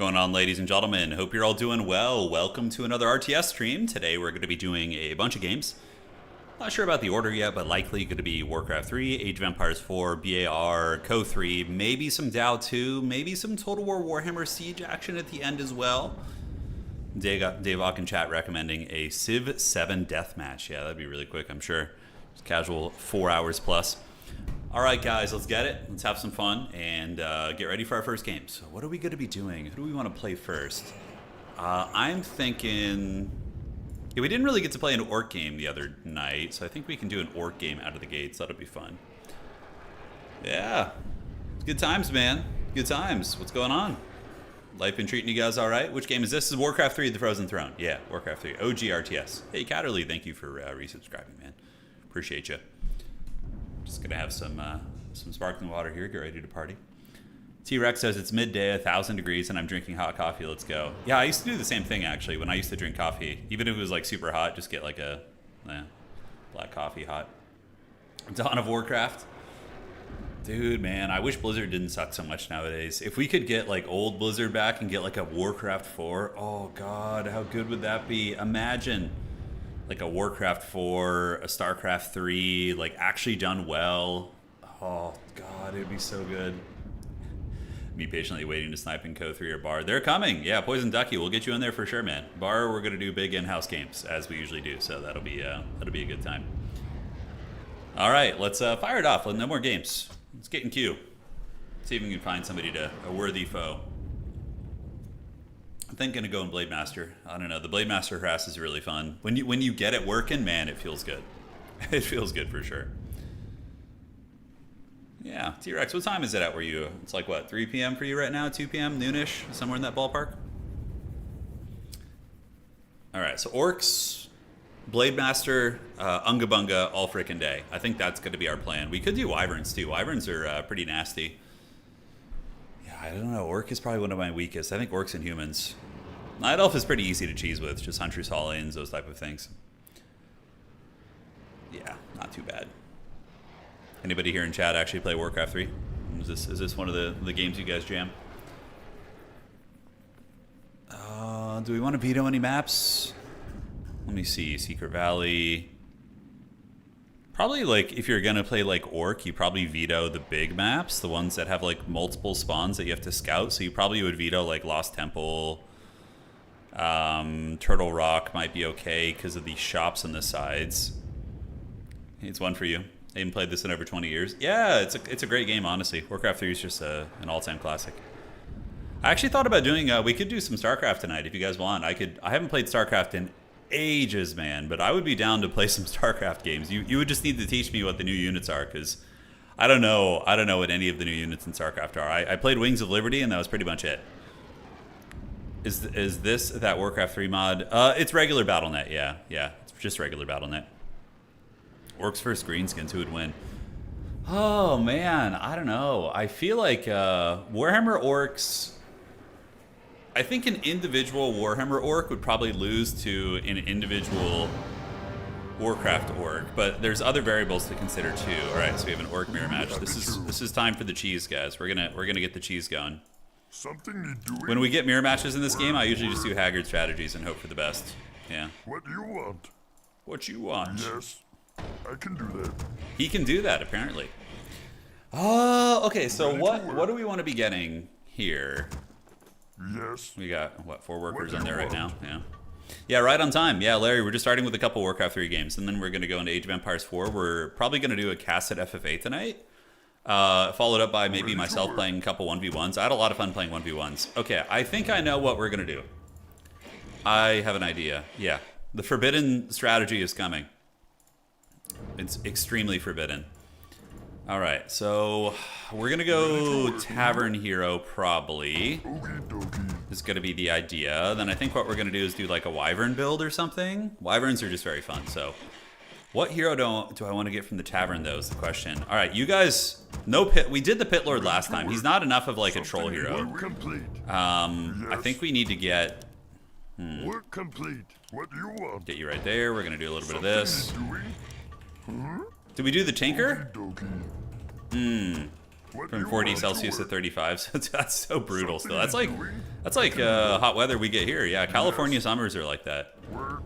Going on, ladies and gentlemen? Hope you're all doing well. Welcome to another RTS stream. Today we're going to be doing a bunch of games. Not sure about the order yet, but likely going to be Warcraft 3, Age of Empires 4, BAR, COH3, maybe some DAO 2, maybe some Total War Warhammer Siege action at the end as well. Dave Ock in chat recommending a Civ 7 deathmatch. Yeah, that'd be really quick, I'm sure. Just casual 4 hours plus. All right, guys, let's get it. Let's have some fun and get ready for our first game. So what are we going to be doing? Who do we want to play first? I'm thinking... Yeah, we didn't really get to play an orc game the other night, so I think we can do an orc game out of the gates. That'll be fun. Yeah. Good times, man. Good times. What's going on? Life been treating you guys all right? Which game is this? This is Warcraft 3, The Frozen Throne. Yeah, Warcraft 3. OG RTS. Hey, Catterly, thank you for resubscribing, man. Appreciate you. Just gonna have some sparkling water here. Get ready to party. T-Rex says it's midday, 1,000 degrees, and I'm drinking hot coffee. Let's go. Yeah, I used to do the same thing actually when I used to drink coffee. Even if it was like super hot, just get like a black coffee hot. Dawn of Warcraft. Dude, man, I wish Blizzard didn't suck so much nowadays. If we could get like old Blizzard back and get like a Warcraft 4, oh god, how good would that be? Imagine like a Warcraft 4, a StarCraft 3, like actually done well. Oh god, it'd be so good. Me patiently waiting to snipe in COH3 or Bar. They're coming. Yeah, Poison Ducky, we'll get you in there for sure, man. Bar, we're gonna do big in-house games as we usually do, so that'll be a good time. All right, let's fire it off. No more games. Let's get in queue. See if we can find somebody a worthy foe. I think gonna go in Blade Master. I don't know. The Blade Master harass is really fun. When you get it working, man, it feels good. It feels good for sure. Yeah, T-Rex, what time is it at where you? It's like what, 3 p.m. for you right now? 2 p.m. noonish, somewhere in that ballpark. All right, so Orcs, Blade Master, Unga Bunga, all frickin' day. I think that's gonna be our plan. We could do Wyverns too. Wyverns are pretty nasty. I don't know. Orc is probably one of my weakest. I think Orcs and Humans. Night Elf is pretty easy to cheese with. Just Huntress, Haul-ins, those type of things. Yeah, not too bad. Anybody here in chat actually play Warcraft 3? Is this one of the games you guys jam? Do we want to veto any maps? Let me see. Secret Valley. Probably, like, if you're going to play, like, Orc, you probably veto the big maps, the ones that have, like, multiple spawns that you have to scout. So you probably would veto, like, Lost Temple. Turtle Rock might be okay because of the shops on the sides. It's one for you. I haven't played this in over 20 years. Yeah, it's a great game, honestly. Warcraft 3 is just an all-time classic. I actually thought about doing, we could do some StarCraft tonight if you guys want. I haven't played StarCraft in ages, man, but I would be down to play some StarCraft games. You would just need to teach me what the new units are, because I don't know what any of the new units in StarCraft are. I played Wings of Liberty, and that was pretty much it. Is this that Warcraft 3 mod? It's regular BattleNet, yeah, it's just regular BattleNet. Orcs versus Greenskins, who would win? Oh man, I don't know. I feel like Warhammer Orcs. I think an individual Warhammer Orc would probably lose to an individual Warcraft Orc, but there's other variables to consider too. All right, so we have an Orc mirror match. This is time for the cheese, guys. We're gonna get the cheese going. When we get mirror matches in this game, I usually just do Haggard strategies and hope for the best. Yeah. What do you want? What you want? Yes, I can do that. He can do that apparently. Oh, okay. So what do we want to be getting here? Yes. We got, what, 4 workers on there right now? Yeah, right on time. Yeah, Larry, we're just starting with a couple Warcraft 3 games, and then we're going to go into Age of Empires 4. We're probably going to do a cast at FFA tonight, followed up by maybe myself playing a couple 1v1s. I had a lot of fun playing 1v1s. Okay, I think I know what we're going to do. I have an idea. Yeah, the forbidden strategy is coming. It's extremely forbidden. All right, so we're gonna go Tavern Hero probably. Is gonna be the idea. Then I think what we're gonna do is do like a Wyvern build or something. Wyverns are just very fun. So, what hero do I want to get from the Tavern though is the question. All right, you guys, no pit. We did the Pit Lord last time. He's not enough of like a troll hero. I think we need to get. Work complete. What do you want? Get you right there. We're gonna do a little bit of this. Did we do the Tinker? What From you 40 want Celsius to work? 35. So that's so brutal still. That's like Doing? hot weather we get here. Yeah, California summers are like that. Work.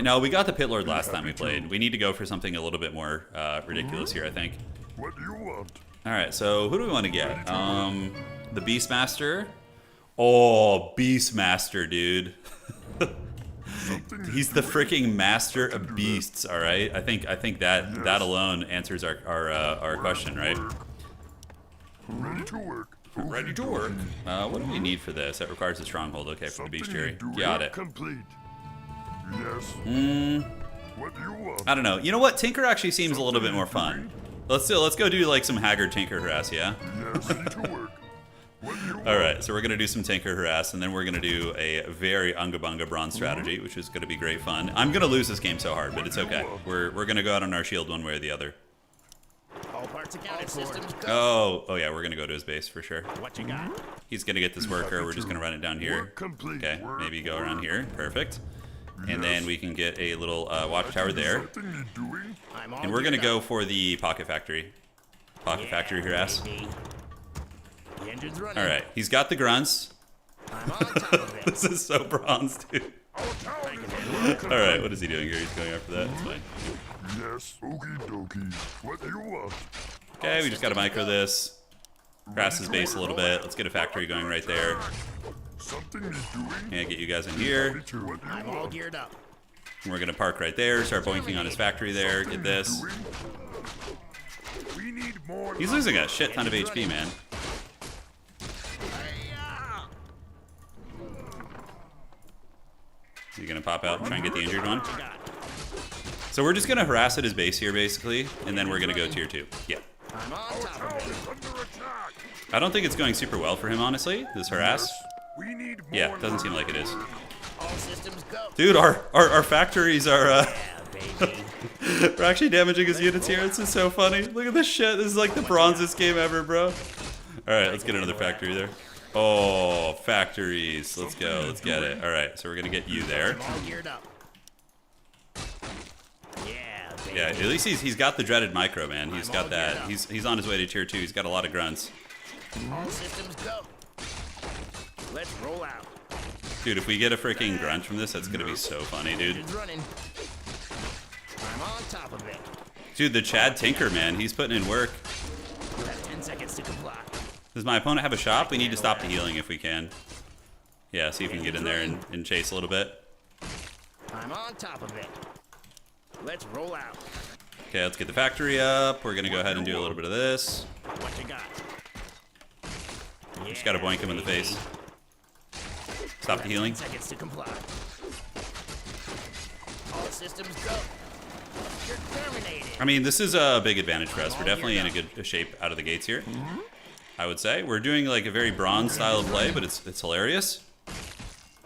No, we got the Pit Lord last time we played. We need to go for something a little bit more ridiculous here, I think. What do you want? All right, so who do we want to get? The Beastmaster. Oh, Beastmaster, dude. He's the freaking master of beasts. All right, I think that alone answers our question, right? Ready to work. Ready to work. What do we need for this? That requires a stronghold. Okay, for the beast cherry. Got it. Complete. Yes. What do you want? I don't know. You know what? Tinker actually seems a little bit more fun. Let's go do like some Haggard Tinker harass, yeah? Yes, ready to work. What do you want? All right, so we're gonna do some Tinker harass, and then we're gonna do a very Unga Bunga bronze strategy, which is gonna be great fun. I'm gonna lose this game so hard, but it's okay. We're gonna go out on our shield one way or the other. All parts accounted. Systems go. Oh yeah, we're gonna go to his base for sure. What you got? He's gonna get this worker. We're just gonna run it down here. Work complete. Okay, Work, maybe go around work. here. Perfect. And Yes. then we can get a little watchtower there. Something you're doing? I'm all And we're gonna geared go up. for the Pocket Factory. Pocket Factory harass. baby. The engine's running. All right, he's got the grunts. I'm on top of it. This is so bronze, dude. I can handle it. All right, what is he doing here? He's going after that. That's fine. Yes. Okie dokie. What do you want? Okay, we just gotta micro this. Harass his base a little bit. Let's get a factory going right there. Something you're doing? Can I get you guys in here? What do you I'm all want? geared up. And we're gonna park right there. Start boinking on his factory there. Get this. Doing? We need more. He's losing a shit ton of HP, man. He's gonna pop out and try and get the injured one. What you got? So we're just gonna harass at his base here, basically, and then we're gonna go tier 2. Yeah. I'm on top of it. Is under attack. I don't think it's going super well for him, honestly, this harass. We need more. Yeah, doesn't seem like it is. All systems go. Dude, our factories are, Yeah, baby. we're actually damaging his units here. This is so funny. Look at this shit. This is like the bronzest game ever, bro. Alright, let's get another factory there. Oh, factories. Let's go. Let's get it. Alright, so we're gonna get you there. I'm all geared up. Yeah, baby. Yeah, at least he's got the dreaded micro, man. He's got that. He's on his way to tier 2. He's got a lot of grunts. All systems go. Let's roll out. Dude, if we get a freaking grunt from this, that's gonna be so funny, dude. Engine's running. I'm on top of it. Dude, the Chad Tinker, man. He's putting in work. You have 10 seconds to comply. Does my opponent have a shop? We need to stop the healing if we can. Yeah, see if we can get in there and chase a little bit. I'm on top of it. Let's roll out. Okay, let's get the factory up. We're gonna go ahead and do a little bit of this. What you got? Yeah, Just gotta boink him in the face. Stop the healing. 10 seconds to comply. All systems go. You're terminated. I mean, this is a big advantage for us. We're definitely in a good shape out of the gates here. I would say. We're doing like a very bronze style of play, but it's hilarious.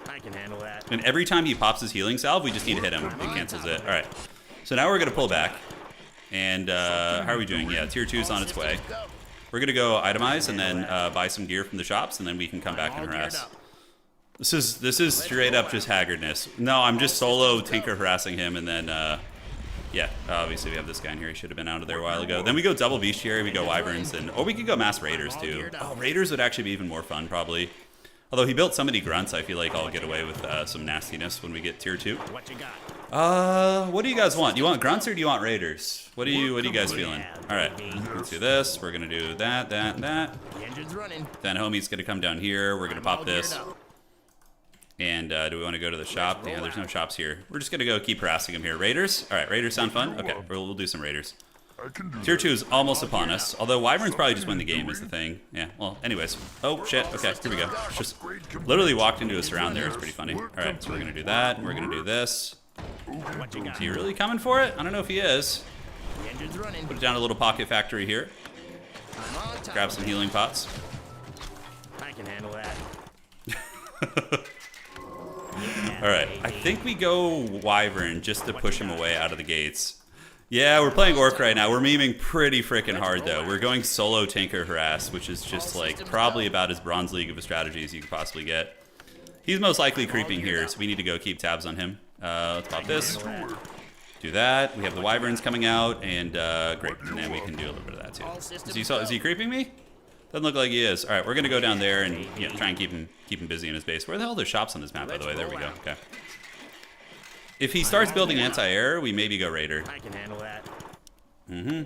I can handle that. And every time he pops his healing salve, we just need to hit him. It cancels it. All right. So now we're gonna pull back. And how are we doing? Yeah, tier 2 is on its way. Go. We're gonna go itemize and then buy some gear from the shops, and then we can come back All and geared harass. up. This is straight up just haggardness. No, I'm just solo Tinker harassing him, and then yeah, obviously we have this guy in here. He should have been out of there a while ago. Then we go double bestiary, we go wyverns, and or we could go mass raiders too. Oh, raiders would actually be even more fun probably. Although he built so many grunts, I feel like I'll get away with some nastiness when we get tier 2. What you got? What do you guys want? Do you want grunts or do you want raiders? What are you guys feeling? All right, let's do this. We're gonna do that, that, that. The engine's running. Then homie's gonna come down here. We're gonna pop All geared this. up. And do we want to go to the shop? Yeah, there's no shops here. We're just gonna go keep harassing him here. Raiders? All right, raiders sound fun. Okay, we'll do some raiders. I can do Tier that. 2 is almost upon us. Although wyverns probably just win the game is the thing. Yeah. Well, anyways. Oh shit. Okay, here we go. Just literally walked into a surround there. It's pretty funny. All right, so we're gonna do that. We're gonna do this. What you got? Is he really coming for it? I don't know if he is. The engine's running. Put down a little pocket factory here. I'm on top. Grab some healing pots. I can handle that. All right, I think we go wyvern just to push him away out of the gates. Yeah, we're playing orc right now. We're memeing pretty freaking hard though. We're going solo Tinker harass, which is just like probably about as bronze league of a strategy as you could possibly get. He's most likely creeping here, so we need to go keep tabs on him. Let's pop this. Do that. We have the wyverns coming out, and great. And then we can do a little bit of that too. Is he creeping me? Doesn't look like he is. All right, we're gonna go down there and try and keep him busy in his base. Where the hell are the shops on this map, by the way? There we go. Okay. If he starts building anti-air, we maybe go raider. I can handle that. Mm-hmm.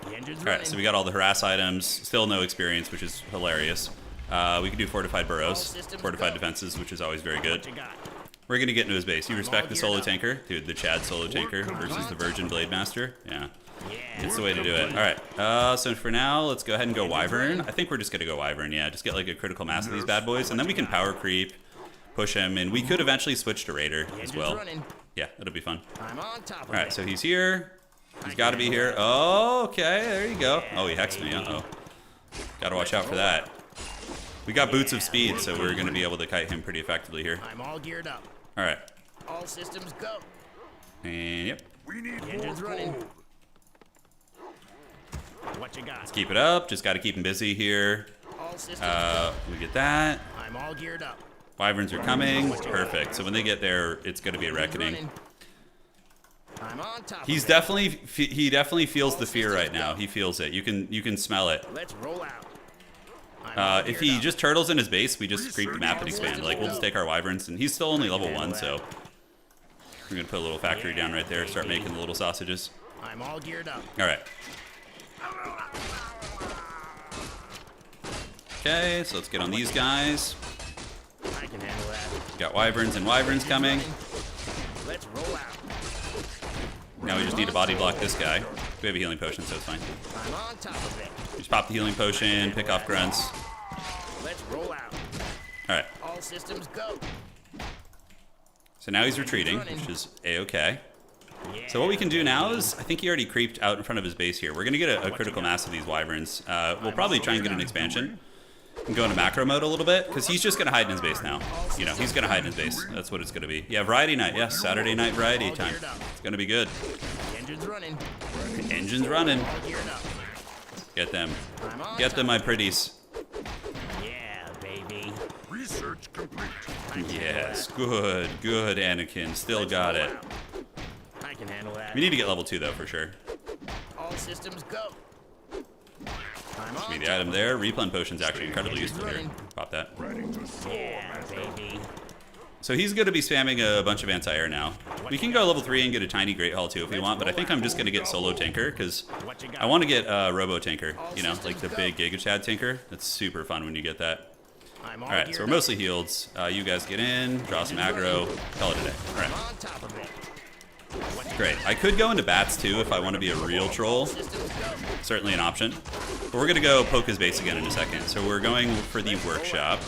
The engine's All right, running. so we got all the harass items. Still no experience, which is hilarious. We can do fortified burrows, fortified defenses, which is always very good. What you got? We're gonna get into his base. You respect the solo tanker, dude? The Chad solo tanker versus the Virgin Blade Master. Yeah. It's the way to do it. All right, so for now, let's go ahead and go Wyvern. I think we're just going to go Wyvern, yeah. Just get like a critical mass of these bad boys, and then we can power creep, push him, and we could eventually switch to Raider as well. Yeah, it'll be fun. I'm on top of All right, so he's here. He's got to be here. Oh, okay, there you go. Oh, he hexed me, uh-oh. Got to watch out for that. We got boots of speed, so we're going to be able to kite him pretty effectively here. I'm all geared up. All right. All systems go. And yep. We need The more engine's running. gold. What you got? Keep it up. Just got to keep him busy here. All systems go. We get that. I'm all geared up. Wyverns are coming. Perfect. So when they get there, it's going to be a reckoning. Running. I'm on top. He of it. definitely feels the fear right now. He feels it. You can smell it. Let's roll out. I'm all If geared he up. just turtles in his base, we just creep the map and expand. Like we'll just take our wyverns, and he's still only level 1, so we're gonna put a little factory down right there. Start making the little sausages. I'm all geared up. All right. Okay, so let's get on these guys. I can handle that. Got wyverns and wyverns coming. Let's roll out. Now we just need to body block this guy. We have a healing potion, so it's fine. I'm on top of it. Just pop the healing potion, pick off grunts. Let's roll out. All right. All systems go. So now he's retreating, which is a-okay. So what we can do now is, I think he already creeped out in front of his base here. We're going to get a critical mass of these wyverns. We'll probably try and get an expansion and go into macro mode a little bit, because he's just going to hide in his base now. You know, he's going to hide in his base. That's what it's going to be. Yeah, variety night. Yes, Saturday night variety time. It's going to be good. The engine's running. Engine's running. All geared up. Get them. I'm on Get top. them, my pretties. Yeah, baby. Research complete. Yes, good, good, Anakin. Still got it. I can handle that. We need to get level 2, though, for sure. All systems go. I'm Give me on the item there. Replen potion's actually incredibly useful here. Pop that. Ready to soar, Yeah, master. baby. So he's going to be spamming a bunch of anti-air now. We can go level 3 and get a tiny Great Hall too if we want, but I think I'm just going to get solo tanker because I want to get Robo tanker, you know, like the big Giga Chad tanker. That's super fun when you get that. I'm All right, so we're mostly healed. You guys get in, draw some aggro, call it a day. All right, on top of it. great. I could go into bats too if I want to be a real troll. Certainly an option. But we're going to go poke his base again in a second. So we're going for the workshop.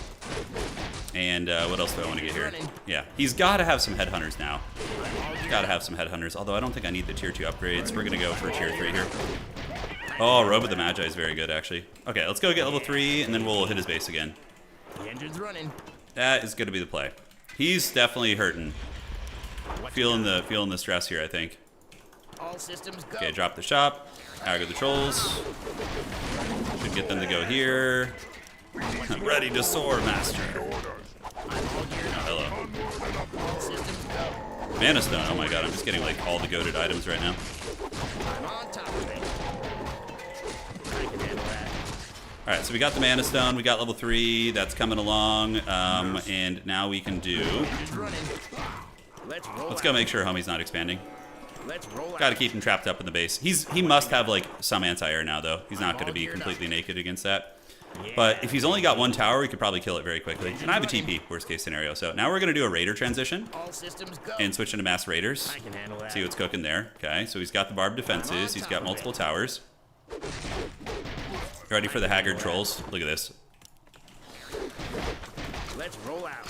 And what else do I want to get here? Yeah, he's got to have some headhunters now. Got to have some headhunters, although I don't think I need the tier 2 upgrades. We're going to go for tier 3 here. Oh, Robo the Magi is very good, actually. Okay, let's go get level 3, and then we'll hit his base again. The engine's running. That is going to be the play. He's definitely hurting. Feeling the stress here, I think. All systems go. Okay, drop the shop. Aggro the trolls. Should get them to go here. Ready to soar, master. Hello. All systems go. Mana Stone. Oh my god, I'm just getting like all the goated items right now. I'm on top of it. I can handle that. All right, so we got the Mana Stone. We got level 3. That's coming along. And now we can do. Engine's running. Let's go make sure homie's not expanding. Let's roll Got to out. keep him trapped up in the base. He must have like some anti-air now though. He's not going to be completely naked against that. But if he's only got 1 tower, we could probably kill it very quickly. And I have a TP, worst case scenario. So now we're going to do a raider transition All systems go. and switch into mass raiders. I can handle that. See what's cooking there. Okay, so he's got the barbed defenses. He's got multiple towers. Ready for the haggard trolls. Look at this. Let's roll out.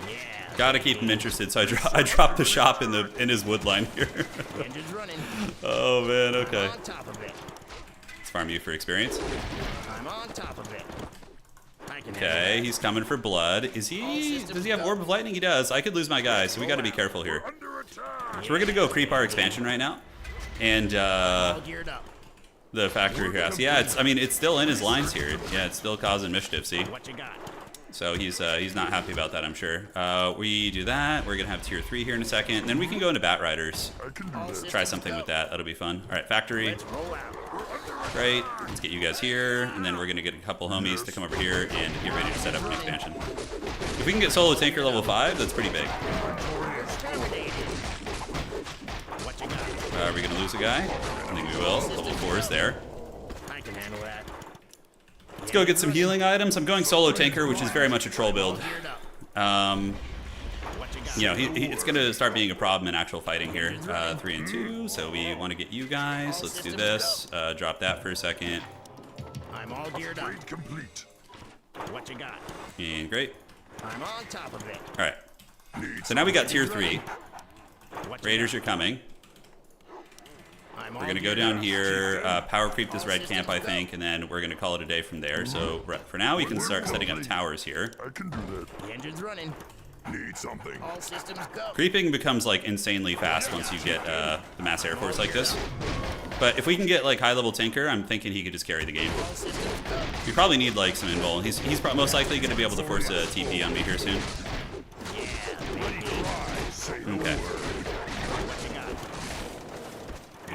Yeah. Got to keep him interested. So I dropped the shop in his wood line here. The engine's running. Oh man, okay. I'm on top of it. Let's farm you for experience. I'm on top of it. I can Okay, handle he's coming for blood. Does he have Orb of Lightning? He does. I could lose my guy, so we got to be careful here. Under attack. So we're gonna go creep our expansion right now, and that. All geared up. the factory harass. Yeah, it's still in his lines here. Yeah, it's still causing mischief. See, What you got? so he's not happy about that, I'm sure. We do that. We're gonna have tier 3 here in a second, and then we can go into Bat Riders. I can do All this. systems Try something go. with that. That'll be fun. All right, factory. Let's roll out. Great. Let's get you guys here, and then we're going to get a couple homies to come over here and get ready to set up an expansion. If we can get solo tanker level 5, that's pretty big. Are we going to lose a guy? I think we will. Level 4 is there. I can handle that. Let's go get some healing items. I'm going solo tanker, which is very much a troll build. You know, it's going to start being a problem in actual fighting here. 3 and 2, so we want to get you guys. Let's do this. Drop that for a second. I'm all geared up. Upgrade complete. What you got? And great. I'm on top of it. All right. So now we got tier 3. What you Raiders got? are coming. I'm We're all going to go geared down up. here, power creep this red camp, I think, and then we're going to call it a day from there. So for now, we can start setting up towers here. I can do that. The engine's running. Need something. All systems go. Creeping becomes like insanely fast once you get the mass air force like this. But if we can get like high level tanker, I'm thinking he could just carry the game. All systems go. We probably need like some invul. He's most likely going to be able to force a TP on me here soon. Okay.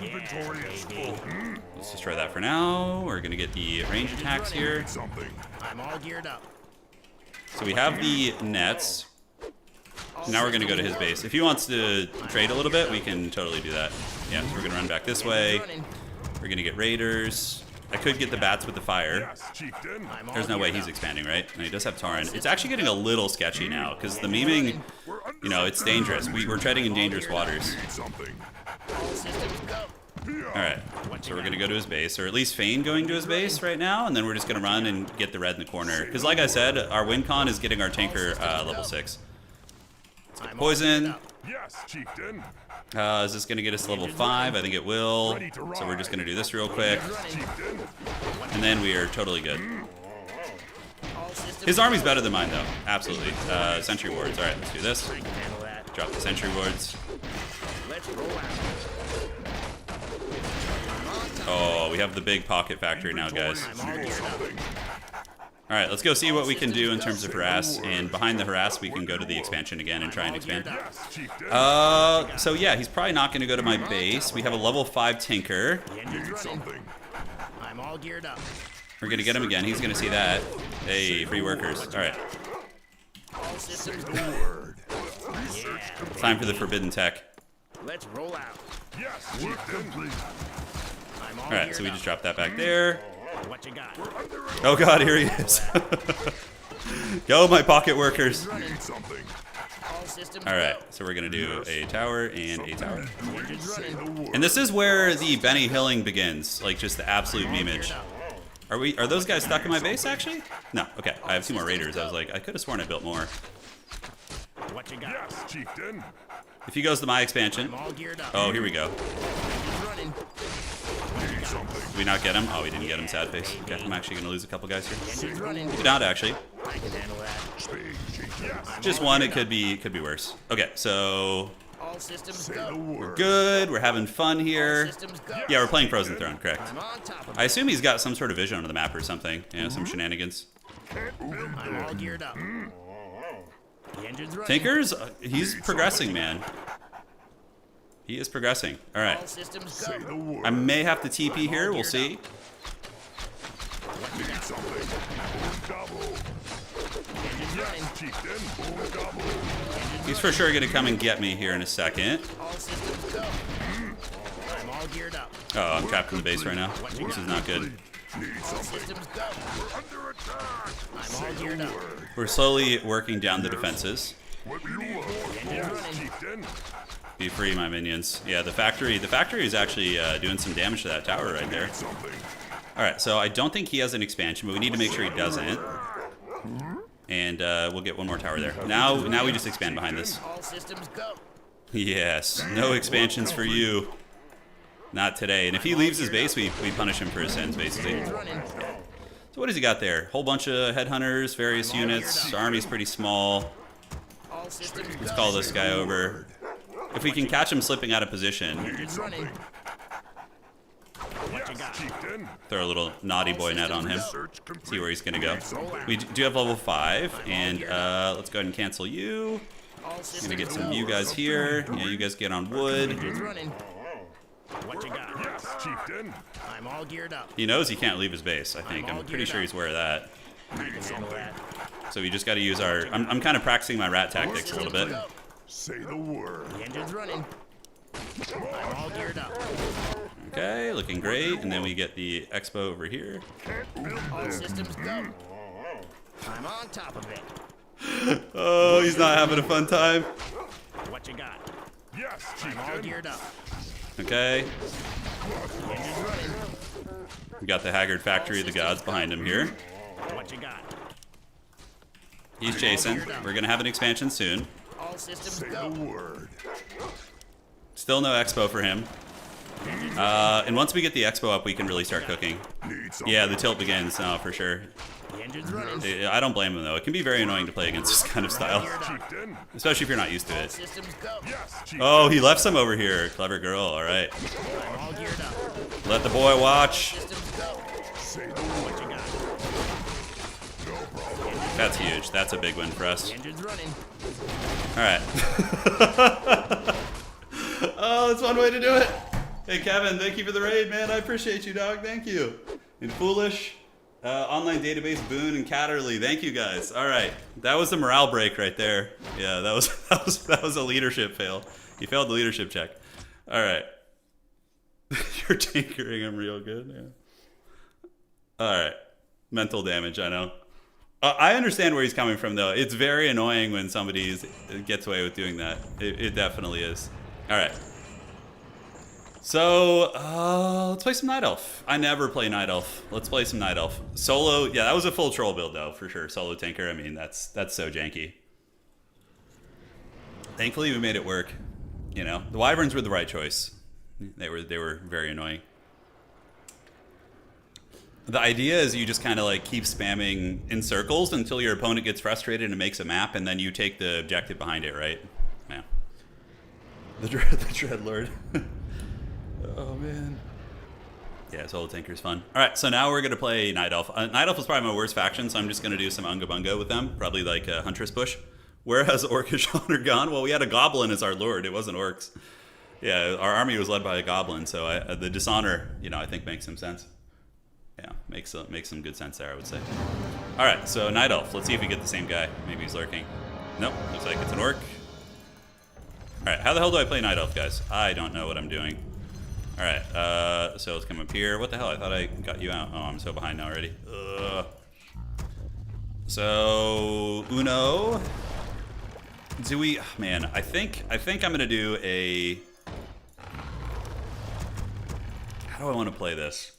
Inventory is full. Let's destroy that for now. We're going to get the range attacks here. Need something. I'm all geared up. So we have the nets. Now we're going to go to his base. If he wants to trade a little bit, we can totally do that. Yeah, so we're going to run back this way. We're going to get raiders. I could get the bats with the fire. Yes, chieftain. There's no way he's expanding, right? No, he does have Turin. It's actually getting a little sketchy now, because the memeing, you know, it's dangerous. We're treading in dangerous waters. Need something. All systems go. Alright, so we're going to go to his base, or at least feign going to his base right now, and then we're just going to run and get the red in the corner. Because like I said, our win con is getting our tanker level 6. Poison. Yes, chieftain. Is this going to get us to level 5? I think it will. So we're just going to do this real quick. Chieftain. And then we are totally good. All systems His army's better than mine, though. Absolutely. Sentry wards. Alright, let's do this. I can handle that. Drop the sentry wards. Let's roll out. Oh, we have the big pocket factory now, guys. I'm all geared up. Alright, let's go see what we can do in terms of harass. And behind the harass, we can go to the expansion again and try and expand. Yes, chieftain. So yeah, he's probably not going to go to my base. We have a level 5 tinker. The engine's Need running. something. I'm all geared up. We're going to get him again. He's going to see that. Hey, free workers. Alright, All systems go. Word. Yeah. time for the forbidden tech. Let's roll out. Yes, chieftain. I'm all Alright, geared so we up. just dropped that back there. What you got? Oh god, here he is. Go, my pocket workers. Need something. All systems Alright, so we're going to do a tower and a tower. go. The engine's running. And this is where the Benny Hilling begins. Like, just the absolute memeage. Are those guys stuck in my base, actually? No, okay. I have 2 more raiders. I was like, I could have sworn I built more. What you got? Yes, chieftain. If he goes to my expansion. I'm all geared up. Oh, here we go. Engine's running. Need something. Did we not get him? Oh, we didn't get him, sad face. Okay, I'm actually going to lose a couple guys here. Engine's running. Maybe not, actually. I can handle that. Speed, chieftain. Yes. Just one, it could be worse. Okay, so All systems Say the go. word. good. We're having fun All here. systems go. Yeah, we're playing Frozen Throne, correct. I'm on top of I it. assume he's got some sort of vision on the map or something. You know, some shenanigans. I'm all geared up. The engine's running. Tinkers, he's progressing, man. He is progressing. All All right. systems Say go. the word. I may have to TP here. We'll see. Need something. Boom double. Engine's running. Chieftain. Boom double. He's for sure going to come and get me here in a second. All systems go. I'm all geared up. Oh, I'm trapped in the base right now. This is not good. Need All something. systems go. Under attack. I'm all geared up. We're slowly working down the defenses. What do you want? Engine's Yes, running. chieftain. Be free, my minions. Yeah, the factory is actually doing some damage to that tower right there. Need something. All right, so I don't think he has an expansion, but we need to make sure he doesn't. And we'll get one more tower there. Now we just expand behind this. All systems go. Yes, no expansions for you. Not today. And if he leaves his base, we punish him for his sins, basically. Engine's running. So what has he got there? Whole bunch of headhunters, various units. Our army's pretty small. All systems Let's go. call this guy over. If we can catch him slipping out of position, Engine's running. What you got? Chieftain. throw a little naughty boy net on him. Search complete. See where he's gonna go. We do have level 5, and let's go ahead and cancel you. All Gonna systems get go. some of you guys here. Yeah, you guys get on wood. Engine's running. What you got? Yes, chieftain. I'm all geared up. He knows he can't leave his base, I think. I'm pretty sure he's aware of that. I can handle that. So we just got to use our... I'm kind of practicing my rat tactics a little bit. Go. Say the word. The engine's running. I'm all geared up. Okay, looking great. And then we get the expo over here. All systems go. I'm on top of it. Oh, he's not having a fun time. What you got? Yes, I'm all chieftain. geared up. Okay, The engine's running. we got the Haggard Factory of the Gods behind him here. What you got? He's chasing. We're gonna have an expansion soon. All systems Say the go. word. Still no expo for him. And once we get the expo up, we can really start cooking. Need something. Yeah, the tilt begins now for sure. The engine's running. I don't blame him though. It can be very annoying to play against this kind of style, Chieftain. especially if you're not used to All it. systems go. Yes, chieftain. Oh, he left some over here. Clever girl. All right. I'm all geared up. Let the boy watch. Systems go. Say the What word. you got? No problem. That's huge. That's a big win for us. The engine's running. All right. Oh, that's one way to do it. Hey, Kevin, thank you for the raid, man. I appreciate you, dog. Thank you. And Foolish, Online Database, Boone, and Catterley. Thank you, guys. All right. That was the morale break right there. Yeah, that was a leadership fail. He failed the leadership check. All right. You're tinkering him real good. Yeah. All right. Mental damage, I know. I understand where he's coming from, though. It's very annoying when somebody gets away with doing that. It definitely is. All right. So, let's play some Night Elf. I never play Night Elf. Let's play some Night Elf. Solo, yeah, that was a full troll build, though, for sure. Solo Tinker, I mean, that's so janky. Thankfully, we made it work. You know, the Wyverns were the right choice. They were very annoying. The idea is you just kind of like keep spamming in circles until your opponent gets frustrated and makes a map, and then you take the objective behind it, right? Yeah. The Dreadlord. Oh, man. Yeah, Solo Tinker's fun. All right, so now we're going to play Night Elf. Night Elf is probably my worst faction, so I'm just going to do some Unga Bunga with them. Probably like a Huntress push. Where has Orcish Honor gone? Well, we had a Goblin as our Lord. It wasn't Orcs. Yeah, our army was led by a Goblin, so the Dishonor, you know, I think makes some sense. Yeah, makes some good sense there, I would say. All right, so Night Elf. Let's see if we get the same guy. Maybe he's lurking. Nope, looks like it's an Orc. All right, how the hell do I play Night Elf, guys? I don't know what I'm doing. All right, so let's come up here. What the hell? I thought I got you out. Oh, I'm so behind now already. Ugh. So, Uno. Do we... Oh, man, I think I'm going to do a... How do I want to play this?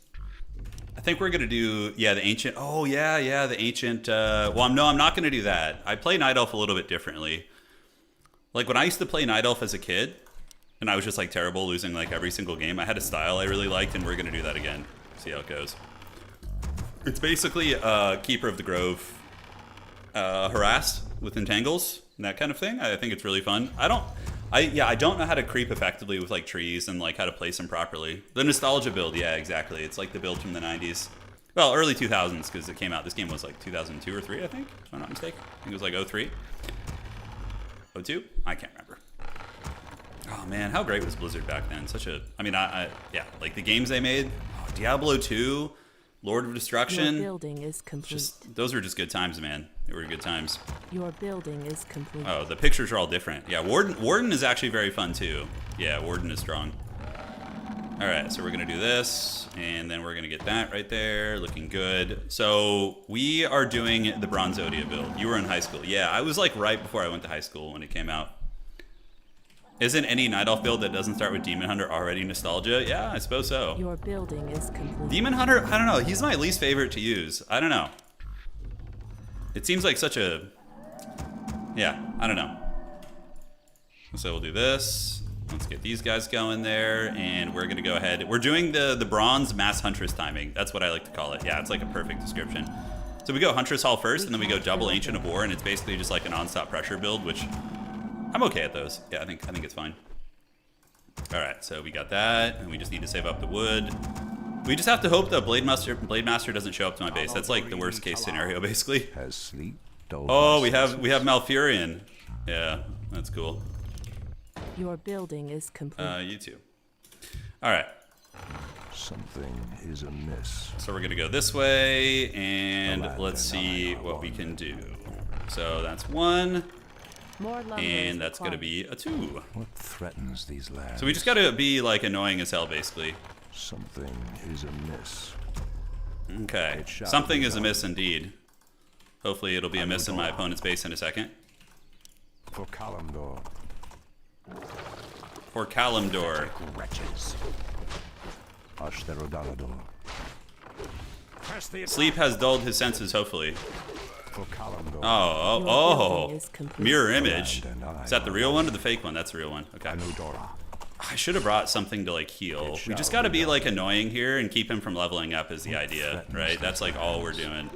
I think we're going to do... Yeah, the Ancient... Oh, yeah, the Ancient... Well, no, I'm not going to do that. I play Night Elf a little bit differently. Like, when I used to play Night Elf as a kid... And I was just like terrible, losing like every single game. I had a style I really liked, and we're gonna do that again. See how it goes. It's basically Keeper of the Grove, harass with entangles and that kind of thing. I think it's really fun. I don't know how to creep effectively with like trees and like how to place them properly. The nostalgia build, yeah, exactly. It's like the build from the 90s. Well, early 2000s because it came out. This game was like 2002 or 3, I think, if I'm not mistaken. I think it was like 03. 02? I can't remember. Oh man, how great was Blizzard back then? Such a, I mean, yeah, like the games they made. Oh, Diablo 2, Lord of Destruction. Your building is complete. Those were just good times, man. They were good times. Your building is complete. Oh, the pictures are all different. Yeah, Warden is actually very fun too. Yeah, Warden is strong. All right, so we're gonna do this, and then we're gonna get that right there, looking good. So we are doing the Bronzodia build. You were in high school. Yeah, I was like right before I went to high school when it came out. Isn't any Night Elf build that doesn't start with Demon Hunter already nostalgia? Yeah, I suppose so. Your building is complete. Demon Hunter, I don't know. He's my least favorite to use. I don't know. It seems like such a... Yeah, I don't know. So we'll do this. Let's get these guys going there, and we're going to go ahead. We're doing the Bronze Mass Huntress timing. That's what I like to call it. Yeah, it's like a perfect description. So we go Huntress Hall first, and then we go double Ancient of War, and it's basically just like a non-stop pressure build, which... I'm okay at those. Yeah, I think it's fine. All right, so we got that, and we just need to save up the wood. We just have to hope the Blade Master doesn't show up to my base. That's like the worst case scenario, basically. Has sleep dulled Oh, my we have senses? Malfurion. Yeah, that's cool. Your building is complete. You too. All right. Something is amiss. So we're gonna go this way, and let's see what we can do. So that's 1, More lumber and is that's gonna required. be a 2. What threatens these lands? So we just gotta be like annoying as hell, basically. Something is amiss. Okay, It shall something be is done. amiss indeed. Hopefully it'll be amiss in my opponent's base in a second. For Kalimdor. For Kalimdor. Wretches. Ashtherodalador. Sleep has dulled his senses, hopefully. For Kalimdor. Oh, Your oh, building is complete. mirror image. And I Is that the real one or the fake one? That's the real one. Okay. Anudora. I should have brought something to like heal. We just gotta be like annoying here and keep him from leveling up is the idea, right? That's like all we're doing.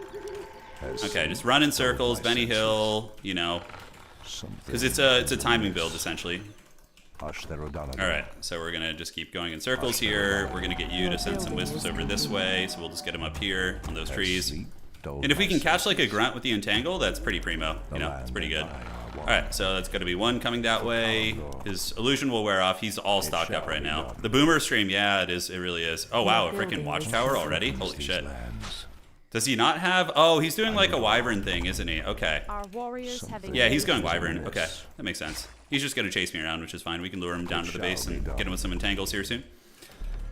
Okay, just run in circles, Benny Hill, you know, because it's a timing build essentially. Ashtherodalador. All right, so we're gonna just keep going in circles here. We're gonna get you to send some wisps over this way, so we'll just get them up here on those trees. And if we can catch like a grunt with the entangle, that's pretty primo. You know, it's pretty good. All right, so that's gonna be 1 coming that way. His illusion will wear off. He's all stocked up right now. The boomer stream, yeah, it is. It really is. Oh wow, a freaking watchtower already. Holy shit. Does he not have? Oh, he's doing like a wyvern thing, isn't he? Okay. Our warriors have Yeah, he's going wyvern. Okay, that makes sense. He's just gonna chase me around, which is fine. We can lure him down to the base and get him with some entangles here soon.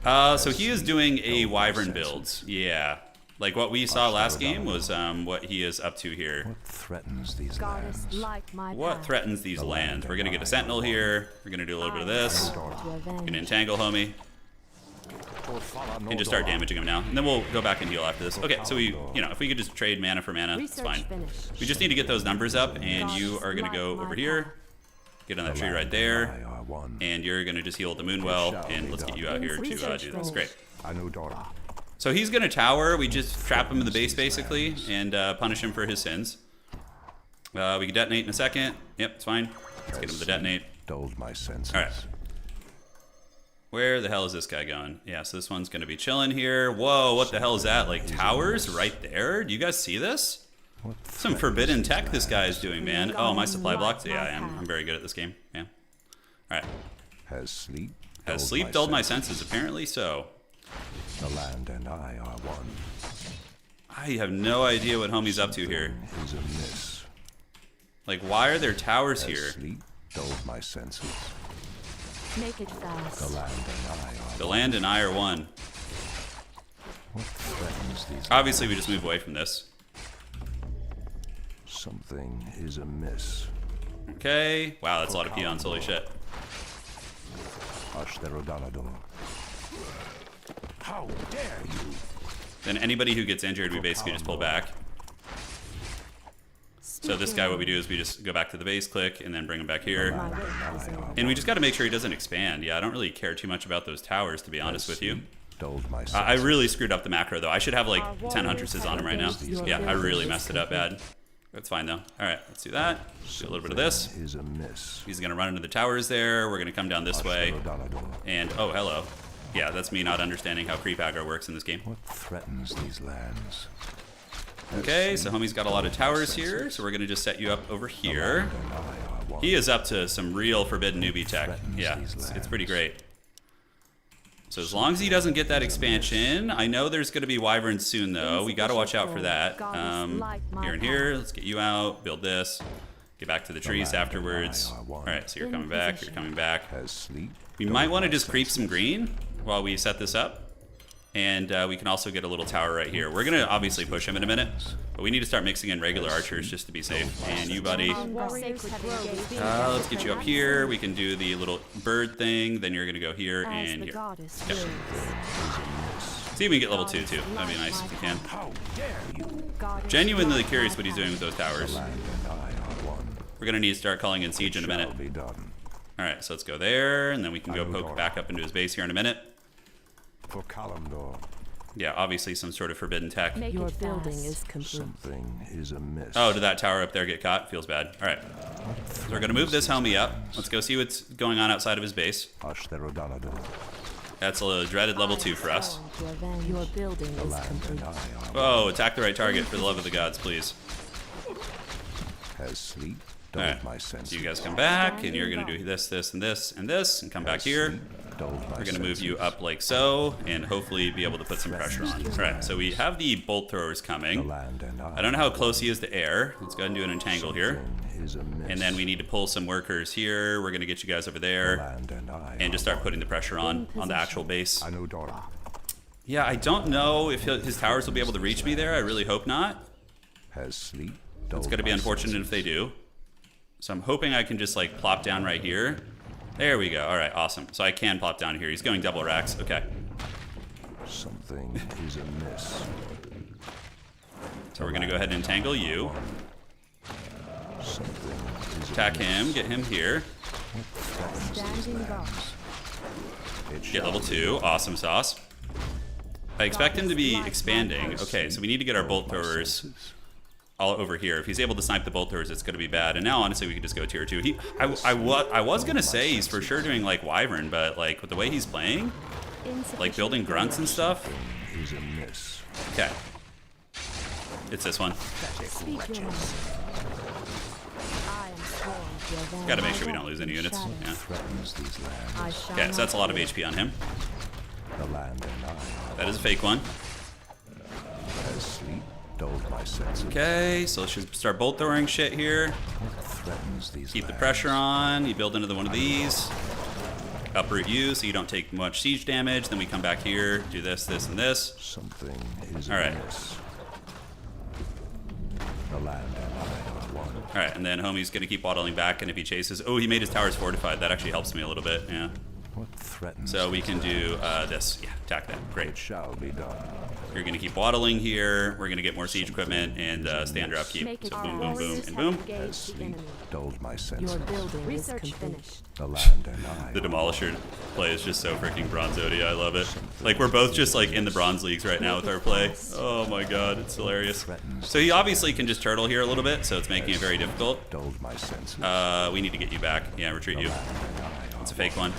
So he is doing a wyvern build. Yeah, like what we saw last game was what he is up to here. What threatens these goddess lands? like my What path. threatens these lands? We're gonna get a sentinel here. We're gonna do a little bit of this. To avenge. Gonna entangle homie. And just start damaging him now. And then we'll go back and heal after this. Okay, so we, you know, if we could just trade mana for mana, it's Research fine. finished. We just need to get those numbers up, and you are gonna go over here. Get on that tree right there. And you're gonna just heal the Moonwell, and let's get you out here to do this. Great. Anudora. So he's gonna tower. We just trap him in the base basically, and punish him for his sins. We can detonate in a second. Yep, it's fine. Let's get him to detonate. Dulled my senses. All right. Where the hell is this guy going? Yeah, so this one's gonna be chilling here. Whoa, what the hell is that? Like towers right there? Do you guys see this? Some forbidden tech this guy is doing, man. Oh, my supply blocks? Yeah, I am. I'm very good at this game. Yeah. All right. Has sleep Dulled my senses? Apparently so. The land and I are one. I have no idea what homie's up to here. Is amiss. Like, why are there towers Has here? sleep dulled my senses. Make it fast. The land and I are The land and I are one. What threatens these Obviously, we just move away from this. Something is amiss. Okay. Wow, that's a lot of peons. Holy shit. Ashtherodalador. How dare you? Then anybody who gets injured, we basically just pull back. So this guy, what we do is we just go back to the base, click, and then bring him back here. My witness is over. And we just got to make sure he doesn't expand. Yeah, I don't really care too much about those towers, to be honest with you. Dulled my senses. I really screwed up the macro, though. I should have like 10 Huntresses on him right now. Yeah, I really messed it up bad. That's fine, though. All right, let's do that. Do a little bit of this. Is amiss. He's going to run into the towers there. We're going to come down this way. Ashtherodalador. And, oh, hello. Yeah, that's me not understanding how creep aggro works in this game. What threatens these lands? Okay, so homie's got a lot of towers here, so we're going to just set you up over here. And I are one. He is up to some real forbidden newbie tech. Yeah, it's pretty great. So as long as he doesn't get that expansion, I know there's going to be wyverns soon, though. We got to watch out for that. Here and here, let's get you out, build this, get back to the trees afterwards. All right, so you're coming back, you're coming back. Has sleep. We might want to just creep some green while we set this up. And we can also get a little tower right here. We're going to obviously push him in a minute, but we need to start mixing in regular archers just to be safe. And you, buddy, Our sacred grove is being let's get you up here. We can do the little bird thing. Then you're going to go here as and the here. goddess Yep. wills. See if we can get level 2, too. That'd be nice if we can. How dare you? Goddess Genuinely like curious my what he's doing with those towers. Land and I are one. We're going to need to start calling in siege in a minute. Shall be done. All right, so let's go there, and then we can go poke back up into his base here in a minute. For Kalimdor. Yeah, obviously some sort of forbidden tech. Make Your it building fast. is complete. Something is amiss. Oh, did that tower up there get caught? Feels bad. All right. So we're going to move this homie up. Let's go see what's going on outside of his base. Ashtherodalador. That's a dreaded level 2 for us. To avenge. Your building is Land complete. and I are Whoa, attack the right target for the love of the gods, please. Has sleep All dulled right. my senses. So you guys come back, and you're going to do this, this, and this, and this, and come back here. We're gonna move you up like so, and hopefully be able to put some pressure on. All right, so we have the bolt throwers coming. I don't know how close he is to air. Let's go ahead and do an entangle here. And then we need to pull some workers here. We're gonna get you guys over there and just start putting the pressure on the actual base. Yeah, I don't know if his towers will be able to reach me there. I really hope not. It's gonna be unfortunate if they do. So I'm hoping I can just like plop down right here. There we go. All right, awesome. So I can plop down here. He's going double racks. Okay. Something is amiss. So we're gonna go ahead and entangle you. Attack him. Get him here. Standing guard. Get level 2. Awesome sauce. I expect him to be expanding. Okay, so we need to get our bolt throwers all over here. If he's able to snipe the bolt throwers, it's going to be bad. And now, honestly, we could just go tier 2. I was going to say he's for sure doing, like, Wyvern, but, like, with the way he's playing, like, building grunts and stuff. Okay. It's this one. Got to make sure we don't lose any units. Yeah. Okay, so that's a lot of HP on him. That is a fake one. Okay, so let's just start bolt throwing shit here. Keep the pressure on. You build into one of these. Uproot you so you don't take much siege damage. Then we come back here, do this, this, and this. All right. All right, and then homie's gonna keep waddling back, and if he chases, oh, he made his towers fortified. That actually helps me a little bit. Yeah. So we can do this. Yeah, attack that. Great. You're going to keep waddling here. We're going to get more siege equipment and stay under upkeep. So boom, boom, boom, and boom. Your building is complete. The Demolisher play is just so freaking Bronzody. I love it. Like, we're both just, like, in the bronze leagues right now with our play. Oh my god, it's hilarious. So he obviously can just turtle here a little bit, so it's making it very difficult. We need to get you back. Yeah, retreat you. It's a fake one.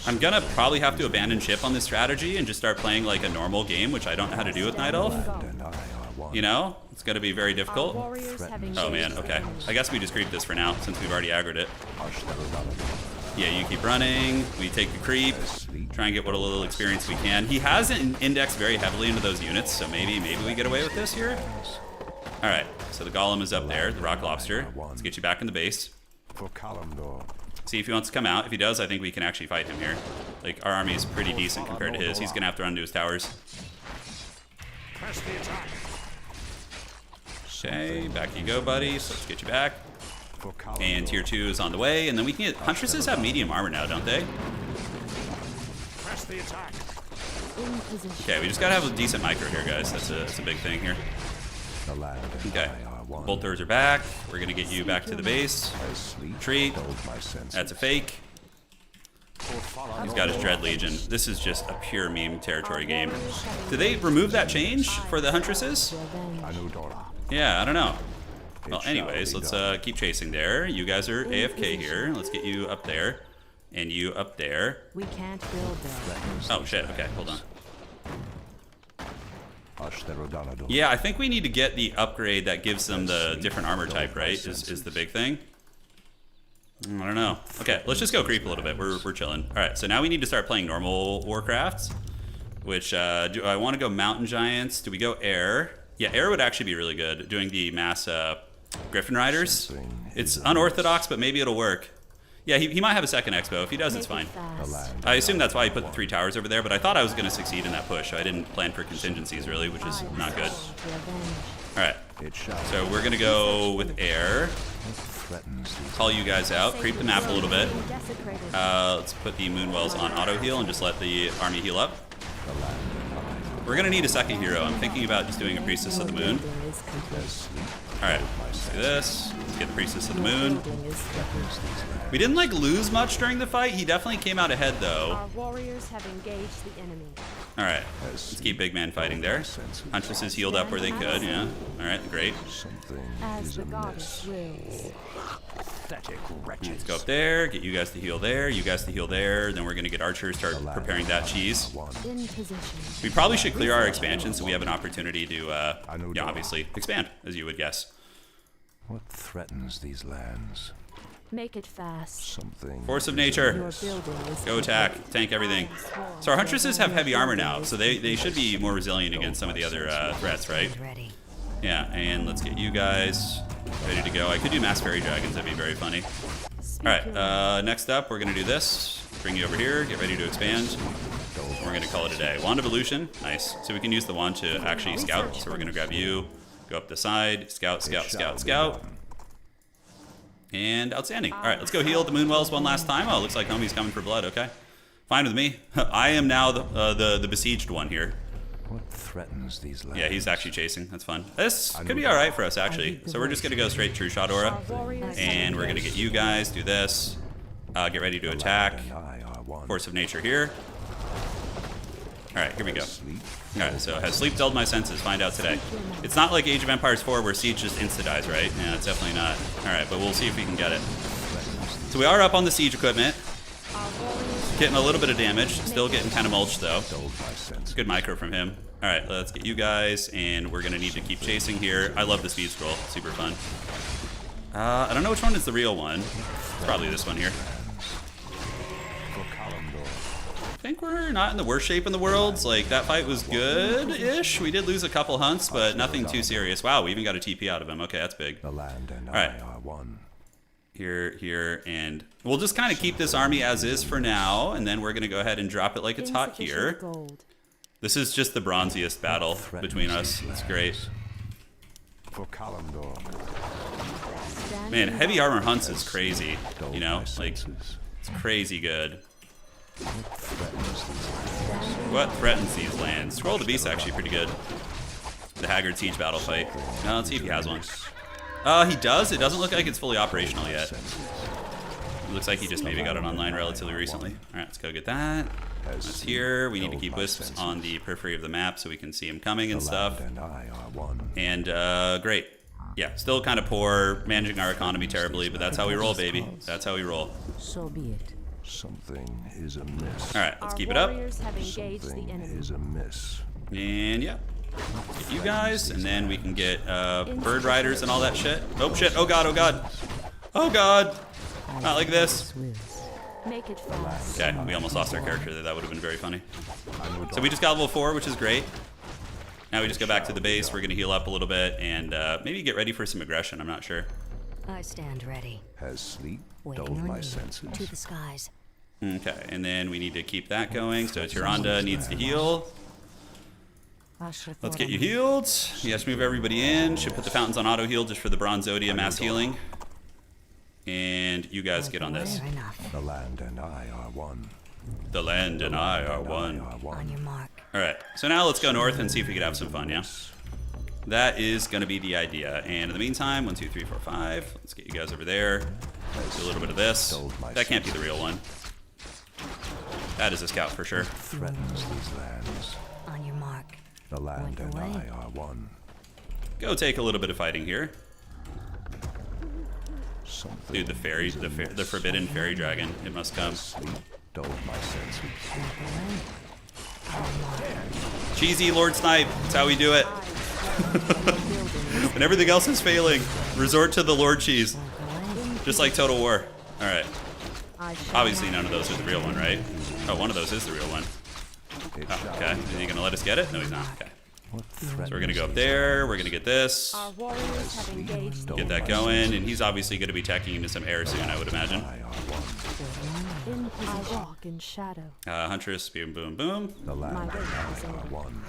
I'm gonna probably have to abandon ship on this strategy and just start playing like a normal game, which I don't know how to do with Night Elf. You know? It's gonna be very difficult. Oh man, okay. I guess we just creep this for now, since we've already aggroed it. Yeah, you keep running. We take the creep. Try and get what a little experience we can. He has indexed very heavily into those units, so maybe we get away with this here. Alright, so the Golem is up there, the Rock Lobster. Let's get you back in the base. See if he wants to come out. If he does, I think we can actually fight him here. Like, our army is pretty decent compared to his. He's gonna have to run to his towers. Okay, back you go, buddy. So let's get you back. And tier 2 is on the way, and then we can get... Huntresses have medium armor now, don't they? Okay, we just gotta have a decent micro here, guys. That's a big thing here. Okay. Bolt throwers are back. We're gonna get you back to the base. Retreat. That's a fake. He's got his Dread Legion. This is just a pure meme territory game. Did they remove that change for the Huntresses? Yeah, I don't know. Well, anyways, let's keep chasing there. You guys are AFK here. Let's get you up there. And you up there. We can't build there. Oh shit, okay, hold on. Yeah, I think we need to get the upgrade that gives them the different armor type, right? Is the big thing. I don't know. Okay, let's just go creep a little bit. We're chilling. All right, so now we need to start playing normal Warcraft. Which, do I want to go Mountain Giants? Do we go Air? Yeah, Air would actually be really good, doing the mass Griffin Riders. It's unorthodox, but maybe it'll work. Yeah, he might have a second expo. If he does, it's fine. I assume that's why he put the 3 towers over there, but I thought I was going to succeed in that push, so I didn't plan for contingencies, really, which is not good. Alright, so we're going to go with Air. Call you guys out, creep the map a little bit. Let's put the Moonwells on auto heal and just let the army heal up. We're going to need a second hero. I'm thinking about just doing a Priestess of the Moon. Alright, let's do this. Let's get the Priestess of the Moon. We didn't like lose much during the fight. He definitely came out ahead though. Our warriors have engaged the enemy. Alright, let's keep Big Man fighting there. Huntresses healed up where they could, yeah. Alright, great. As the goddess wills. Let's go up there, get you guys to heal there, you guys to heal there, then we're gonna get archers, start preparing that cheese. In position. We probably should clear our expansion so we have an opportunity to, yeah, obviously expand, as you would guess. What threatens these lands? Make it fast. Force of nature. Your building is Go attack. Tank everything. So our Huntresses have heavy armor now, so they should be more resilient against some of the other threats, right? Yeah, and let's get you guys ready to go. I could do mass fairy dragons. That'd be very funny. All right, next up, we're going to do this. Bring you over here. Get ready to expand. We're going to call it a day. Wand of Evolution. Nice. So we can use the wand to actually scout. So we're going to grab you. Go up the side. Scout, scout, scout, scout. And outstanding. All right, let's go heal the Moonwells one last time. Oh, looks like homie's coming for blood. Okay. Fine with me. I am now the besieged one here. What threatens these lands? Yeah, he's actually chasing. That's fun. This could be all right for us, actually. So we're just going to go straight True Shot Aura. And we're going to get you guys. Do this. Get ready to attack. Force of Nature here. All right, here we go. All right, so has sleep dulled my senses? Find out today. It's not like Age of Empires 4 where Siege just insta-dies, right? Yeah, it's definitely not. All right, but we'll see if we can get it. So we are up on the Siege equipment. Getting a little bit of damage. Still getting kind of mulched, though. Good micro from him. All right, let's get you guys, and we're going to need to keep chasing here. I love the speed scroll. Super fun. I don't know which one is the real one. It's probably this one here. I think we're not in the worst shape in the world. Like, that fight was good-ish. We did lose a couple hunts, but nothing too serious. Wow, we even got a TP out of him. Okay, that's big. All right. Here, and we'll just kind of keep this army as is for now, and then we're going to go ahead and drop it like it's hot here. This is just the bronziest battle between us. It's great. Man, heavy armor hunts is crazy. You know, like, it's crazy good. What threatens these lands? Scroll the Beast actually pretty good. The Haggard Siege battle fight. Now let's see if he has one. He does. It doesn't look like it's fully operational yet. It looks like he just maybe got it online relatively recently. All right, let's go get that. That's here. We need to keep wisps on the periphery of the map so we can see him coming and stuff. And great. Yeah, still kind of poor, managing our economy terribly, but that's how we roll, baby. That's how we roll. So be it. Something is amiss. All right, let's keep it up. Something is amiss. And yeah, get you guys, and then we can get bird riders and all that shit. Oh shit! Oh god! Oh god! Oh god! Not like this. Make it fast. Okay, we almost lost our character there. That would have been very funny. So we just got level 4, which is great. Now we just go back to the base. We're gonna heal up a little bit and maybe get ready for some aggression. I'm not sure. I stand ready. Has sleep dulled my senses? To the skies. Okay, and then we need to keep that going. So Tyrande needs to heal. Let's get you healed. Yes, move everybody in. Should put the fountains on auto heal just for the Bronze Zodia mass healing. And you guys get on this. The land and I are one. The land and I are one. On your mark. All right, so now let's go north and see if we can have some fun, yeah? That is going to be the idea. And in the meantime, 1, 2, 3, 4, 5. Let's get you guys over there. Do a little bit of this. That can't be the real one. That is a scout for sure. Threatens these lands. On your mark. The land and I are one. Go take a little bit of fighting here. Something Dude, the forbidden fairy dragon. It must come. dulled my senses. Cheesy Lord Snipe. That's how we do it. When everything else is failing, resort to the Lord Cheese. Just like Total War. Alright. Obviously none of those are the real one, right? Oh, one of those is the real one. Oh, okay. Is he gonna let us get it? No, he's not. Okay. So we're gonna go up there. We're gonna get this. Our warriors have engaged the Get that going. And he's obviously gonna be teching into some air soon, I would imagine. I walk in shadow. Huntress, boom, boom, boom. The land and I are one.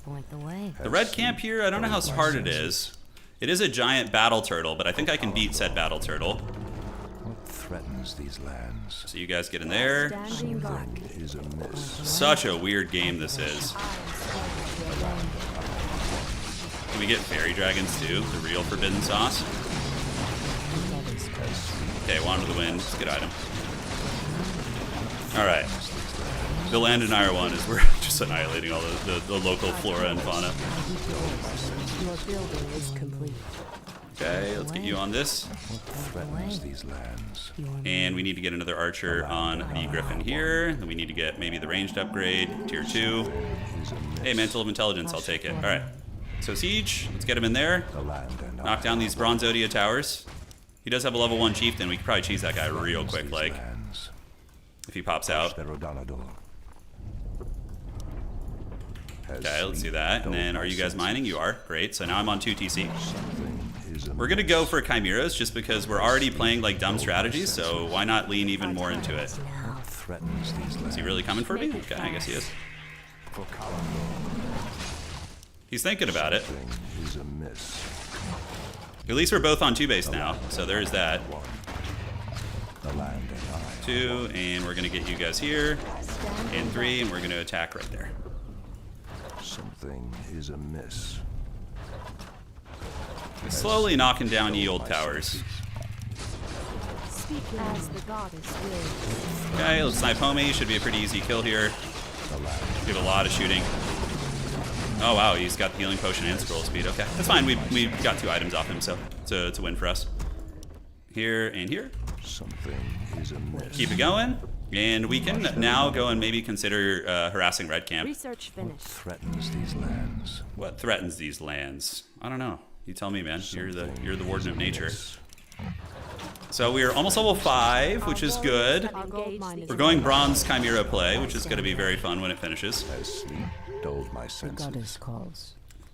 Point the way. The red camp here, I don't know how hard it is. It is a giant battle turtle, but I think I can beat said battle turtle. What threatens these lands? So you guys get in there. Standing guard. Something is amiss. Such a weird game this is. Can we get fairy dragons too? The real forbidden sauce? Okay, Wand of the Wind. It's a good item. Alright. The land in Ire 1 is we're just annihilating all the local flora and fauna. Your building is complete. Okay, let's get you on this. What threatens these lands? And we need to get another archer on the Griffin here. Then we need to get maybe the ranged upgrade, tier 2. Hey, Mantle of Intelligence, I'll take it. Alright. So Siege, let's get him in there. The land and Knock down these Bronze Zodia towers. He does have a level 1 chieftain. We could probably cheese that guy real quick, like, if he pops out. Okay, let's do that. And then, are you guys mining? You are. Great. So now I'm on 2 TC. We're going to go for Chimeras just because we're already playing, like, dumb strategies, so why not lean even more into it? Is he really coming for me? Okay, I guess he is. He's thinking about it. At least we're both on 2 base now, so there's that. 2, and we're going to get you guys here. And 3, and we're going to attack right there. Something is amiss. Slowly knocking down ye old towers. Speak as the goddess wills. Okay, let's snipe homie. Should be a pretty easy kill here. We have a lot of shooting. Oh wow, he's got the healing potion and scroll speed. Okay, that's fine. We got 2 items off him, so it's a win for us. Here and here. Something is amiss. Keep it going. And we can now go and maybe consider harassing red camp. Research finished. Threatens these lands. What threatens these lands? I don't know. You tell me, man. You're the warden of nature. So we're almost level 5, which is good. We're going bronze Chimera play, which is going to be very fun when it finishes. As sleep dulled my senses.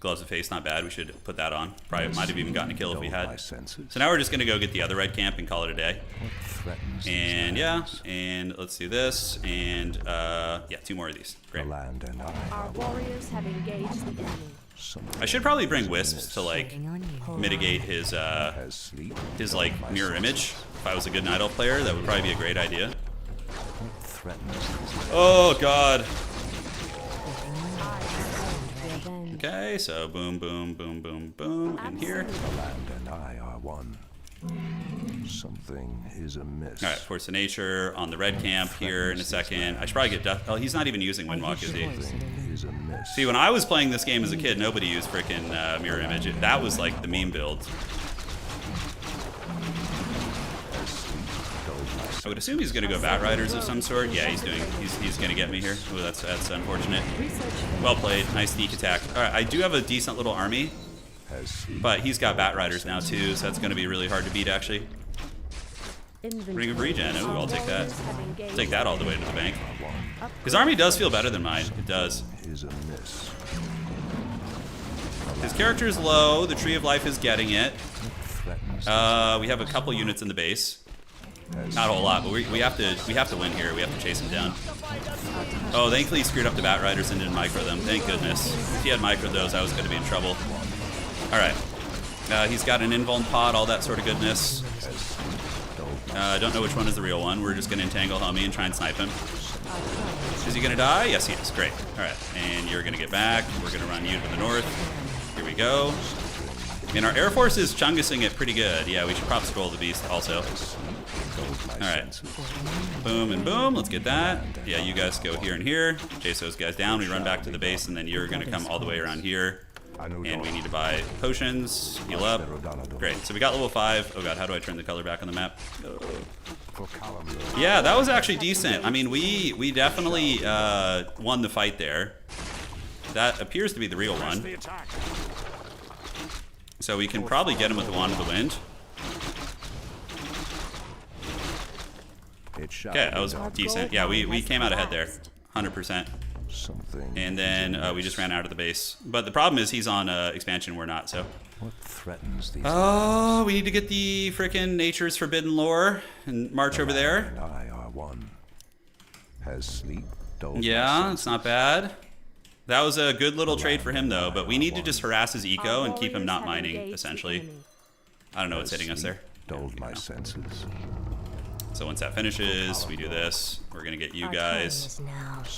Gloves of face, not bad. We should put that on. Probably might have even gotten a kill if we My had. senses. So now we're just going to go get the other red camp and call it a day. Threatens And these yeah, lands. and let's do this. And yeah, 2 more of these. The Great. land and I Our are warriors have engaged the enemy. I should probably bring wisps to like Waiting on you. mitigate his as sleep. like mirror image. If I was a good Night Elf player, that would probably be a great idea. Threatens these lands. Oh god. Revenge. Okay, so boom, boom, boom, boom, boom, and here. The land and I are one. Something is amiss. All right, Force of Nature on the red camp here in a second. I should probably get death. Oh, he's not even using Windwalk, is he? Something is amiss. See, when I was playing this game as a kid, nobody used frickin' mirror image. That was like the meme build. I would assume he's gonna go Bat Riders of some sort. Yeah, he's gonna get me here. Oh, that's unfortunate. Well played, nice sneak attack. All right, I do have a decent little army, As sleep. but he's got Bat Riders now too, so that's gonna be really hard to beat actually. Ring of Regen, ooh, I'll take that. I'll take that all the way to the bank. His army does feel better than mine, it does. Is amiss. His character is low, the Tree of Life is getting it. Threatens. We have a couple units in the base. Not a whole lot, but we have to win here. We have to chase him down. Oh, thankfully he screwed up the Bat Riders and didn't micro them. Thank goodness. If he had microed those, I was going to be in trouble. All right. He's got an invuln pod, all that sort of goodness. I don't know which one is the real one. We're just going to entangle homie and try and snipe him. Is he going to die? Yes, he is. Great. All right. And you're going to get back. We're going to run you to the north. Here we go. And our Air Force is chungusing it pretty good. Yeah, we should prop scroll the beast also. Alright. Boom and boom. Let's get that. Yeah, you guys go here and here. Chase those guys down. We run back to the base, and then you're going to come all the way around here. And we need to buy potions. Heal up. Great. So we got level 5. Oh god, how do I turn the color back on the map? Yeah, that was actually decent. I mean, we definitely won the fight there. That appears to be the real one. So we can probably get him with the Wand of the Wind. Okay, that was decent. Yeah, we came out ahead there. 100%. Something. And then we just ran out of the base. But the problem is he's on expansion, we're not, so. What threatens these Oh, we need to get the frickin' Nature's Forbidden Lore and march over there. and I are one. Has sleep dulled my Yeah, it's not bad. That was a good little trade for him, though, but we need to just harass his eco and keep him not mining, essentially. I don't know what's hitting us there. dulled my senses. So once that finishes, we do this. We're going to get you guys.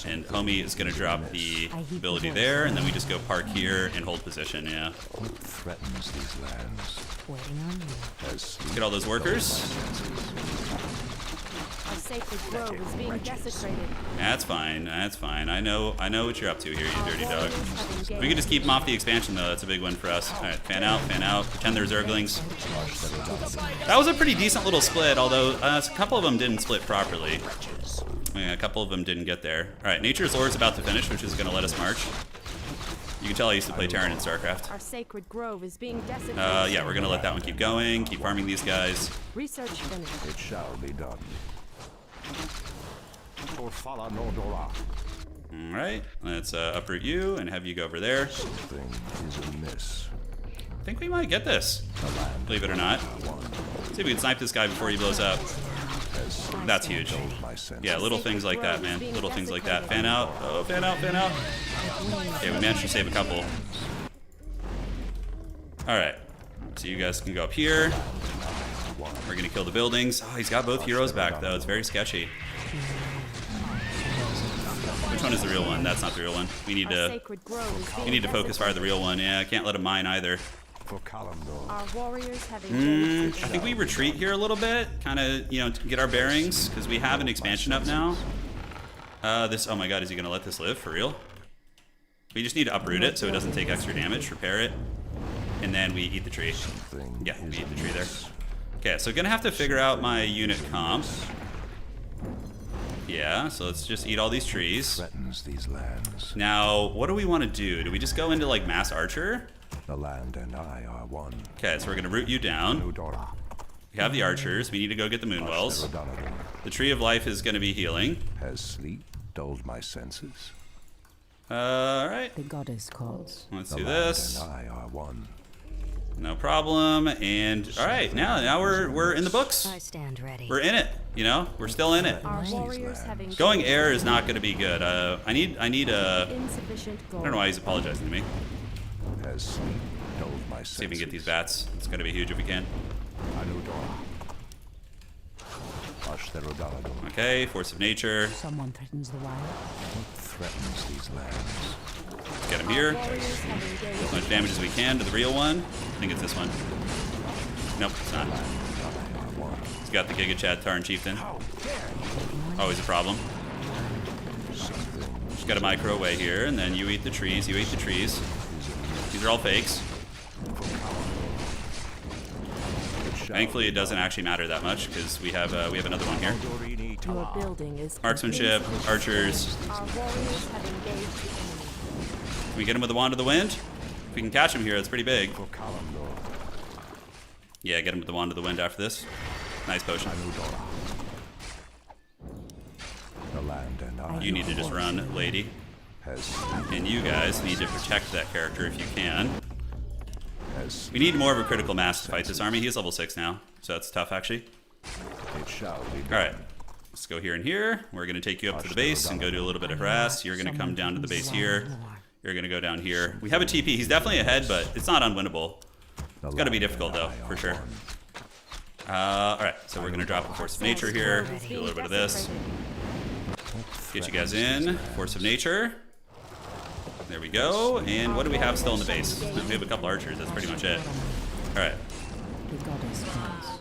And homie is going to drop the ability there, and then we just go park here and hold position, yeah. What threatens these lands? Waiting on you. Has sleep Get all those workers. Our sacred grove is being desecrated. That's fine, that's fine. I know what you're up to here, you dirty dog. We can just keep him off the expansion, though. That's a big win for us. All right, fan out, pretend they're Zerglings. That was a pretty decent little split, although a couple of them didn't split properly. I mean, a couple of them didn't get there. All right, Nature's Lore is about to finish, which is going to let us march. You can tell I used to play Turin in StarCraft. Our sacred grove is being desecrated. Yeah, we're gonna let that one keep going. Keep farming these guys. Research finished. It shall be done. For Fala Nordora. All right, let's uproot you and have you go over there. Something is amiss. I think we might get this, believe it or not. See if we can snipe this guy before he blows up. That's huge. Yeah, little things like that, man. Little things like that. Fan out. Oh, fan out, fan out. Okay, we managed to save a couple. All right, so you guys can go up here. We're gonna kill the buildings. Oh, he's got both heroes back though. It's very sketchy. Which one is the real one? That's not the real one. We need to focus fire the real one. Yeah, I can't let him mine either. For Kalimdor. Our warriors have engaged I think we retreat here a little bit, kind of, you know, to get our bearings, because we have an expansion up now. Oh my god, is he going to let this live, for real? We just need to uproot it so it doesn't take extra damage, repair it, and then we eat the tree. Yeah, we eat the tree there. Okay, so going to have to figure out my unit comp. Yeah, so let's just eat all these trees. Threatens these lands. Now, what do we want to do? Do we just go into, like, mass archer? The land and I are one. Okay, so we're going to root you down. Nordora. We have the archers. We need to go get the moonwells. The tree of life is going to be healing. Has sleep dulled my senses? Alright. The goddess calls. Let's The do land this. and I are one. No problem. And alright, now we're in the books. I stand ready. We're in it. You know, we're still in it. Our warriors have engaged Going air is not going to be good. I need insufficient I gold. don't know why he's apologizing to me. Has sleep dulled my senses? See if we can get these bats. It's going to be huge if we can. Okay, force of nature. Someone threatens the wild. Threatens these lands. Let's get him here. Warriors have engaged As much damage as we can to the real one. I think it's this one. Nope, it's not. He's got the Giga Chad Taran Chieftain. Always a problem. Just got a micro away here, and then you eat the trees. You eat the trees. These are all fakes. Thankfully, it doesn't actually matter that much because we have another one here. Your building is Marksmanship, archers. Our warriors have engaged the enemy. Can we get him with the Wand of the Wind? If we can catch him here, that's pretty big. Yeah, get him with the Wand of the Wind after this. Nice potion. The land and I You need to just run, lady. has And you guys need to protect that character if you can. has We need more of a critical mass to fight this army. He is level 6 now, so that's tough actually. it shall be done. Alright, let's go here and here. We're going to take you up to the base and go do a little bit of harass. You're going to come down to the base here. You're going to go down here. We have a TP. He's definitely ahead, but it's not unwinnable. It's going to be difficult though, for sure. Alright, so we're going to drop a Force of Nature here. Do a little bit of this. Get you guys in. Force of Nature. There we go. And what do we have still in the base? We have a couple archers. That's pretty much it. Alright. the goddess calls.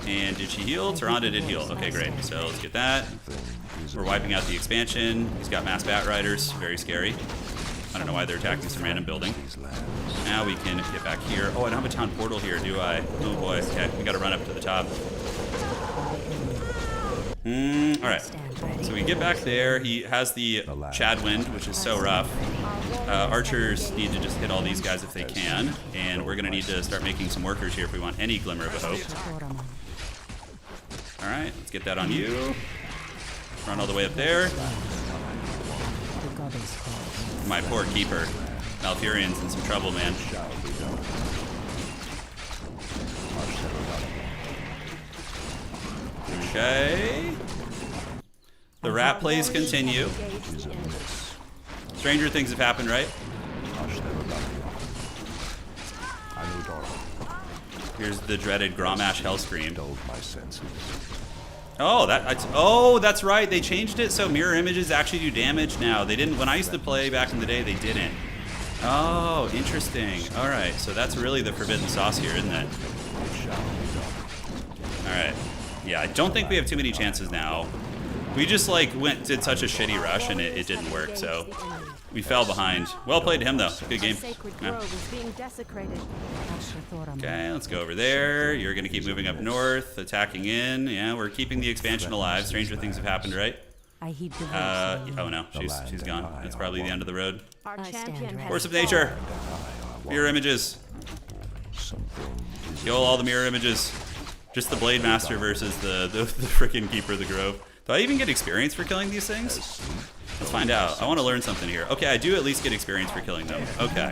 And did she heal? Tyrande did heal. Okay, great. So let's get that. We're wiping out the expansion. He's got mass bat riders. Very scary. I don't know why they're attacking some random building. Now we can get back here. Oh, I don't have a town portal here, do I? Oh boy. Okay, we gotta run up to the top. Alright. So we get back there. He has the Chad Wind, which is so rough. Archers need to just hit all these guys if they can. And we're gonna need to start making some workers here if we want any glimmer of a hope. Alright, let's get that on you. Run all the way up there. The goddess calls. My poor keeper. Malfurion's in some trouble, man. Okay. The rat plays continue. Stranger things have happened, right? Here's the dreaded Grommash Hellscream. Oh, that's right. They changed it so mirror images actually do damage now. They didn't when I used to play back in the day. They didn't. Oh, interesting. All right, so that's really the forbidden sauce here, isn't it? All right. Yeah, I don't think we have too many chances now. We just like did such a shitty rush and it didn't work, so we fell behind. Well played to him though. Good game. Yeah. Okay, let's go over there. You're gonna keep moving up north, attacking in. Yeah, we're keeping the expansion alive. Stranger things have happened, right? I heed the voice. Oh no, she's gone. It's probably the end of the road. Our I stand champion ready. has Force of fallen. nature. Mirror images. Kill all the mirror images. Just the Blade Master versus the freaking Keeper of the Grove. Do I even get experience for killing these things? Let's find out. I want to learn something here. Okay, I do at least get experience for killing them. Okay.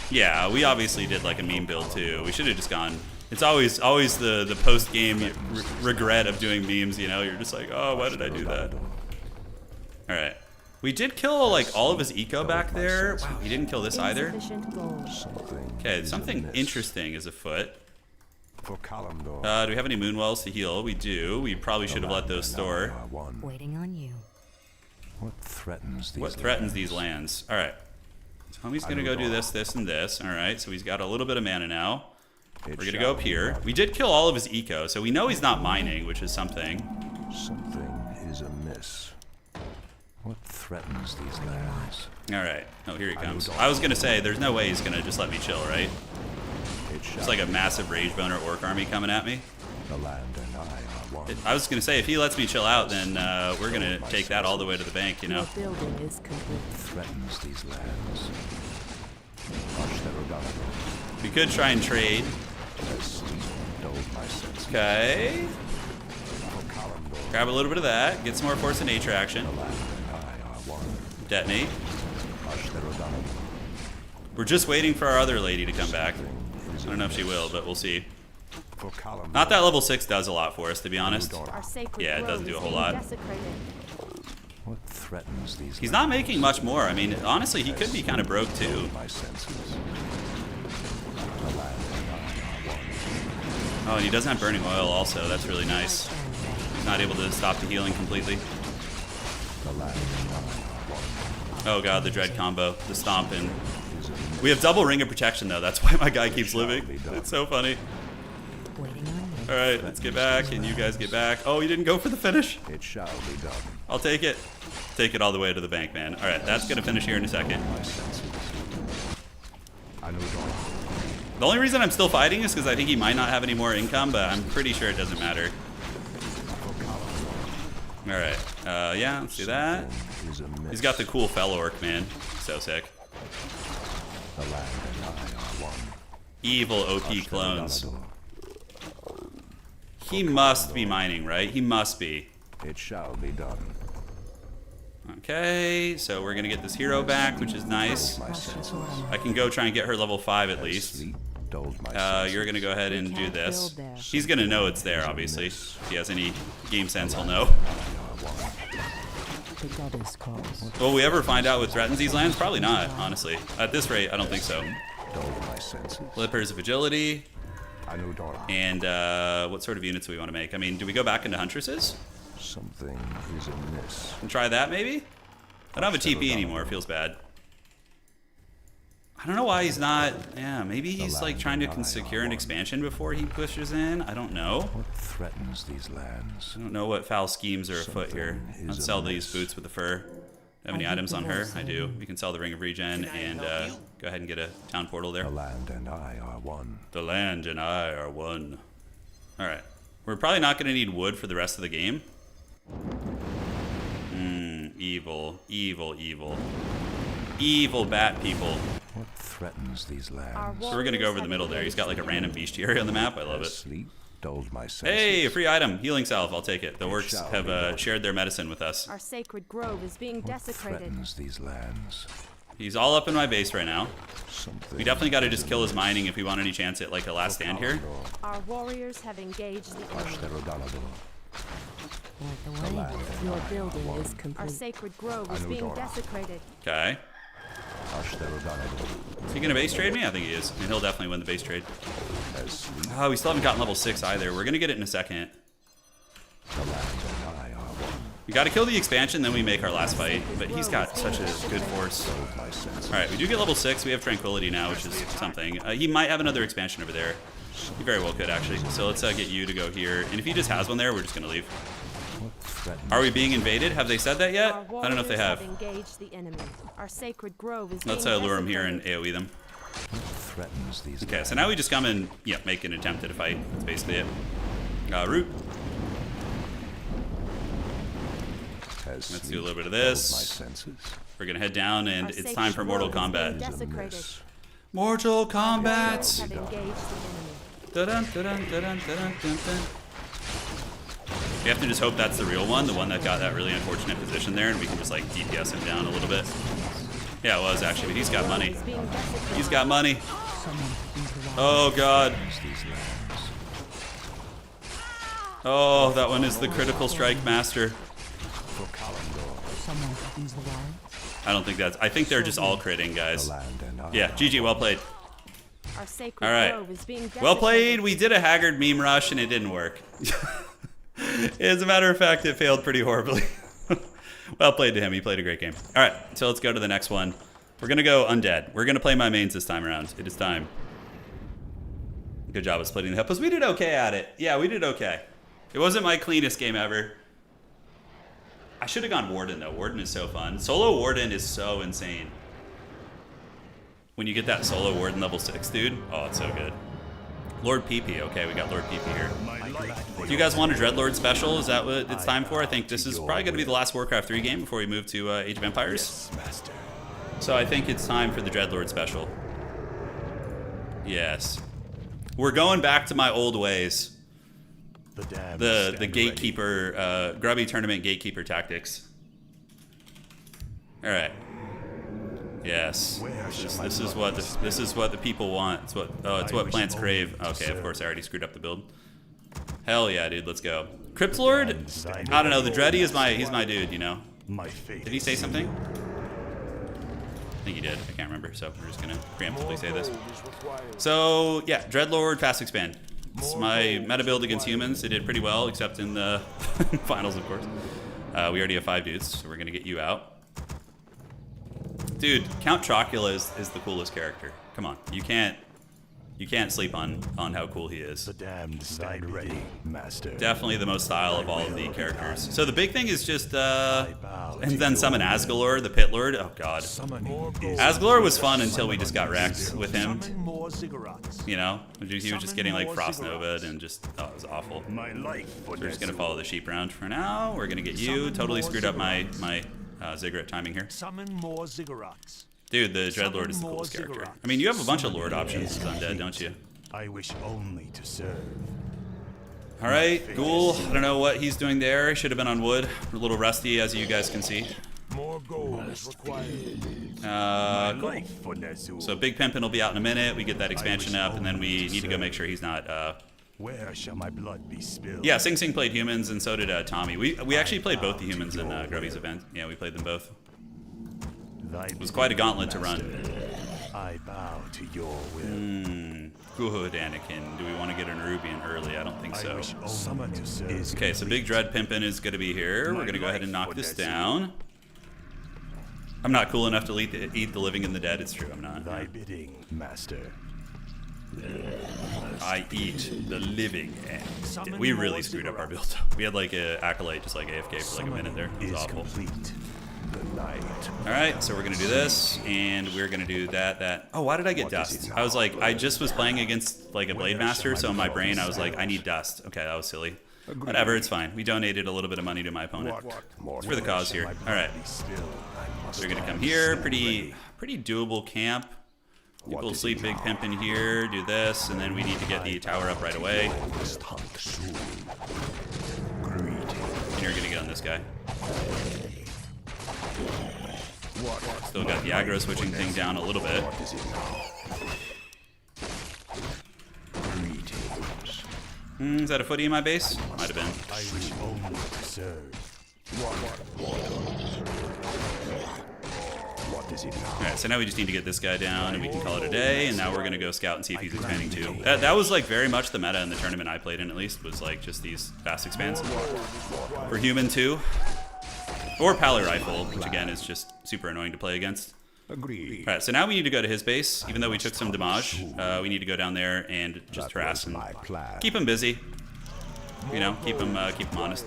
Yeah, we obviously did like a meme build too. We should have just gone. It's always the post game regret of doing memes. You know, you're just like, oh, why did I do that? All right. We did kill like all of his eco back there. Wow, he didn't kill this either. Insufficient gold. Okay, something interesting is afoot. For Kalimdor. Do we have any Moonwells to heal? We do. We probably should have let those store. Waiting on you. What threatens these What threatens these lands? All right. So homie's gonna go do this, this, and this. All right. So he's got a little bit of mana now. We're gonna go up here. We did kill all of his eco, so we know he's not mining, which is something. Something is amiss. What threatens these lands? All right. Oh, here he comes. I was gonna say, there's no way he's gonna just let me chill, right? It's like a massive rage boner orc army coming at me. The land and I are one. I was gonna say, if he lets me chill out, then we're gonna take that all the way to the bank, you know? Your building is complete. Threatens these lands. We could try and trade. Okay. Grab a little bit of that. Get some more Force of Nature action. Detonate. We're just waiting for our other lady to come back. I don't know if she will, but we'll see. Not that level 6 does a lot for us, to be honest. Our sacred Yeah, it grove doesn't do a is whole being lot. desecrated. What threatens these He's not making much more. I mean, honestly, he could be kind of broke too. my senses. Oh, and he doesn't have Burning Oil also. That's really nice. He's not able to stop the healing completely. Oh god, the Dread combo. The Stomp and... We have double Ring of Protection though. That's why my guy keeps living. It's so funny. Waiting on you. Alright, let's get back, and you guys get back. Oh, he didn't go for the finish. It shall be done. I'll take it. Take it all the way to the bank, man. Alright, that's gonna finish here in a second. My senses. I know dawn. The only reason I'm still fighting is because I think he might not have any more income, but I'm pretty sure it doesn't matter. Alright, yeah, let's do that. Is amiss. He's got the cool Fell Orc, man. So sick. The land and I are one. Evil OP clones. He must be mining, right? He must be. It shall be done. Okay, so we're gonna get this hero back, which is nice. My senses. I can go try and get her level 5 at least. Sleep dulled my senses. You're gonna go ahead and do can't this. build there. He's gonna know it's there, obviously. If he has any game sense, he'll know. The goddess calls. Will we ever find out what threatens these lands? Probably not, honestly. At this rate, I don't think so. Dulled my senses. Flippers of Agility. I know dawn. And what sort of units do we want to make? I mean, do we go back into Huntresses? Something is amiss. And try that, maybe? I don't have a TP anymore. It feels bad. I don't know why he's not... Yeah, maybe he's like trying to secure an expansion before he pushes in. I don't know. What threatens these lands? I don't know what foul schemes are afoot here. Let's sell these boots with the fur. Have any items on her? I do. We can sell the Ring of Regen and go ahead and get a town portal there. The land and I are one. The land and I are one. Alright. We're probably not going to need wood for the rest of the game. Evil. Evil, evil. Evil bat people. What threatens these Our lands? So we're going to go over the middle there. He's got like a random bestiary on the map. I love it. Sleep dulled my senses. Hey, a free item. Healing salve. I'll take it. The orcs have shared their medicine with us. Our sacred grove is being What desecrated. threatens these lands? He's all up in my base right now. Something We definitely got to just kill his mining if we want any chance at like a last stand here. Our warriors have engaged the enemy. Wait the way. Your building is Our complete. sacred grove is know being Dora. desecrated. Okay. Is he going to base trade me? I think he is. And he'll definitely win the base trade. Oh, we still haven't gotten level 6 either. We're going to get it in a second. We got to kill the expansion, then we make our last fight. But he's got such a good force. Alright, we do get level 6. We have Tranquility now, which is something. He might have another expansion over there. He very well could, actually. So let's get you to go here. And if he just has one there, we're just going to leave. Are we being invaded? Have they said that yet? Our I don't know if they warriors have. engaged the enemy. Our sacred grove is Let's being lure him here and desecrated. AoE them. threatens these Okay, so now we just come and make an attempt at a fight. That's basically it. Root. Let's do a little bit of this. We're gonna head down, and Our it's sacred time for Mortal grove is being Kombat. desecrated. Mortal Warriors Kombat. have engaged the enemy. Dun, dun, dun, dun, dun, dun, dun. We have to just hope that's the real one, the one that got that really unfortunate position there, and we can just like DPS him down a little bit. Yeah, it was actually, but he's got money. Is being desecrated. He's got money. Someone use the wall. Oh god. Oh, that one is the critical strike master. Someone use the wall. I don't think that's. I think they're just all critting, guys. Yeah, GG, well played. Our sacred All right. grove is being Well played. desecrated. We did a Haggard meme rush and it didn't work. As a matter of fact, it failed pretty horribly. Well played to him. He played a great game. All right, so let's go to the next one. We're going to go Undead. We're going to play my mains this time around. It is time. Good job of splitting the hippos. We did okay at it. Yeah, we did okay. It wasn't my cleanest game ever. I should have gone Warden, though. Warden is so fun. Solo Warden is so insane. When you get that solo Warden level 6, dude. Oh, it's so good. Lord PP. Okay, we got Lord PP here. Do you guys want a Dreadlord special? Is that what it's time for? I think this is probably going to be the last Warcraft 3 game before we move to Age of Empires. So I think it's time for the Dreadlord special. Yes. We're going back to my old ways. The gatekeeper, grubby tournament gatekeeper tactics. All right. Yes. This is what the people want. It's what plants crave. Okay, of course I already screwed up the build. Hell yeah, dude. Let's go. Cryptlord? I don't know. The Dreddy is he's my dude. You know. Did he say something? I think he did. I can't remember. So we're just gonna preemptively say this. So yeah, Dreadlord fast expand. It's my meta build against humans. It did pretty well, except in the finals, of course. We already have 5 dudes, so we're gonna get you out. Dude, Count Chocula is the coolest character. Come on, you can't sleep on how cool he is. The damned stand ready, master. Definitely the most style of all of the characters. So the big thing is just and then summon Asgalor, the Pit Lord. Oh god. Asgalor was fun until we just got wrecked with him. You know, he was just getting like Frost Nova'd and just it was awful. So we're just gonna follow the sheep round for now. We're gonna get you. Totally screwed up my ziggurat timing here. Summon more ziggurats. Dude, the Dreadlord is the coolest character. I mean, you have a bunch of Lord options as Undead, don't you? I wish only to serve. All right, Ghoul. I don't know what he's doing there. He should have been on wood. A little rusty, as you guys can see. More gold is required. Cool. So Big Pimpin will be out in a minute. We get that expansion up, and then we need to go make sure he's not. Where shall my blood be spilled? Yeah, Sing Sing played humans, and so did Tommy. We actually played both the humans in Grubby's event. Yeah, we played them both. It was quite a gauntlet to run. I bow to your will. Good, Anakin. Do we want to get an Rubian early? I don't think so. Summon to serve. Okay, so Big Dread Pimpin is going to be here. We're going to go ahead and knock this down. I'm not cool enough to eat the living and the dead. It's true, I'm not. Thy bidding, master. I eat the living and dead. We really screwed up our build. We had like an Acolyte just like AFK for like a minute there. It was awful. Alright, so we're going to do this, and we're going to do that. Oh, why did I get dust? I was like, I just was playing against like a Blade Master, so in my brain I was like, I need dust. Okay, that was silly. Whatever, it's fine. We donated a little bit of money to my opponent. It's for the cause here. Alright. So we're going to come here. Pretty doable camp. People sleep Big Pimp in here, do this, and then we need to get the tower up right away. And you're going to get on this guy. Still got the aggro switching thing down a little bit. Is that a footy in my base? Might have been. I wish only to serve. Alright, so now we just need to get this guy down and we can call it a day, and now we're gonna go scout and see if he's expanding too. That was like very much the meta in the tournament I played in, at least, was like just these fast expands. For human too. Or Pally Rifle, which again is just super annoying to play against. Agreed. Alright, so now we need to go to his base. Even though we took some damage, we need to go down there and just harass and keep him busy. You know, keep him honest.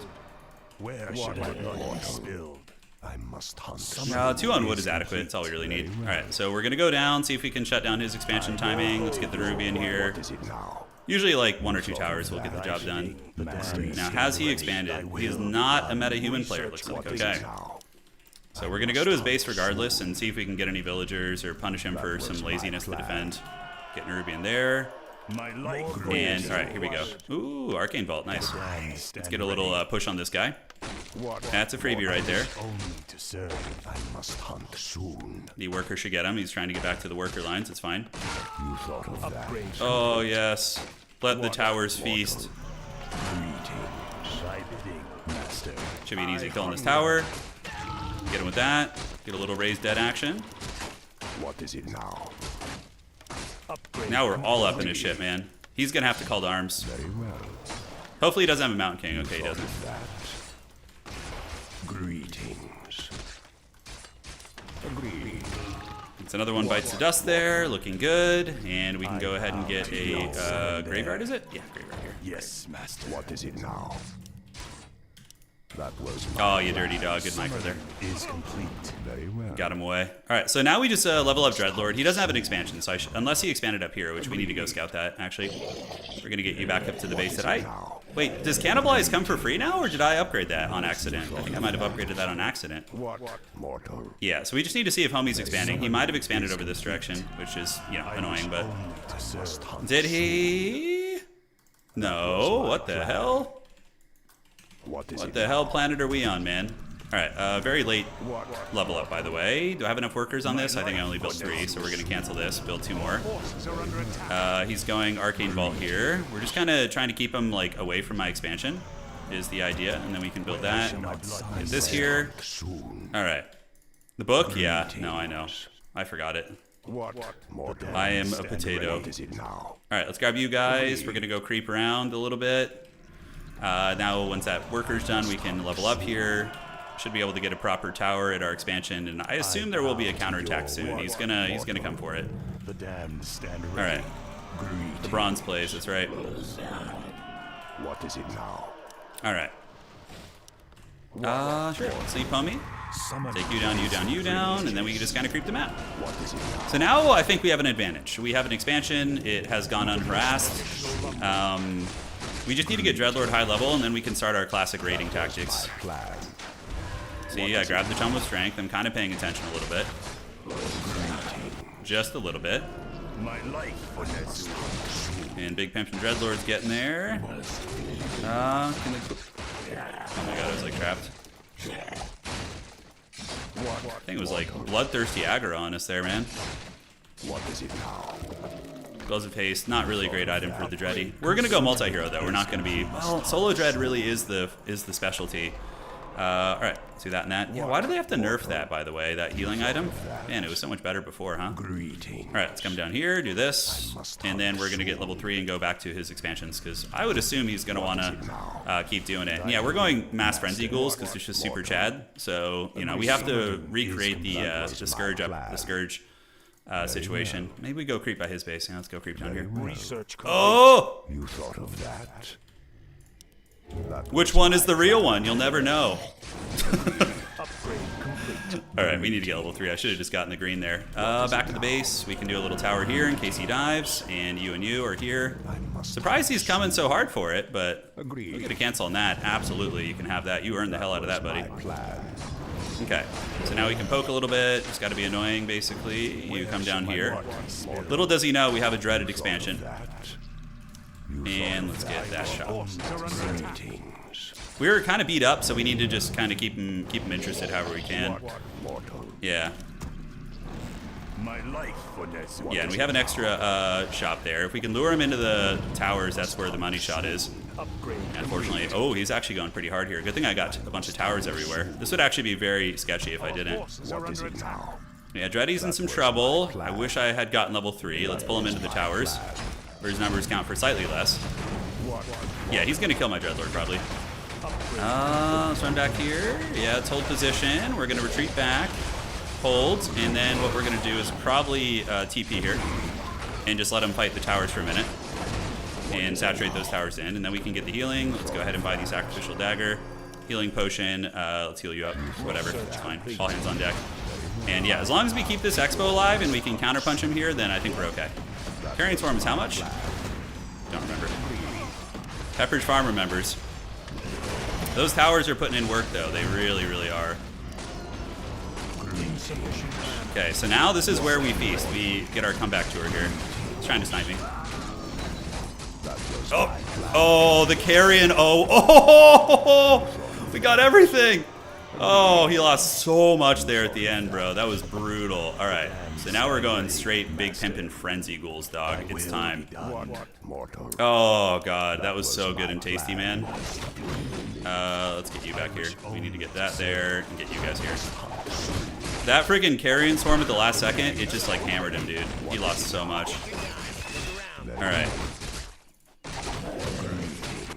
Where should my blood be spilled? I must hunt. 2 on wood is adequate. That's all we really need. Alright, so we're gonna go down, see if we can shut down his expansion timing. Let's get the Ruby in here. Usually like 1 or 2 towers will get the job done. Now, has he expanded? He is not a meta-human player, it looks like. Okay. So we're going to go to his base regardless and see if we can get any villagers or punish him for some laziness to defend. Getting a ruby in there. And, alright, here we go. Ooh, Arcane Vault, nice. Let's get a little push on this guy. That's a freebie right there. I must hunt soon. The worker should get him. He's trying to get back to the worker lines. It's fine. You thought of that. Oh, yes. Let the towers feast. Should be an easy kill on this tower. Get him with that. Get a little raised dead action. What is it now? Now we're all up in his shit, man. He's gonna have to call to arms. Very well. Hopefully he doesn't have a Mountain King. Okay, he doesn't. Greetings. Agreed. It's another one bites the dust there. Looking good. And we can go ahead and get a graveyard, is it? Yeah, graveyard here. Yes, master. What is it now? That was Oh, you dirty dog. Good micro there. is complete. Very well. Got him away. All right, so now we just level up Dreadlord. He doesn't have an expansion, so unless he expanded up here, which we need to go scout that, actually. We're going to get you back up to the base that Wait, does Cannibalize come for free now, or did I upgrade that on accident? I think I might have upgraded that on accident. What? Mortal. Yeah, so we just need to see if Homie's expanding. He might have expanded over this direction, which is, you know, annoying, but... Did he? No, what the hell? What the hell planet are we on, man? Alright, very late level up, by the way. Do I have enough workers on this? I think I only built 3, so we're going to cancel this, build 2 more. He's going Arcane Vault here. We're just kind of trying to keep him, like, away from my expansion, is the idea, and then we can build that. Get this here. Alright. The book? Yeah, no, I know. I forgot it. I am a potato. Alright, let's grab you guys. We're going to go creep around a little bit. Now, once that worker's done, we can level up here. Should be able to get a proper tower at our expansion, and I assume there will be a counterattack soon. He's gonna come for it. All right. The bronze plays. That's right. What is it now? All right. Sure. Sleep, homie. Take you down, you down, you down, and then we can just kind of creep the map. So now I think we have an advantage. We have an expansion. It has gone unharassed. We just need to get Dreadlord high level, and then we can start our classic raiding tactics. See, I grabbed the Tome of Strength. I'm kind of paying attention a little bit. Just a little bit. And Big Pimp and Dreadlord's getting there. Oh my god, I was like trapped. I think it was like bloodthirsty aggro on us there, man. What is it now? Gloves of Haste, not really a great item for the Dready. We're gonna go multi-hero though. We're not gonna be, well, solo Dread really is the specialty. All right, let's do that and that. Yeah, why do they have to nerf that, by the way, that healing item? Man, it was so much better before, huh? All right, let's come down here, do this, and then we're gonna get level 3 and go back to his expansions, because I would assume he's gonna wanna keep doing it. And yeah, we're going Mass Frenzy Ghouls, because it's just super Chad. So, you know, we have to recreate the Scourge situation. Maybe we go creep by his base. Yeah, let's go creep down here. Oh! You thought of that? Which one is the real one? You'll never know. Alright, we need to get level 3. I should have just gotten the green there. Back to the base. We can do a little tower here in case he dives. And you are here. Surprised he's coming so hard for it, but we're gonna cancel on that. Absolutely, you can have that. You earned the hell out of that, buddy. Okay, so now we can poke a little bit. It's got to be annoying, basically. You come down here. Little does he know we have a dreaded expansion. And let's get that shot. We were kind of beat up, so we need to just kind of keep him interested however we can. Yeah. Yeah, and we have an extra shop there. If we can lure him into the towers, that's where the money shot is. Unfortunately, oh, he's actually going pretty hard here. Good thing I got a bunch of towers everywhere. This would actually be very sketchy if I didn't. Yeah, Dreddy's in some trouble. I wish I had gotten level 3. Let's pull him into the towers, where his numbers count for slightly less. Yeah, he's going to kill my Dreadlord, probably. Let's run back here. Yeah, let's hold position. We're going to retreat back. Hold, and then what we're going to do is probably TP here and just let him fight the towers for a minute and saturate those towers in, and then we can get the healing. Let's go ahead and buy the Sacrificial Dagger. Healing Potion. Let's heal you up. Whatever. It's fine. All hands on deck. And yeah, as long as we keep this Expo alive and we can counterpunch him here, then I think we're okay. Carrying Swarm is how much? Don't remember. Pepperidge Farm remembers. Those towers are putting in work, though. They really, really are. Okay, so now this is where we feast. We get our comeback tour here. He's trying to snipe me. Oh, the carrion. Oh, we got everything. Oh, he lost so much there at the end, bro. That was brutal. All right, so now we're going straight big pimpin' frenzy ghouls, dog. It's time. Oh, God, that was so good and tasty, man. Let's get you back here. We need to get that there and get you guys here. That freaking carrion swarm at the last second, it just like hammered him, dude. He lost so much. All right.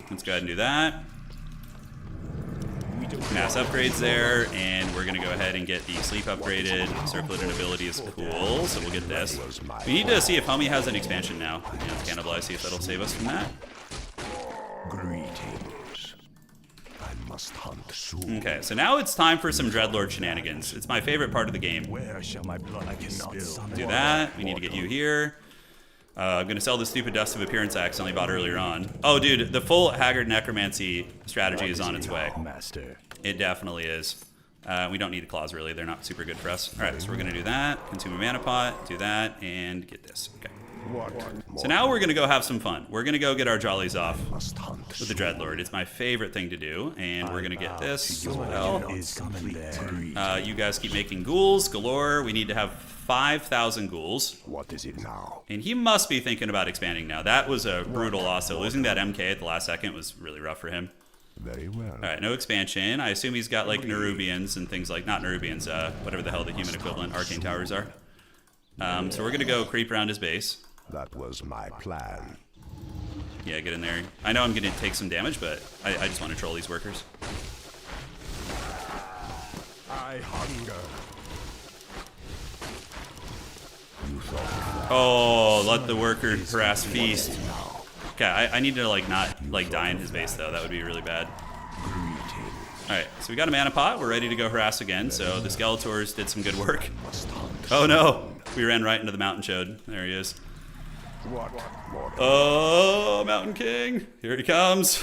Let's go ahead and do that. Mass upgrades there, and we're gonna go ahead and get the sleep upgraded. Circlet ability is cool, so we'll get this. We need to see if Homie has an expansion now. Let's cannibalize, see if that'll save us from that. Greetings. I must hunt soon. Okay, so now it's time for some Dreadlord shenanigans. It's my favorite part of the game. Where shall my blood be spilled? Do that. We need to get you here. I'm gonna sell the stupid Dust of Appearance I accidentally bought earlier on. Oh, dude, the full Haggard Necromancy strategy is on its way. Master. It definitely is. We don't need claws, really. They're not super good for us. All right, so we're gonna do that. Consume a mana pot, do that, and get this. Okay. So now we're gonna go have some fun. We're gonna go get our jollies off with the Dreadlord. It's my favorite thing to do, and we're gonna get this as well. You guys keep making ghouls galore. We need to have 5,000 ghouls. What is it now? And he must be thinking about expanding now. That was a brutal loss, though. Losing that MK at the last second was really rough for him. Very well. All right, no expansion. I assume he's got like Nerubians and things like, not Nerubians, whatever the hell the human equivalent Arcane Towers are. So we're gonna go creep around his base. That was my plan. Yeah, get in there. I know I'm gonna take some damage, but I just want to troll these workers. I hunger. Oh, let the worker harass feast. Okay, I need to like not like die in his base though. That would be really bad. All right, so we got a mana pot. We're ready to go harass again. So the Skeletors did some good work. Oh no, we ran right into the Mountain Chode. There he is. Oh, Mountain King, here he comes.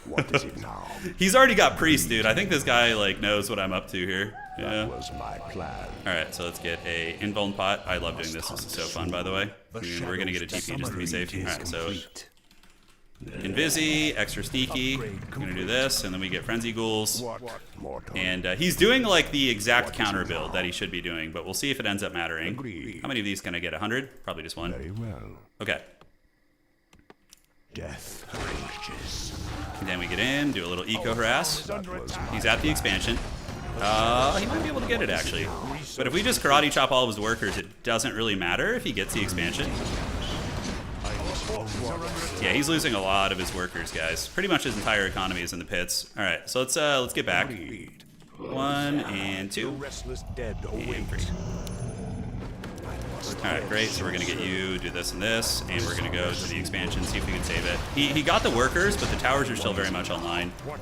What is it now? He's already got priest, dude. I think this guy like knows what I'm up to here. Yeah. That was my plan. All right, so let's get a invuln pot. I love doing this. This is so fun, by the way. We're gonna get a TP just to be safe. All right, so Invisi, extra sneaky. We're gonna do this, and then we get frenzy ghouls. And he's doing like the exact counter build that he should be doing, but we'll see if it ends up mattering. How many of these can I get? 100? Probably just one. Very well. Okay. Death rages. And then we get in, do a little eco harass. He's at the expansion. He might be able to get it actually. But if we just karate chop all of his workers, it doesn't really matter if he gets the expansion. Yeah, he's losing a lot of his workers, guys. Pretty much his entire economy is in the pits. All right, so let's get back. 1 and 2 and 3. All right, great. So we're gonna get you, do this and this, and we're gonna go to the expansion, see if we can save it. He got the workers, but the towers are still very much online. All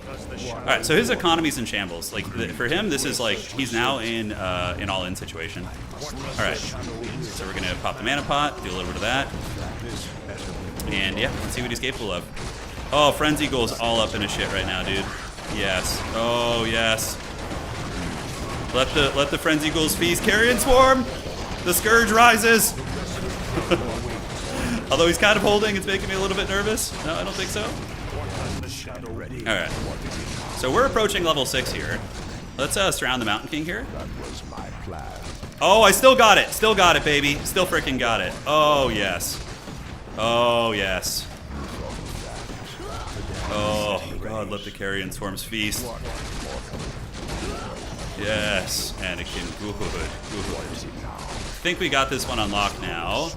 right, so his economy's in shambles. Like for him, this is like he's now in an all-in situation. All right, so we're gonna pop the mana pot, do a little bit of that, and yeah, let's see what he's capable of. Oh, Frenzy Ghoul's all up in his shit right now, dude. Yes. Oh yes. Let the Frenzy Ghouls feast. Carrion Swarm. The Scourge rises. Although he's kind of holding, it's making me a little bit nervous. No, I don't think so. All right. So we're approaching level 6 here. Let's surround the Mountain King here. That was my plan. Oh, I still got it. Still got it, baby. Still freaking got it. Oh, yes. Oh, yes. Oh, God, let the Carrion Swarms feast. Yes, Anakin, good. I think we got this one unlocked now.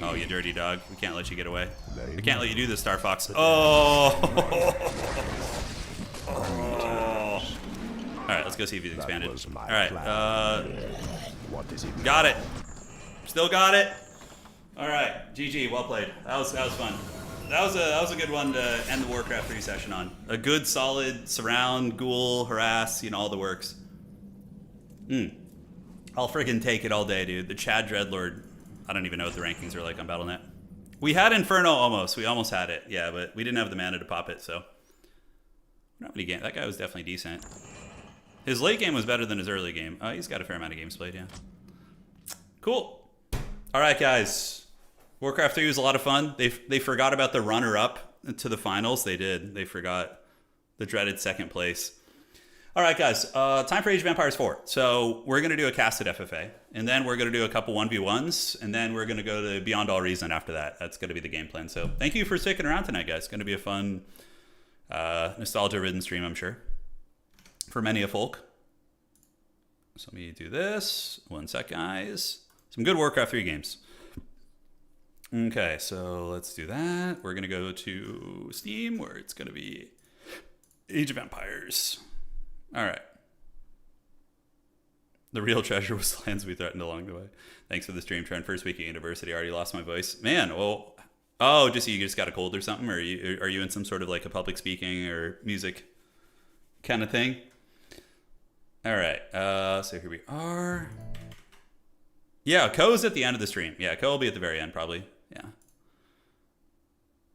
Oh, you dirty dog. We can't let you get away. We can't let you do this, Star Fox. Oh! Oh. Alright, let's go see if he's expanded. Alright, got it. Still got it. Alright, GG, well played. That was fun. That was a good one to end the Warcraft 3 session on. A good, solid surround, ghoul, harass, you know, all the works. I'll friggin' take it all day, dude. The Chad Dreadlord. I don't even know what the rankings are like on Battle.net. We had Inferno almost. We almost had it. Yeah, but we didn't have the mana to pop it, so. Not many games. That guy was definitely decent. His late game was better than his early game. Oh, he's got a fair amount of games played, yeah. Cool. All right, guys. Warcraft 3 was a lot of fun. They forgot about the runner-up to the finals. They did. They forgot the dreaded second place. All right, guys. Time for Age of Empires 4. So we're going to do a casted FFA. And then we're going to do a couple 1v1s. And then we're going to go to Beyond All Reason after that. That's going to be the game plan. So thank you for sticking around tonight, guys. It's going to be a fun, nostalgia-ridden stream, I'm sure, for many a folk. So let me do this. One sec, guys. Some good Warcraft 3 games. Okay, so let's do that. We're going to go to Steam, where it's going to be Age of Empires. All right. The real treasure was the lands we threatened along the way. Thanks for the stream, Trent. First week of university. I already lost my voice. Man, well, oh, you just got a cold or something? Or are you in some sort of like a public speaking or music kind of thing? All right. So here we are. Yeah, Ko's at the end of the stream. Yeah, Ko will be at the very end, probably. Yeah.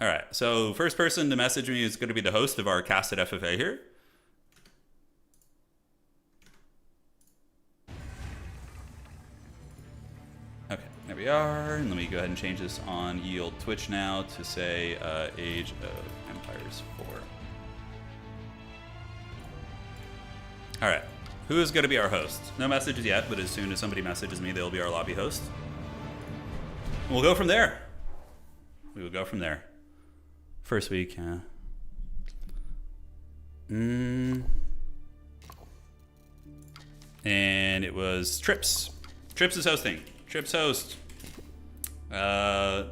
All right. So first person to message me is going to be the host of our casted FFA here. Okay, there we are. And let me go ahead and change this on Yield Twitch now to say Age of Empires 4. All right. Who is going to be our host? No messages yet, but as soon as somebody messages me, they'll be our lobby host. We'll go from there. We will go from there. First week, yeah. And it was Trips. Trips is hosting. Trips host. Go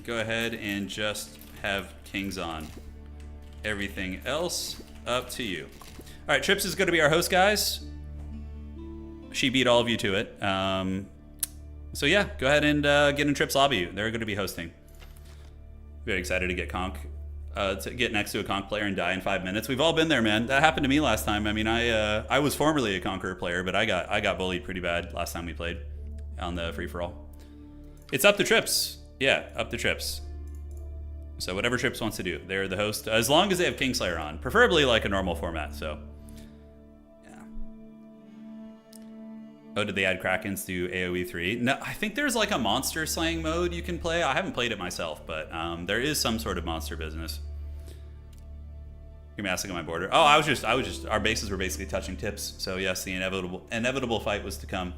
ahead and just have Kings on. Everything else, up to you. All right, Trips is going to be our host, guys. She beat all of you to it. So yeah, go ahead and get in Trips lobby. They're going to be hosting. Very excited to get Conk, to get next to a Conk player and die in 5 minutes. We've all been there, man. That happened to me last time. I mean, I was formerly a Conqueror player, but I got bullied pretty bad last time we played on the free for all. It's up to Trips. Yeah, up to Trips. So whatever Trips wants to do, they're the host, as long as they have Kingslayer on, preferably like a normal format. So. Oh, did they add Krakens to AOE3? No, I think there's like a monster slaying mode you can play. I haven't played it myself, but there is some sort of monster business. You're massing on my border. Oh, I was just, our bases were basically touching tips. So yes, the inevitable fight was to come.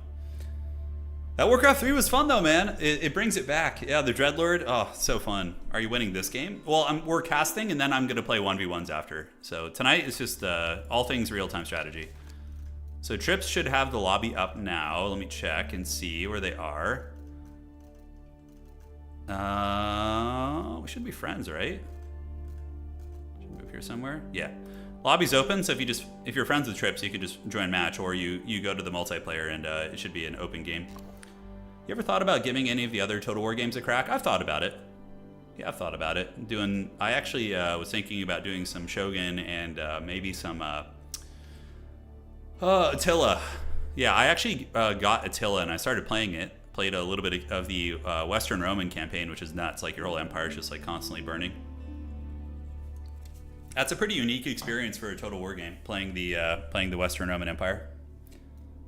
That Warcraft 3 was fun though, man. It brings it back. Yeah, the Dreadlord. Oh, so fun. Are you winning this game? Well, we're casting and then I'm going to play 1v1s after. So tonight is just all things real-time strategy. So Trips should have the lobby up now. Let me check and see where they are. We should be friends, right? Should be up here somewhere. Yeah, lobby's open. So if you're friends with Trips, you can just join match, or you go to the multiplayer and it should be an open game. You ever thought about giving any of the other Total War games a crack? I've thought about it. Yeah, I've thought about it. I actually was thinking about doing some Shogun and maybe some. Attila. Yeah, I actually got Attila and I started playing it. Played a little bit of the Western Roman campaign, which is nuts. Like your whole empire is just like constantly burning. That's a pretty unique experience for a Total War game, playing the Western Roman Empire.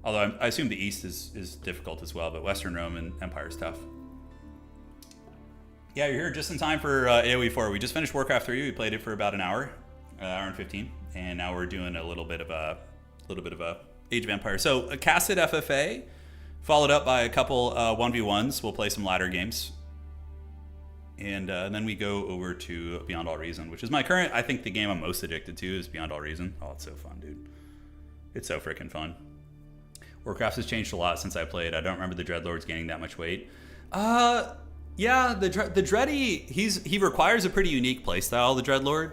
Although I assume the East is difficult as well, but Western Roman Empire is tough. Yeah, you're here just in time for AOE4. We just finished Warcraft 3. We played it for about an hour and 15, and now we're doing a little bit of a Age of Empires. So a casted FFA, followed up by a couple 1v1s. We'll play some ladder games. And then we go over to Beyond All Reason, which is my current, I think the game I'm most addicted to is Beyond All Reason. Oh, it's so fun, dude. It's so freaking fun. Warcraft has changed a lot since I played. I don't remember the Dreadlords gaining that much weight. Yeah, the Dready, he requires a pretty unique playstyle, the Dreadlord.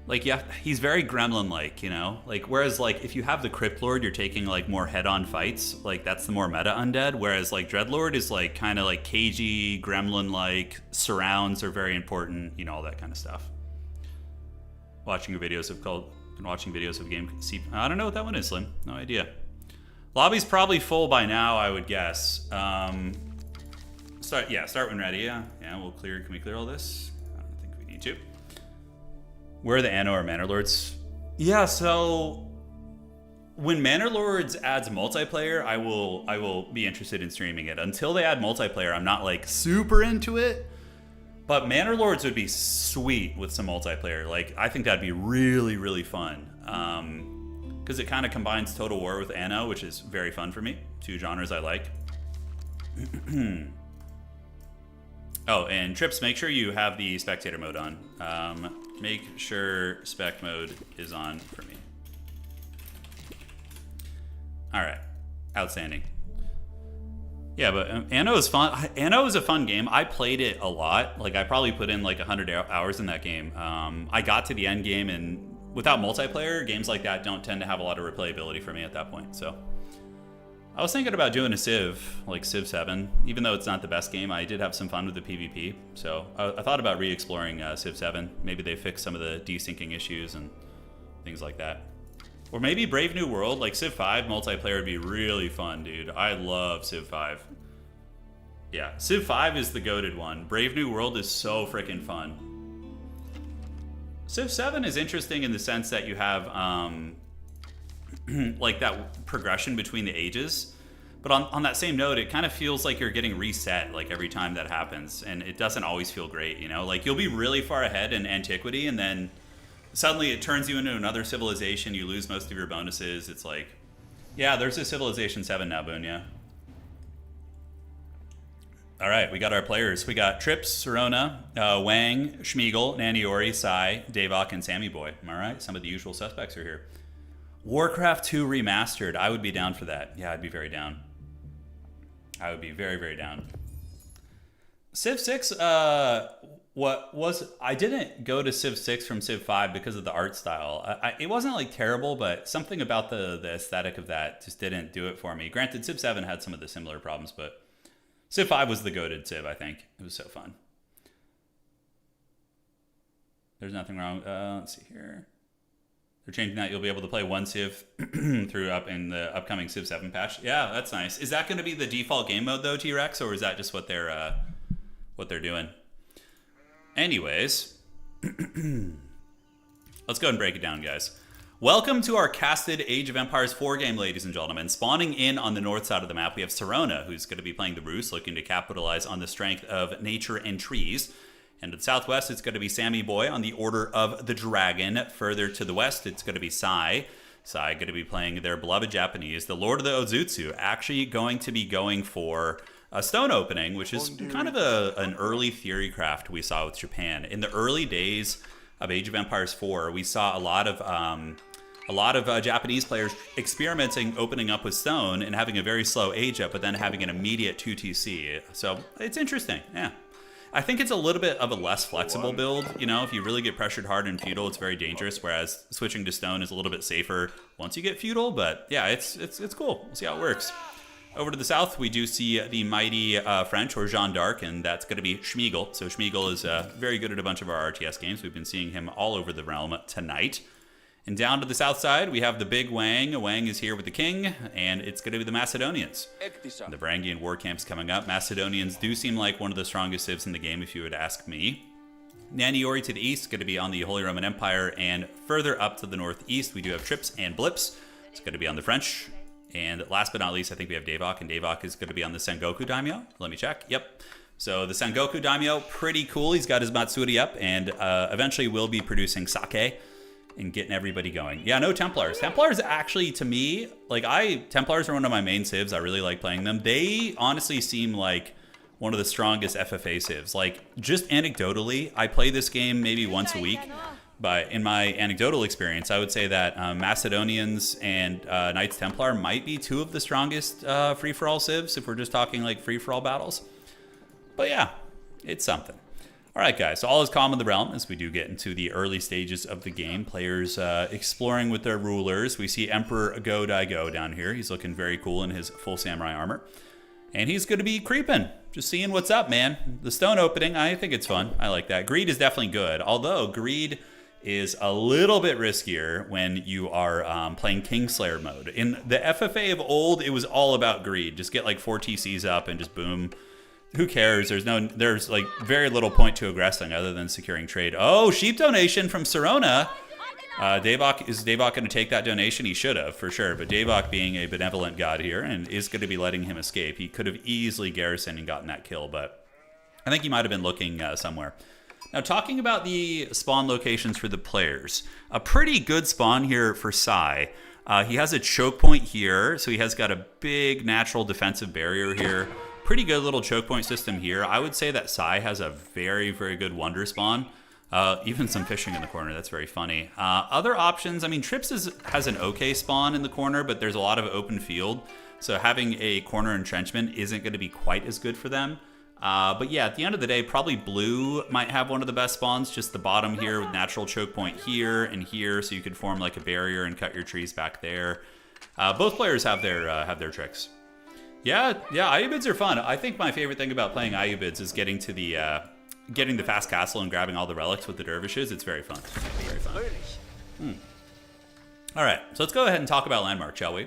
Like, yeah, he's very gremlin-like, you know? Like, whereas, like, if you have the Crypt Lord, you're taking, like, more head-on fights. Like, that's the more meta Undead. Whereas, like, Dreadlord is, like, kind of, like, cagey, gremlin-like. Surrounds are very important, you know, all that kind of stuff. Watching videos of game... I don't know what that one is, Slim. No idea. Lobby's probably full by now, I would guess. Start when ready. Yeah, we'll clear. Can we clear all this? I don't think we need to. Where are the Anno or Manor Lords? Yeah, so when Manor Lords adds multiplayer, I will be interested in streaming it. Until they add multiplayer, I'm not like super into it. But Manor Lords would be sweet with some multiplayer. Like, I think that'd be really, really fun. Because it kind of combines Total War with Anno, which is very fun for me. Two genres I like. Oh, and Trips, make sure you have the spectator mode on. Make sure spec mode is on for me. All right, outstanding. Yeah, but Anno is fun. Anno is a fun game. I played it a lot. Like, I probably put in like 100 hours in that game. I got to the end game, and without multiplayer, games like that don't tend to have a lot of replayability for me at that point. So I was thinking about doing a Civ, like Civ 7. Even though it's not the best game, I did have some fun with the PvP. So I thought about re-exploring Civ 7. Maybe they fix some of the desyncing issues and things like that. Or maybe Brave New World, like Civ 5 multiplayer would be really fun, dude. I love Civ 5. Yeah, Civ 5 is the goated one. Brave New World is so freaking fun. Civ 7 is interesting in the sense that you have like that progression between the ages. But on that same note, it kind of feels like you're getting reset like every time that happens. And it doesn't always feel great, you know? Like, you'll be really far ahead in antiquity, and then suddenly it turns you into another civilization. You lose most of your bonuses. It's like, yeah, there's a Civilization 7 now, Bunya. All right, we got our players. We got Trips, Serona, Wang, Schmeagle, Naniori, Sai, Davok, and Sammy Boy. All right, some of the usual suspects are here. Warcraft 2 Remastered. I would be down for that. Yeah, I'd be very down. I would be very, very down. Civ 6, I didn't go to Civ 6 from Civ 5 because of the art style. It wasn't like terrible, but something about the aesthetic of that just didn't do it for me. Granted, Civ 7 had some of the similar problems, but Civ 5 was the goated Civ, I think. It was so fun. There's nothing wrong. Let's see here. They're changing that. You'll be able to play one Civ through up in the upcoming Civ 7 patch. Yeah, that's nice. Is that going to be the default game mode though, T-Rex, or is that just what they're doing? Anyways, let's go ahead and break it down, guys. Welcome to our casted Age of Empires 4 game, ladies and gentlemen. Spawning in on the north side of the map, we have Serona, who's going to be playing the Roost, looking to capitalize on the strength of nature and trees. And to the southwest, it's going to be Sammy Boy on the Order of the Dragon. Further to the west, it's going to be Sai. Sai going to be playing their beloved Japanese. The Lord of the Ozutsu actually going to be going for a stone opening, which is kind of an early theory craft we saw with Japan. In the early days of Age of Empires 4, we saw a lot of Japanese players experimenting opening up with stone and having a very slow age up, but then having an immediate 2TC. So it's interesting, yeah. I think it's a little bit of a less flexible build. You know, if you really get pressured hard in feudal, it's very dangerous, whereas switching to stone is a little bit safer once you get feudal. But yeah, it's cool. We'll see how it works. Over to the south, we do see the mighty French, or Jeanne d'Arc, and that's going to be Schmeagle. So Schmeagle is very good at a bunch of our RTS games. We've been seeing him all over the realm tonight. And down to the south side, we have the big Wang. Wang is here with the king, and it's going to be the Macedonians. The Varangian war camp's coming up. Macedonians do seem like one of the strongest civs in the game, if you would ask me. Naniori to the east, going to be on the Holy Roman Empire, and further up to the northeast, we do have Trips and Blips. It's going to be on the French. And last but not least, I think we have Davok, and Davok is going to be on the Sengoku Daimyo. Let me check. Yep. So the Sengoku Daimyo, pretty cool. He's got his Matsuri up, and eventually will be producing sake and getting everybody going. Yeah, no Templars. Templars actually, to me, Templars are one of my main civs. I really like playing them. They honestly seem like one of the strongest FFA civs. Like, just anecdotally, I play this game maybe once a week. But in my anecdotal experience, I would say that Macedonians and Knights Templar might be two of the strongest free-for-all civs, if we're just talking like free-for-all battles. But yeah, it's something. All right, guys, so all is calm in the realm as we do get into the early stages of the game. Players exploring with their rulers. We see Emperor Go Daigo down here. He's looking very cool in his full samurai armor. And he's going to be creeping, just seeing what's up, man. The stone opening, I think it's fun. I like that. Greed is definitely good, although Greed is a little bit riskier when you are playing Kingslayer mode. In the FFA of old, it was all about Greed. Just get like 4 TCs up and just boom. who cares? There's like very little point to aggressing other than securing trade. Oh, sheep donation from Serona. Is Davok going to take that donation? He should have, for sure. But Davok being a benevolent god here and is going to be letting him escape. He could have easily garrisoned and gotten that kill, but I think he might have been looking somewhere. Now, talking about the spawn locations for the players, a pretty good spawn here for Sai. He has a choke point here, so he has got a big natural defensive barrier here. Pretty good little choke point system here. I would say that Sai has a very, very good wonder spawn. Even some fishing in the corner. That's very funny. Other options, I mean, Trips has an okay spawn in the corner, but there's a lot of open field. So having a corner entrenchment isn't going to be quite as good for them. But yeah, at the end of the day, probably blue might have one of the best spawns. Just the bottom here with natural choke point here and here, so you could form like a barrier and cut your trees back there. Both players have their tricks. Yeah, Ayubids are fun. I think my favorite thing about playing Ayubids is getting the fast castle and grabbing all the relics with the dervishes. It's very fun. Very fun. All right, so let's go ahead and talk about Landmark, shall we?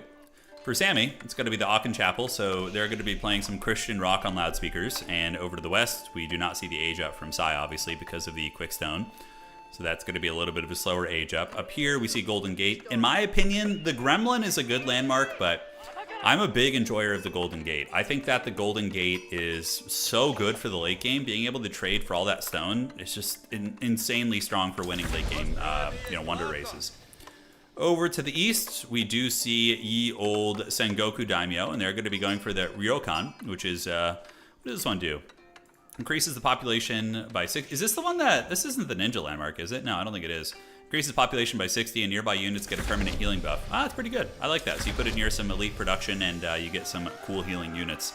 For Sammy, it's going to be the Aachen Chapel, so they're going to be playing some Christian rock on loudspeakers. And over to the west, we do not see the age up from Sai, obviously, because of the Quickstone. So that's going to be a little bit of a slower age up. Up here, we see Golden Gate. In my opinion, the Gremlin is a good landmark, but I'm a big enjoyer of the Golden Gate. I think that the Golden Gate is so good for the late game. Being able to trade for all that stone is just insanely strong for winning late game, wonder races. Over to the east, we do see ye old Sengoku Daimyo, and they're going to be going for the Ryokan, which is, what does this one do? Increases the population by 6. Is this the one this isn't the ninja landmark, is it? No, I don't think it is. Increases population by 60 and nearby units get a permanent healing buff. That's pretty good. I like that. So you put it near some elite production and you get some cool healing units.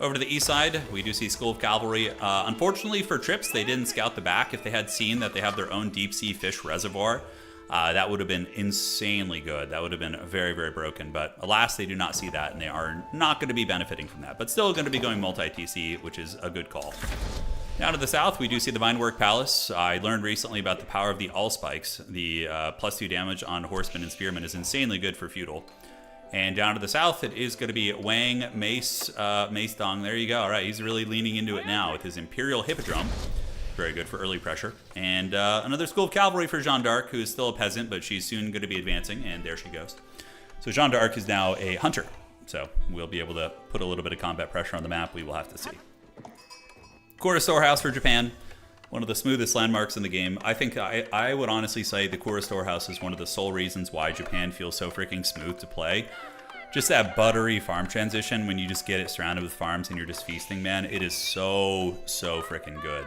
Over to the east side, we do see School of Cavalry. Unfortunately for Trips, they didn't scout the back. If they had seen that they have their own deep sea fish reservoir, that would have been insanely good. That would have been very, very broken. But alas, they do not see that, and they are not going to be benefiting from that. But still going to be going multi-TC, which is a good call. Down to the south, we do see the Vinework Palace. I learned recently about the power of the Allspikes. The +2 damage on Horsemen and Spearmen is insanely good for Feudal. And down to the south, it is going to be Wang Mace Dong. There you go. All right, he's really leaning into it now with his Imperial Hippodrome. Very good for early pressure. And another School of Cavalry for Jeanne d'Arc, who is still a peasant, but she's soon going to be advancing, and there she goes. So Jeanne d'Arc is now a hunter. So we'll be able to put a little bit of combat pressure on the map. We will have to see. Kura Storehouse for Japan. One of the smoothest landmarks in the game. I think I would honestly say the Kura Storehouse is one of the sole reasons why Japan feels so freaking smooth to play. Just that buttery farm transition when you just get it surrounded with farms and you're just feasting, man. It is so freaking good.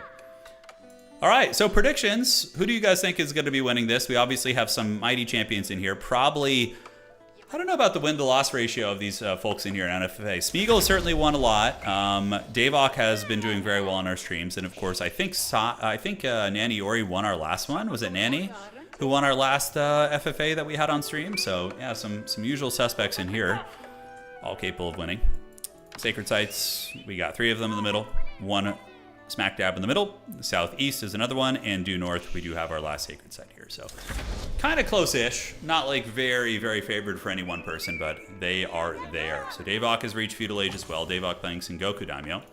All right, so predictions. Who do you guys think is going to be winning this? We obviously have some mighty champions in here. Probably, I don't know about the win-to-loss ratio of these folks in here in NFFA. Smeagol certainly won a lot. Davok has been doing very well on our streams. And of course, I think Nanny Ori won our last one. Was it Nanny who won our last FFA that we had on stream? So yeah, some usual suspects in here, all capable of winning. Sacred Sites, we got 3 of them in the middle. One smack dab in the middle. Southeast is another one, and due north, we do have our last sacred site here. So kind of close-ish, not like very, very favored for any one person, but they are there. So Davok has reached feudal age as well. Davok playing Sengoku Daimyo.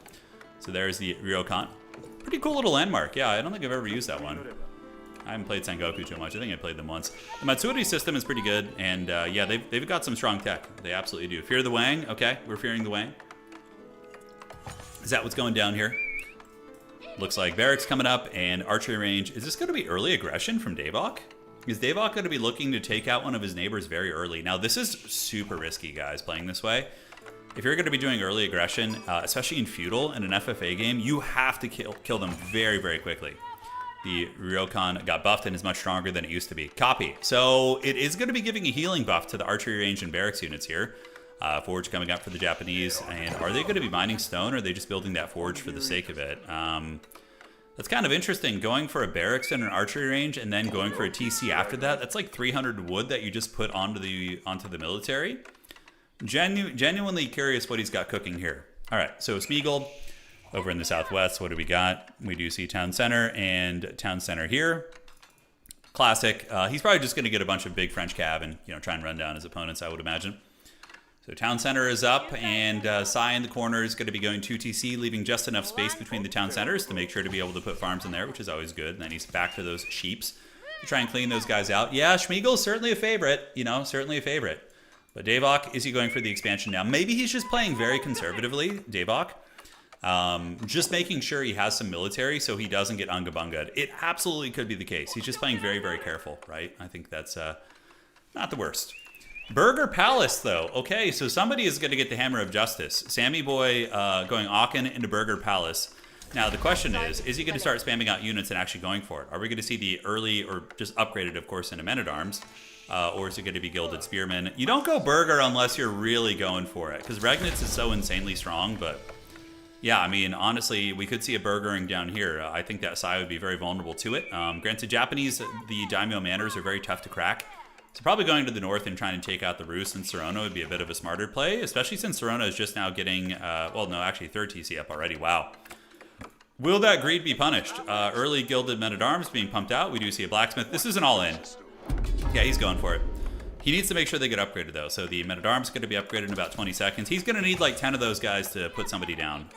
So there's the Ryokan. Pretty cool little landmark. Yeah, I don't think I've ever used that one. I haven't played Sengoku too much. I think I played them once. The Matsuri system is pretty good, and yeah, they've got some strong tech. They absolutely do. Fear the Wang. Okay, we're fearing the Wang. Is that what's going down here? Looks like barracks coming up and archery range. Is this going to be early aggression from Davok? Is Davok going to be looking to take out one of his neighbors very early? Now, this is super risky, guys, playing this way. If you're going to be doing early aggression, especially in Feudal in an FFA game, you have to kill them very, very quickly. The Ryokan got buffed and is much stronger than it used to be. Copy. So it is going to be giving a healing buff to the archery range and barracks units here. Forge coming up for the Japanese. And are they going to be mining stone, or are they just building that forge for the sake of it? That's kind of interesting. Going for a barracks and an archery range and then going for a TC after that. That's like 300 wood that you just put onto the military. Genuinely curious what he's got cooking here. All right, so Smeagol over in the southwest. What do we got? We do see Town Center and Town Center here. Classic. He's probably just going to get a bunch of big French cav and try and run down his opponents, I would imagine. So town center is up, and Sai in the corner is going to be going 2TC, leaving just enough space between the town centers to make sure to be able to put farms in there, which is always good. And then he's back to those sheeps to try and clean those guys out. Yeah, Schmiegel's certainly a favorite, you know, certainly a favorite. But Davok, is he going for the expansion now? Maybe he's just playing very conservatively, Davok. Just making sure he has some military so he doesn't get ungabungad. It absolutely could be the case. He's just playing very, very careful, right? I think that's not the worst. Burger Palace, though. Okay, so somebody is going to get the Hammer of Justice. Sammy Boy going Aachen into Burger Palace. Now, the question is he going to start spamming out units and actually going for it? Are we going to see the early, or just upgraded, of course, into Men-at-Arms? Or is it going to be Gilded Spearmen? You don't go Burger unless you're really going for it, because Regnitz is so insanely strong, but... yeah, I mean, honestly, we could see a burgering down here. I think that Sai would be very vulnerable to it. Granted, Japanese, the Daimyo Manors are very tough to crack. So probably going to the north and trying to take out the Rus and Serona would be a bit of a smarter play, especially since Serona is just now getting, well, no, actually 3rd TC up already. Wow. Will that greed be punished? Early Gilded Men-at-Arms being pumped out. We do see a Blacksmith. This is an all-in. Yeah, he's going for it. He needs to make sure they get upgraded, though. So the Men-at-Arms is going to be upgraded in about 20 seconds. He's going to need like 10 of those guys to put somebody down,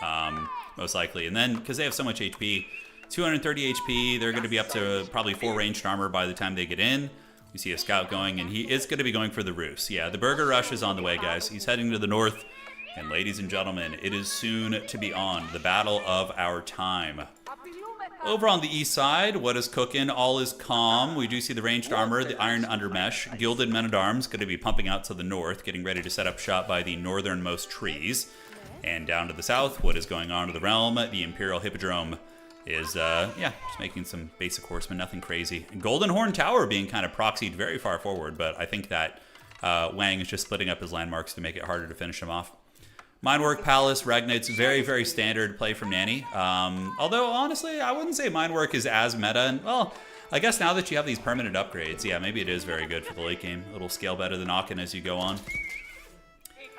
most likely. And then, because they have so much HP, 230 HP, they're going to be up to probably 4 ranged armor by the time they get in. We see a scout going, and he is going to be going for the Rus. Yeah, the Burger Rush is on the way, guys. He's heading to the north. And ladies and gentlemen, it is soon to be on. The battle of our time. Over on the east side, what is cooking? All is calm. We do see the ranged armor, the iron undermesh. Gilded Men-at-Arms going to be pumping out to the north, getting ready to set up shop by the northernmost trees. And down to the south, what is going on to the realm? The Imperial Hippodrome is, yeah, just making some basic horsemen, nothing crazy. Golden Horn Tower being kind of proxied very far forward, but I think that Wang is just splitting up his landmarks to make it harder to finish him off. Minework Palace, Regnitz, very, very standard play from Nanny. Although, honestly, I wouldn't say Minework is as meta. And, well, I guess now that you have these permanent upgrades, yeah, maybe it is very good for the late game. A little scale better than Aachen as you go on.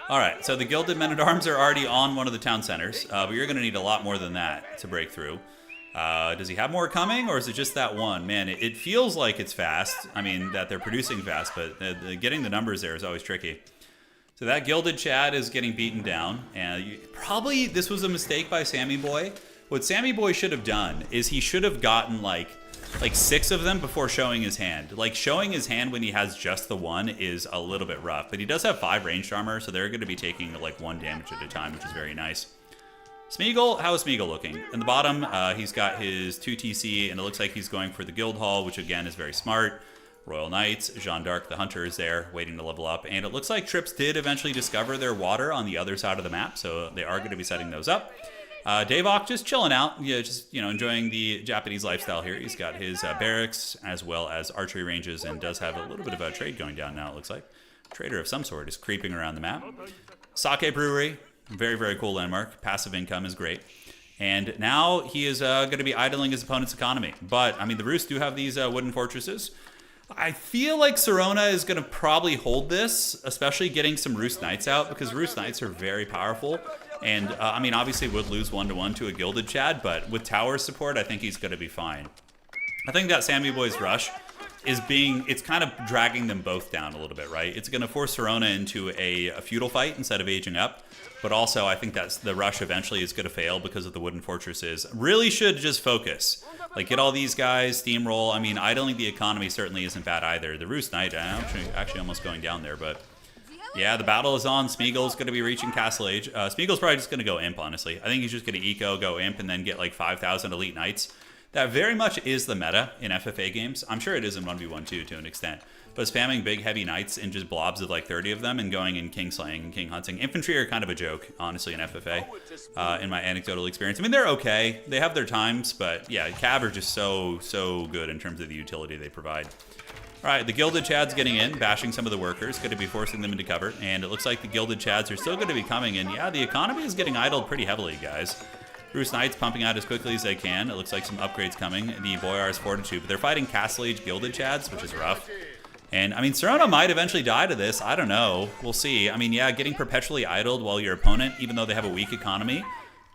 All right, so the Gilded Men-at-Arms are already on one of the town centers, but you're going to need a lot more than that to break through. Does he have more coming, or is it just that one? Man, it feels like it's fast. I mean, that they're producing fast, but getting the numbers there is always tricky. So that Gilded Chad is getting beaten down, and probably this was a mistake by Sammy Boy. What Sammy Boy should have done is he should have gotten like 6 of them before showing his hand. Like, showing his hand when he has just the one is a little bit rough, but he does have 5 ranged armor, so they're going to be taking like 1 damage at a time, which is very nice. Smeagol, how is Smeagol looking? In the bottom, he's got his 2TC, and it looks like he's going for the Guild Hall, which again is very smart. Royal Knights, Jeanne d'Arc the Hunter is there, waiting to level up. And it looks like Trips did eventually discover their water on the other side of the map, so they are going to be setting those up. Davok just chilling out, yeah, just, you know, enjoying the Japanese lifestyle here. He's got his barracks as well as archery ranges, and does have a little bit of a trade going down now, it looks like. Trader of some sort is creeping around the map. Sake Brewery, very, very cool landmark. Passive income is great. And now he is going to be idling his opponent's economy. But, I mean, the Rus do have these wooden fortresses. I feel like Serona is going to probably hold this, especially getting some Rus Knights out, because Rus Knights are very powerful. And, I mean, obviously would lose 1-to-1 to a Gilded Chad, but with tower support, I think he's going to be fine. I think that Sammy Boy's rush is it's kind of dragging them both down a little bit, right? It's going to force Serona into a feudal fight instead of aging up. But also, I think that's the rush eventually is going to fail because of the wooden fortresses. Really should just focus. Like, get all these guys, steamroll. I mean, idling the economy certainly isn't bad either. The Rus Knight, I'm actually almost going down there, but... yeah, the battle is on. Smeagol's going to be reaching Castle Age. Smeagol's probably just going to go Imp, honestly. I think he's just going to eco, go Imp, and then get like 5,000 Elite Knights. That very much is the meta in FFA games. I'm sure it is in 1v1 too, to an extent. But spamming big, heavy Knights in just blobs of like 30 of them and going in King Slaying and King Hunting. Infantry are kind of a joke, honestly, in FFA, in my anecdotal experience. I mean, they're okay. They have their times, but yeah, Cav are just so good in terms of the utility they provide. All right, the Gilded Chad's getting in, bashing some of the workers, going to be forcing them into cover, and it looks like the Gilded Chads are still going to be coming, and yeah, the economy is getting idled pretty heavily, guys. Rus Knights pumping out as quickly as they can. It looks like some upgrades coming. The Boyar's Fortitude, but they're fighting Castle Age Gilded Chads, which is rough. And, I mean, Serona might eventually die to this. I don't know. We'll see. I mean, yeah, getting perpetually idled while your opponent, even though they have a weak economy,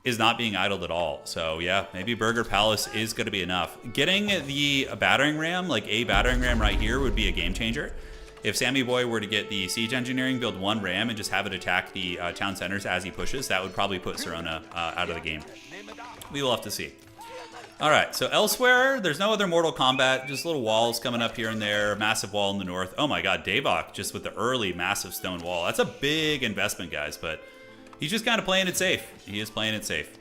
is not being idled at all. So, yeah, maybe Burger Palace is going to be enough. Getting the battering ram, like a battering ram right here, would be a game changer. If Sammy Boy were to get the siege engineering, build one ram, and just have it attack the town centers as he pushes, that would probably put Sirona out of the game. We will have to see. All right, so elsewhere, there's no other Mortal Kombat, just little walls coming up here and there, massive wall in the north. Oh my god, Davok just with the early massive stone wall. That's a big investment, guys, but he's just kind of playing it safe. He is playing it safe.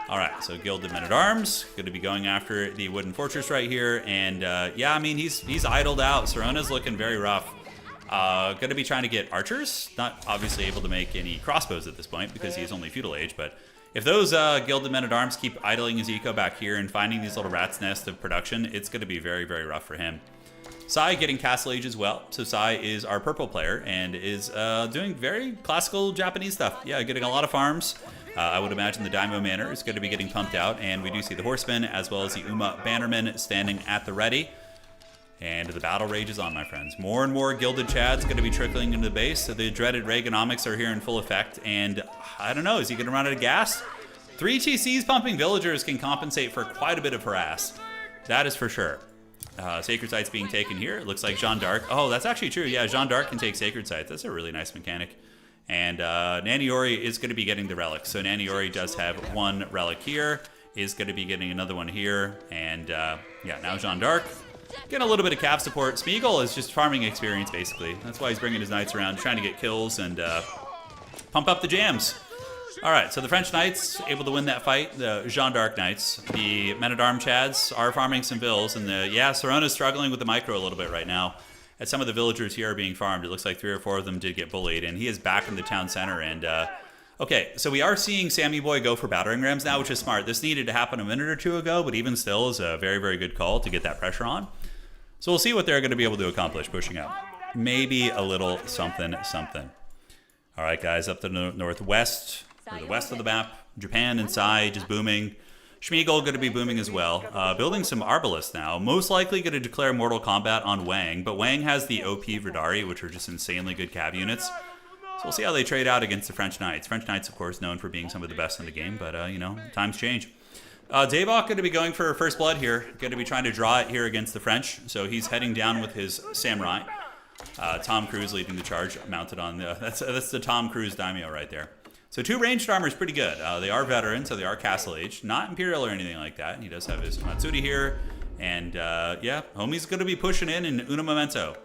All right, so Gilded Men-at-Arms, going to be going after the wooden fortress right here. And yeah, I mean, he's idled out. Sirona's looking very rough. Going to be trying to get archers. Not obviously able to make any crossbows at this point because he's only feudal age, but if those Gilded Men-at-Arms keep idling his eco back here and finding these little rat's nest of production, it's going to be very, very rough for him. Sai getting Castle Age as well. So Sai is our purple player and is doing very classical Japanese stuff. Yeah, getting a lot of farms. I would imagine the Daimyo Manor is going to be getting pumped out, and we do see the Horsemen as well as the Uma Bannermen standing at the ready. And the battle rages on, my friends. More and more Gilded Chads going to be trickling into the base. So the dreaded Reaganomics are here in full effect. And I don't know, is he going to run out of gas? 3 TCs pumping villagers can compensate for quite a bit of harass. That is for sure. Sacred Sites being taken here. It looks like Jeanne d'Arc. Oh, that's actually true. Yeah, Jeanne d'Arc can take Sacred Sites. That's a really nice mechanic. And Naniori is going to be getting the relics. So Naniori does have one relic here. Is going to be getting another one here. And yeah, now Jeanne d'Arc. Getting a little bit of cav support. Smeagol is just farming experience, basically. That's why he's bringing his knights around, trying to get kills and pump up the jams. All right, so the French Knights able to win that fight. The Jeanne d'Arc Knights. The Men-at-Arms Chads are farming some vills. And yeah, Sirona's struggling with the micro a little bit right now. As some of the villagers here are being farmed, it looks like 3 or 4 of them did get bullied. And he is back in the town center. And okay, so we are seeing Sammy Boy go for battering rams now, which is smart. This needed to happen a minute or two ago, but even still is a very, very good call to get that pressure on. So we'll see what they're going to be able to accomplish pushing out. Maybe a little something, something. All right, guys, up to the northwest, or the west of the map. Japan and Sai just booming. Smeagol going to be booming as well. Building some Arbalists now. Most likely going to declare Mortal Kombat on Wang, but Wang has the OP Verdari, which are just insanely good cav units. So we'll see how they trade out against the French Knights. French Knights, of course, known for being some of the best in the game, but, you know, times change. Davok going to be going for First Blood here. Going to be trying to draw it here against the French. So he's heading down with his Samurai. Tom Cruise leading the charge, mounted on the... That's the Tom Cruise Daimyo right there. So 2 ranged armor is pretty good. They are veterans, so they are Castle Age. Not Imperial or anything like that. He does have his Matsuri here. And, yeah, homie's going to be pushing in Una Memento.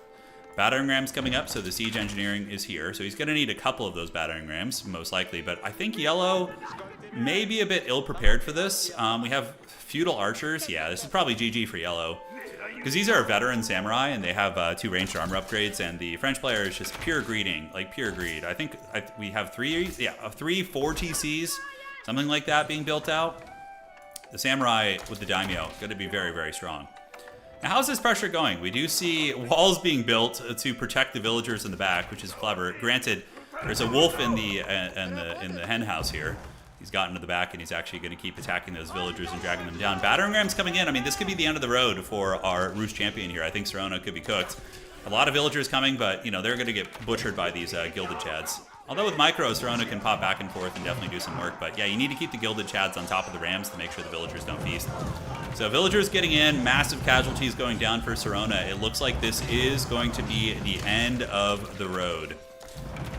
Battering rams coming up, so the siege engineering is here. So he's going to need a couple of those battering rams, most likely. But I think yellow may be a bit ill-prepared for this. We have feudal archers. Yeah, this is probably GG for yellow. Because these are veteran samurai, and they have 2 ranged armor upgrades, and the French player is just pure greeding, like pure greed. I think we have 4 TCs, something like that being built out. The samurai with the daimyo, going to be very, very strong. Now, how's this pressure going? We do see walls being built to protect the villagers in the back, which is clever. Granted, there's a wolf in the hen house here. He's gotten to the back, and he's actually going to keep attacking those villagers and dragging them down. Battering rams coming in. I mean, this could be the end of the road for our Rouge champion here. I think Sirona could be cooked. A lot of villagers coming, but, you know, they're going to get butchered by these Gilded Chads. Although with micro, Sirona can pop back and forth and definitely do some work. But, yeah, you need to keep the Gilded Chads on top of the rams to make sure the villagers don't feast. So villagers getting in, massive casualties going down for Sirona. It looks like this is going to be the end of the road.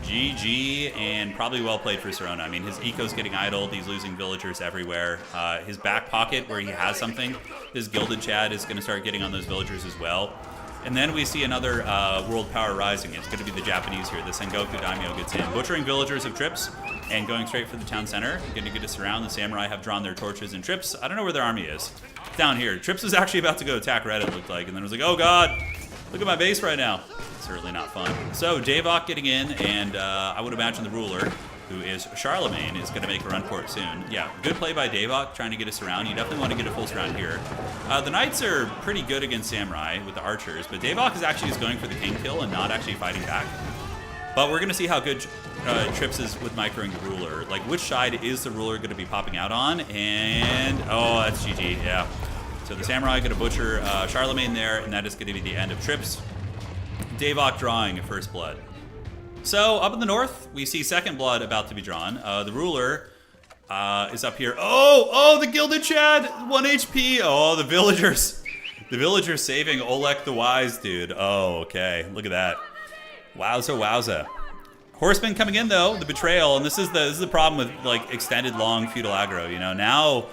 GG, and probably well played for Sirona. I mean, his eco's getting idled. He's losing villagers everywhere. His back pocket, where he has something, his Gilded Chad is going to start getting on those villagers as well. And then we see another world power rising. It's going to be the Japanese here. The Sengoku Daimyo gets in, butchering villagers of Trips and going straight for the town center. Going to get us around. The samurai have drawn their torches, and Trips, I don't know where their army is. Down here. Trips is actually about to go attack Red, it looked like, and then it was like, oh god, look at my base right now. Certainly not fun. So Davok getting in, and I would imagine the ruler, who is Charlemagne, is going to make a run for it soon. Yeah, good play by Davok, trying to get us around. You definitely want to get a full surround here. The knights are pretty good against samurai with the archers, but Davok is actually just going for the king kill and not actually fighting back. But we're going to see how good Trips is with microing the ruler. Like, which side is the ruler going to be popping out on? And, oh, that's GG, yeah. So the samurai going to butcher Charlemagne there, and that is going to be the end of Trips. Davok drawing First Blood. So up in the north, we see Second Blood about to be drawn. The ruler is up here. Oh, the Gilded Chad, 1 HP. Oh, the villagers saving Olek the Wise, dude. Oh, okay, look at that. Wowza, wowza. Horseman coming in though, the betrayal, and this is the problem with like extended long feudal aggro. You know, now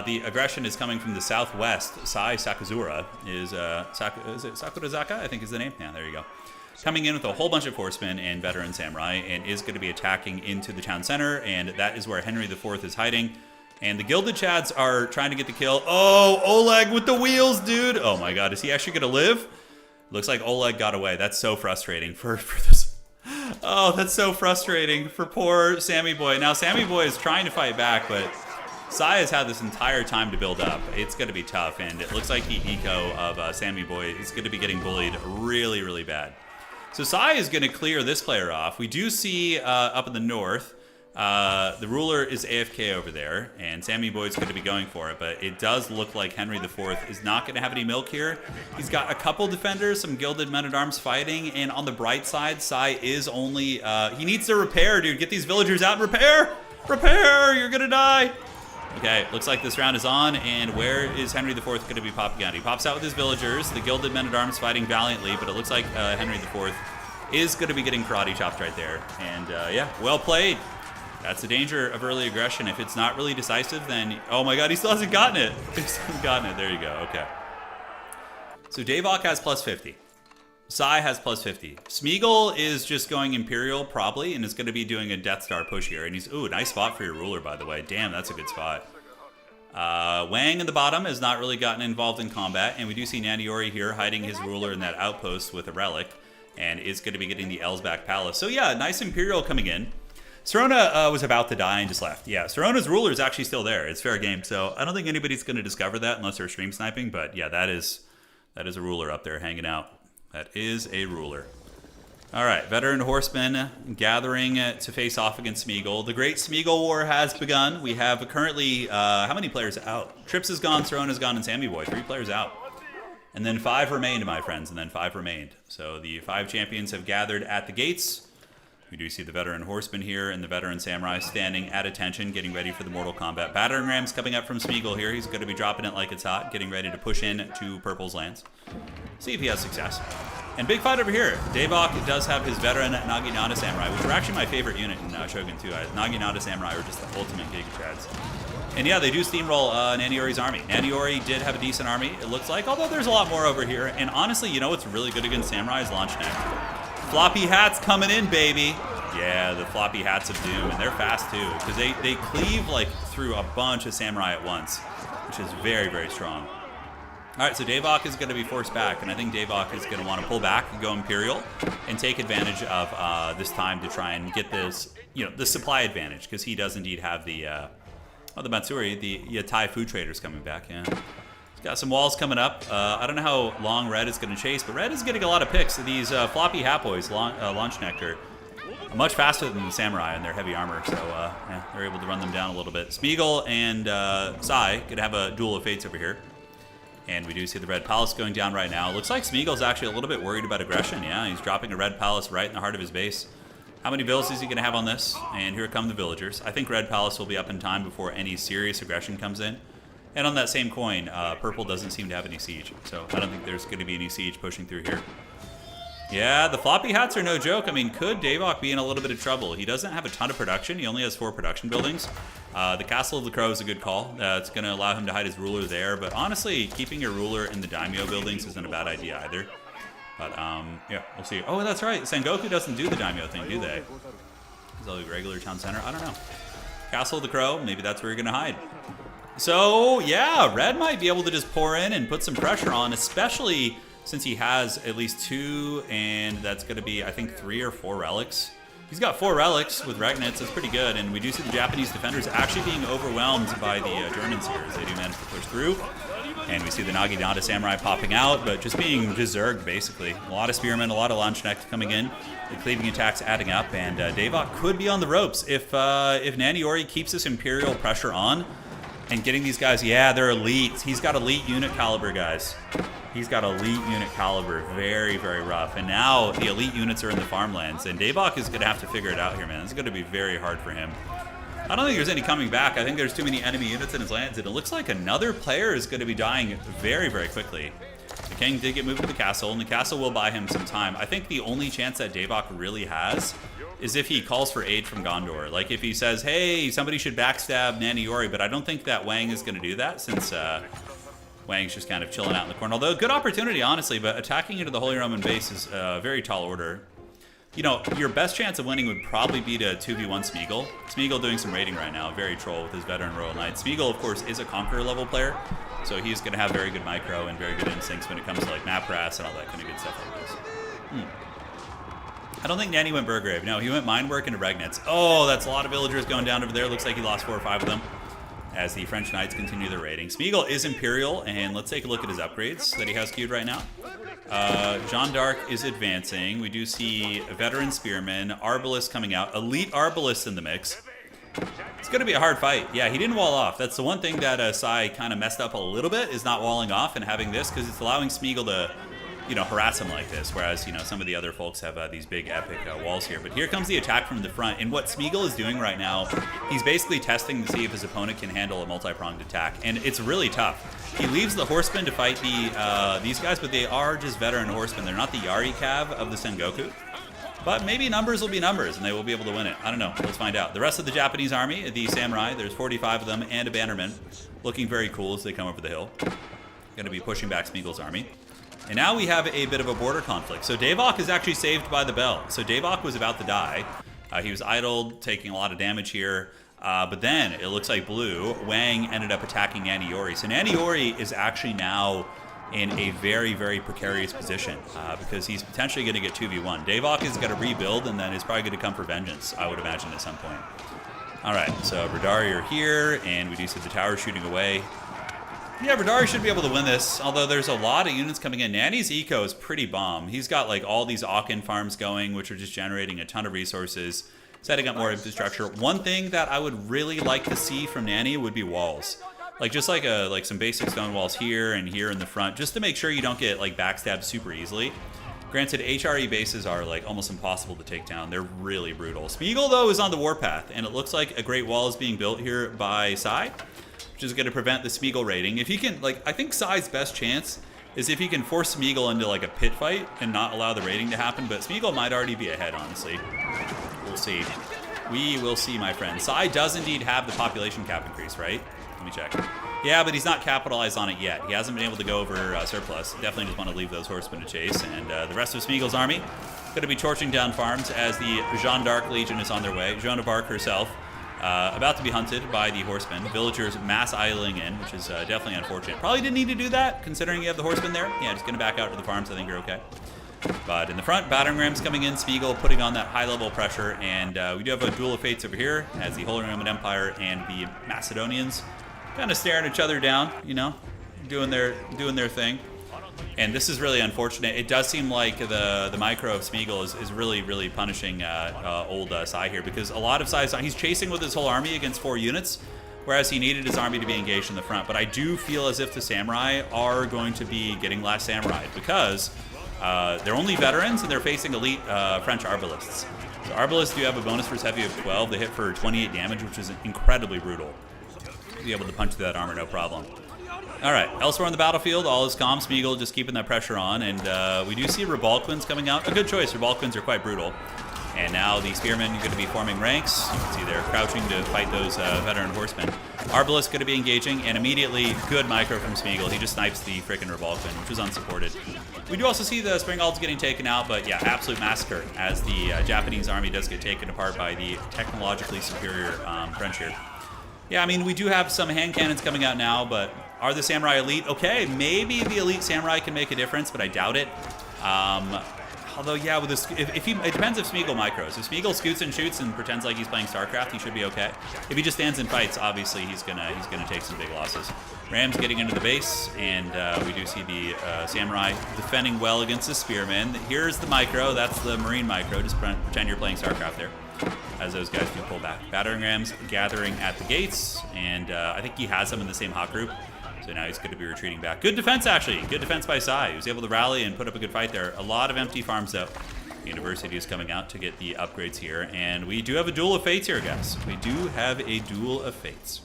the aggression is coming from the southwest. Sai Sakazura is it Sakurazaka? I think is the name. Yeah, there you go. Coming in with a whole bunch of horsemen and veteran samurai, and is going to be attacking into the town center, and that is where Henry IV is hiding. And the Gilded Chads are trying to get the kill. Oh, Oleg with the wheels, dude! Oh my god, is he actually going to live? Looks like Oleg got away. That's so frustrating for this. Oh, that's so frustrating for poor Sammy Boy. Now, Sammy Boy is trying to fight back, but Sai has had this entire time to build up. It's going to be tough, and it looks like the eco of Sammy Boy is going to be getting bullied really, really bad. So Sai is going to clear this player off. We do see up in the north, the ruler is AFK over there, and Sammy Boy's going to be going for it, but it does look like Henry IV is not going to have any milk here. He's got a couple defenders, some gilded men-at-arms fighting, and on the bright side, Sai is only... he needs to repair, dude. Get these villagers out and repair! Repair! You're going to die! Okay, looks like this round is on, and where is Henry IV going to be popping out? He pops out with his villagers, the gilded men-at-arms fighting valiantly, but it looks like Henry IV is going to be getting karate chopped right there. And yeah, well played. That's the danger of early aggression. If it's not really decisive, then... Oh my god, he still hasn't gotten it. He still hasn't gotten it. There you go. Okay. So Davok has plus 50. Sai has plus 50. Smeagol is just going Imperial, probably, and is going to be doing a Death Star push here. And he's... Ooh, nice spot for your ruler, by the way. Damn, that's a good spot. Wang in the bottom has not really gotten involved in combat. And we do see Naniori here hiding his ruler in that outpost with a relic. And is going to be getting the Elsbach Palace. So yeah, nice Imperial coming in. Serona was about to die and just left. Yeah, Serona's ruler is actually still there. It's fair game. So I don't think anybody's going to discover that unless they're stream sniping. But yeah, that is a ruler up there hanging out. That is a ruler. All right, veteran horsemen gathering to face off against Smeagol. The Great Smeagol War has begun. We have currently, how many players out? Trips is gone, Serona's gone, and Sammy Boy. 3 players out. And then 5 remained, my friends, and then 5 remained. So the 5 champions have gathered at the gates. We do see the veteran horseman here and the veteran samurai standing at attention, getting ready for the Mortal Kombat. Battering rams coming up from Smeagol here. He's going to be dropping it like it's hot, getting ready to push in to Purple's lands. See if he has success. And big fight over here. Davok does have his veteran Naginata Samurai, which are actually my favorite unit in Shogun 2. Naginata Samurai are just the ultimate Giga Chads. And yeah, they do steamroll Naniori's army. Naniori did have a decent army, it looks like, although there's a lot more over here. And honestly, you know what's really good against Samurai is Launch Neck. Floppy hats coming in, baby. Yeah, the floppy hats of doom, and they're fast too, because they cleave like through a bunch of samurai at once, which is very, very strong. All right, so Davok is going to be forced back, and I think Davok is going to want to pull back and go Imperial and take advantage of this time to try and get this, you know, the supply advantage, because he does indeed have the Matsuri, the Yatai food traders coming back. Yeah. He's got some walls coming up. I don't know how long Red is going to chase, but Red is getting a lot of picks. These floppy hat boys, Launch Nectar, much faster than the Samurai in their heavy armor, so yeah, they're able to run them down a little bit. Smeagol and Sai could have a duel of fates over here. And we do see the Red Palace going down right now. Looks like Smeagol's actually a little bit worried about aggression. Yeah, he's dropping a Red Palace right in the heart of his base. How many villas is he going to have on this? And here come the villagers. I think Red Palace will be up in time before any serious aggression comes in. And on that same coin, Purple doesn't seem to have any siege. So I don't think there's going to be any siege pushing through here. Yeah, the floppy hats are no joke. I mean, could Davok be in a little bit of trouble? He doesn't have a ton of production. He only has 4 production buildings. The Castle of the Crow is a good call. It's going to allow him to hide his ruler there. But honestly, keeping your ruler in the daimyo buildings isn't a bad idea either. But yeah, we'll see. Oh, that's right. Sengoku doesn't do the daimyo thing, do they? Is that a regular town center? I don't know. Castle of the Crow, maybe that's where you're going to hide. So, yeah, Red might be able to just pour in and put some pressure on, especially since he has at least 2, and that's going to be, I think, 3 or 4 relics. He's got 4 relics with Regnitz. That's pretty good, and we do see the Japanese defenders actually being overwhelmed by the Germans here as they do manage to push through. And we see the Naginata Samurai popping out, but just being zerged, basically. A lot of Spearmen, a lot of Launch Neck coming in. The cleaving attacks adding up, and Davok could be on the ropes if Naniori keeps this Imperial pressure on and getting these guys. Yeah, they're elite. He's got elite unit caliber, guys. He's got elite unit caliber. Very, very rough. And now the elite units are in the farmlands, and Davok is going to have to figure it out here, man. It's going to be very hard for him. I don't think there's any coming back. I think there's too many enemy units in his lands, and it looks like another player is going to be dying very, very quickly. The king did get moved to the castle, and the castle will buy him some time. I think the only chance that Davok really has is if he calls for aid from Gondor. Like if he says, hey, somebody should backstab Naniori, but I don't think that Wang is going to do that since Wang's just kind of chilling out in the corner. Although, good opportunity, honestly, but attacking into the Holy Roman base is a very tall order. You know, your best chance of winning would probably be to 2v1 Smeagol. Smeagol doing some raiding right now, very troll with his veteran Royal Knight. Smeagol, of course, is a Conqueror level player, so he's going to have very good micro and very good instincts when it comes to like map harass and all that kind of good stuff like this. I don't think Nanny went Burgrave. No, he went Minework into Regnitz. Oh, that's a lot of villagers going down over there. Looks like he lost 4 or 5 of them as the French Knights continue their raiding. Smeagol is Imperial, and let's take a look at his upgrades that he has queued right now. Jeanne d'Arc is advancing. We do see a Veteran Spearman, Arbalest coming out, Elite Arbalest in the mix. It's going to be a hard fight. Yeah, he didn't wall off. That's the one thing that Sai kind of messed up a little bit, is not walling off and having this, because it's allowing Smeagol to, you know, harass him like this, whereas, you know, some of the other folks have these big epic walls here. But here comes the attack from the front, and what Smeagol is doing right now, he's basically testing to see if his opponent can handle a multi-pronged attack, and it's really tough. He leaves the horsemen to fight these guys, but they are just veteran horsemen. They're not the Yari Cav of the Sengoku. But maybe numbers will be numbers, and they will be able to win it. I don't know. Let's find out. The rest of the Japanese army, the samurai, there's 45 of them, and a bannerman, looking very cool as they come over the hill. Going to be pushing back Smeagol's army. And now we have a bit of a border conflict. So Davok is actually saved by the bell. So Davok was about to die. He was idled, taking a lot of damage here. But then it looks like blue, Wang ended up attacking Naniori. So Naniori is actually now in a very, very precarious position because he's potentially going to get 2v1. Davok is going to rebuild and then is probably going to come for vengeance, I would imagine, at some point. All right, so Radari are here, and we do see the tower shooting away. Yeah, Radari should be able to win this, although there's a lot of units coming in. Nanny's eco is pretty bomb. He's got like all these Aachen farms going, which are just generating a ton of resources, setting up more infrastructure. One thing that I would really like to see from Nanny would be walls. Like just like some basic stone walls here and here in the front, just to make sure you don't get like backstabbed super easily. Granted, HRE bases are like almost impossible to take down. They're really brutal. Smeagol, though, is on the warpath, and it looks like a great wall is being built here by Sai, which is going to prevent the Smeagol raiding. If he can, like, I think Sai's best chance is if he can force Smeagol into like a pit fight and not allow the raiding to happen, but Smeagol might already be ahead, honestly. We'll see. We will see, my friend. Sai does indeed have the population cap increase, right? Let me check. Yeah, but he's not capitalized on it yet. He hasn't been able to go over surplus. Definitely just want to leave those horsemen to chase. And the rest of Smeagol's army going to be torching down farms as the Jeanne d'Arc Legion is on their way. Joan of Arc herself about to be hunted by the horsemen. Villagers mass idling in, which is definitely unfortunate. Probably didn't need to do that, considering you have the horsemen there. Yeah, just going to back out to the farms. I think you're okay. But in the front, battering rams coming in, Smeagol putting on that high-level pressure, and we do have a duel of fates over here as the Holy Roman Empire and the Macedonians kind of staring each other down, you know, doing their thing. And this is really unfortunate. It does seem like the micro of Smeagol is really, really punishing old Sai here, because a lot of Sai's, he's chasing with his whole army against 4 units, whereas he needed his army to be engaged in the front. But I do feel as if the samurai are going to be getting last samurai, because they're only veterans and they're facing elite French arbalists. So arbalists do have a bonus versus heavy of 12. They hit for 28 damage, which is incredibly brutal. Be able to punch through that armor, no problem. All right, elsewhere on the battlefield, all is calm. Smeagol just keeping that pressure on, and we do see Rebalquins coming out. A good choice. Rebalquins are quite brutal. And now the spearmen are going to be forming ranks. You can see they're crouching to fight those veteran horsemen. Arbalest going to be engaging, and immediately good micro from Smeagol. He just snipes the frickin' Rebalquin, which was unsupported. We do also see the Springalds getting taken out, but yeah, absolute massacre as the Japanese army does get taken apart by the technologically superior French here. Yeah, I mean, we do have some hand cannons coming out now, but are the samurai elite? Okay, maybe the elite samurai can make a difference, but I doubt it. Although, yeah, with this, it depends if Smeagol micros. If Smeagol scoots and shoots and pretends like he's playing StarCraft, he should be okay. If he just stands and fights, obviously he's gonna take some big losses. Rams getting into the base, and we do see the samurai defending well against the spearmen. Here's the micro. That's the marine micro. Just pretend you're playing StarCraft there, as those guys do pull back. Battering rams gathering at the gates, and I think he has them in the same hot group. So now he's going to be retreating back. Good defense, actually. Good defense by Sai. He was able to rally and put up a good fight there. A lot of empty farms, though. The University is coming out to get the upgrades here. And we do have a duel of fates here, guys. We do have a duel of fates.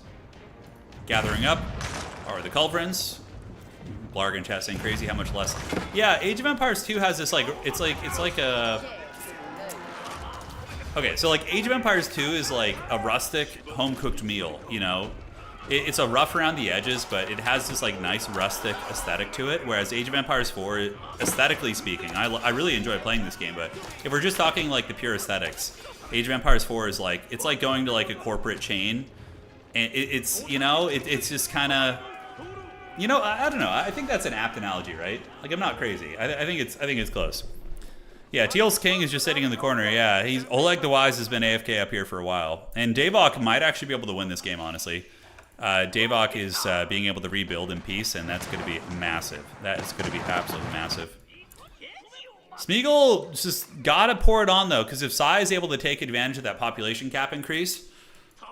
Gathering up are the culverins. Bargain chat saying crazy how much less. Yeah, Age of Empires 2 has this like it's like a. Okay, so like Age of Empires 2 is like a rustic home cooked meal. You know, it's a rough around the edges, but it has this like nice rustic aesthetic to it. Whereas Age of Empires 4, aesthetically speaking, I really enjoy playing this game. But if we're just talking like the pure aesthetics, Age of Empires 4 is like it's like going to like a corporate chain, and it's you know it's just kind of. You know, I don't know. I think that's an apt analogy, right? Like, I'm not crazy. I think it's close. Yeah, Teal's King is just sitting in the corner. Yeah, Oleg the Wise has been AFK up here for a while, and Davok might actually be able to win this game. Honestly, Davok is being able to rebuild in peace, and that's going to be massive. That is going to be absolutely massive. Smeagol just gotta pour it on though, because if Sai is able to take advantage of that population cap increase,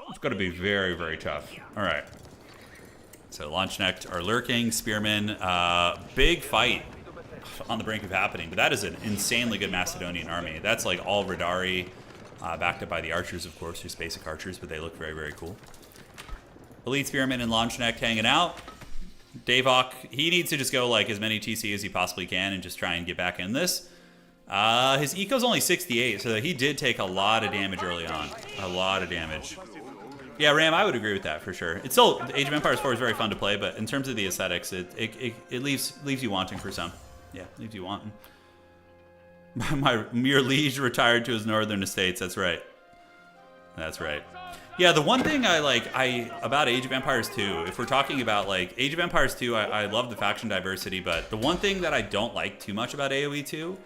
it's going to be very, very tough. All right. So Launchnecht are lurking, Spearmen, big fight on the brink of happening. But that is an insanely good Macedonian army. That's like all Radari, backed up by the archers, of course, just basic archers, but they look very, very cool. Elite Spearmen and Launchnecht hanging out. Davok, he needs to just go like as many TC as he possibly can and just try and get back in this. His eco's only 68, so he did take a lot of damage early on. A lot of damage. Yeah, Ram, I would agree with that for sure. It's still, Age of Empires 4 is very fun to play, but in terms of the aesthetics, it leaves you wanting for some. Yeah, leaves you wanting. My mere liege retired to his northern estates. That's right. That's right. Yeah, the one thing I like about Age of Empires 2, if we're talking about like Age of Empires 2, I love the faction diversity, but the one thing that I don't like too much about AOE 2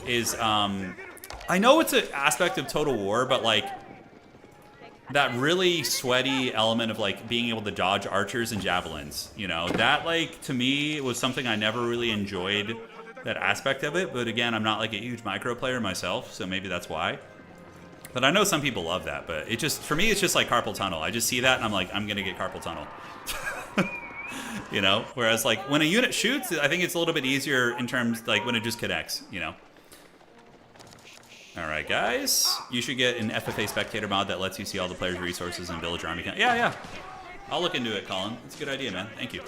is I know it's an aspect of Total War, but like that really sweaty element of like being able to dodge archers and javelins, you know, that like to me was something I never really enjoyed, that aspect of it. But again, I'm not like a huge micro player myself, so maybe that's why. But I know some people love that, but it just, for me, it's just like carpal tunnel. I just see that and I'm like, I'm gonna get carpal tunnel. You know, whereas like when a unit shoots, I think it's a little bit easier in terms like when it just connects, you know. All right, guys. You should get an FFA spectator mod that lets you see all the players' resources and villager army count. Yeah. I'll look into it, Colin. It's a good idea, man. Thank you.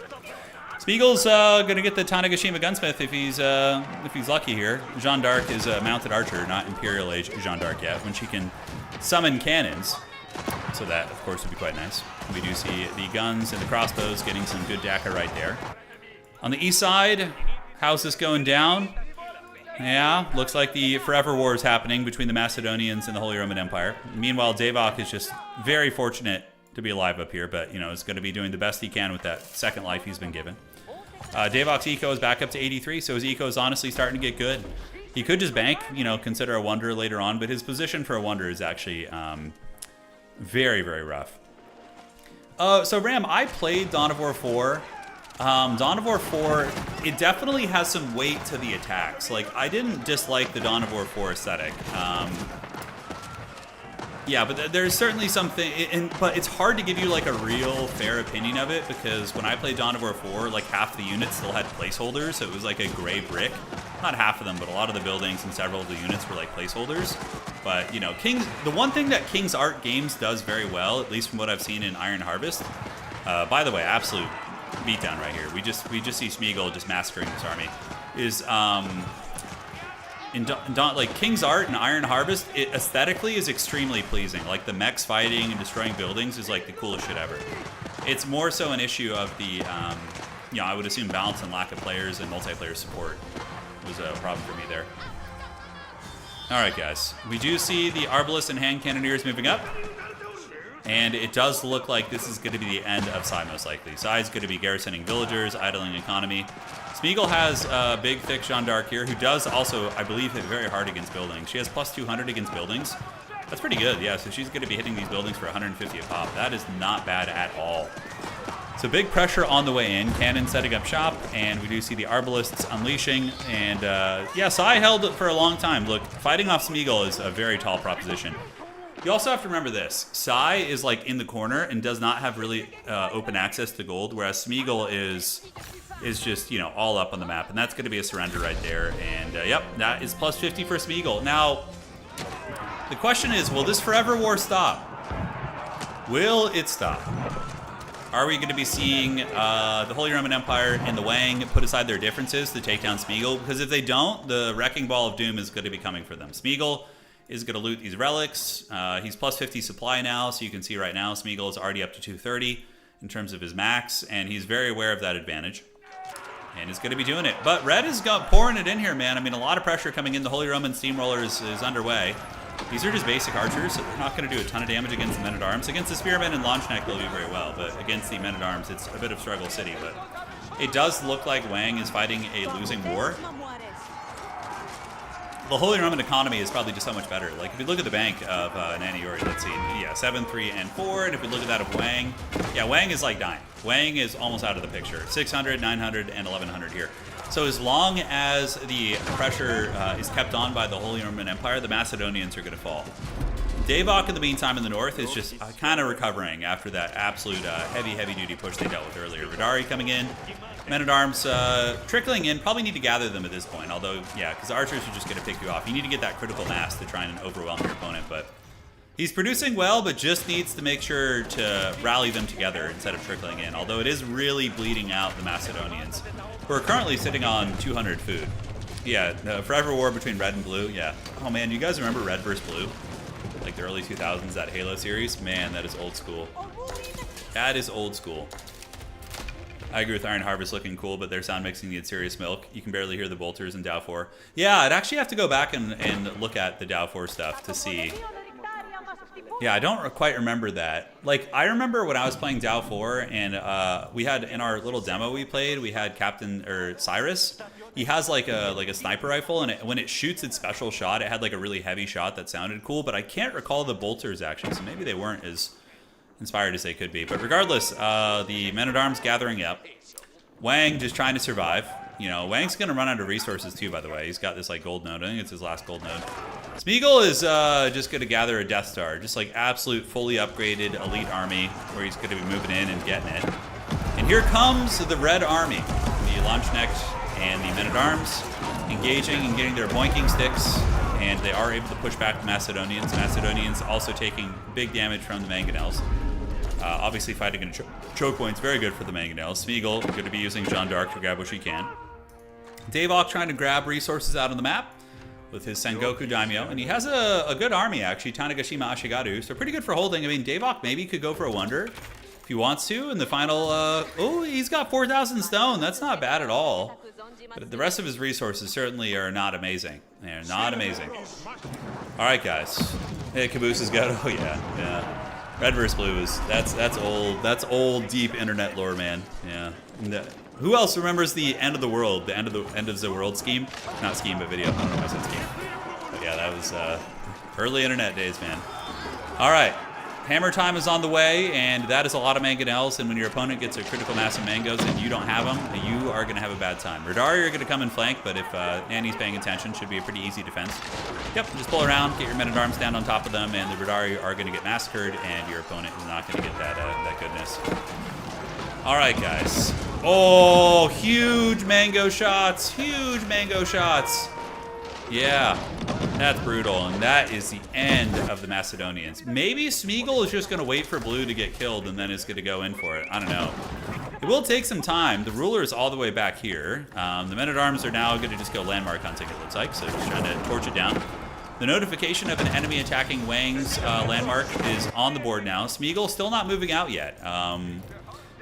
Spiegel's gonna get the Tanegashima gunsmith if he's lucky here. Jeanne d'Arc is a mounted archer, not Imperial Age Jeanne d'Arc yet, when she can summon cannons. So that, of course, would be quite nice. We do see the guns and the crossbows getting some good DACA right there. On the east side, how's this going down? Yeah, looks like the forever war is happening between the Macedonians and the Holy Roman Empire. Meanwhile, Davok is just very fortunate to be alive up here, but, you know, is going to be doing the best he can with that second life he's been given. Davok's eco is back up to 83, so his eco is honestly starting to get good. He could just bank, you know, consider a wonder later on, but his position for a wonder is actually very, very rough. So, Ram, I played Dawn of War 4. Dawn of War 4, it definitely has some weight to the attacks. Like, I didn't dislike the Dawn of War 4 aesthetic. Yeah, but there's certainly something, but it's hard to give you like a real fair opinion of it, because when I played Dawn of War 4, like half the units still had placeholders, so it was like a gray brick. Not half of them, but a lot of the buildings and several of the units were like placeholders. But, you know, the one thing that King's Art Games does very well, at least from what I've seen in Iron Harvest, by the way, absolute beatdown right here. We just see Smeagol just massacring this army. Is like King's Art and Iron Harvest, it aesthetically is extremely pleasing. Like the mechs fighting and destroying buildings is like the coolest shit ever. It's more so an issue of the, you know, I would assume balance and lack of players and multiplayer support was a problem for me there. All right, guys. We do see the Arbalists and Hand Cannoneers moving up. And it does look like this is going to be the end of Sai, most likely. Sai's going to be garrisoning villagers, idling economy. Smeagol has a big, thick Jeanne d'Arc here, who does also, I believe, hit very hard against buildings. She has plus 200 against buildings. That's pretty good, yeah. So she's going to be hitting these buildings for 150 a pop. That is not bad at all. So big pressure on the way in. Cannon setting up shop, and we do see the Arbalists unleashing. And yeah, Sai held it for a long time. Look, fighting off Smeagol is a very tall proposition. You also have to remember this. Sai is like in the corner and does not have really open access to gold, whereas Smeagol is just, you know, all up on the map. And that's going to be a surrender right there. And yep, that is plus 50 for Smeagol. Now, the question is, will this forever war stop? Will it stop? Are we going to be seeing the Holy Roman Empire and the Wang put aside their differences to take down Smeagol? Because if they don't, the Wrecking Ball of Doom is going to be coming for them. Smeagol is going to loot these relics. He's plus 50 supply now, so you can see right now Smeagol is already up to 230 in terms of his max, and he's very aware of that advantage. And is going to be doing it. But Red is pouring it in here, man. I mean, a lot of pressure coming in. The Holy Roman Steamroller is underway. These are just basic archers, so they're not going to do a ton of damage against the Men-at-Arms. Against the Spearmen and Launchneck, they'll do very well. But against the Men-at-Arms, it's a bit of struggle city. But it does look like Wang is fighting a losing war. The Holy Roman economy is probably just so much better. Like, if you look at the bank of Nani Yori, let's see. Yeah, 7, 3, and 4. And if we look at that of Wang, yeah, Wang is like dying. Wang is almost out of the picture. 600, 900, and 1100 here. So as long as the pressure is kept on by the Holy Roman Empire, the Macedonians are going to fall. Davok, in the meantime, in the north is just kind of recovering after that absolute heavy-duty push they dealt with earlier. Radari coming in. Men-at-Arms trickling in. Probably need to gather them at this point. Although, yeah, because archers are just going to pick you off. You need to get that critical mass to try and overwhelm your opponent. But he's producing well, but just needs to make sure to rally them together instead of trickling in. Although it is really bleeding out the Macedonians, who are currently sitting on 200 food. Yeah, the forever war between red and blue. Yeah. Oh, man, you guys remember red versus blue? Like the early 2000s, that Halo series? Man, that is old school. That is old school. I agree with Iron Harvest looking cool, but their sound mixing needs serious milk. You can barely hear the bolters in Dow 4. Yeah, I'd actually have to go back and look at the Dow 4 stuff to see. Yeah, I don't quite remember that. Like, I remember when I was playing Dow 4, and we had, in our little demo we played, we had Cyrus. He has like a sniper rifle, and when it shoots its special shot, it had like a really heavy shot that sounded cool, but I can't recall the bolters actually, so maybe they weren't as inspired as they could be. But regardless, the Men-at-Arms gathering up. Wang just trying to survive. You know, Wang's going to run out of resources too, by the way. He's got this like gold node. I think it's his last gold node. Smeagol is just going to gather a Death Star. Just like absolute fully upgraded elite army where he's going to be moving in and getting it. And here comes the Red Army. The Launchneck and the Men-at-Arms engaging and getting their boinking sticks. And they are able to push back the Macedonians. Macedonians also taking big damage from the Mangonels. Obviously fighting in choke points, very good for the Mangonels. Smeagol going to be using Jeanne d'Arc to grab what she can. Davok trying to grab resources out on the map with his Sengoku Daimyo, and he has a good army actually, Tanegashima Ashigaru, so pretty good for holding. I mean, Davok maybe could go for a wonder if he wants to in the final, oh, he's got 4,000 stone, that's not bad at all. But the rest of his resources certainly are not amazing. They're not amazing. Alright guys, hey, Caboose is good, oh yeah. Red vs. Blue is, that's old deep internet lore, man, yeah. Who else remembers the end of the world, the end of the world scheme? Not scheme, but video. I don't know why I said scheme. But yeah, that was early internet days, man. All right, hammer time is on the way, and that is a lot of mangonels. And when your opponent gets a critical mass of mangoes and you don't have them, you are going to have a bad time. Radari are going to come in flank, but if Nani's paying attention, should be a pretty easy defense. Yep, just pull around, get your Men-at-Arms down on top of them, and the Radari are going to get massacred, and your opponent is not going to get that goodness. All right, guys. Oh, huge mango shots. Huge mango shots. Yeah, that's brutal. And that is the end of the Macedonians. Maybe Smeagol is just going to wait for blue to get killed and then is going to go in for it. I don't know. It will take some time. The ruler is all the way back here. The Men-at-Arms are now going to just go landmark hunting, it looks like. So just trying to torch it down. The notification of an enemy attacking Wang's landmark is on the board now. Smeagol still not moving out yet.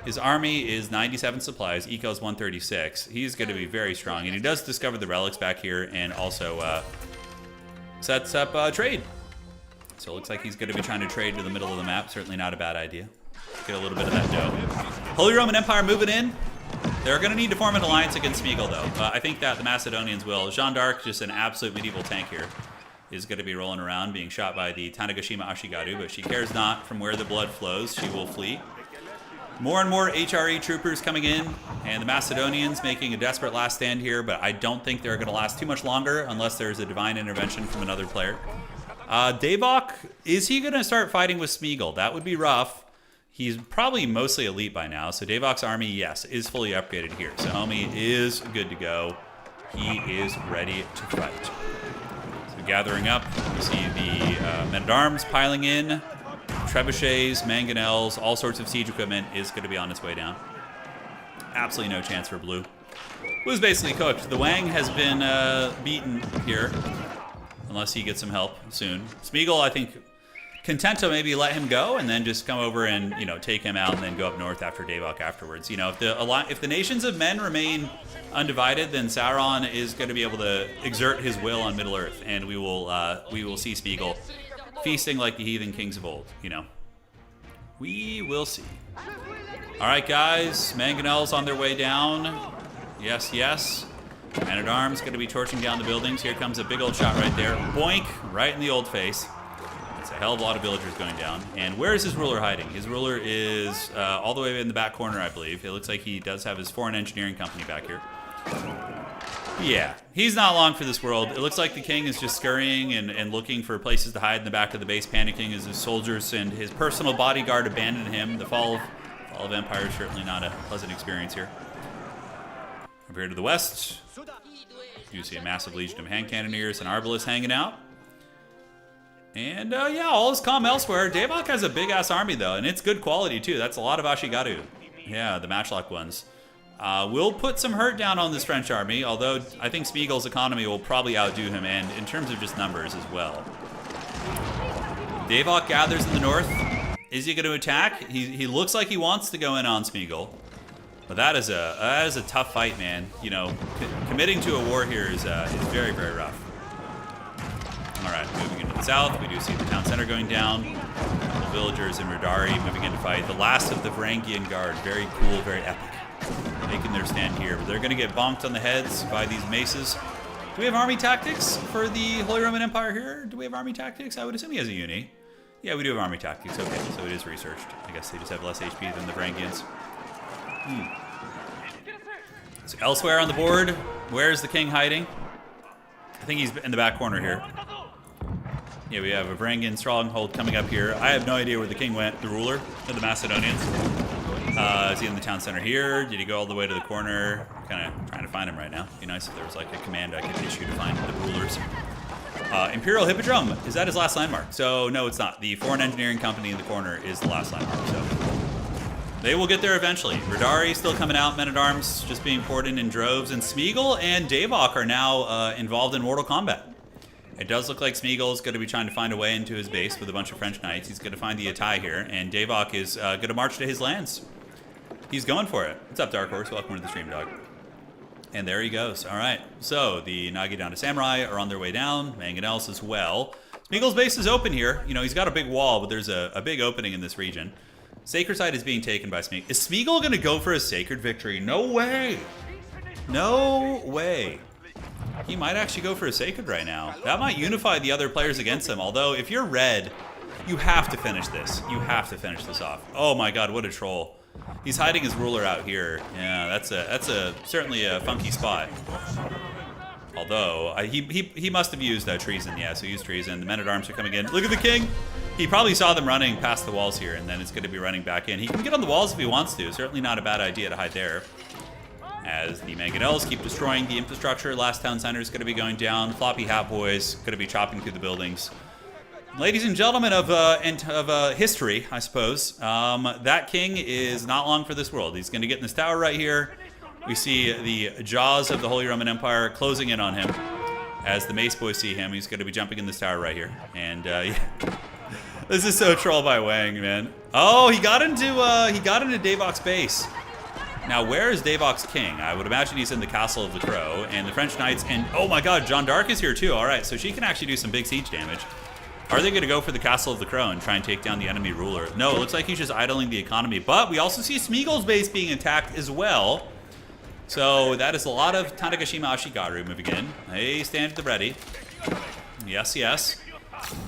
His army is 97 supplies, eco is 136. He's going to be very strong, and he does discover the relics back here and also sets up trade. So it looks like he's going to be trying to trade to the middle of the map. Certainly not a bad idea. Get a little bit of that dough. Holy Roman Empire moving in. They're going to need to form an alliance against Smeagol, though. I think that the Macedonians will. Jeanne d'Arc, just an absolute medieval tank here, is going to be rolling around, being shot by the Tanegashima Ashigaru, but she cares not. From where the blood flows, she will flee. More and more HRE troopers coming in, and the Macedonians making a desperate last stand here, but I don't think they're going to last too much longer unless there's a divine intervention from another player. Davok, is he going to start fighting with Smeagol? That would be rough. He's probably mostly elite by now, so Davok's army, yes, is fully upgraded here. So Homie is good to go. He is ready to fight. So gathering up, you see the Men-at-Arms piling in. trebuchets, mangonels, all sorts of siege equipment is going to be on its way down. Absolutely no chance for blue. Blue's basically cooked. The Wang has been beaten here, unless he gets some help soon. Smeagol, I think, content to maybe let him go and then just come over and, you know, take him out and then go up north after Davok afterwards. You know, if the nations of men remain undivided, then Sauron is going to be able to exert his will on Middle Earth, and we will see Smeagol feasting like the heathen kings of old. You know, we will see. All right, guys, mangonels on their way down. Yes, yes. Man-at-Arms going to be torching down the buildings. Here comes a big old shot right there. Boink, right in the old face. It's a hell of a lot of villagers going down. And where is his ruler hiding? His ruler is all the way in the back corner, I believe. It looks like he does have his foreign engineering company back here. Yeah, he's not long for this world. It looks like the king is just scurrying and looking for places to hide in the back of the base, panicking as his soldiers and his personal bodyguard abandon him. The fall of Empire is certainly not a pleasant experience here. Over here to the west, you see a massive legion of hand cannoneers and arbalists hanging out. And yeah, all is calm elsewhere. Davok has a big-ass army, though, and it's good quality, too. That's a lot of Ashigaru. Yeah, the matchlock ones. We'll put some hurt down on this French army, although I think Smeagol's economy will probably outdo him, and in terms of just numbers as well. Davok gathers in the north. Is he going to attack? He looks like he wants to go in on Smeagol. But that is a tough fight, man. You know, committing to a war here is very, very rough. All right, moving into the south, we do see the town center going down. The villagers in Radari moving into fight. The last of the Varangian Guard, very cool, very epic, making their stand here. But they're going to get bonked on the heads by these maces. Do we have army tactics for the Holy Roman Empire here? Do we have army tactics? I would assume he has a uni. Yeah, we do have army tactics. Okay, so it is researched. I guess they just have less HP than the Varangians. So elsewhere on the board, where's the king hiding? I think he's in the back corner here. Yeah, we have a Varangian stronghold coming up here. I have no idea where the king went, the ruler of the Macedonians. Is he in the town center here? Did he go all the way to the corner? I'm kind of trying to find him right now. It'd be nice if there was like a command I could issue to find the rulers. Imperial Hippodrome, is that his last landmark? So no, it's not. The foreign engineering company in the corner is the last landmark, so they will get there eventually. Radari still coming out, men-at-arms just being poured in droves, and Smeagol and Davok are now involved in mortal combat. It does look like Smeagol is going to be trying to find a way into his base with a bunch of French knights. He's going to find the Atai here, and Davok is going to march to his lands. He's going for it. What's up, Dark Horse? Welcome to the stream, dog. And there he goes. All right, so the Nagidana Samurai are on their way down, mangonels as well. Smeagol's base is open here. You know, he's got a big wall, but there's a big opening in this region. Sacred Site is being taken by Smeagol. Is Smeagol going to go for a sacred victory? No way. No way. He might actually go for a sacred right now. That might unify the other players against him. Although, if you're red, you have to finish this. You have to finish this off. Oh my god, what a troll. He's hiding his ruler out here. Yeah, that's certainly a funky spot. Although, he must have used treason. Yeah, so he used treason. The men-at-arms are coming in. Look at the king. He probably saw them running past the walls here, and then it's going to be running back in. He can get on the walls if he wants to. Certainly not a bad idea to hide there. As the mangonels keep destroying the infrastructure, last town center is going to be going down. Floppy Hat Boys going to be chopping through the buildings. Ladies and gentlemen of history, I suppose, that king is not long for this world. He's going to get in this tower right here. We see the jaws of the Holy Roman Empire closing in on him. As the Mace Boys see him, he's going to be jumping in this tower right here. And yeah. This is so troll by Wang, man. Oh, he got into Davok's base. Now, where is Davok's king? I would imagine he's in the Castle of the Crow, and the French Knights, and oh my god, Jeanne d'Arc is here too. All right, so she can actually do some big siege damage. Are they going to go for the Castle of the Crow and try and take down the enemy ruler? No, it looks like he's just idling the economy, but we also see Smeagol's base being attacked as well. So that is a lot of Tanegashima Ashigaru moving in. They stand at the ready. Yes, yes.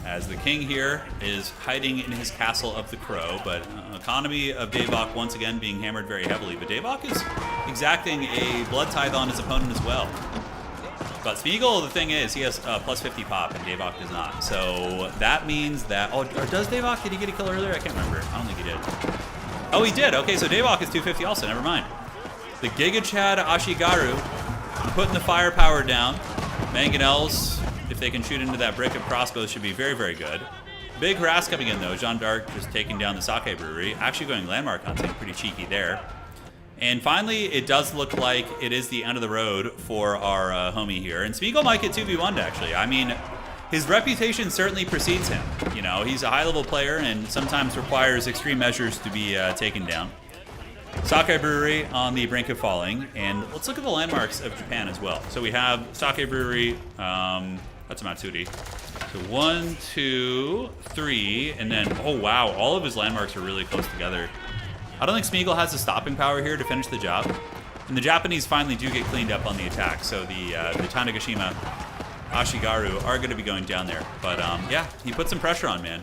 As the king here is hiding in his Castle of the Crow, but economy of Davok once again being hammered very heavily. But Davok is exacting a blood tithe on his opponent as well. But Smeagol, the thing is, he has plus 50 pop, and Davok does not. So that means that... Oh, or does Davok? Did he get a kill earlier? I can't remember. I don't think he did. Oh, he did. Okay, so Davok is 250 also. Never mind. The Giga Chad Ashigaru putting the firepower down. Mangonels, if they can shoot into that brick of crossbows, should be very, very good. Big harass coming in though. Jeanne d'Arc just taking down the sake brewery. Actually going landmark hunting, pretty cheeky there. And finally, it does look like it is the end of the road for our homie here. And Smeagol might get 2v1'd actually. I mean, his reputation certainly precedes him. You know, he's a high-level player and sometimes requires extreme measures to be taken down. Sake Brewery on the brink of falling. And let's look at the landmarks of Japan as well. So we have Sake Brewery, that's Matsuri. So 1, 2, 3, and then, oh wow, all of his landmarks are really close together. I don't think Smeagol has the stopping power here to finish the job. And the Japanese finally do get cleaned up on the attack. So the Tanegashima, Ashigaru are going to be going down there. But yeah, he put some pressure on, man.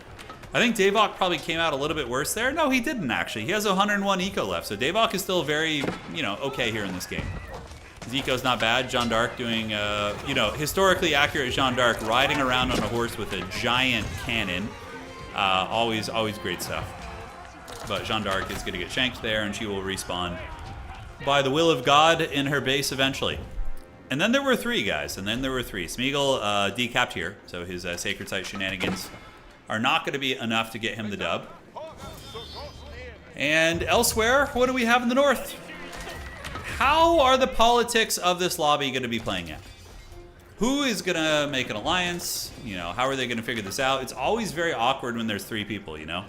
I think Davok probably came out a little bit worse there. No, he didn't actually. He has 101 eco left. So Davok is still very, you know, okay here in this game. His eco's not bad. Jeanne d'Arc doing, you know, historically accurate Jeanne d'Arc riding around on a horse with a giant cannon. Always great stuff. But Jeanne d'Arc is going to get shanked there, and she will respawn by the will of God in her base eventually. And then there were 3, guys. And then there were 3. Smeagol decapped here, so his Sacred Site shenanigans are not going to be enough to get him the dub. And elsewhere, what do we have in the north? How are the politics of this lobby going to be playing out? Who is going to make an alliance? You know, how are they going to figure this out? It's always very awkward when there's 3 people, you know?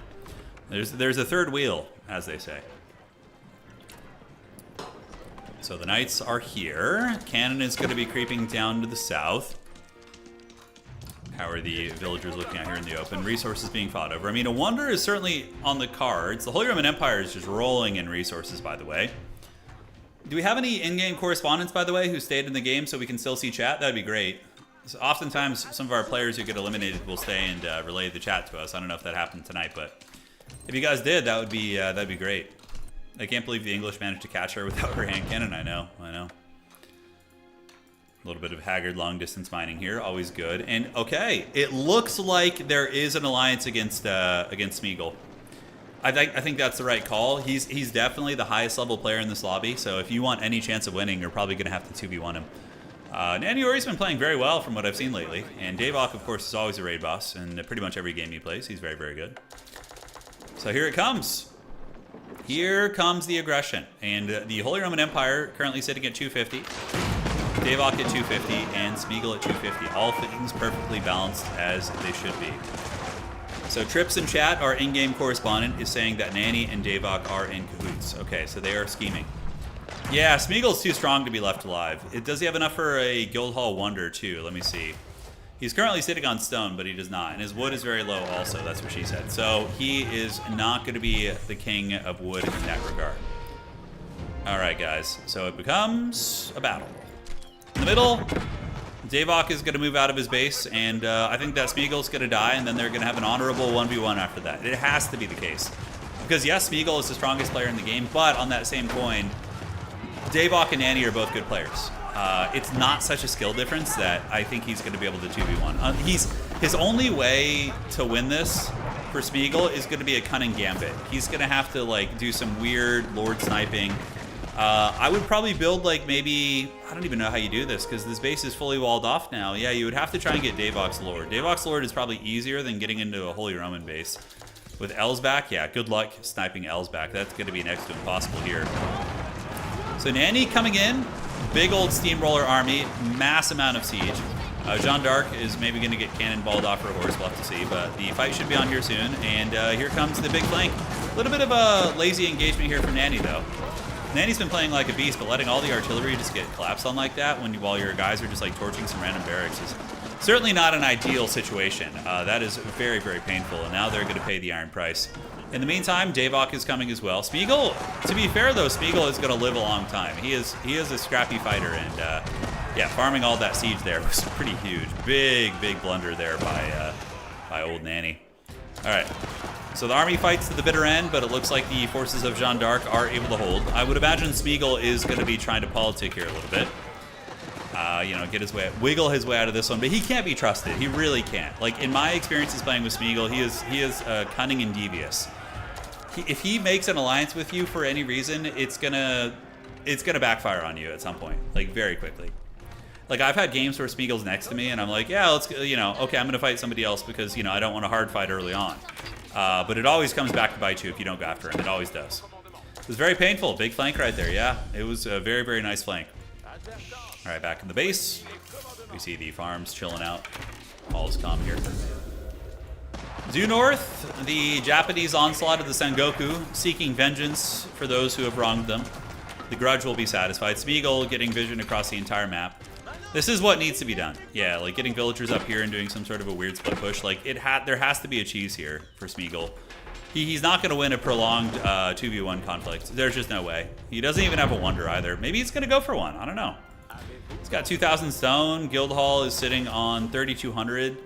There's a third wheel, as they say. So the knights are here. Cannon is going to be creeping down to the south. How are the villagers looking out here in the open? Resources being fought over. I mean, a wonder is certainly on the cards. The Holy Roman Empire is just rolling in resources, by the way. Do we have any in-game correspondents, by the way, who stayed in the game so we can still see chat? That'd be great. So oftentimes, some of our players who get eliminated will stay and relay the chat to us. I don't know if that happened tonight, but if you guys did, that'd be great. I can't believe the English managed to catch her without her hand cannon. I know. A little bit of haggard long-distance mining here, always good. And okay, it looks like there is an alliance against Smeagol. I think that's the right call. He's definitely the highest level player in this lobby. So if you want any chance of winning, you're probably going to have to 2v1 him. Naniori's been playing very well from what I've seen lately. And Davok, of course, is always a raid boss in pretty much every game he plays. He's very good. So here it comes. Here comes the aggression. And the Holy Roman Empire currently sitting at 250. Davok at 250 and Smeagol at 250. All things perfectly balanced as they should be. So Trips in chat, our in-game correspondent, is saying that Nanny and Davok are in cahoots. Okay, so they are scheming. Yeah, Smeagol's too strong to be left alive. Does he have enough for a Guildhall Wonder too? Let me see. He's currently sitting on stone, but he does not. And his wood is very low also, that's what she said. So he is not going to be the king of wood in that regard. All right, guys. So it becomes a battle. In the middle, Davok is going to move out of his base, and I think that Smeagol's going to die, and then they're going to have an honorable 1v1 after that. It has to be the case. Because yes, Smeagol is the strongest player in the game, but on that same coin, Davok and Nanny are both good players. It's not such a skill difference that I think he's going to be able to 2v1. His only way to win this for Smeagol is going to be a cunning gambit. He's going to have to like do some weird lord sniping. I would probably build like maybe, I don't even know how you do this because this base is fully walled off now. Yeah, you would have to try and get Davok's Lord. Davok's Lord is probably easier than getting into a Holy Roman base. With Elsback, yeah, good luck sniping Elsback. That's going to be next to impossible here. So Nanny coming in, big old steamroller army, mass amount of siege. Jeanne d'Arc is maybe going to get cannonballed off her horse, we'll have to see, but the fight should be on here soon, and here comes the big flank. A little bit of a lazy engagement here from Nanny, though. Nanny's been playing like a beast, but letting all the artillery just get collapsed on like that while your guys are just like torching some random barracks is certainly not an ideal situation. That is very painful, and now they're going to pay the iron price. In the meantime, Davok is coming as well. Smeagol, to be fair though, Smeagol is going to live a long time. He is a scrappy fighter, and yeah, farming all that siege there was pretty huge. Big blunder there by old Nanny. All right. So the army fights to the bitter end, but it looks like the forces of Jeanne d'Arc are able to hold. I would imagine Smeagol is going to be trying to politic here a little bit. You know, get his way, wiggle his way out of this one, but he can't be trusted. He really can't. Like in my experiences playing with Smeagol, he is cunning and devious. If he makes an alliance with you for any reason, it's gonna backfire on you at some point, like very quickly. Like, I've had games where Smeagol's next to me, and I'm like, yeah, let's, you know, okay, I'm going to fight somebody else because, you know, I don't want a hard fight early on. But it always comes back to bite you if you don't go after him. It always does. It was very painful. Big flank right there, yeah. It was a very, very nice flank. All right, back in the base. We see the farms chilling out. All is calm here. Due north, the Japanese onslaught of the Sengoku, seeking vengeance for those who have wronged them. The grudge will be satisfied. Smeagol getting vision across the entire map. This is what needs to be done. Yeah, like getting villagers up here and doing some sort of a weird split push. Like, there has to be a cheese here for Smeagol. He's not going to win a prolonged 2v1 conflict. There's just no way. He doesn't even have a wonder either. Maybe he's going to go for one. I don't know. He's got 2,000 stone. Guildhall is sitting on 3,200.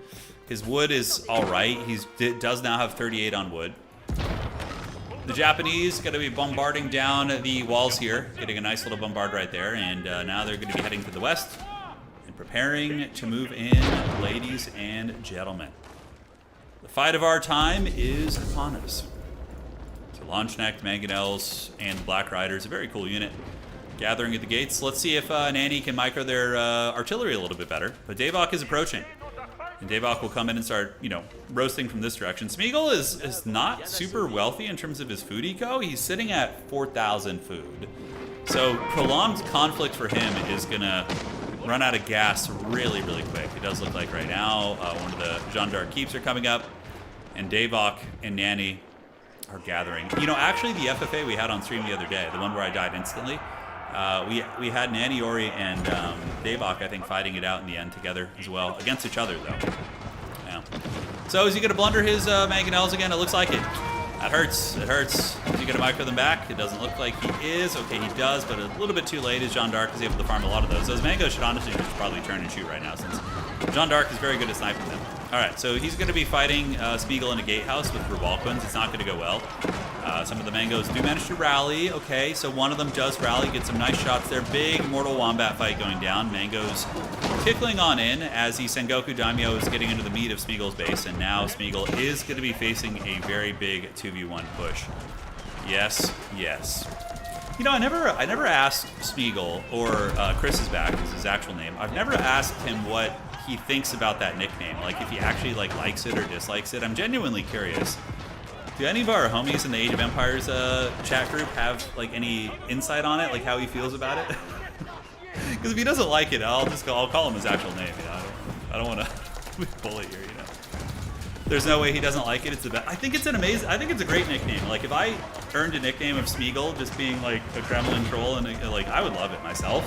His wood is all right. He does now have 38 on wood. The Japanese going to be bombarding down the walls here, getting a nice little bombard right there, and now they're going to be heading to the west and preparing to move in, ladies and gentlemen. The fight of our time is upon us. So Launchneck, Mangonels, and the Black Riders, a very cool unit, gathering at the gates. Let's see if Nanny can micro their artillery a little bit better. But Davok is approaching. And Davok will come in and start, you know, roasting from this direction. Smeagol is not super wealthy in terms of his food eco. He's sitting at 4,000 food. So prolonged conflict for him is going to run out of gas really, really quick. It does look like right now one of the Jeanne d'Arc keeps are coming up. And Davok and Nanny are gathering. You know, actually the FFA we had on stream the other day, the one where I died instantly, we had Nanny, Ori, and Davok, I think, fighting it out in the end together as well. Against each other, though. Yeah. So is he going to blunder his Mangonels again? It looks like it. That hurts. It hurts. Is he going to micro them back? It doesn't look like he is. Okay, he does, but a little bit too late as Jeanne d'Arc is able to farm a lot of those. Those Mangos should honestly just probably turn and shoot right now, since Jeanne d'Arc is very good at sniping them. All right, so he's going to be fighting Smeagol in a gatehouse with Revolquins. It's not going to go well. Some of the Mangoes do manage to rally. Okay, so one of them does rally, get some nice shots there. Big Mortal Wombat fight going down. Mangoes tickling on in as the Sengoku Daimyo is getting into the meat of Smeagol's base, and now Smeagol is going to be facing a very big 2v1 push. Yes, yes. You know, I never asked Smeagol, or Chris is back is his actual name. I've never asked him what he thinks about that nickname, like if he actually likes it or dislikes it. I'm genuinely curious. Do any of our homies in the Age of Empires chat group have like any insight on it, like how he feels about it? Because if he doesn't like it, I'll call him his actual name. You know, I don't want to bully here. You know, there's no way he doesn't like it. It's the best. I think it's a great nickname. Like if I earned a nickname of Smeagol, just being like a Kremlin troll, and like I would love it myself.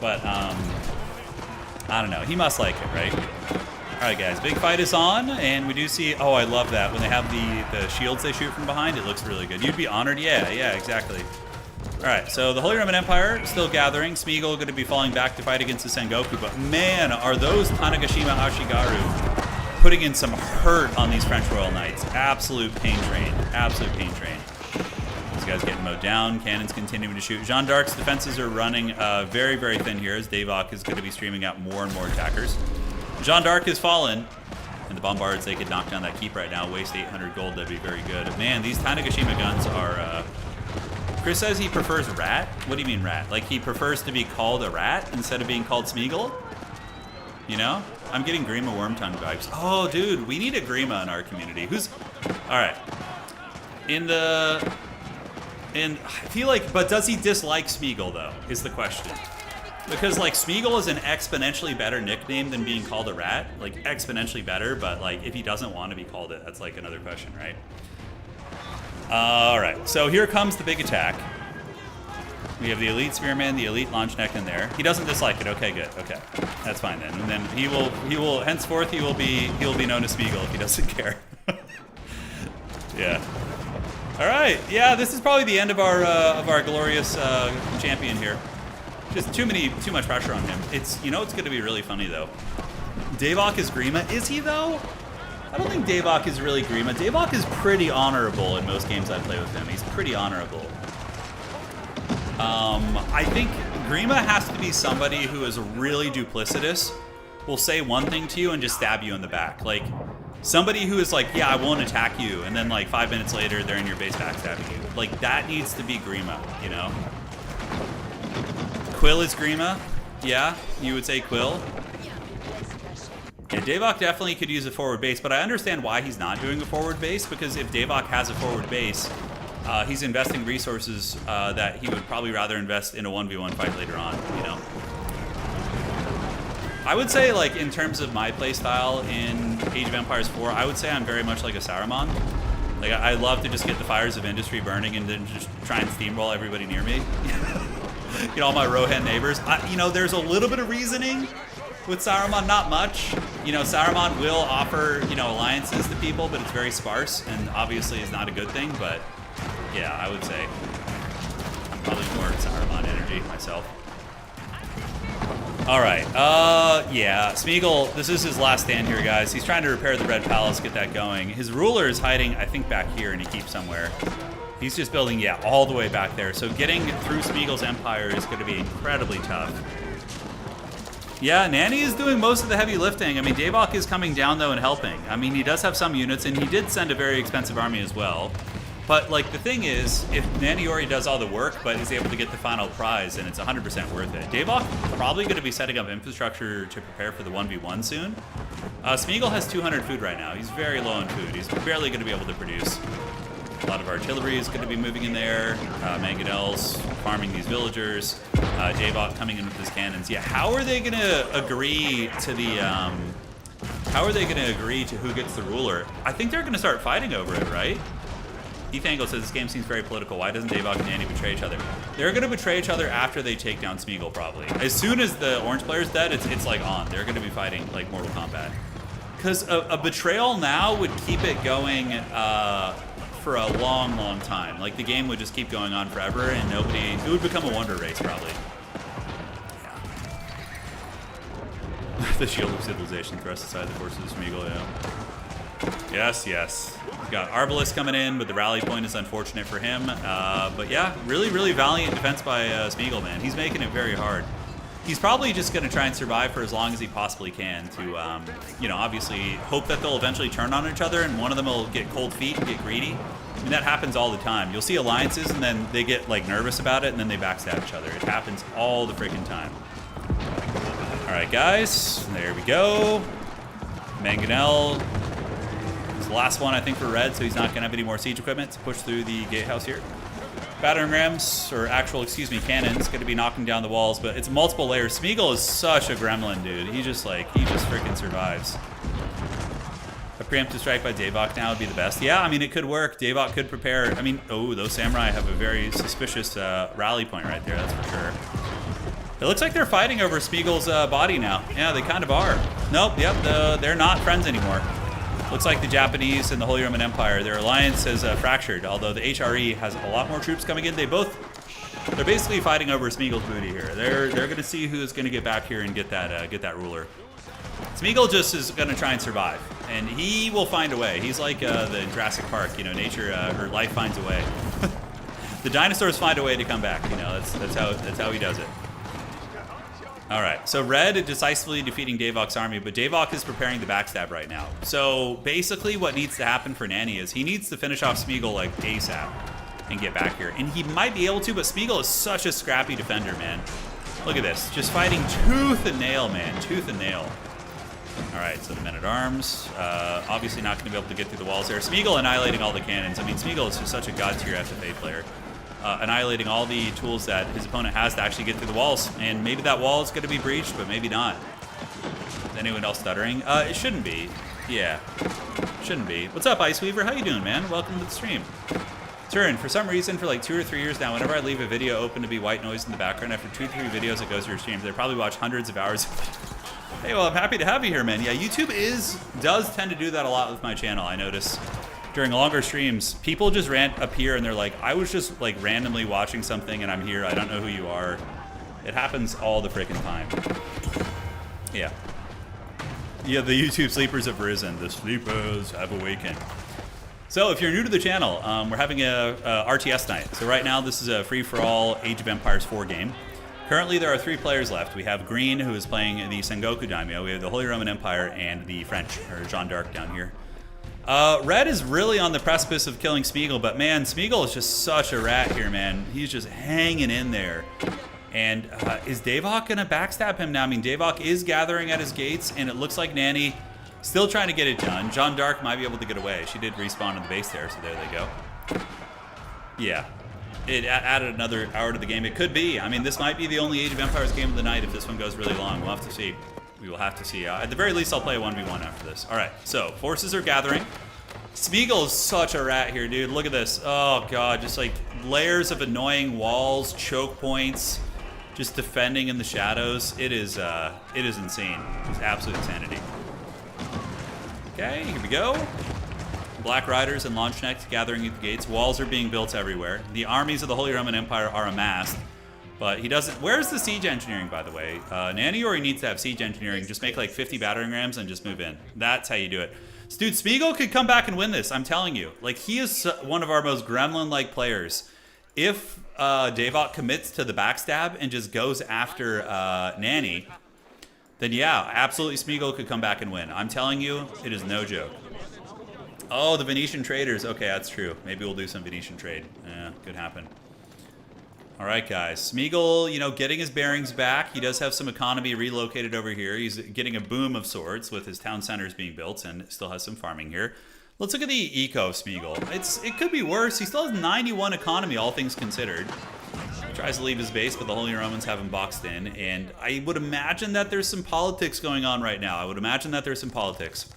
But I don't know. He must like it, right? All right, guys, big fight is on, and we do see, oh, I love that. When they have the shields they shoot from behind, it looks really good. You'd be honored? Yeah, exactly. All right, so the Holy Roman Empire still gathering. Smeagol going to be falling back to fight against the Sengoku, but man, are those Tanegashima Ashigaru putting in some hurt on these French Royal Knights. Absolute pain train, absolute pain train. These guys getting mowed down, cannons continuing to shoot. Jeanne d'Arc's defenses are running very, very thin here as Davok is going to be streaming out more and more attackers. Jeanne d'Arc has fallen, and the Bombards, they could knock down that keep right now, waste 800 gold, that'd be very good. Man, these Tanegashima guns are, Chris says he prefers rat? What do you mean rat? Like he prefers to be called a rat instead of being called Smeagol? You know? I'm getting Grima Wormtongue vibes. Oh, dude, we need a Grima in our community. Alright. I feel like, but does he dislike Smeagol, though, is the question. Because, like, Smeagol is an exponentially better nickname than being called a rat. Like, exponentially better, but, like, if he doesn't want to be called it, that's, like, another question, right? Alright, so here comes the big attack. We have the Elite Spearman, the Elite Launchneck in there. He doesn't dislike it. Okay, good. Okay. That's fine, then. And then he will, henceforth, he will be known as Smeagol if he doesn't care. Yeah. Alright, yeah, this is probably the end of our glorious champion here. Just too much pressure on him. It's going to be really funny though. Davok is Grima. Is he though? I don't think Davok is really Grima. Davok is pretty honorable in most games I play with him. He's pretty honorable. I think Grima has to be somebody who is really duplicitous, will say one thing to you and just stab you in the back. Like somebody who is like, yeah, I won't attack you, and then like 5 minutes later they're in your base backstabbing you. Like that needs to be Grima, you know? Quill is Grima. Yeah, you would say Quill. Yeah, Davok definitely could use a forward base, but I understand why he's not doing a forward base, because if Davok has a forward base, he's investing resources that he would probably rather invest in a 1v1 fight later on, you know? I would say, like, in terms of my playstyle in Age of Empires 4, I would say I'm very much like a Saruman. Like, I love to just get the fires of industry burning and then just try and steamroll everybody near me. You know, all my Rohan neighbors. You know, there's a little bit of reasoning with Saruman, not much. You know, Saruman will offer, you know, alliances to people, but it's very sparse, and obviously is not a good thing, but yeah, I would say I'm probably more Saruman energy myself. All right, yeah, Smeagol, this is his last stand here, guys. He's trying to repair the Red Palace, get that going. His ruler is hiding, I think, back here, and he keeps somewhere. He's just building, yeah, all the way back there. So getting through Smeagol's empire is going to be incredibly tough. Yeah, Nanny is doing most of the heavy lifting. I mean, Davok is coming down, though, and helping. I mean, he does have some units, and he did send a very expensive army as well. But, like, the thing is, if Naniori does all the work, but is able to get the final prize, then it's 100% worth it. Davok probably going to be setting up infrastructure to prepare for the 1v1 soon. Smeagol has 200 food right now. He's very low on food. He's barely going to be able to produce. A lot of artillery is going to be moving in there. Mangonels farming these villagers. Davok coming in with his cannons. Yeah, how are they going to agree to the... how are they going to agree to who gets the ruler? I think they're going to start fighting over it, right? Ethangle says this game seems very political. Why doesn't Davok and Nanny betray each other? They're going to betray each other after they take down Smeagol, probably. As soon as the orange player's dead, it's like on. They're going to be fighting like Mortal Kombat. Because a betrayal now would keep it going for a long, long time. Like, the game would just keep going on forever, and nobody... It would become a wonder race, probably. Yeah. The Shield of Civilization thrust aside the forces of Smeagol, yeah. Yes, yes. We've got Arbalest coming in, but the rally point is unfortunate for him. But yeah, really, really valiant defense by Smeagol, man. He's making it very hard. He's probably just going to try and survive for as long as he possibly can to, you know, obviously hope that they'll eventually turn on each other and one of them will get cold feet and get greedy. I mean, that happens all the time. You'll see alliances and then they get, like, nervous about it and then they backstab each other. It happens all the freaking time. All right, guys. There we go. Mangonel. The last one, I think, for red, so he's not going to have any more siege equipment to push through the gatehouse here. Battering rams, or actual, excuse me, cannons, going to be knocking down the walls, but it's multiple layers. Smeagol is such a gremlin, dude. He just freaking survives. A preemptive strike by Davok now would be the best. Yeah, I mean, it could work. Davok could prepare. I mean, oh, those samurai have a very suspicious rally point right there, that's for sure. It looks like they're fighting over Smeagol's body now. Yeah, they kind of are. Nope, yep, they're not friends anymore. Looks like the Japanese and the Holy Roman Empire, their alliance has fractured, although the HRE has a lot more troops coming in. They're basically fighting over Smeagol's booty here. They're going to see who's going to get back here and get that ruler. Smeagol just is going to try and survive, and he will find a way. He's like the Jurassic Park, you know, nature, her life finds a way. The dinosaurs find a way to come back, you know, that's how he does it. All right, so red decisively defeating Davok's army, but Davok is preparing the backstab right now. So basically what needs to happen for Nanny is he needs to finish off Smeagol like ASAP and get back here. And he might be able to, but Smeagol is such a scrappy defender, man. Look at this, just fighting tooth and nail, man, tooth and nail. All right, so the men-at-arms, obviously not gonna be able to get through the walls there. Smeagol annihilating all the cannons. I mean, Smeagol is just such a god-tier FFA player. Annihilating all the tools that his opponent has to actually get through the walls. And maybe that wall is going to be breached, but maybe not. Is anyone else stuttering? It shouldn't be. Yeah, shouldn't be. What's up, Iceweaver? How you doing, man? Welcome to the stream. Turin, for some reason, for like 2 or 3 years now, whenever I leave a video open to be white noise in the background, after 2 or 3 videos it goes to your streams, I probably watch hundreds of hours. Hey, well, I'm happy to have you here, man. Yeah, YouTube does tend to do that a lot with my channel, I notice. During longer streams, people just appear and they're like, I was just like randomly watching something and I'm here, I don't know who you are. It happens all the freaking time. Yeah. Yeah, the YouTube sleepers have risen. The sleepers have awakened. So if you're new to the channel, we're having a RTS night. So right now this is a free-for-all Age of Empires 4 game. Currently there are 3 players left. We have Green, who is playing the Sengoku Daimyo. We have the Holy Roman Empire and the French, or Jeanne d'Arc down here. Red is really on the precipice of killing Smeagol, but man, Smeagol is just such a rat here, man. He's just hanging in there. And is Davok going to backstab him now? I mean, Davok is gathering at his gates, and it looks like Nanny still trying to get it done. Jeanne d'Arc might be able to get away. She did respawn on the base there, so there they go. Yeah. It added another hour to the game. It could be. I mean, this might be the only Age of Empires game of the night if this one goes really long. We'll have to see. We will have to see. At the very least, I'll play a 1v1 after this. All right, so forces are gathering. Smeagol is such a rat here, dude. Look at this. Oh, God, just like layers of annoying walls, choke points, just defending in the shadows. It is insane. It's absolute insanity. Okay, here we go. Black Riders and Launchneck gathering at the gates. Walls are being built everywhere. The armies of the Holy Roman Empire are amassed. But he doesn't... Where's the siege engineering, by the way? Nanny, or he needs to have siege engineering. Just make like 50 battering rams and just move in. That's how you do it. Dude, Smeagol could come back and win this. I'm telling you. Like, he is one of our most gremlin-like players. If Davok commits to the backstab and just goes after Nanny, then yeah, absolutely Smeagol could come back and win. I'm telling you, it is no joke. Oh, the Venetian traders. Okay, that's true. Maybe we'll do some Venetian trade. Yeah, could happen. All right, guys. Smeagol, you know, getting his bearings back. He does have some economy relocated over here. He's getting a boom of sorts with his town centers being built and still has some farming here. Let's look at the eco of Smeagol. It could be worse. He still has 91 economy, all things considered. He tries to leave his base, but the Holy Romans have him boxed in. And I would imagine that there's some politics going on right now. I would imagine that there's some politics.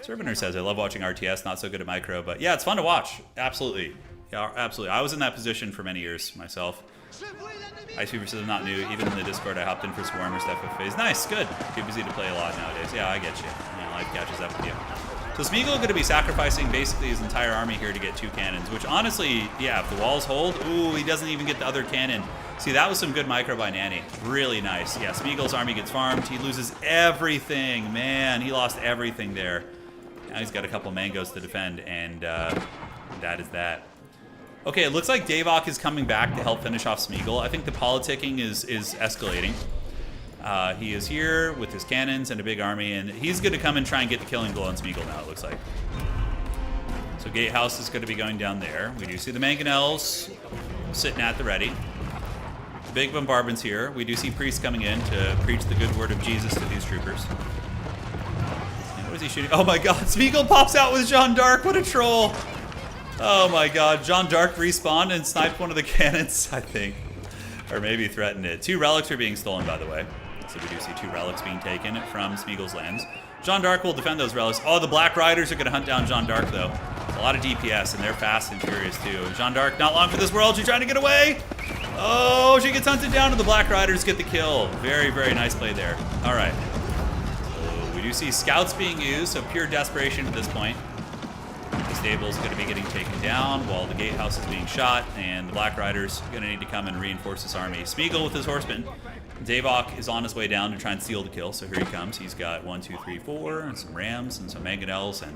Serviner says, I love watching RTS, not so good at micro, but yeah, it's fun to watch. Absolutely. Yeah, absolutely. I was in that position for many years myself. Ice Fever says I'm not new. Even in the Discord, I hopped in for Swarm or stuff with phase. Nice, good. Too busy to play a lot nowadays. Yeah, I get you. Yeah, life catches up with you. So Smeagol going to be sacrificing basically his entire army here to get 2 cannons, which honestly, yeah, if the walls hold, ooh, he doesn't even get the other cannon. See, that was some good micro by Nanny. Really nice. Yeah, Smeagol's army gets farmed. He loses everything. Man, he lost everything there. Now he's got a couple mangoes to defend, and that is that. Okay, it looks like Davok is coming back to help finish off Smeagol. I think the politicking is escalating. He is here with his cannons and a big army, and he's going to come and try and get the killing blow on Smeagol now, it looks like. So Gatehouse is going to be going down there. We do see the mangonels sitting at the ready. Big bombardments here. We do see priests coming in to preach the good word of Jesus to these troopers. What is he shooting? Oh my god, Smeagol pops out with Jeanne d'Arc. What a troll. Oh my god, Jeanne d'Arc respawned and sniped one of the cannons, I think. Or maybe threatened it. 2 relics are being stolen, by the way. So we do see 2 relics being taken from Smeagol's lands. Jeanne d'Arc will defend those relics. Oh, the Black Riders are going to hunt down Jeanne d'Arc, though. A lot of DPS, and they're fast and furious, too. Jeanne d'Arc, not long for this world. She's trying to get away. Oh, she gets hunted down, and the Black Riders get the kill. Very, very nice play there. All right. You see scouts being used, so pure desperation at this point. The stable is going to be getting taken down while the gatehouse is being shot, and the Black Riders are going to need to come and reinforce this army. Smeagol with his horsemen. Davok is on his way down to try and steal the kill, so here he comes. He's got 1, 2, 3, 4, and some rams and some mangonels, and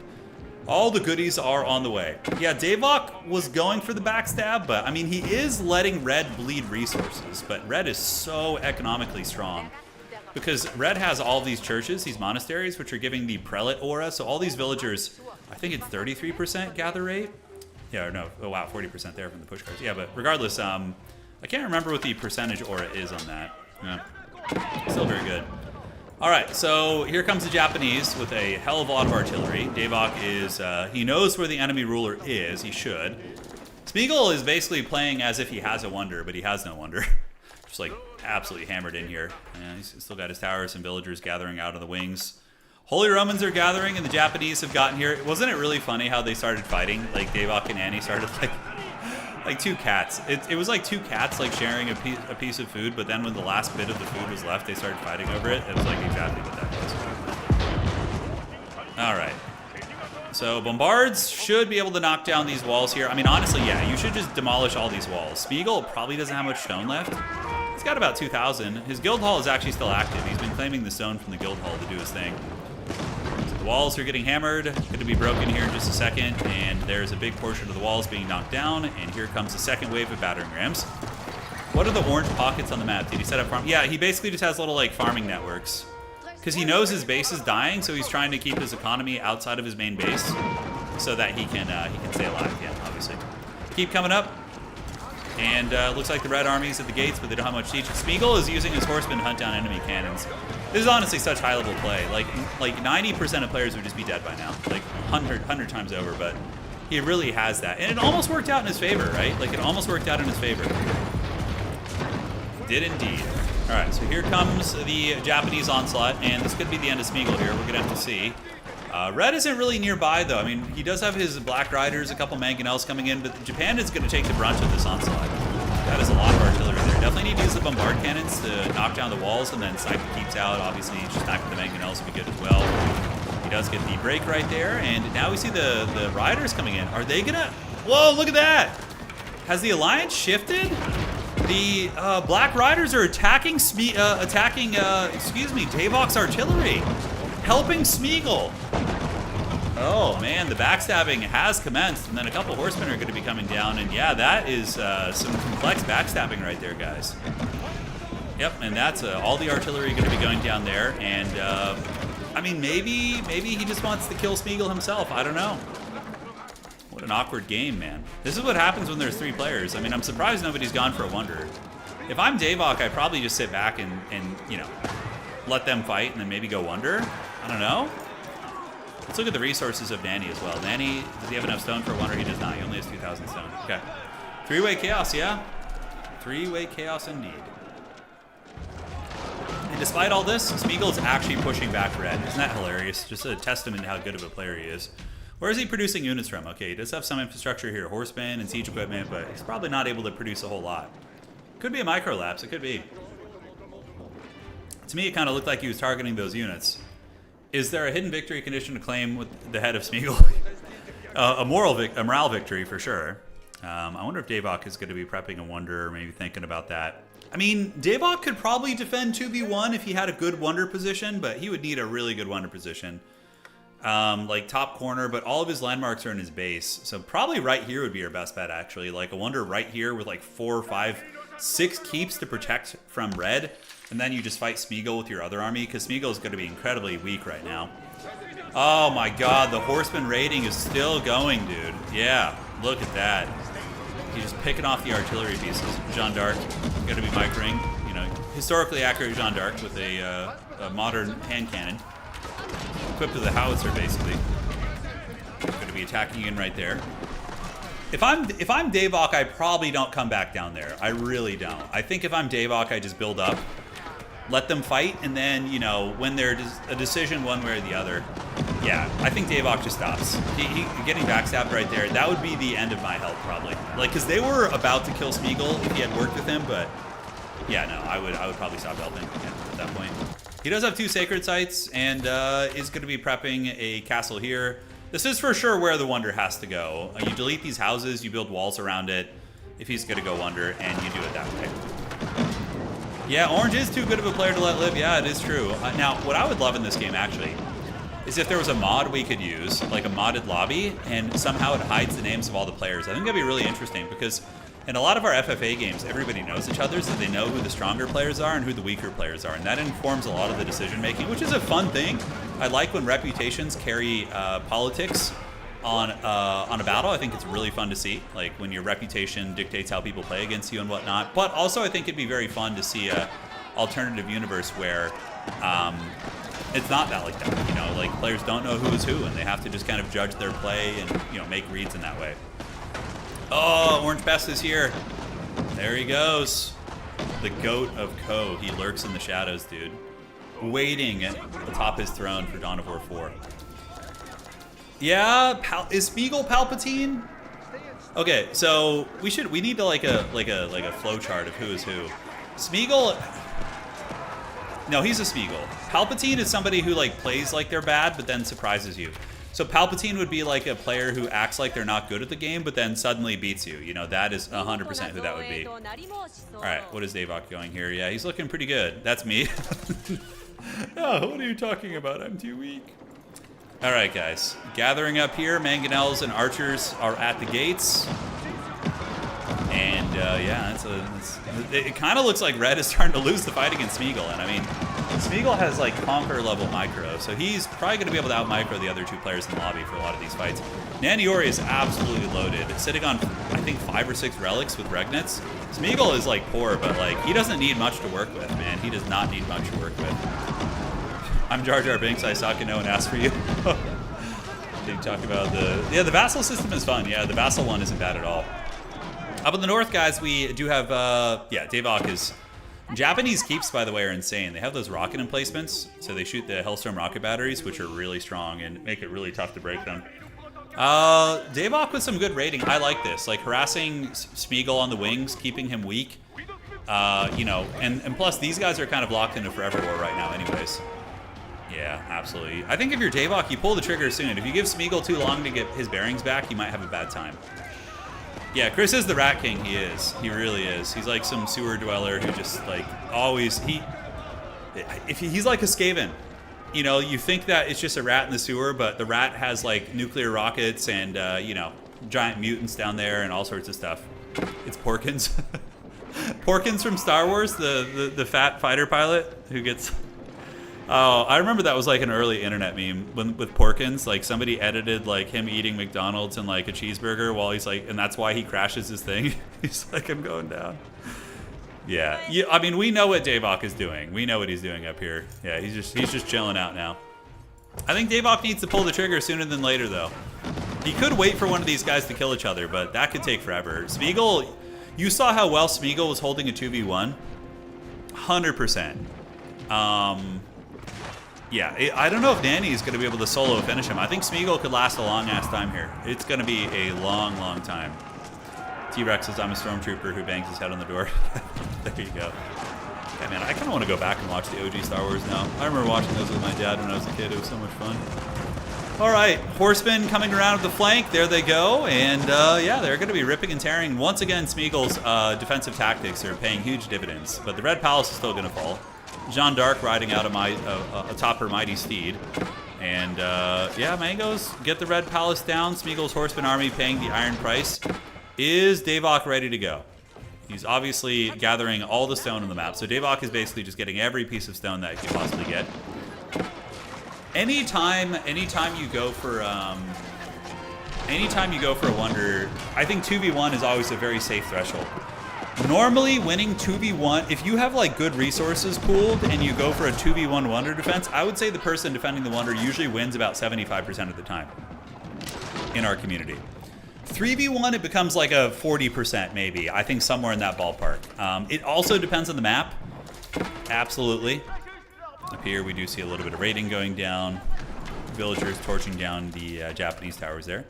all the goodies are on the way. Yeah, Davok was going for the backstab, but I mean, he is letting Red bleed resources, but Red is so economically strong. Because Red has all these churches, these monasteries, which are giving the prelate aura. So all these villagers, I think it's 33% gather rate. Yeah, or no, oh wow, 40% there from the push cards. Yeah, but regardless, I can't remember what the percentage aura is on that. Yeah, still very good. All right, so here comes the Japanese with a hell of a lot of artillery. Davok is, he knows where the enemy ruler is, he should. Smeagol is basically playing as if he has a wonder, but he has no wonder. Just like absolutely hammered in here. Yeah, he's still got his towers and villagers gathering out of the wings. Holy Romans are gathering, and the Japanese have gotten here. Wasn't it really funny how they started fighting? Like Davok and Annie started like 2 cats. It was like 2 cats like sharing a piece of food, but then when the last bit of the food was left, they started fighting over it. It was like exactly what that was. All right. So bombards should be able to knock down these walls here. I mean, honestly, yeah, you should just demolish all these walls. Smeagol probably doesn't have much stone left. He's got about 2,000. His guild hall is actually still active. He's been claiming the stone from the guild hall to do his thing. So the walls are getting hammered. Going to be broken here in just a second. And there's a big portion of the walls being knocked down. And here comes the second wave of battering rams. What are the orange pockets on the map? Did he set up farm? Yeah, he basically just has little like farming networks. Because he knows his base is dying, so he's trying to keep his economy outside of his main base so that he can stay alive. Yeah, obviously. Keep coming up. And looks like the red army's at the gates, but they don't have much siege. Smeagol is using his horsemen to hunt down enemy cannons. This is honestly such high-level play. Like 90% of players would just be dead by now, like 100 times over. But he really has that, and it almost worked out in his favor, right? Like it almost worked out in his favor. Did indeed. All right, so here comes the Japanese onslaught, and this could be the end of Smeagol here. We're gonna have to see. Red isn't really nearby, though. I mean, he does have his Black Riders, a couple Mangonels coming in, but Japan is going to take the brunt of this onslaught. That is a lot of artillery there. Definitely need to use the bombard cannons to knock down the walls, and then snipe the keeps out. Obviously, just sniping the Mangonels would be good as well. He does get the break right there, and now we see the Riders coming in. Are they going to... Whoa, look at that! Has the Alliance shifted? The Black Riders are attacking, Davok's artillery. Helping Smeagol. Oh man, the backstabbing has commenced, and then a couple horsemen are going to be coming down, and yeah, that is some complex backstabbing right there, guys. Yep, and that's all the artillery going to be going down there, and I mean, maybe he just wants to kill Smeagol himself. I don't know. What an awkward game, man. This is what happens when there's 3 players. I mean, I'm surprised nobody's gone for a wonder. If I'm Davok, I'd probably just sit back and you know, let them fight and then maybe go wonder. I don't know. Let's look at the resources of Danny as well. Danny, does he have enough stone for a wonder? He does not. He only has 2,000 stone. Okay. 3-way chaos, yeah. 3-way chaos indeed. And despite all this, Smeagol's actually pushing back red. Isn't that hilarious? Just a testament to how good of a player he is. Where is he producing units from? Okay, he does have some infrastructure here. Horsemen and siege equipment, but he's probably not able to produce a whole lot. Could be a micro-lapse. It could be. To me, it kind of looked like he was targeting those units. Is there a hidden victory condition to claim with the head of Smeagol? a morale victory for sure. I wonder if Davok is going to be prepping a wonder, or maybe thinking about that. I mean, Davok could probably defend 2v1 if he had a good wonder position, but he would need a really good wonder position. Like top corner, but all of his landmarks are in his base. So probably right here would be your best bet, actually. Like a wonder right here with like 4, 5, 6 keeps to protect from red. And then you just fight Smeagol with your other army, because Smeagol is going to be incredibly weak right now. Oh my god, the horseman raiding is still going, dude. Yeah, look at that. He's just picking off the artillery pieces. Jeanne d'Arc, going to be microing. You know, historically accurate Jeanne d'Arc with a modern hand cannon. Equipped with a howitzer, basically. Going to be attacking in right there. If I'm Davok, I probably don't come back down there. I really don't. I think if I'm Davok, I just build up, let them fight, and then, you know, when there's a decision one way or the other, yeah, I think Davok just stops. He getting backstabbed right there, that would be the end of my help, probably. Like, because they were about to kill Smeagol if he had worked with him, but yeah, no, I would probably stop helping at that point. He does have 2 sacred sites, and is going to be prepping a castle here. This is for sure where the wonder has to go. You delete these houses, you build walls around it, if he's going to go wonder, and you do it that way. Yeah, Orange is too good of a player to let live. Yeah, it is true. Now, what I would love in this game, actually, is if there was a mod we could use, like a modded lobby, and somehow it hides the names of all the players. I think that'd be really interesting, because in a lot of our FFA games, everybody knows each other, so they know who the stronger players are and who the weaker players are, and that informs a lot of the decision making, which is a fun thing. I like when reputations carry politics on a battle. I think it's really fun to see, like when your reputation dictates how people play against you and whatnot. But also, I think it'd be very fun to see a alternative universe where it's not that like that. You know, like players don't know who is who, and they have to just kind of judge their play and, you know, make reads in that way. Oh, Orange Best is here. There he goes. The goat of Co. He lurks in the shadows, dude. Waiting atop his throne for Dawn of War 4. Yeah, is Smeagol Palpatine? Okay, so we need to like a flow chart of who is who. Smeagol. No, he's a Smeagol. Palpatine is somebody who like plays like they're bad, but then surprises you. So Palpatine would be like a player who acts like they're not good at the game, but then suddenly beats you. You know, that is 100% who that would be. All right, what is Davok going here? Yeah, he's looking pretty good. That's me. Oh, what are you talking about? I'm too weak. All right, guys. Gathering up here, Mangonels and Archers are at the gates. And yeah, it kind of looks like Red is starting to lose the fight against Smeagol. And I mean, Smeagol has like Conqueror level micro, so he's probably going to be able to out micro the other two players in the lobby for a lot of these fights. Naniori is absolutely loaded, sitting on I think 5 or 6 relics with Regnets. Smeagol is like poor, but like he doesn't need much to work with, man. He does not need much to work with. I'm Jar Jar Binks. I suck and no one asked for you. They talk about the vassal system is fun. Yeah, the vassal one isn't bad at all. Up in the north, guys, we do have Davok is. Japanese keeps, by the way, are insane. They have those rocket emplacements, so they shoot the Hellstorm rocket batteries, which are really strong and make it really tough to break them. Davok with some good rating. I like this, like harassing Smeagol on the wings, keeping him weak. You know, and plus these guys are kind of locked into Forever War right now, anyways. Yeah, absolutely. I think if you're Davok, you pull the trigger soon. If you give Smeagol too long to get his bearings back, you might have a bad time. Yeah, Chris is the Rat King. He is. He really is. He's like some sewer dweller who just like always he's like a Skaven. You know, you think that it's just a rat in the sewer, but the rat has like nuclear rockets and you know, giant mutants down there and all sorts of stuff. It's Porkins. Porkins from Star Wars, the fat fighter pilot who gets. Oh, I remember that was like an early internet meme with Porkins. Like somebody edited like him eating McDonald's and like a cheeseburger while he's like, and that's why he crashes his thing. He's like, I'm going down. Yeah, I mean, we know what Davok is doing. We know what he's doing up here. Yeah, he's just chilling out now. I think Davok needs to pull the trigger sooner than later, though. He could wait for one of these guys to kill each other, but that could take forever. Smeagol, you saw how well Smeagol was holding a 2v1. 100%. Yeah, I don't know if Nanny is going to be able to solo finish him. I think Smeagol could last a long-ass time here. It's going to be a long, long time. T-Rex says, I'm a stormtrooper who bangs his head on the door. There you go. Yeah, man, I kind of want to go back and watch the OG Star Wars now. I remember watching those with my dad when I was a kid. It was so much fun. All right, Horsemen coming around at the flank. There they go. And, yeah, they're going to be ripping and tearing. Once again, Smeagol's defensive tactics are paying huge dividends. But the Red Palace is still going to fall. Jeanne d'Arc riding out atop her mighty steed. And, yeah, Mangoes get the Red Palace down. Smeagol's Horseman army paying the iron price. Is Davok ready to go? He's obviously gathering all the stone on the map. So Davok is basically just getting every piece of stone that he can possibly get. Anytime you go for a wonder, I think 2v1 is always a very safe threshold. Normally, winning 2v1, if you have like good resources pooled and you go for a 2v1 wonder defense, I would say the person defending the wonder usually wins about 75% of the time in our community. 3v1, it becomes like a 40% maybe. I think somewhere in that ballpark. It also depends on the map. Absolutely. Up here, we do see a little bit of raiding going down. Villagers torching down the Japanese towers there.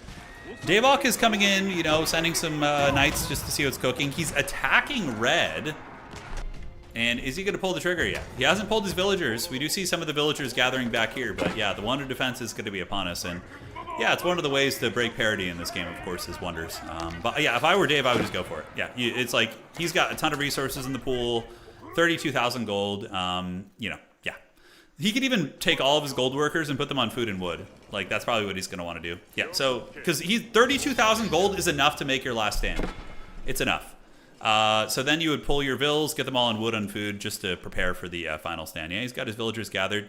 Davok is coming in, you know, sending some knights just to see what's cooking. He's attacking red. And is he going to pull the trigger yet? He hasn't pulled his villagers. We do see some of the villagers gathering back here. But yeah, the wonder defense is going to be upon us. And yeah, it's one of the ways to break parity in this game, of course, is wonders. But yeah, if I were Dave, I would just go for it. Yeah, it's like he's got a ton of resources in the pool, 32,000 gold. You know, yeah. He could even take all of his gold workers and put them on food and wood. Like, that's probably what he's going to want to do. Yeah, so, because 32,000 gold is enough to make your last stand. It's enough. So then you would pull your vills, get them all on wood and food just to prepare for the final stand. Yeah, he's got his villagers gathered.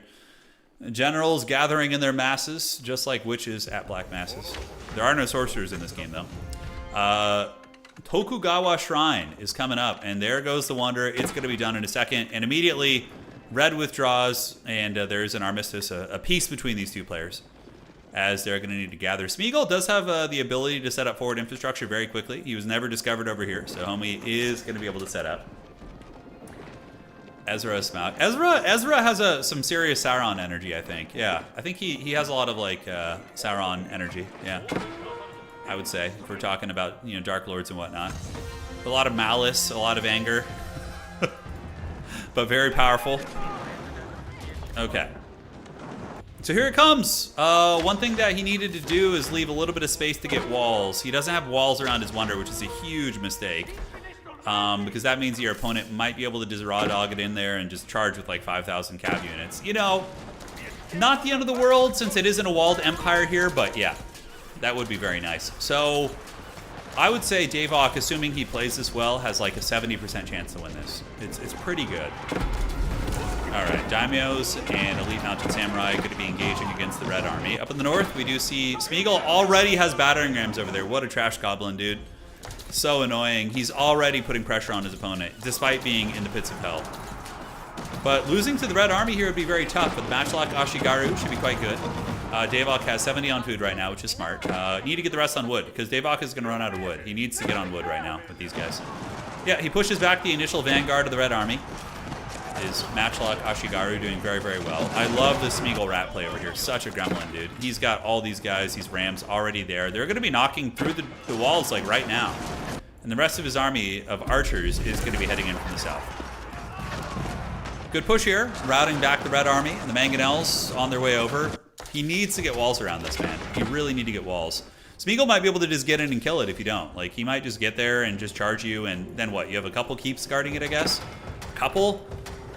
Generals gathering in their masses, just like witches at black masses. There are no sorcerers in this game, though. Tokugawa Shrine is coming up, and there goes the wonder. It's going to be done in a second, and immediately red withdraws, and there's an armistice, a peace between these two players, as they're going to need to gather. Smeagol does have the ability to set up forward infrastructure very quickly. He was never discovered over here, so homie is going to be able to set up. Ezra Smaug. Ezra has some serious Sauron energy, I think. Yeah, I think he has a lot of like Sauron energy. Yeah, I would say if we're talking about, you know, Dark Lords and whatnot. A lot of malice, a lot of anger, but very powerful. Okay. So here it comes. One thing that he needed to do is leave a little bit of space to get walls. He doesn't have walls around his wonder, which is a huge mistake. Because that means your opponent might be able to just raw dog it in there and just charge with like 5,000 cav units. You know, not the end of the world since it isn't a walled empire here, but yeah, that would be very nice. So I would say Davok, assuming he plays this well, has like a 70% chance to win this. It's pretty good. Alright, Daimyos and Elite Mounted Samurai going to be engaging against the Red Army. Up in the north, we do see Smeagol already has battering rams over there. What a trash goblin, dude. So annoying. He's already putting pressure on his opponent, despite being in the pits of hell. But losing to the Red Army here would be very tough, but the Matchlock Ashigaru should be quite good. Davok has 70 on food right now, which is smart. Need to get the rest on wood, because Davok is going to run out of wood. He needs to get on wood right now with these guys. Yeah, he pushes back the initial vanguard of the Red Army. Is Matchlock Ashigaru doing very, very well. I love the Smeagol rat play over here. Such a gremlin, dude. He's got all these guys, these rams already there. They're going to be knocking through the walls like right now. And the rest of his army of archers is going to be heading in from the south. Good push here, routing back the Red Army and the Mangonels on their way over. He needs to get walls around this, man. You really need to get walls. Smeagol might be able to just get in and kill it if you don't. Like, he might just get there and just charge you, and then what? You have a couple keeps guarding it, I guess? A couple?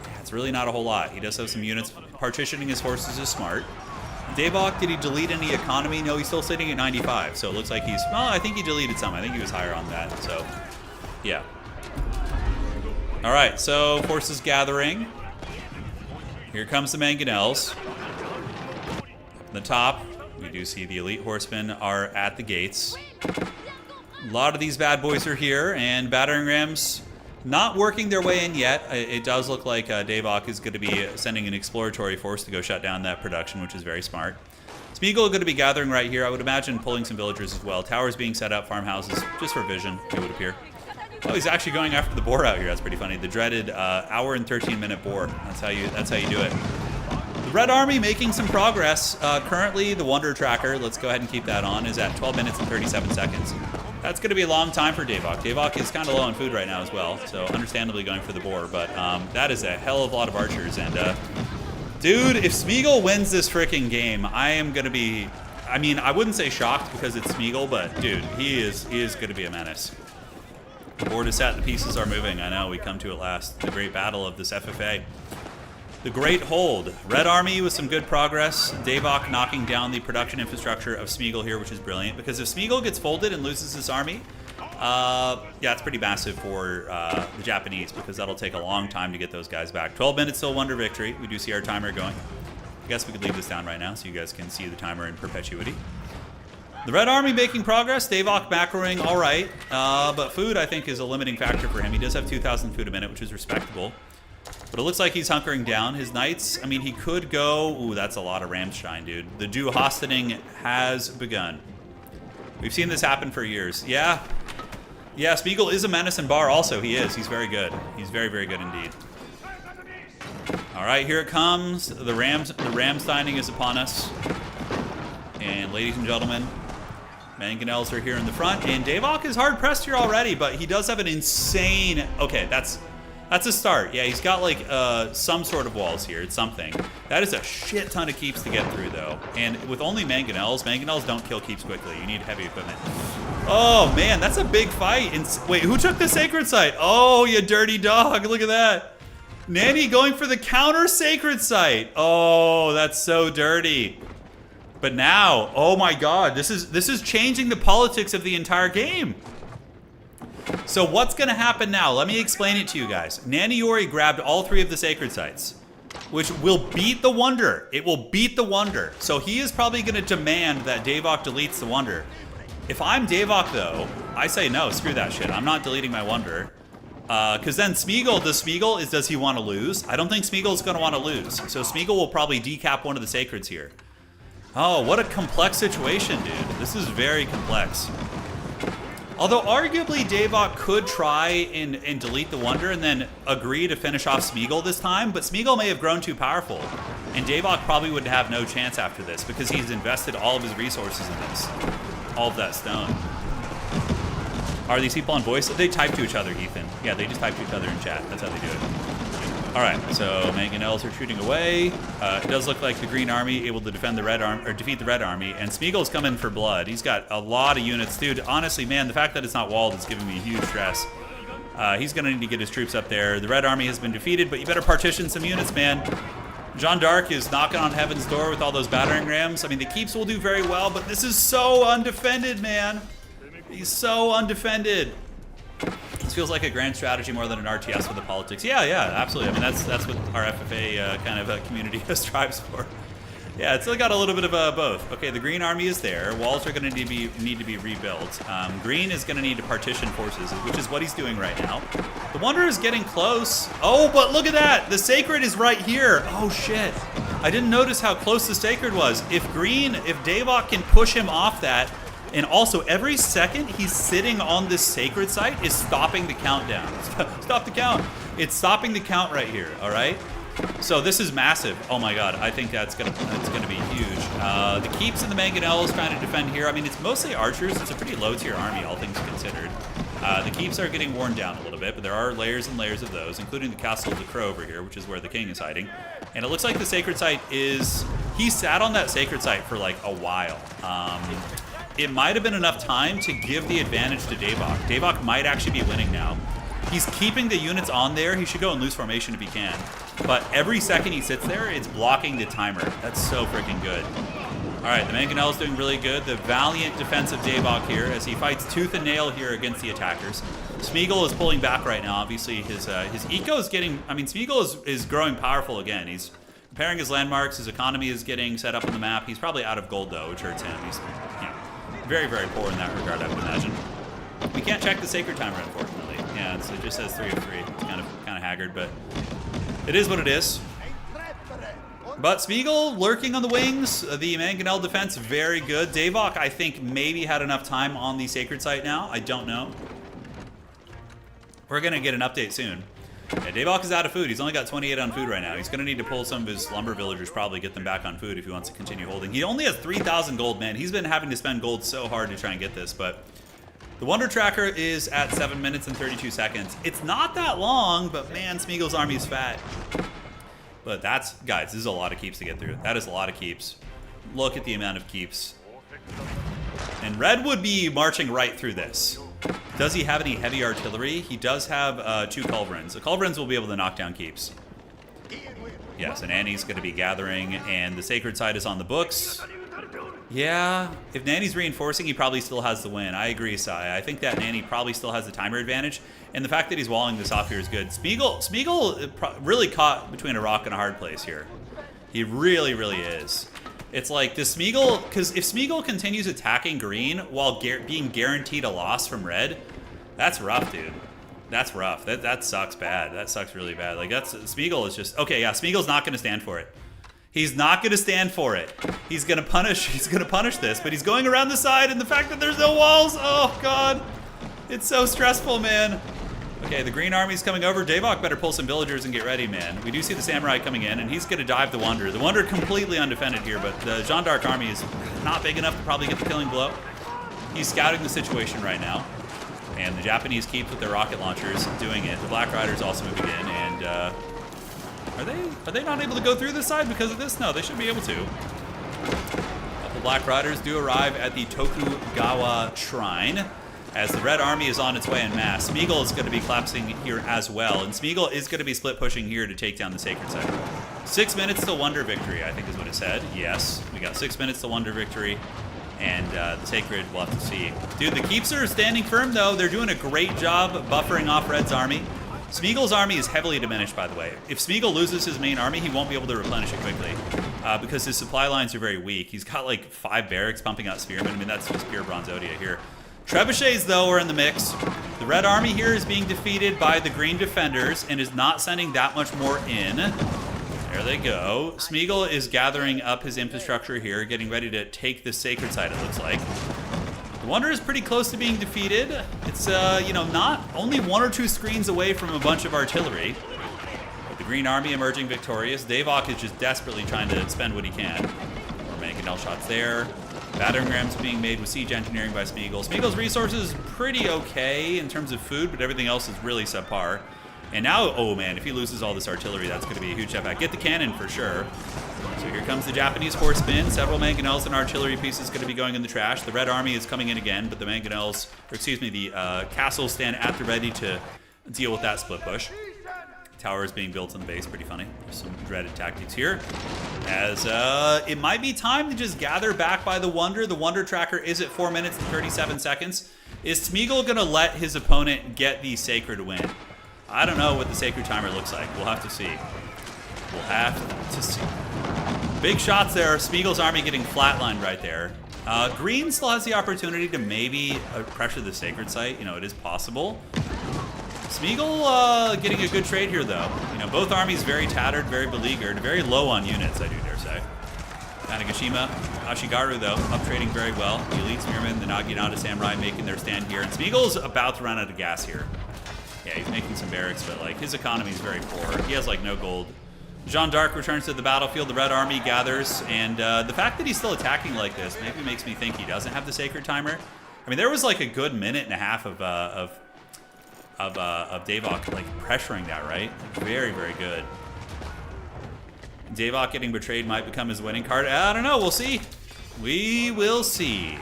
Yeah, it's really not a whole lot. He does have some units. Partitioning his forces is smart. Davok, did he delete any economy? No, he's still sitting at 95, so it looks like he's... Well, I think he deleted some. I think he was higher on that, so... Yeah. Alright, so forces gathering. Here comes the Mangonels. At the top, we do see the elite horsemen are at the gates. A lot of these bad boys are here, and battering rams not working their way in yet. It does look like Davok is going to be sending an exploratory force to go shut down that production, which is very smart. Smeagol going to be gathering right here. I would imagine pulling some villagers as well. Towers being set up, farmhouses, just for vision, it would appear. Oh, he's actually going after the boar out here. That's pretty funny. The dreaded hour and 13-minute boar. That's how you do it. The Red Army making some progress. Currently, the Wonder Tracker, let's go ahead and keep that on, is at 12 minutes and 37 seconds. That's going to be a long time for Davok. Davok is kind of low on food right now as well, so understandably going for the boar. But that is a hell of a lot of archers. And, dude, if Smeagol wins this freaking game, I am going to be... I mean, I wouldn't say shocked because it's Smeagol, but, dude, he is going to be a menace. The board is set, the pieces are moving. I know, we come to it last. The great battle of this FFA. The Great Hold. Red Army with some good progress. Davok knocking down the production infrastructure of Smeagol here, which is brilliant. Because if Smeagol gets folded and loses this army, yeah, it's pretty massive for the Japanese, because that'll take a long time to get those guys back. 12 minutes till Wonder Victory. We do see our timer going. I guess we could leave this down right now so you guys can see the timer in perpetuity. The Red Army making progress. Davok macroing all right. But food, I think, is a limiting factor for him. He does have 2,000 food a minute, which is respectable. But it looks like he's hunkering down. His knights, I mean, he could go... Ooh, that's a lot of Ramstein, dude. The Jew hostening has begun. We've seen this happen for years. Yeah. Yeah, Smeagol is a menace in bar also. He is. He's very good. He's very, very good indeed. All right, here it comes. The Ramsteining is upon us. And ladies and gentlemen, Mangonels are here in the front, and Davok is hard pressed here already, but he does have an insane... Okay, that's a start. Yeah, he's got like some sort of walls here. It's something. That is a shit ton of keeps to get through, though. And with only Mangonels don't kill keeps quickly. You need heavy equipment. Oh, man, that's a big fight. Wait, who took the sacred site? Oh, you dirty dog. Look at that. Nanny going for the counter sacred site. Oh, that's so dirty. But now, oh my god, this is changing the politics of the entire game. So what's going to happen now? Let me explain it to you guys. Naniori grabbed all 3 of the sacred sites, which will beat the Wonder. It will beat the Wonder. So he is probably going to demand that Davok deletes the Wonder. If I'm Davok, though, I say no, screw that shit. I'm not deleting my Wonder. Because then does he want to lose? I don't think Smeagol's going to want to lose. So Smeagol will probably decap one of the sacreds here. Oh, what a complex situation, dude. This is very complex. Although, arguably, Davok could try and delete the Wonder and then agree to finish off Smeagol this time, but Smeagol may have grown too powerful, and Davok probably would have no chance after this because he's invested all of his resources in this. All of that stone. Are these people on voice? They type to each other, Ethan. Yeah, they just type to each other in chat. That's how they do it. Alright, so Mangonels are shooting away. It does look like the Green Army able to defend the Red Army, or defeat the Red Army, and Smeagol's coming for blood. He's got a lot of units. Dude, honestly, man, the fact that it's not walled is giving me huge stress. He's going to need to get his troops up there. The Red Army has been defeated, but you better partition some units, man. Jean d'Arc is knocking on heaven's door with all those battering rams. I mean, the keeps will do very well, but this is so undefended, man. He's so undefended. This feels like a grand strategy more than an RTS with the politics. Yeah, absolutely. I mean, that's what our FFA kind of community strives for. Yeah, it's still got a little bit of both. Okay, the green army is there. Walls are going to need to be rebuilt. Green is going to need to partition forces, which is what he's doing right now. The Wanderer is getting close. Oh, but look at that. The Sacred is right here. Oh, shit. I didn't notice how close the Sacred was. If Davok can push him off that, and also every second he's sitting on this Sacred site is stopping the countdown. Stop the count. It's stopping the count right here, all right? So this is massive. Oh my god, I think that's gonna be huge. The keeps and the mangonels trying to defend here. I mean, it's mostly archers. It's a pretty low tier army, all things considered. The keeps are getting worn down a little bit, but there are layers and layers of those, including the Castle of the Crow over here, which is where the king is hiding. And it looks like the Sacred Site is... He sat on that Sacred Site for like a while. It might have been enough time to give the advantage to Davok. Davok might actually be winning now. He's keeping the units on there. He should go in loose formation if he can. But every second he sits there, it's blocking the timer. That's so freaking good. All right, the Mangonel's doing really good. The valiant defense of Davok here as he fights tooth and nail here against the attackers. Smeagol is pulling back right now. Obviously, his eco is getting... I mean, Smeagol is growing powerful again. He's repairing his landmarks. His economy is getting set up on the map. He's probably out of gold, though, which hurts him. He's very, very poor in that regard, I would imagine. We can't check the Sacred Timer, unfortunately. Yeah, it just says 3 of 3. It's kind of haggard, but it is what it is. But Smeagol lurking on the wings. The Mangonel defense, very good. Davok, I think, maybe had enough time on the Sacred Site now. I don't know. We're going to get an update soon. Yeah, Davok is out of food. He's only got 28 on food right now. He's going to need to pull some of his lumber villagers, probably get them back on food if he wants to continue holding. He only has 3,000 gold, man. He's been having to spend gold so hard to try and get this, but... The Wonder Tracker is at 7 minutes and 32 seconds. It's not that long, but man, Smeagol's army is fat. But that's, guys, this is a lot of keeps to get through. That is a lot of keeps. Look at the amount of keeps. And Red would be marching right through this. Does he have any heavy artillery? He does have 2 culverins. The culverins will be able to knock down keeps. Yes, and Annie's going to be gathering, and the Sacred Site is on the books. Yeah, if Nanny's reinforcing, he probably still has the win. I agree, Sai. I think that Nanny probably still has the timer advantage, and the fact that he's walling this off here is good. Smeagol really caught between a rock and a hard place here. He really, really is. It's like, does Smeagol... Because if Smeagol continues attacking green while being guaranteed a loss from red, that's rough, dude. That's rough. That sucks bad. That sucks really bad. Like, Smeagol is just... Okay, yeah, Smeagol's not going to stand for it. He's not going to stand for it. He's going to punish this, but he's going around the side, and the fact that there's no walls, oh god. It's so stressful, man. Okay, the green army's coming over. Davok better pull some villagers and get ready, man. We do see the samurai coming in, and he's going to dive the Wanderer. The Wanderer completely undefended here, but the Jeanne d'Arc army is not big enough to probably get the killing blow. He's scouting the situation right now, and the Japanese keep with their rocket launchers doing it. The Black Riders also moving in, and Are they not able to go through this side because of this? No, they should be able to. The Black Riders do arrive at the Tokugawa Shrine as the Red Army is on its way en masse. Smeagol is going to be collapsing here as well, and Smeagol is going to be split pushing here to take down the Sacred Site. 6 minutes to Wonder Victory, I think is what it said. Yes, we got 6 minutes to Wonder Victory, and the Sacred we'll have to see. Dude, the Keeps are standing firm though. They're doing a great job buffering off Red's army. Smeagol's army is heavily diminished, by the way. If Smeagol loses his main army, he won't be able to replenish it quickly because his supply lines are very weak. He's got like 5 barracks pumping out spearmen. I mean, that's just pure Bronzodia here. Trebuchets, though, are in the mix. The Red Army here is being defeated by the Green Defenders and is not sending that much more in. There they go. Smeagol is gathering up his infrastructure here, getting ready to take the Sacred Site, it looks like. The Wanderer is pretty close to being defeated. It's, you know, not only 1 or 2 screens away from a bunch of artillery. But the Green Army emerging victorious. Davok is just desperately trying to spend what he can. More mangonel shots there. Battering rams being made with siege engineering by Smeagol. Smeagol's resources pretty okay in terms of food, but everything else is really subpar. And now, oh man, if he loses all this artillery, that's going to be a huge setback. Get the cannon for sure. So here comes the Japanese horsemen. Several mangonels and artillery pieces going to be going in the trash. The Red Army is coming in again, but the mangonels, or excuse me, the castles stand at the ready to deal with that split push. Tower is being built on the base, pretty funny. There's some dreaded tactics here. As it might be time to just gather back by the Wonder. The Wonder tracker is at 4 minutes and 37 seconds. Is Smeagol going to let his opponent get the Sacred win? I don't know what the Sacred Timer looks like. We'll have to see. We'll have to see. Big shots there. Smeagol's army getting flatlined right there. Green still has the opportunity to maybe pressure the Sacred Site. You know, it is possible. Smeagol getting a good trade here, though. You know, both armies very tattered, very beleaguered, very low on units, I do dare say. Tanegashima, Ashigaru, though, up trading very well. The Elite Spearmen, the Naginata Samurai making their stand here. And Smeagol's about to run out of gas here. Yeah, he's making some barracks, but, like, his economy is very poor. He has, like, no gold. Jean d'Arc returns to the battlefield. The Red Army gathers. And the fact that he's still attacking like this maybe makes me think he doesn't have the Sacred Timer. I mean, there was, like, a good minute and a half of Davok, like, pressuring that, right? Very, very good. Davok getting betrayed might become his winning card. I don't know. We'll see. We will see.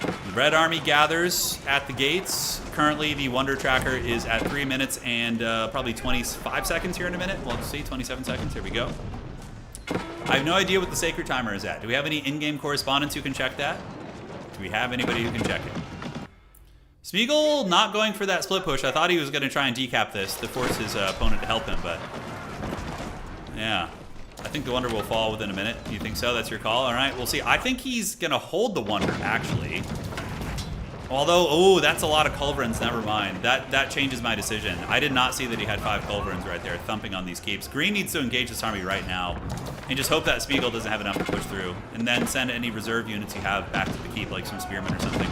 The Red Army gathers at the gates. Currently, the Wonder Tracker is at 3 minutes and probably 25 seconds here in a minute. We'll see. 27 seconds. Here we go. I have no idea what the Sacred Timer is at. Do we have any in-game correspondents who can check that? Do we have anybody who can check it? Smeagol not going for that split push. I thought he was going to try and decap this to force his opponent to help him, but yeah. I think the Wonder will fall within a minute. You think so? That's your call? All right, we'll see. I think he's going to hold the Wonder, actually. Although, oh, that's a lot of Culverins. Never mind. That changes my decision. I did not see that he had 5 Culverins right there thumping on these keeps. Green needs to engage this army right now and just hope that Smeagol doesn't have enough to push through. And then send any reserve units you have back to the keep, like some Spearmen or something.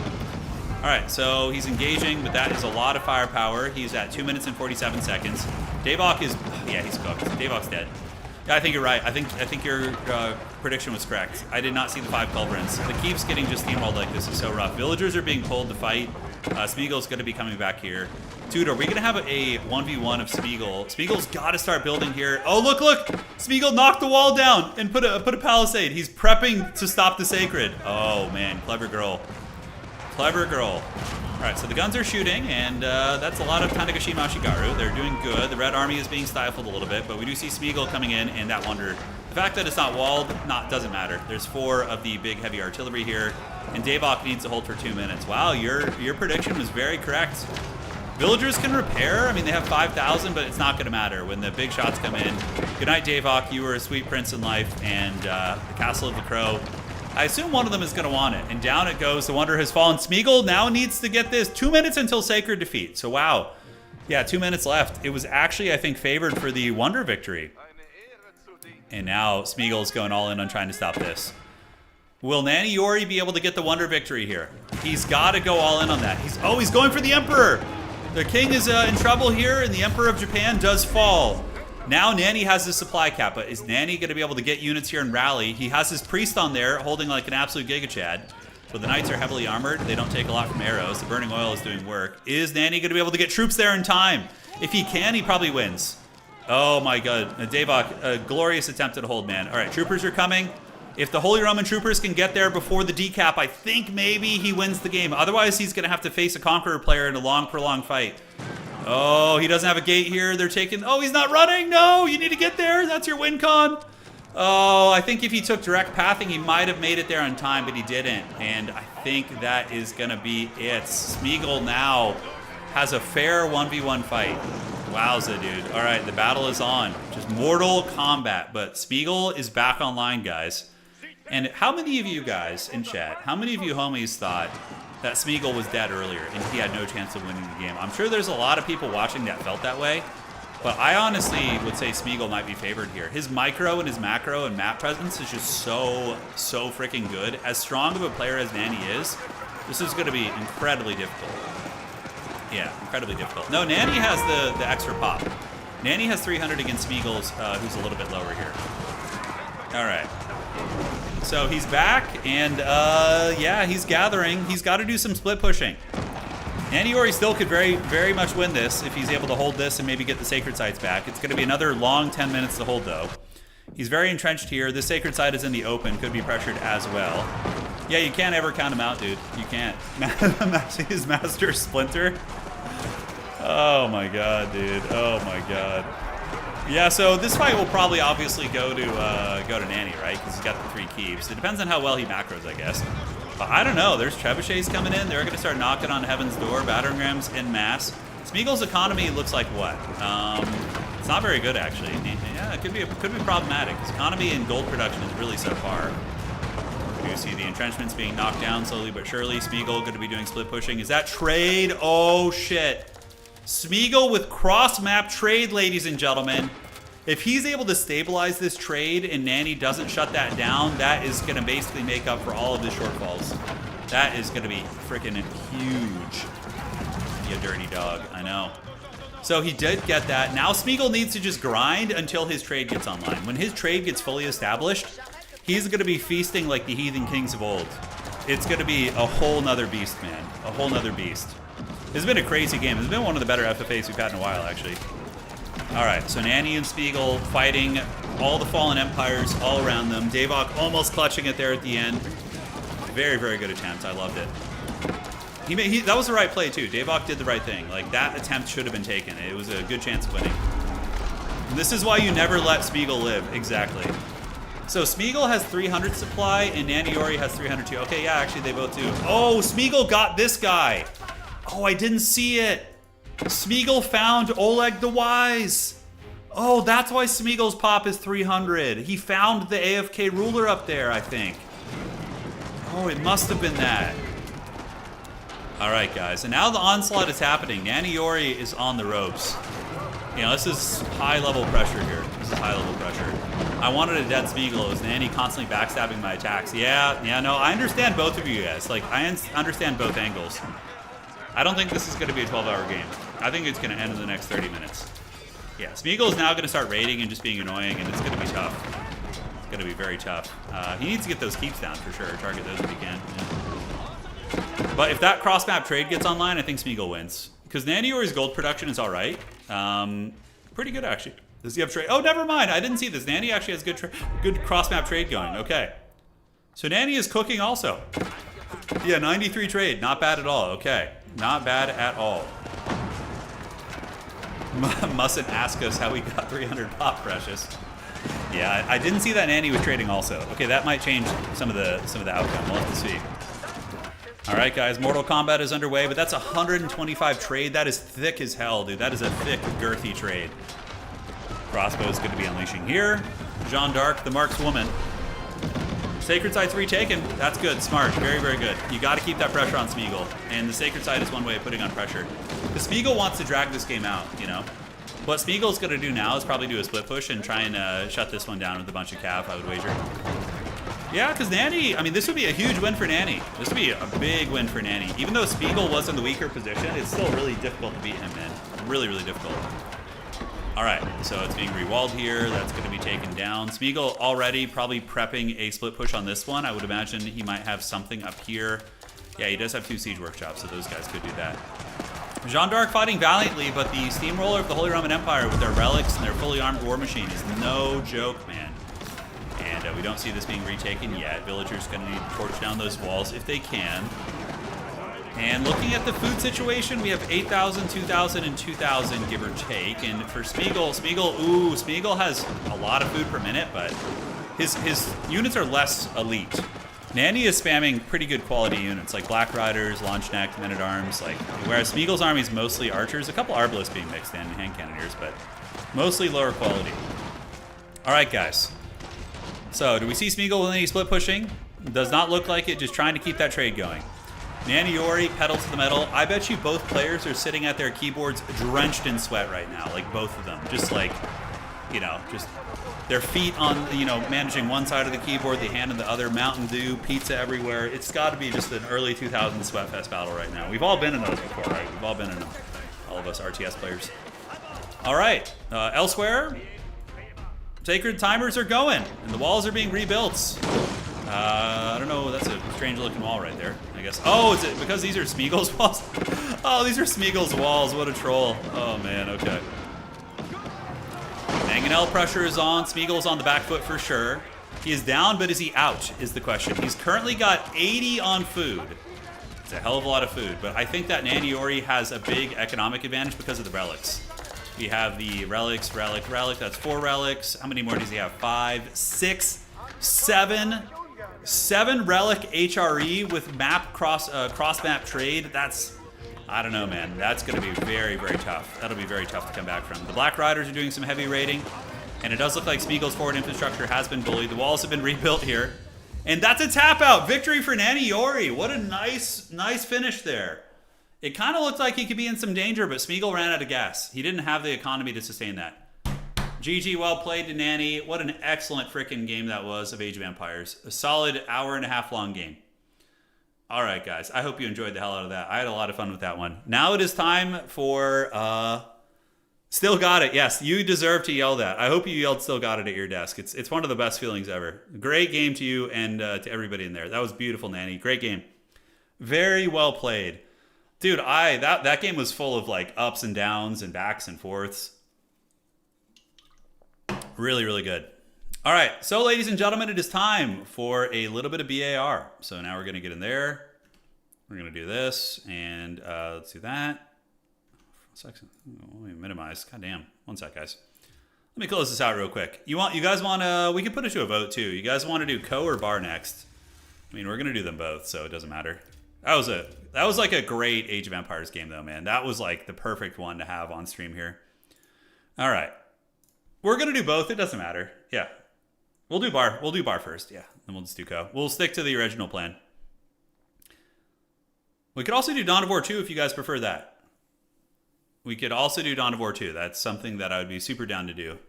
All right, so he's engaging, but that is a lot of firepower. He's at 2 minutes and 47 seconds. Davok is, yeah, he's cooked. Davok's dead. Yeah, I think you're right. I think your prediction was correct. I did not see the 5 Culverins. The keeps getting just steamrolled like this is so rough. Villagers are being pulled to fight. Smeagol's going to be coming back here. Dude, are we going to have a 1v1 of Smeagol? Smeagol's got to start building here. Oh, look! Smeagol knocked the wall down and put a palisade. He's prepping to stop the Sacred. Oh, man. Clever girl. Clever girl. All right, so the guns are shooting, and that's a lot of Tanegashima Ashigaru. They're doing good. The Red Army is being stifled a little bit, but we do see Smeagol coming in, and that Wonder. The fact that it's not walled, doesn't matter. There's 4 of the big heavy artillery here, and Davok needs to hold for 2 minutes. Wow, your prediction was very correct. Villagers can repair. I mean, they have 5,000, but it's not going to matter when the big shots come in. Good night, Davok. You were a sweet prince in life, and the Castle of the Crow. I assume one of them is going to want it. And down it goes. The Wonder has fallen. Smeagol now needs to get this. 2 minutes until Sacred defeat. So, wow. Yeah, 2 minutes left. It was actually, I think, favored for the Wonder victory. And now Smeagol's going all in on trying to stop this. Will Nanny Yori be able to get the Wonder victory here? He's got to go all in on that. He's going for the Emperor. The king is in trouble here, and the Emperor of Japan does fall. Now Nanny has the supply cap, but is Nanny going to be able to get units here and rally? He has his priest on there holding like an absolute Giga Chad. So the knights are heavily armored. They don't take a lot from arrows. The burning oil is doing work. Is Nanny going to be able to get troops there in time? If he can, he probably wins. Oh my god. Davok, a glorious attempt at a hold, man. All right, troopers are coming. If the Holy Roman troopers can get there before the decap, I think maybe he wins the game. Otherwise, he's going to have to face a Conqueror player in a long, prolonged fight. Oh, he doesn't have a gate here. They're taking... Oh, he's not running. No, you need to get there. That's your win con. Oh, I think if he took direct pathing, he might have made it there on time, but he didn't. And I think that is going to be it. Smeagol now has a fair 1v1 fight. Wowza, dude. All right, the battle is on. Just mortal combat. But Smeagol is back online, guys. And how many of you guys in chat, how many of you homies thought that Smeagol was dead earlier and he had no chance of winning the game? I'm sure there's a lot of people watching that felt that way, but I honestly would say Smeagol might be favored here. His micro and his macro and map presence is just so freaking good. As strong of a player as Nanny is, this is going to be incredibly difficult. Yeah, incredibly difficult. No, Nanny has the extra pop. Nanny has 300 against Smeagol's, who's a little bit lower here. All right. So he's back, and yeah, he's gathering. He's got to do some split pushing. Nanny Yori still could very, very much win this if he's able to hold this and maybe get the Sacred Sites back. It's going to be another long 10 minutes to hold, though. He's very entrenched here. The Sacred Site is in the open, could be pressured as well. Yeah, you can't ever count him out, dude. You can't. Matching his Master Splinter. Oh my god, dude. Oh my god. Yeah, so this fight will probably obviously go to Nanny, right? Because he's got the 3 keeps. It depends on how well he macros, I guess. But I don't know. There's trebuchets coming in. They're going to start knocking on heaven's door. Battering rams en masse. Smeagol's economy looks like what? It's not very good, actually. Yeah, it could be problematic. His economy and gold production is really subpar. You see the entrenchments being knocked down slowly but surely. Smeagol going to be doing split pushing. Is that trade? Oh, shit. Smeagol with cross-map trade, ladies and gentlemen. If he's able to stabilize this trade and Nanny doesn't shut that down, that is going to basically make up for all of his shortfalls. That is going to be freaking huge. You dirty dog. I know. So he did get that. Now Smeagol needs to just grind until his trade gets online. When his trade gets fully established, he's going to be feasting like the heathen kings of old. It's going to be a whole nother beast, man. A whole nother beast. It's been a crazy game. It's been one of the better FFAs we've had in a while, actually. All right, so Nanny and Smeagol fighting all the fallen empires all around them. Davok almost clutching it there at the end. Very, very good attempt. I loved it. That was the right play, too. Davok did the right thing. Like, that attempt should have been taken. It was a good chance of winning. And this is why you never let Smeagol live. Exactly. So Smeagol has 300 supply, and Naniori has 302. Okay, yeah, actually, they both do. Oh, Smeagol got this guy. Oh, I didn't see it. Smeagol found Oleg the Wise. Oh, that's why Smeagol's pop is 300. He found the AFK ruler up there, I think. Oh, it must have been that. All right, guys. And now the onslaught is happening. Naniori is on the ropes. You know, this is high-level pressure here. This is high-level pressure. I wanted a dead Smeagol. It was Nanny constantly backstabbing my attacks. Yeah, no, I understand both of you guys. Like, I understand both angles. I don't think this is going to be a 12-hour game. I think it's going to end in the next 30 minutes. Yeah, Smeagol is now going to start raiding and just being annoying, and it's going to be tough. It's going to be very tough. He needs to get those keeps down for sure. Target those if he can. Yeah. But if that cross-map trade gets online, I think Smeagol wins. Because Naniori's gold production is all right. Pretty good, actually. Does he have trade? Oh, never mind. I didn't see this. Nanny actually has good cross-map trade going. Okay. So Nanny is cooking also. Yeah, 93 trade. Not bad at all. Okay. Not bad at all. Mustn't ask us how we got 300 pop, Precious. Yeah, I didn't see that Nanny was trading also. Okay, that might change some of the outcome. We'll have to see. All right, guys, Mortal Kombat is underway, but that's 125 trade. That is thick as hell, dude. That is a thick, girthy trade. Crossbow is going to be unleashing here. Jeanne d'Arc, the markswoman. Sacred Sight's retaken. That's good. Smart. Very, very good. You got to keep that pressure on Smeagol. And the Sacred Sight is one way of putting on pressure. Because Smeagol wants to drag this game out, you know? What Smeagol's going to do now is probably do a split push and try and shut this one down with a bunch of cav, I would wager. Yeah, because Nanny, I mean, this would be a huge win for Nanny. This would be a big win for Nanny. Even though Smeagol was in the weaker position, it's still really difficult to beat him, man. Really, really difficult. All right, so it's being rewalled here. That's going to be taken down. Smeagol already probably prepping a split push on this one. I would imagine he might have something up here. Yeah, he does have 2 siege workshops, so those guys could do that. Jeanne d'Arc fighting valiantly, but the steamroller of the Holy Roman Empire with their relics and their fully armed war machine is no joke, man. And we don't see this being retaken yet. Villagers going to need to torch down those walls if they can. And looking at the food situation, we have 8,000, 2,000, and 2,000, give or take. And for Smeagol, Smeagol has a lot of food per minute, but his units are less elite. Nanny is spamming pretty good quality units, like Black Riders, Launchneck, Men-at-Arms, like, whereas Smeagol's army is mostly archers, a couple Arbalists being mixed in, and hand cannoneers, but mostly lower quality. All right, guys. So, do we see Smeagol with any split pushing? Does not look like it, just trying to keep that trade going. Naniori, pedal to the metal. I bet you both players are sitting at their keyboards drenched in sweat right now, like both of them. Just like, you know, just their feet on, you know, managing one side of the keyboard, the hand in the other, Mountain Dew, pizza everywhere. It's got to be just an early 2000s Sweatfest battle right now. We've all been in those before, right? We've all been in them. All of us RTS players. All right, elsewhere, sacred timers are going, and the walls are being rebuilt. I don't know, that's a strange looking wall right there, I guess. Oh, is it because these are Smeagol's walls? Oh, these are Smeagol's walls, what a troll. Oh man, okay. Mangonel pressure is on, Smeagol's on the back foot for sure. He is down, but is he out, is the question. He's currently got 80 on food. It's a hell of a lot of food, but I think that Naniori has a big economic advantage because of the relics. We have the relic, that's 4 relics. How many more does he have? 5, 6, 7. 7 relic HRE with map cross map trade. That's, I don't know, man. That's going to be very, very tough. That'll be very tough to come back from. The Black Riders are doing some heavy raiding, and it does look like Spiegel's forward infrastructure has been bullied. The walls have been rebuilt here. And that's a tap out. Victory for Nanny Yori. What a nice finish there. It kind of looked like he could be in some danger, but Spiegel ran out of gas. He didn't have the economy to sustain that. GG, well played to Nanny. What an excellent freaking game that was of Age of Empires. A solid hour-and-a-half long game. All right, guys. I hope you enjoyed the hell out of that. I had a lot of fun with that one. Now it is time for... Still got it. Yes, you deserve to yell that. I hope you yelled still got it at your desk. It's one of the best feelings ever. Great game to you and to everybody in there. That was beautiful, Nanny. Great game. Very well played. Dude, that game was full of like ups and downs and backs and forths. Really, really good. All right, so ladies and gentlemen, it is time for a little bit of BAR. So now we're going to get in there. We're going to do this, and let's do that. Let me minimize. God damn. One sec, guys. Let me close this out real quick. You guys want to... We can put it to a vote, too. You guys want to do Co or Bar next? I mean, we're going to do them both, so it doesn't matter. That was like a great Age of Empires game, though, man. That was like the perfect one to have on stream here. All right. We're going to do both. It doesn't matter. Yeah. We'll do Bar. We'll do Bar first. Yeah. Then we'll just do Co. We'll stick to the original plan. We could also do Dawn of War 2 if you guys prefer that. We could also do Dawn of War 2. That's something that I would be super down to do.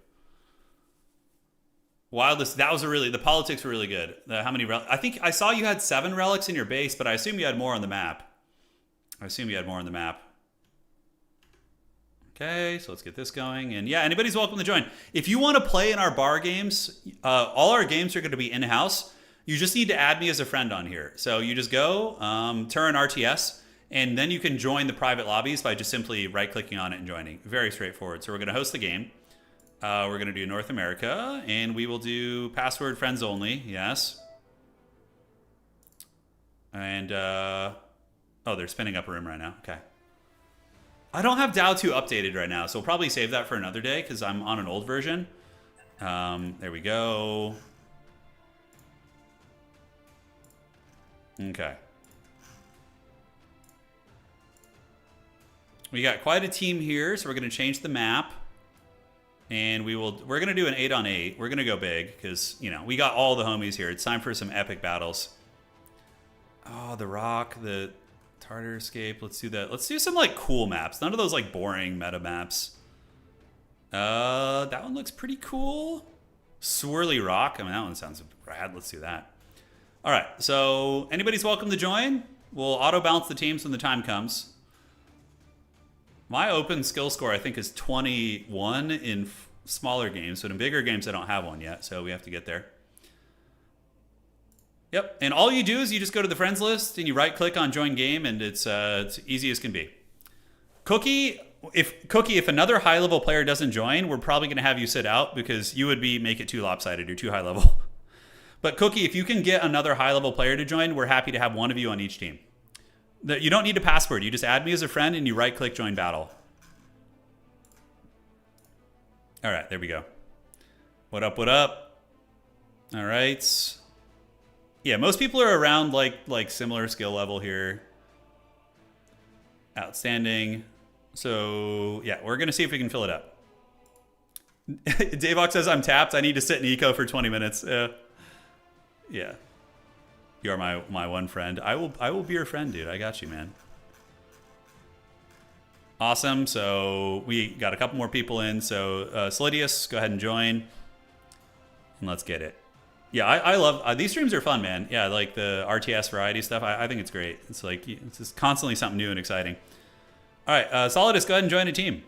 Wildest, that was the politics were really good. How many I think I saw you had 7 relics in your base, but I assume you had more on the map. Okay, so let's get this going. And yeah, anybody's welcome to join. If you want to play in our bar games, all our games are going to be in-house. You just need to add me as a friend on here. So you just go, Turin RTS, and then you can join the private lobbies by just simply right-clicking on it and joining. Very straightforward. So we're going to host the game. We're going to do North America, and we will do password friends only. Yes. And, oh, they're spinning up a room right now. Okay. I don't have DAO 2 updated right now, so we'll probably save that for another day because I'm on an old version. There we go. Okay. We got quite a team here, so we're going to change the map. And we're going to do an 8-on-8. We're going to go big because, you know, we got all the homies here. It's time for some epic battles. Oh, the Rock, the Tartar Escape. Let's do that. Let's do some, like, cool maps. None of those, like, boring meta maps. That one looks pretty cool. Swirly Rock. I mean, that one sounds rad. Let's do that. All right, so anybody's welcome to join. We'll auto-balance the teams when the time comes. My open skill score, I think, is 21 in smaller games. But in bigger games, I don't have one yet. So we have to get there. Yep. And all you do is you just go to the friends list and you right-click on join game. And it's easy as can be. Cookie, if another high-level player doesn't join, we're probably going to have you sit out because you would make it too lopsided or too high-level. But Cookie, if you can get another high-level player to join, we're happy to have one of you on each team. You don't need a password. You just add me as a friend and you right-click join battle. All right, there we go. What up, what up? All right. Yeah, most people are around like similar skill level here. Outstanding. So, yeah, we're going to see if we can fill it up. Davox says, I'm tapped. I need to sit in eco for 20 minutes. Yeah. You are my one friend. I will be your friend, dude. I got you, man. Awesome. So we got a couple more people in. So Solidius, go ahead and join. And let's get it. Yeah, I love... these streams are fun, man. Yeah, like the RTS variety stuff. I think it's great. It's like... It's just constantly something new and exciting. All right, Solidus, go ahead and join a team.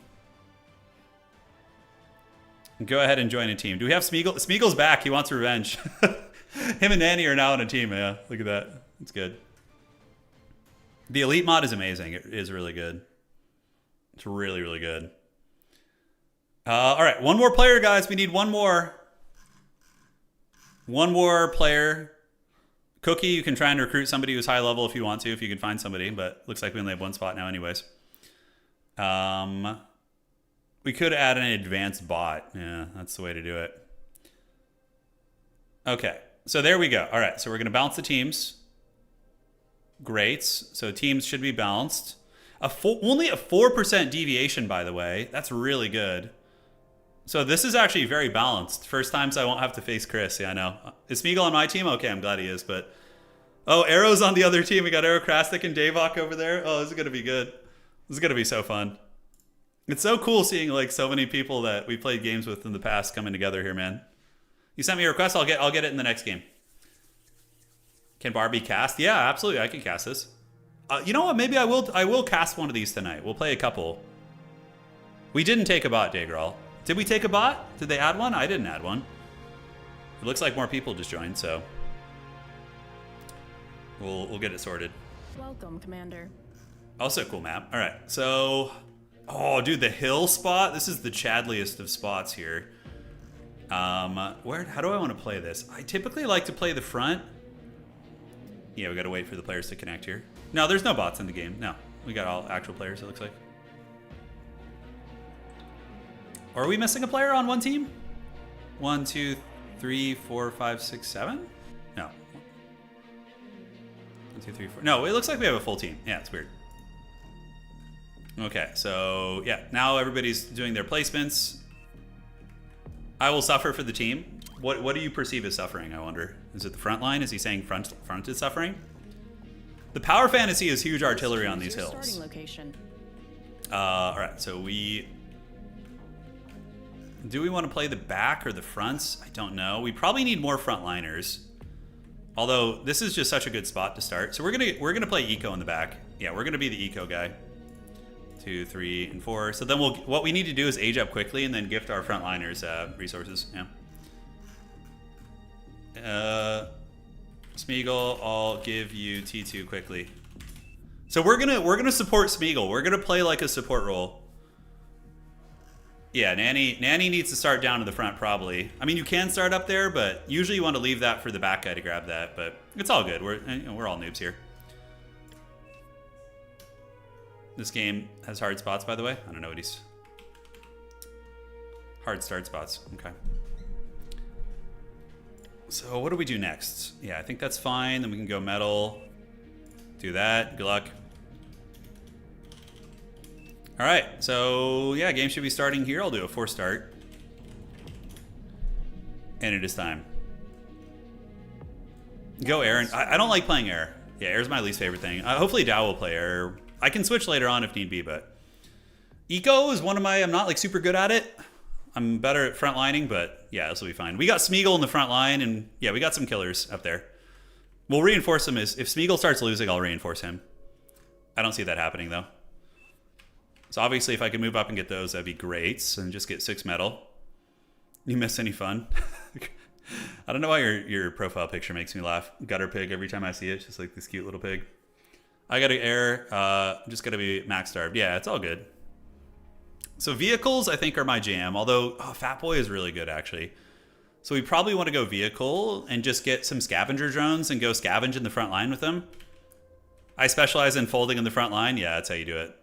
Go ahead and join a team. Do we have Smeagol? Smeagol's back. He wants revenge. Him and Nanny are now on a team. Yeah, look at that. It's good. The Elite mod is amazing. It is really good. It's really, really good. All right, one more player, guys. We need one more. One more player. Cookie, you can try and recruit somebody who's high level if you want to, if you can find somebody. But looks like we only have one spot now anyways. We could add an advanced bot. Yeah, that's the way to do it. Okay. So there we go. All right, so we're going to balance the teams. Great. So teams should be balanced. Only a 4% deviation, by the way. That's really good. So this is actually very balanced. First times I won't have to face Chris. Yeah, I know. Is Smeagol on my team? Okay, I'm glad he is. But oh, Arrow's on the other team. We got Aerocrastic and Davok over there. Oh, this is going to be good. This is going to be so fun. It's so cool seeing like so many people that we played games with in the past coming together here, man. You sent me a request. I'll get it in the next game. Can Barbie cast? Yeah, absolutely. I can cast this. You know what? Maybe I will cast one of these tonight. We'll play a couple. We didn't take a bot, Daygral. Did we take a bot? Did they add one? I didn't add one. It looks like more people just joined, so we'll get it sorted. Welcome, Commander. Also cool map. All right, so oh, dude, the hill spot. This is the Chadliest of spots here. How do I want to play this? I typically like to play the front. Yeah, we got to wait for the players to connect here. No, there's no bots in the game. No, we got all actual players, it looks like. Or are we missing a player on one team? 1, 2, 3, 4, 5, 6, 7? No. 1, 2, 3, 4. No, it looks like we have a full team. Yeah, it's weird. Okay, so yeah, now everybody's doing their placements. I will suffer for the team. What do you perceive as suffering, I wonder? Is it the front line? Is he saying front is suffering? The power fantasy is huge artillery on these hills. Starting location. All right, so do we want to play the back or the fronts? I don't know. We probably need more frontliners. Although this is just such a good spot to start. So we're gonna play eco in the back. Yeah, we're gonna be the eco guy. 2, 3, and 4. So then what we need to do is age up quickly and then gift our frontliners resources. Yeah. Smeagol, I'll give you T2 quickly. So we're gonna support Smeagol. We're gonna play like a support role. Yeah, Nanny needs to start down to the front probably. I mean, you can start up there, but usually you want to leave that for the back guy to grab that. But it's all good. We're all noobs here. This game has hard spots, by the way. I don't know what he's... Hard start spots. Okay. So what do we do next? Yeah, I think that's fine. Then we can go metal. Do that. Good luck. All right. So yeah, game should be starting here. I'll do a 4 start. And it is time. Go Aaron. I don't like playing air. Yeah, air's my least favorite thing. Hopefully Dow will play air. I can switch later on if need be, but eco is one of my... I'm not like super good at it. I'm better at front lining, but yeah, this will be fine. We got Smeagol in the front line, and yeah, we got some killers up there. We'll reinforce him. If Smeagol starts losing, I'll reinforce him. I don't see that happening, though. So obviously, if I could move up and get those, that'd be great. And just get 6 metal. You miss any fun? I don't know why your profile picture makes me laugh. Gutter pig every time I see it. It's just like this cute little pig. I gotta air. I'm just gonna be max starved. Yeah, it's all good. So vehicles, I think, are my jam. Although, Fat Boy is really good, actually. So we probably want to go vehicle and just get some scavenger drones and go scavenge in the front line with them. I specialize in folding in the front line. Yeah, that's how you do it.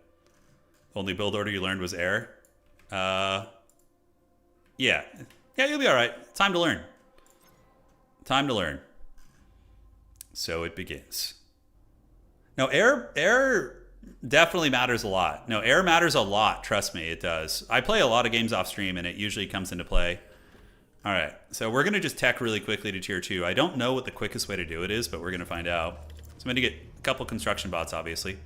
Only build order you learned was air. Yeah. Yeah, you'll be all right. Time to learn. Time to learn. So it begins. No, air definitely matters a lot. No, air matters a lot. Trust me, it does. I play a lot of games off stream, and it usually comes into play. All right, so we're going to just tech really quickly to tier 2. I don't know what the quickest way to do it is, but we're going to find out. So I'm going to get a couple construction bots, obviously.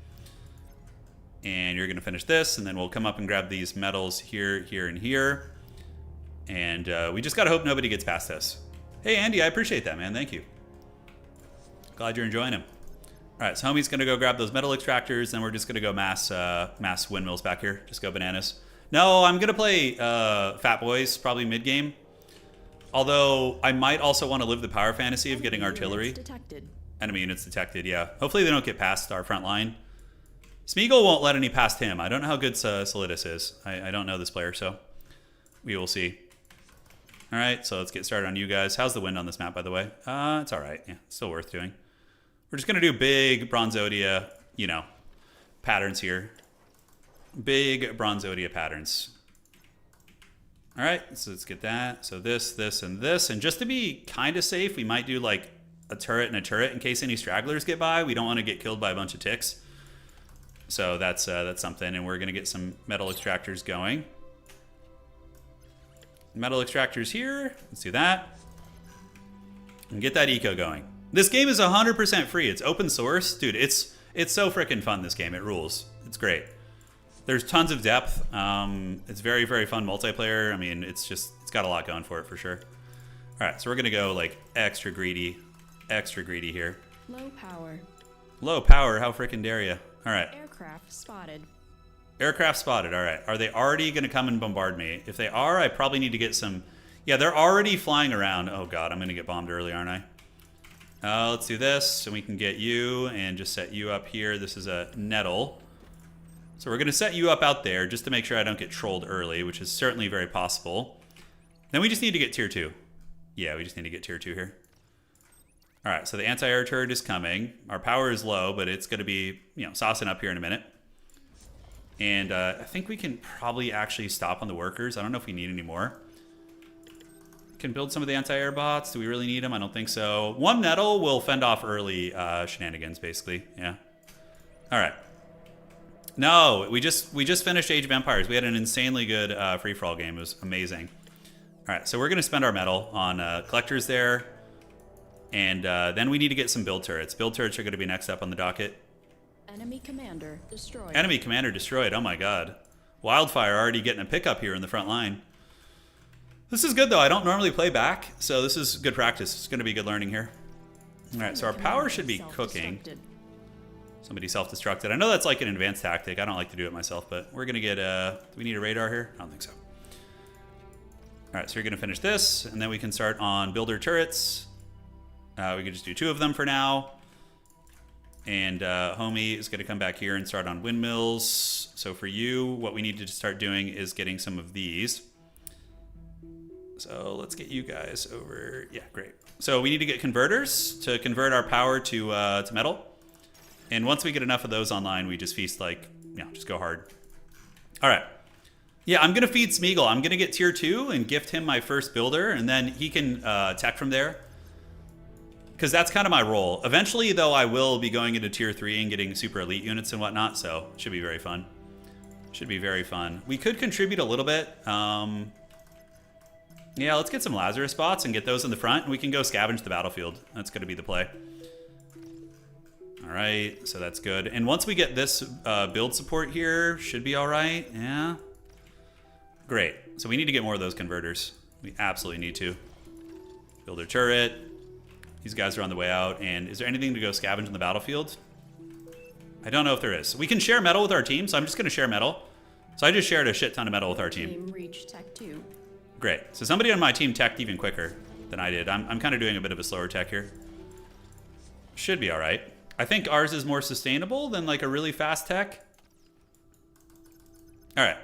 And you're going to finish this, and then we'll come up and grab these metals here, here, and here. And we just got to hope nobody gets past us. Hey, Andy, I appreciate that, man. Thank you. Glad you're enjoying him. All right, so homie's going to go grab those metal extractors, and we're just going to go mass windmills back here. Just go bananas. No, I'm going to play Fat Boys, probably mid-game. Although, I might also want to live the power fantasy of getting artillery. Detected. Enemy units detected, yeah. Hopefully they don't get past our front line. Smeagol won't let any past him. I don't know how good Solidus is. I don't know this player, so we will see. All right, so let's get started on you guys. How's the wind on this map, by the way? It's all right. Yeah, still worth doing. We're just going to do big Bronzodia, patterns here. Big Bronzodia patterns. All right, so let's get that. So this, this, and this. And just to be kind of safe, we might do like a turret and a turret in case any stragglers get by. We don't want to get killed by a bunch of ticks. So that's something. And we're going to get some metal extractors going. Metal extractors here. Let's do that. And get that eco going. This game is 100% free. It's open source. Dude, it's so freaking fun, this game. It rules. It's great. There's tons of depth. It's very, very fun multiplayer. I mean, it's got a lot going for it for sure. All right, so we're gonna go like extra greedy here. Low power. Low power, how freaking dare you? All right. Aircraft spotted. Aircraft spotted, all right. Are they already gonna come and bombard me? If they are, I probably need to get some, yeah, they're already flying around. Oh God, I'm gonna get bombed early, aren't I? Let's do this, so we can get you and just set you up here. This is a nettle. So we're going to set you up out there just to make sure I don't get trolled early, which is certainly very possible. Then we just need to get tier 2. Yeah, we just need to get tier 2 here. All right, so the anti-air turret is coming. Our power is low, but it's going to be, you know, saucing up here in a minute. And I think we can probably actually stop on the workers. I don't know if we need any more. Can build some of the anti-air bots. Do we really need them? I don't think so. One nettle will fend off early shenanigans, basically. Yeah. All right. No, we just finished Age of Empires. We had an insanely good free-for-all game. It was amazing. All right, so we're going to spend our metal on collectors there. And then we need to get some build turrets. Build turrets are going to be next up on the docket. Enemy commander destroyed. Enemy commander destroyed. Oh, my God. Wildfire already getting a pickup here in the front line. This is good, though. I don't normally play back, so this is good practice. It's going to be good learning here. All right, so our power should be cooking. Somebody self-destructed. I know that's like an advanced tactic. I don't like to do it myself, but we're going to get... do we need a radar here? I don't think so. All right, so you're going to finish this, and then we can start on builder turrets. We could just do 2 of them for now. And Homie is going to come back here and start on windmills. So for you, what we need to start doing is getting some of these. So let's get you guys over. Yeah, great. So we need to get converters to convert our power to metal. And once we get enough of those online, we just feast like, you know, just go hard. All right. Yeah, I'm going to feed Smeagol. I'm going to get tier 2 and gift him my first builder, and then he can tech from there. Because that's kind of my role. Eventually, though, I will be going into tier 3 and getting super elite units and whatnot, so it should be very fun. Should be very fun. We could contribute a little bit. Yeah, let's get some Lazarus bots and get those in the front, and we can go scavenge the battlefield. That's going to be the play. All right, so that's good. And once we get this build support here, should be all right. Yeah. Great. So we need to get more of those converters. We absolutely need to. Builder turret. These guys are on the way out. And is there anything to go scavenge in the battlefield? I don't know if there is. We can share metal with our team, so I'm just going to share metal. So I just shared a shit ton of metal with our team. Reach tech 2. Great. So somebody on my team teched even quicker than I did. I'm kind of doing a bit of a slower tech here. Should be all right. I think ours is more sustainable than like a really fast tech. All right.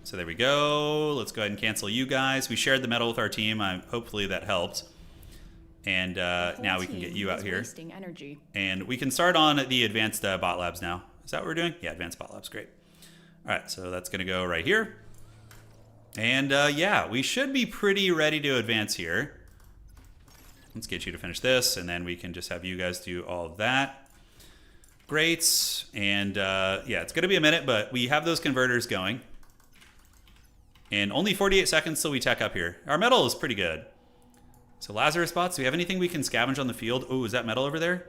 So there we go. Let's go ahead and cancel you guys. We shared the metal with our team. Hopefully that helped. And now we can get you out here. Energy. And we can start on the advanced bot labs now. Is that what we're doing? Yeah, advanced bot labs. Great. All right. So that's going to go right here. And yeah, we should be pretty ready to advance here. Let's get you to finish this, and then we can just have you guys do all of that. Great. And yeah, it's going to be a minute, but we have those converters going. And only 48 seconds till we tech up here. Our metal is pretty good. So Lazarus bots, do we have anything we can scavenge on the field? Oh, is that metal over there?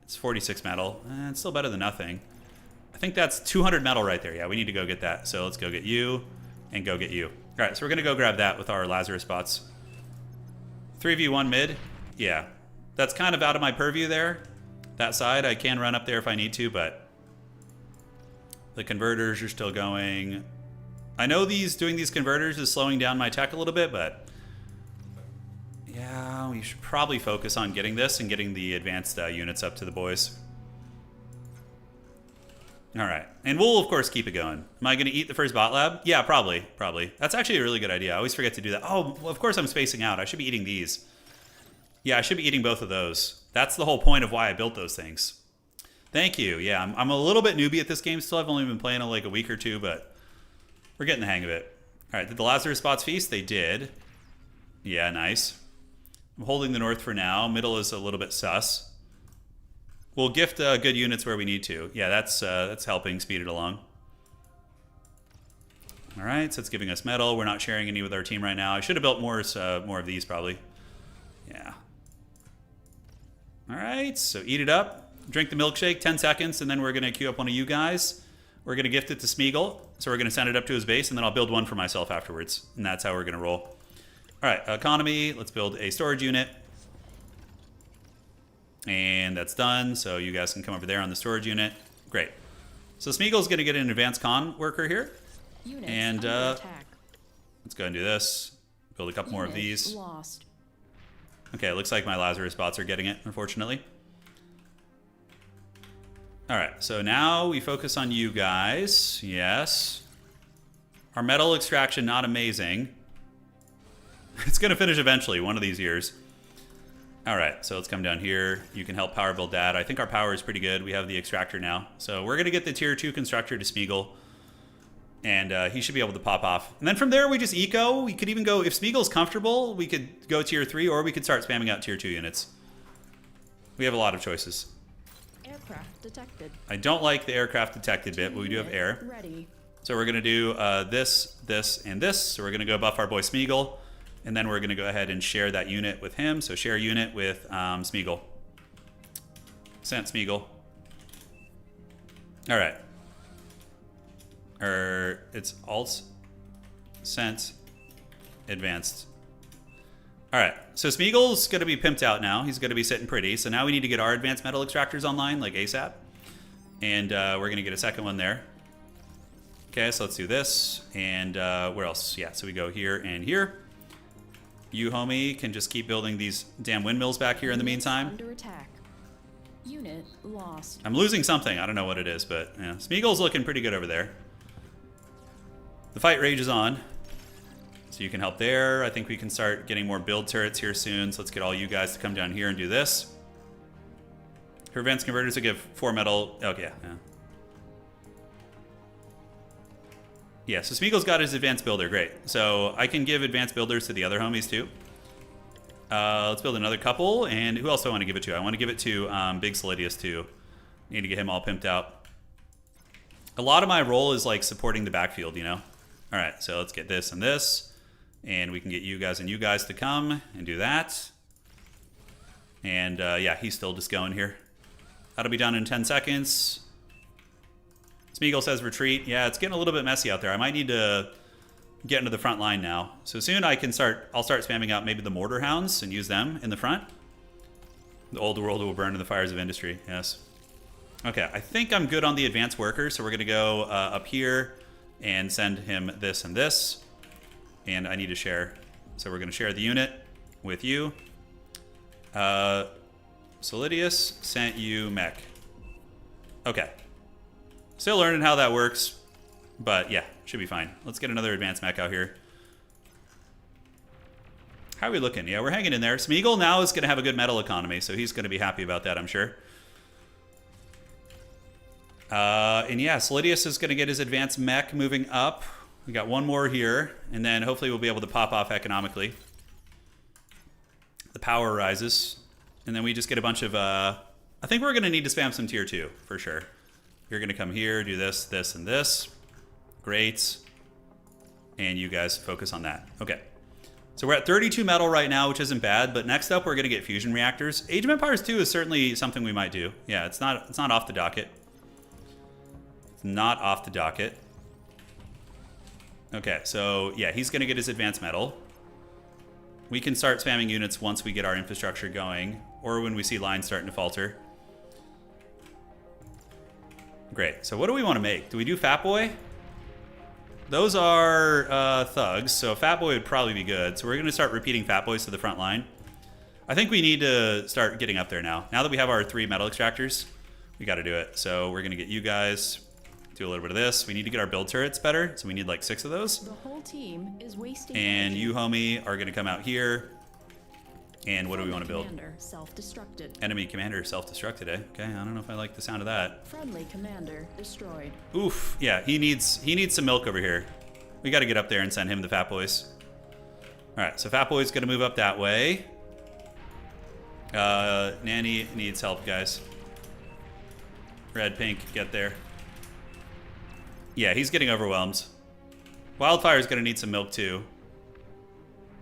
It's 46 metal. It's still better than nothing. I think that's 200 metal right there. Yeah, we need to go get that. So let's go get you and go get you. All right, so we're going to go grab that with our Lazarus bots. 3v1 mid. Yeah, that's kind of out of my purview there. That side, I can run up there if I need to, but the converters are still going. I know doing these converters is slowing down my tech a little bit, but yeah, we should probably focus on getting this and getting the advanced units up to the boys. All right, and we'll of course keep it going. Am I going to eat the first bot lab? Yeah, probably. That's actually a really good idea. I always forget to do that. Oh, well, of course I'm spacing out. I should be eating these. Yeah, I should be eating both of those. That's the whole point of why I built those things. Thank you. Yeah, I'm a little bit newbie at this game still. I've only been playing it like a week or two, but we're getting the hang of it. All right, did the Lazarus spots feast? They did. Yeah, nice. I'm holding the north for now. Middle is a little bit sus. We'll gift good units where we need to. Yeah, that's helping speed it along. All right, so it's giving us metal. We're not sharing any with our team right now. I should have built more of these probably. Yeah. All right, so eat it up. Drink the milkshake, 10 seconds, and then we're going to queue up one of you guys. We're going to gift it to Smeagol. So we're going to send it up to his base, and then I'll build one for myself afterwards. And that's how we're going to roll. All right, economy. Let's build a storage unit. And that's done. So you guys can come over there on the storage unit. Great. So Smeagol's going to get an advanced con worker here. Units And under attack. let's go and do this. Build a couple more of Unit these. Lost. Okay, it looks like my Lazarus bots are getting it, unfortunately. All right, so now we focus on you guys. Yes. Our metal extraction, not amazing. It's going to finish eventually, one of these years. All right, so let's come down here. You can help power build that. I think our power is pretty good. We have the extractor now. So we're going to get the tier 2 constructor to Smeagol. And he should be able to pop off. And then from there, we just eco. We could even go, if Smeagol's comfortable, we could go tier 3, or we could start spamming out tier 2 units. We have a lot of choices. Aircraft detected. I don't like the aircraft detected bit, but we do have Unit air. Ready. So we're going to do this, this, and this. So we're going to go buff our boy Smeagol. And then we're going to go ahead and share that unit with him. So share unit with Smeagol. Sent Smeagol. All right. It's alt, sent, advanced. All right, so Smeagol's going to be pimped out now. He's going to be sitting pretty. So now we need to get our advanced metal extractors online, like ASAP. And we're going to get a second one there. Okay, so let's do this. And where else? Yeah, so we go here and here. You, homie, can just keep building these damn windmills back here in the Units meantime. Under attack. Unit lost. I'm losing something. I don't know what it is, but yeah, Smeagol's looking pretty good over there. The fight rages on. So you can help there. I think we can start getting more build turrets here soon. So let's get all you guys to come down here and do this. Her advanced converters will give 4 metal. Okay, yeah. Yeah, so Smeagol's got his advanced builder. Great. So I can give advanced builders to the other homies too. Let's build another couple. And who else do I want to give it to? I want to give it to Big Solidius too. Need to get him all pimped out. A lot of my role is like supporting the backfield, you know? All right, so let's get this and this. And we can get you guys and you guys to come and do that. And yeah, he's still just going here. That'll be done in 10 seconds. Smeagol says retreat. Yeah, it's getting a little bit messy out there. I might need to get into the front line now. So soon I'll start spamming out maybe the mortar hounds and use them in the front. The old world will burn in the fires of industry. Yes. Okay, I think I'm good on the advanced worker. So we're going to go up here and send him this and this. And I need to share. So we're going to share the unit with you. Solidius sent you mech. Okay. Still learning how that works. But yeah, should be fine. Let's get another advanced mech out here. How are we looking? Yeah, we're hanging in there. Smeagol now is going to have a good metal economy. So he's going to be happy about that, I'm sure. And yeah, Solidius is going to get his advanced mech moving up. We got one more here, and then hopefully we'll be able to pop off economically. The power rises, and then we just get a bunch of... I think we're going to need to spam some tier 2, for sure. You're going to come here, do this, this, and this. Great. And you guys focus on that. Okay. So we're at 32 metal right now, which isn't bad, but next up we're going to get fusion reactors. Age of Empires 2 is certainly something we might do. Yeah, it's not off the docket. It's not off the docket. Okay, so yeah, he's going to get his advanced metal. We can start spamming units once we get our infrastructure going, or when we see lines starting to falter. Great, so what do we want to make? Do we do Fat Boy? Those are thugs, so Fat Boy would probably be good. So we're going to start repeating Fat Boys to the front line. I think we need to start getting up there now. Now that we have our 3 metal extractors, we got to do it. So we're going to get you guys... do a little bit of this. We need to get our build turrets better, so we need like 6 of those. The whole team is wasting And energy. you, homie, are going to come out here. And what do we want to build? Commander self-destructed. Enemy commander self-destructed, eh? Okay, I don't know if I like the sound of that. Friendly commander destroyed. Oof, yeah, he needs some milk over here. We got to get up there and send him the Fat Boys. All right, so Fat Boy's going to move up that way. Nanny needs help, guys. Red, pink, get there. Yeah, he's getting overwhelmed. Wildfire's going to need some milk, too.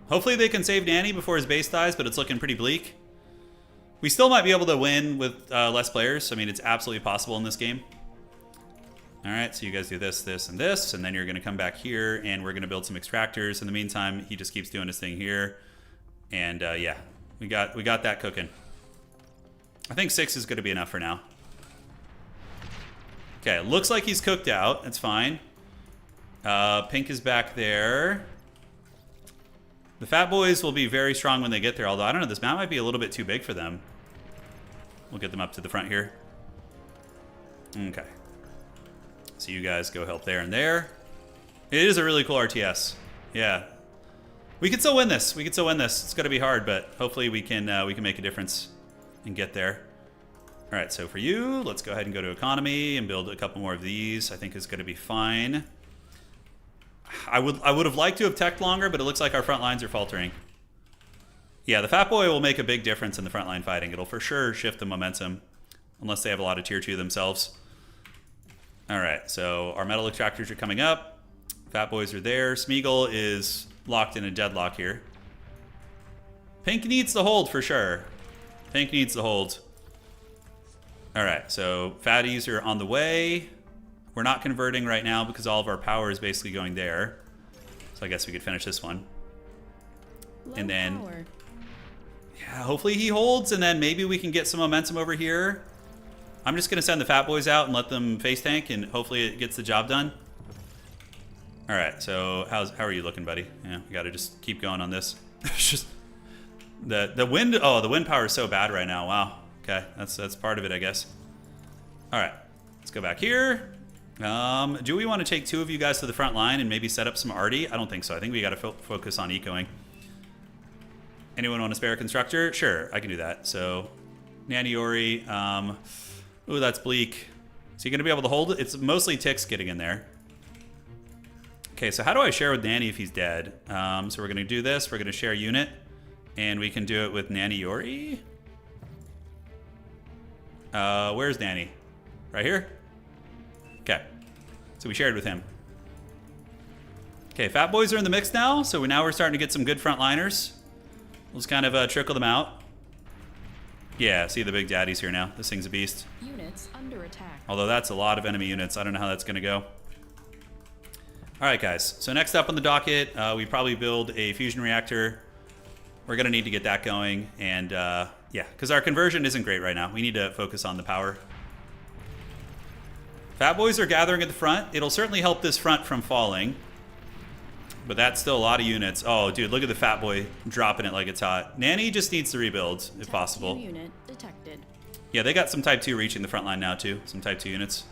Hopefully they can save Nanny before his base dies, but it's looking pretty bleak. We still might be able to win with less players. I mean, it's absolutely possible in this game. All right, so you guys do this, this, and this, and then you're going to come back here, and we're going to build some extractors. In the meantime, he just keeps doing his thing here. And, yeah, we got that cooking. I think 6 is going to be enough for now. Okay, looks like he's cooked out. That's fine. Pink is back there. The Fat Boys will be very strong when they get there, although I don't know, this map might be a little bit too big for them. We'll get them up to the front here. Okay. So you guys go help there and there. It is a really cool RTS. Yeah. We can still win this. We can still win this. It's going to be hard, but hopefully we can make a difference and get there. All right, so for you, let's go ahead and go to economy and build a couple more of these. I think is going to be fine. I would have liked to have teched longer, but it looks like our front lines are faltering. Yeah, the Fat Boy will make a big difference in the front line fighting. It'll for sure shift the momentum, unless they have a lot of tier 2 themselves. All right, so our metal extractors are coming up. Fat Boys are there. Smeagol is locked in a deadlock here. Pink needs to hold for sure. Pink needs to hold. All right, so fatties are on the way. We're not converting right now because all of our power is basically going there. So I guess we could finish this one. Low and then, power. yeah, hopefully he holds, and then maybe we can get some momentum over here. I'm just going to send the Fat Boys out and let them face tank, and hopefully it gets the job done. All right, so how are you looking, buddy? Yeah, we got to just keep going on this. It's just the wind. Oh, the wind power is so bad right now. Wow. Okay, that's part of it, I guess. All right, let's go back here. Do we want to take 2 of you guys to the front line and maybe set up some arty? I don't think so. I think we got to focus on ecoing. Anyone want a spare constructor? Sure, I can do that. So, Nanny Ori. Ooh, that's bleak. Is he going to be able to hold it? It's mostly ticks getting in there. Okay, so how do I share with Nanny if he's dead? So we're going to do this. We're going to share unit. And we can do it with Nanny Ori. Where's Nanny? Right here? Okay. So we shared with him. Okay, Fat Boys are in the mix now. So now we're starting to get some good frontliners. We'll just kind of trickle them out. Yeah, see the big daddies here now. This thing's a beast. Units under attack. Although that's a lot of enemy units. I don't know how that's going to go. All right, guys. So next up on the docket, we probably build a fusion reactor. We're going to need to get that going. And yeah, because our conversion isn't great right now. We need to focus on the power. Fat Boys are gathering at the front. It'll certainly help this front from falling. But that's still a lot of units. Oh, dude, look at the Fat Boy dropping it like it's hot. Nanny just needs to rebuild, if possible. Type 2 unit detected. Yeah, they got some Type 2 reaching the front line now, too. Some Type 2 units.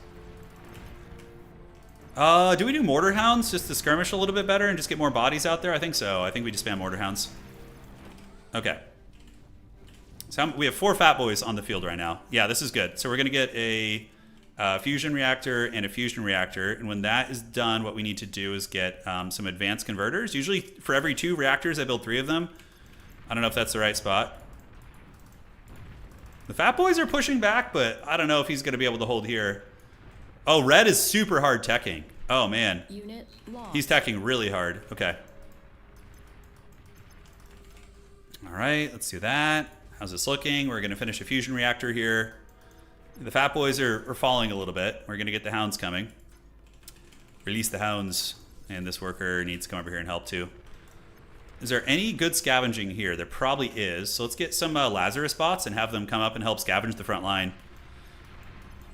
Do we do Mortar Hounds just to skirmish a little bit better and just get more bodies out there? I think so. I think we just spam Mortar Hounds. Okay. So we have 4 Fat Boys on the field right now. Yeah, this is good. So we're going to get a fusion reactor and a fusion reactor. And when that is done, what we need to do is get some advanced converters. Usually for every 2 reactors, I build 3 of them. I don't know if that's the right spot. The Fat Boys are pushing back, but I don't know if he's going to be able to hold here. Oh, red is super hard teching. Oh, man. Unit lost. He's teching really hard. Okay. All right, let's do that. How's this looking? We're going to finish a fusion reactor here. The Fat Boys are falling a little bit. We're going to get the hounds coming. Release the hounds. And this worker needs to come over here and help too. Is there any good scavenging here? There probably is. So let's get some Lazarus bots and have them come up and help scavenge the front line.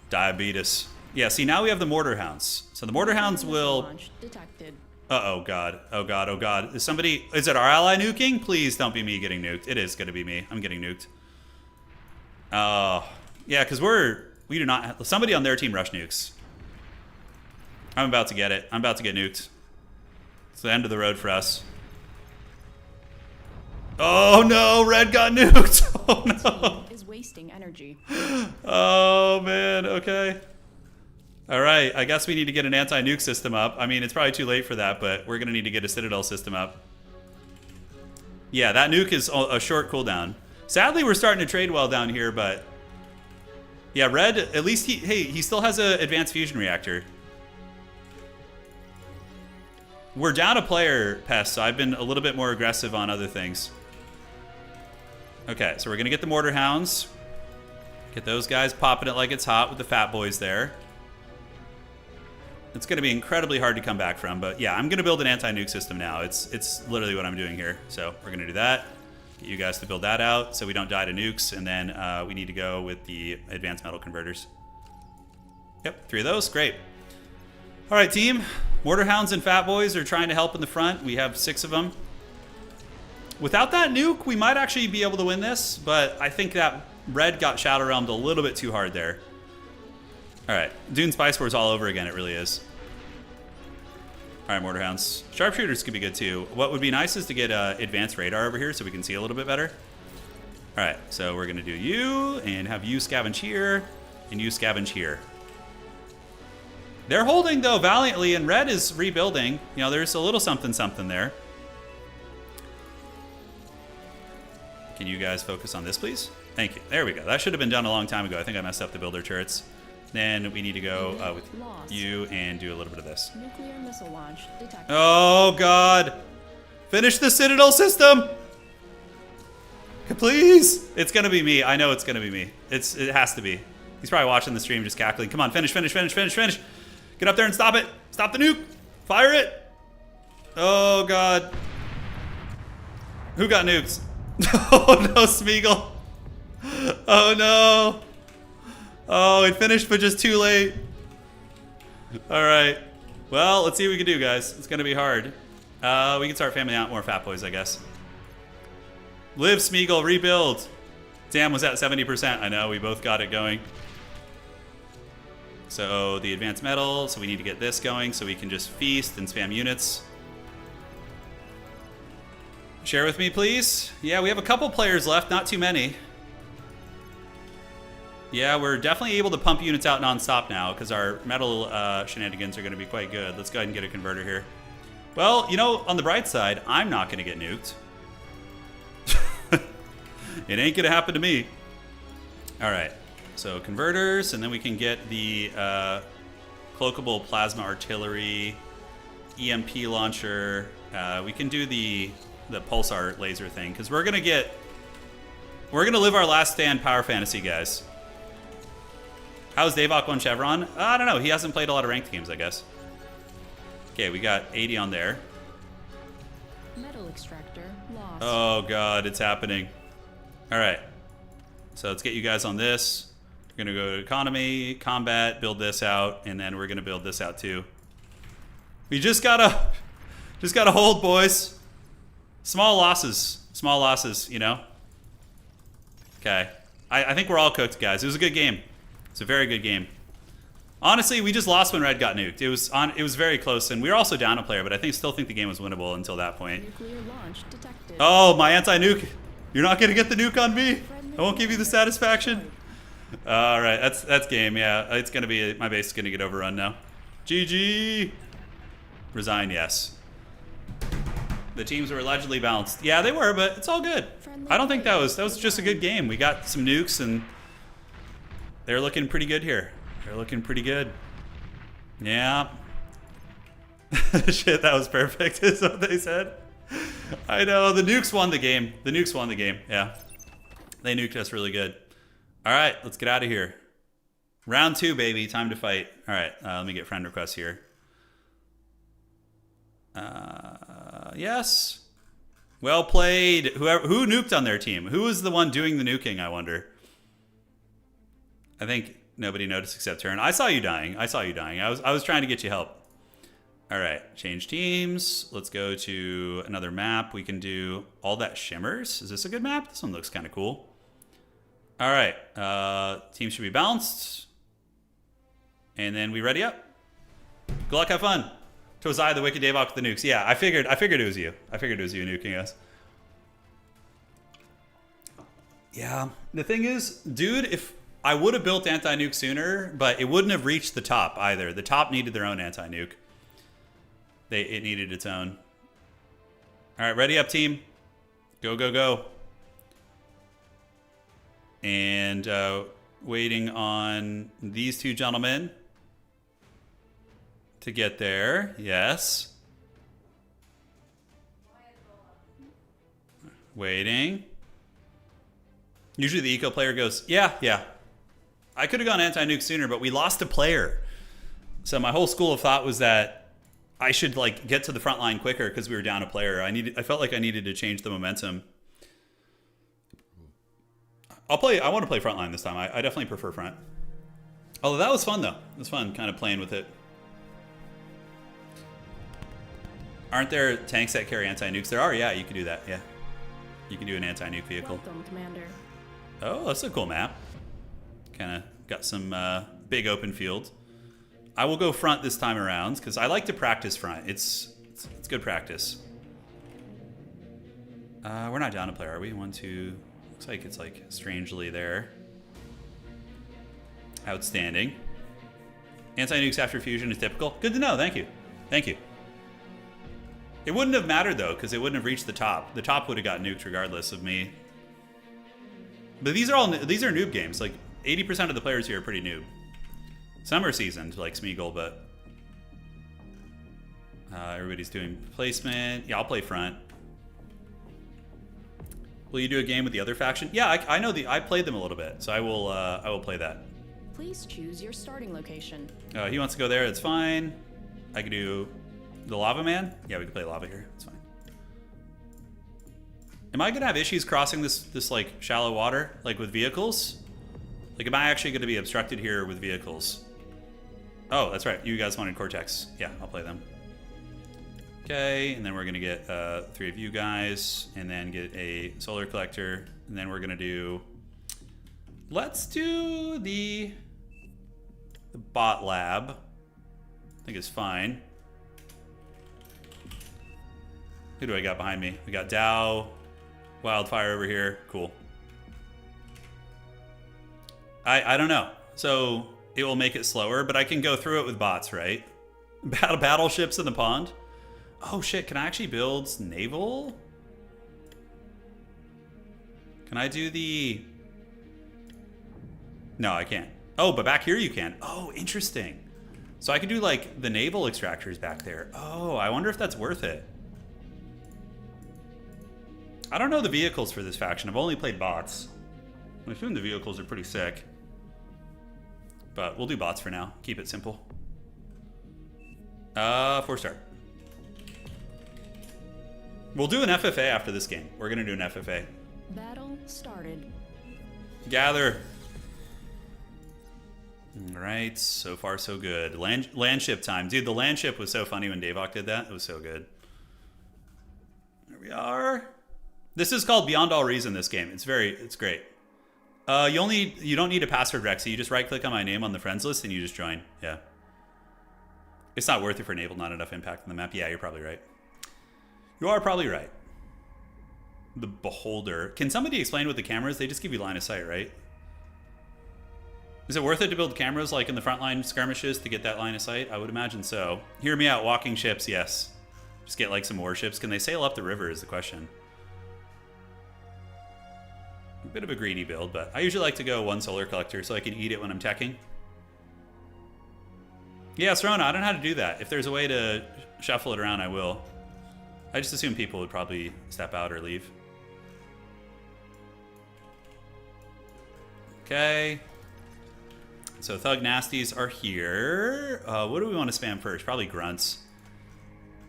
Diabetes. Yeah, see, now we have the Mortar Hounds. So the Mortar Hounds will... Launch detected. Oh, God. Oh, God. Oh, God. Is it our ally nuking? Please don't be me getting nuked. It is going to be me. I'm getting nuked. Oh... Yeah, because we do not have, somebody on their team rush nukes. I'm about to get it. I'm about to get nuked. It's the end of the road for us. Oh no, red got nuked. Oh no. Team is wasting energy. Oh man, okay. All right, I guess we need to get an anti-nuke system up. I mean, it's probably too late for that, but we're going to need to get a Citadel system up. Yeah, that nuke is a short cooldown. Sadly, we're starting to trade well down here, but... Yeah, Red, at least he still has an advanced fusion reactor. We're down a player, Pest, so I've been a little bit more aggressive on other things. Okay, so we're going to get the Mortar Hounds. Get those guys popping it like it's hot with the fat boys there. It's going to be incredibly hard to come back from, but yeah, I'm going to build an anti-nuke system now. It's literally what I'm doing here. So we're going to do that. Get you guys to build that out so we don't die to nukes, and then we need to go with the advanced metal converters. Yep, 3 of those. Great. All right, team. Mortar Hounds and Fat Boys are trying to help in the front. We have 6 of them. Without that nuke, we might actually be able to win this, but I think that Red got Shadow Realmed a little bit too hard there. All right, Dune Spice Wars all over again. It really is. All right, Mortar Hounds. Sharpshooters could be good too. What would be nice is to get advanced radar over here so we can see a little bit better. All right, so we're gonna do you and have you scavenge here and you scavenge here. They're holding though valiantly, and Red is rebuilding. You know, there's a little something there. Can you guys focus on this, please? Thank you. There we go. That should have been done a long time ago. I think I messed up the builder turrets. Then we need to go with you and do a little bit of this. Nuclear missile launch detected. Oh, God. Finish the Citadel system. Please. It's going to be me. I know it's going to be me. It has to be. He's probably watching the stream just cackling. Come on, finish. Get up there and stop it. Stop the nuke. Fire it. Oh, God. Who got nukes? Oh, no, Smeagol. Oh, no. Oh, it finished, but just too late. All right. Well, let's see what we can do, guys. It's going to be hard. We can start farming out more Fat Boys, I guess. Live, Smeagol. Rebuild. Damn, was at 70%. I know. We both got it going. So the advanced metal. So we need to get this going so we can just feast and spam units. Share with me, please. Yeah, we have a couple players left. Not too many. Yeah, we're definitely able to pump units out non-stop now because our metal shenanigans are going to be quite good. Let's go ahead and get a converter here. Well, you know, on the bright side, I'm not going to get nuked. It ain't going to happen to me. All right, so converters, and then we can get the cloakable plasma artillery, EMP launcher. We can do the pulsar laser thing because we're going to live our last stand power fantasy, guys. How's Davok on Chevron? I don't know. He hasn't played a lot of ranked games, I guess. Okay, we got 80 on there. Metal extractor lost. Oh, God, it's happening. All right. So let's get you guys on this. We're going to go to economy, combat, build this out, and then we're going to build this out too. We just gotta hold, boys. Small losses, you know? Okay. I think we're all cooked, guys. It was a good game. It's a very good game. Honestly, we just lost when Red got nuked. It was very close, and we were also down a player, but I still think the game was winnable until that point. Nuclear launch detected. Oh, my anti-nuke. You're not going to get the nuke on me. I won't give you the satisfaction. All right, that's game. Yeah, it's going to be, my base is going to get overrun now. GG. Resign, yes. The teams were allegedly balanced. Yeah, they were, but it's all good. I don't think that was just a good game. We got some nukes, and they're looking pretty good here. They're looking pretty good. Yeah. Shit, that was perfect, is what they said. I know, the nukes won the game. The nukes won the game, yeah. They nuked us really good. All right, let's get out of here. Round 2, baby, time to fight. All right, let me get friend requests here. Yes. Well played. Who nuked on their team? Who was the one doing the nuking, I wonder? I think nobody noticed except Turin. I saw you dying. I was trying to get you help. All right, change teams. Let's go to another map. We can do all that shimmers. Is this a good map? This one looks kind of cool. All right, team should be balanced. And then we ready up. Good luck, have fun. Tozai, the Wicked Davok with the nukes. Yeah, I figured it was you. I figured it was you nuking us. Yeah, the thing is, dude, I would have built anti-nuke sooner, but it wouldn't have reached the top either. The top needed their own anti-nuke. It needed its own. All right, ready up, team. Go, go, go. And waiting on these two gentlemen to get there. Yes. Waiting. Usually the eco player goes, yeah. I could have gone anti-nuke sooner, but we lost a player. So my whole school of thought was that I should like get to the front line quicker because we were down a player. I felt like I needed to change the momentum. I want to play front line this time. I definitely prefer front. Although that was fun though. It was fun kind of playing with it. Aren't there tanks that carry anti-nukes? There are, yeah, you can do that, yeah. You can do an anti-nuke vehicle. Welcome, Commander. Oh, that's a cool map. Kind of got some big open field. I will go front this time around because I like to practice front. It's good practice. We're not down a player, are we? 1, 2. Looks like it's like strangely there. Outstanding. Anti-nukes after fusion is typical. Good to know. Thank you. Thank you. It wouldn't have mattered though because it wouldn't have reached the top. The top would have got nuked regardless of me. But these are noob games. Like 80% of the players here are pretty noob. Some are seasoned, like Smeagol, but everybody's doing placement. Yeah, I'll play front. Will you do a game with the other faction? Yeah, I know I played them a little bit, so I will play that. Please choose your starting location. He wants to go there. It's fine. I can do the Lava Man. Yeah, we can play lava here. It's fine. Am I gonna have issues crossing this like shallow water, like with vehicles? Like, am I actually gonna be obstructed here with vehicles? Oh, that's right. You guys wanted Cortex. Yeah, I'll play them. Okay, and then we're gonna get 3 of you guys, and then get a solar collector, and then we're gonna do. Let's do the bot lab. I think it's fine. Who do I got behind me? We got Dow, Wildfire over here. Cool. I don't know. So it will make it slower, but I can go through it with bots, right? Battleships in the pond. Oh shit, can I actually build naval? Can I do the... No, I can't. Oh, but back here you can. Oh, interesting. So I could do like the naval extractors back there. Oh, I wonder if that's worth it. I don't know the vehicles for this faction. I've only played bots. I assume the vehicles are pretty sick. But we'll do bots for now. Keep it simple. 4-star. We'll do an FFA after this game. We're going to do an FFA. Battle started. Gather. All right. So far, so good. Land ship time. Dude, the land ship was so funny when Davok did that. It was so good. There we are. This is called Beyond All Reason, this game. It's great. You don't need a password, Rexy. You just right-click on my name on the friends list and you just join. Yeah. It's not worth it for naval, not enough impact on the map. Yeah, you're probably right. You are probably right. The Beholder. Can somebody explain what the camera is? They just give you line of sight, right? Is it worth it to build cameras like in the frontline skirmishes to get that line of sight? I would imagine so. Hear me out. Walking ships, yes. Just get like some warships. Can they sail up the river is the question. A bit of a greedy build, but I usually like to go 1 solar collector so I can eat it when I'm teching. Yeah, Serona, I don't know how to do that. If there's a way to shuffle it around, I will. I just assume people would probably step out or leave. Okay. So Thug Nasties are here. What do we want to spam first? Probably grunts.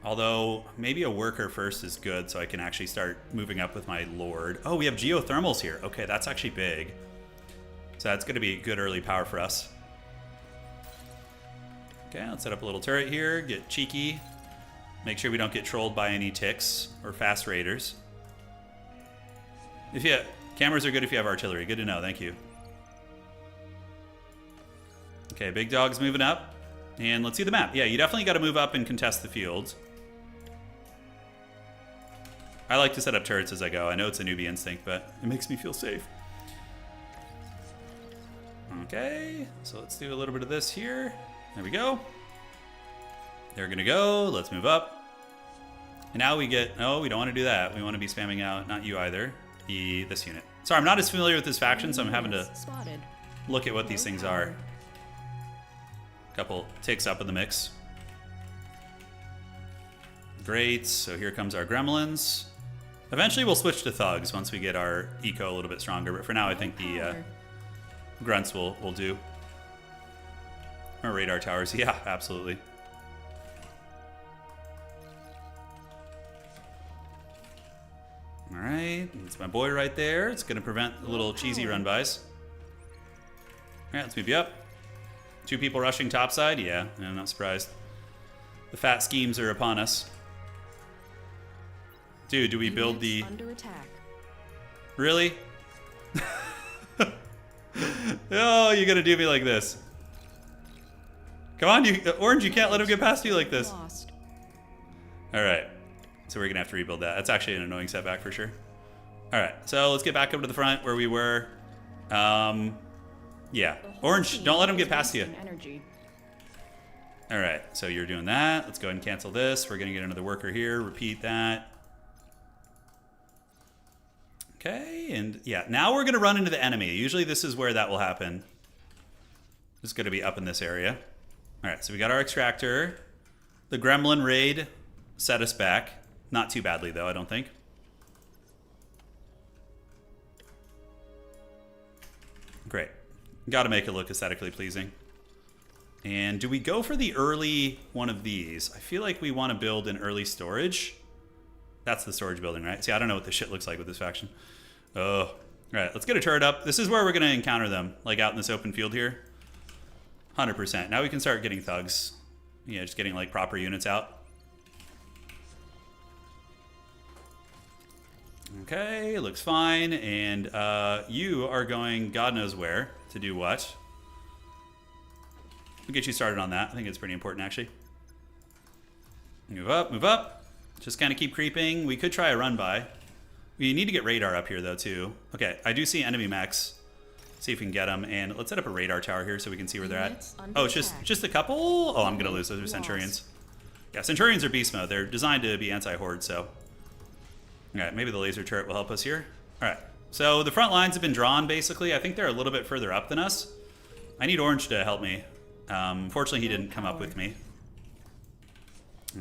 Although, maybe a worker first is good so I can actually start moving up with my lord. Oh, we have geothermals here. Okay, that's actually big. So that's going to be good early power for us. Okay, let's set up a little turret here. Get cheeky. Make sure we don't get trolled by any ticks or fast raiders. Cameras are good if you have artillery. Good to know. Thank you. Okay, big dog's moving up. And let's see the map. Yeah, you definitely got to move up and contest the field. I like to set up turrets as I go. I know it's a newbie instinct, but it makes me feel safe. Okay, so let's do a little bit of this here. There we go. They're gonna go. Let's move up. And now we get, no, we don't want to do that. We want to be spamming out, not you either, this unit. Sorry, I'm not as familiar with this faction, so I'm having to Spotted. look at what these things are. Couple ticks up in the mix. Great, so here comes our gremlins. Eventually we'll switch to thugs once we get our eco a little bit stronger, but for now I think the grunts will do. Our radar towers, yeah, absolutely. All right, it's my boy right there. It's gonna prevent the little cheesy run-bys. All right, let's move you up. 2 people rushing topside, yeah, I'm not surprised. The fat schemes are upon us. Dude, do we build the... Under attack. Really? Oh, you're gonna do me like this. Come on, Orange, you can't let him get past you like this. Lost. All right, so we're gonna have to rebuild that. That's actually an annoying setback for sure. All right, so let's get back up to the front where we were. Yeah, Orange, don't let him get past you. Energy. All right, so you're doing that. Let's go ahead and cancel this. We're gonna get another worker here, repeat that. Okay, and yeah, now we're gonna run into the enemy. Usually this is where that will happen. It's gonna be up in this area. All right, so we got our extractor. The gremlin raid set us back. Not too badly though, I don't think. Great. Gotta make it look aesthetically pleasing. And do we go for the early one of these? I feel like we want to build an early storage. That's the storage building, right? See, I don't know what this shit looks like with this faction. Oh. All right, let's get a turret up. This is where we're going to encounter them, like out in this open field here. 100%. Now we can start getting thugs. Yeah, just getting like proper units out. Okay, looks fine. And you are going God knows where to do what. We'll get you started on that. I think it's pretty important, actually. Move up, move up. Just kind of keep creeping. We could try a run by. We need to get radar up here, though, too. Okay, I do see enemy mechs. See if we can get them. And let's set up a radar tower here so we can see where they're at. Oh, it's just a couple? Oh, I'm going to lose. Those are Centurions. Yeah, Centurions are beast mode. They're designed to be anti-horde, so. All right, maybe the laser turret will help us here. All right, so the front lines have been drawn, basically. I think they're a little bit further up than us. I need Orange to help me. Fortunately, he didn't come up with me.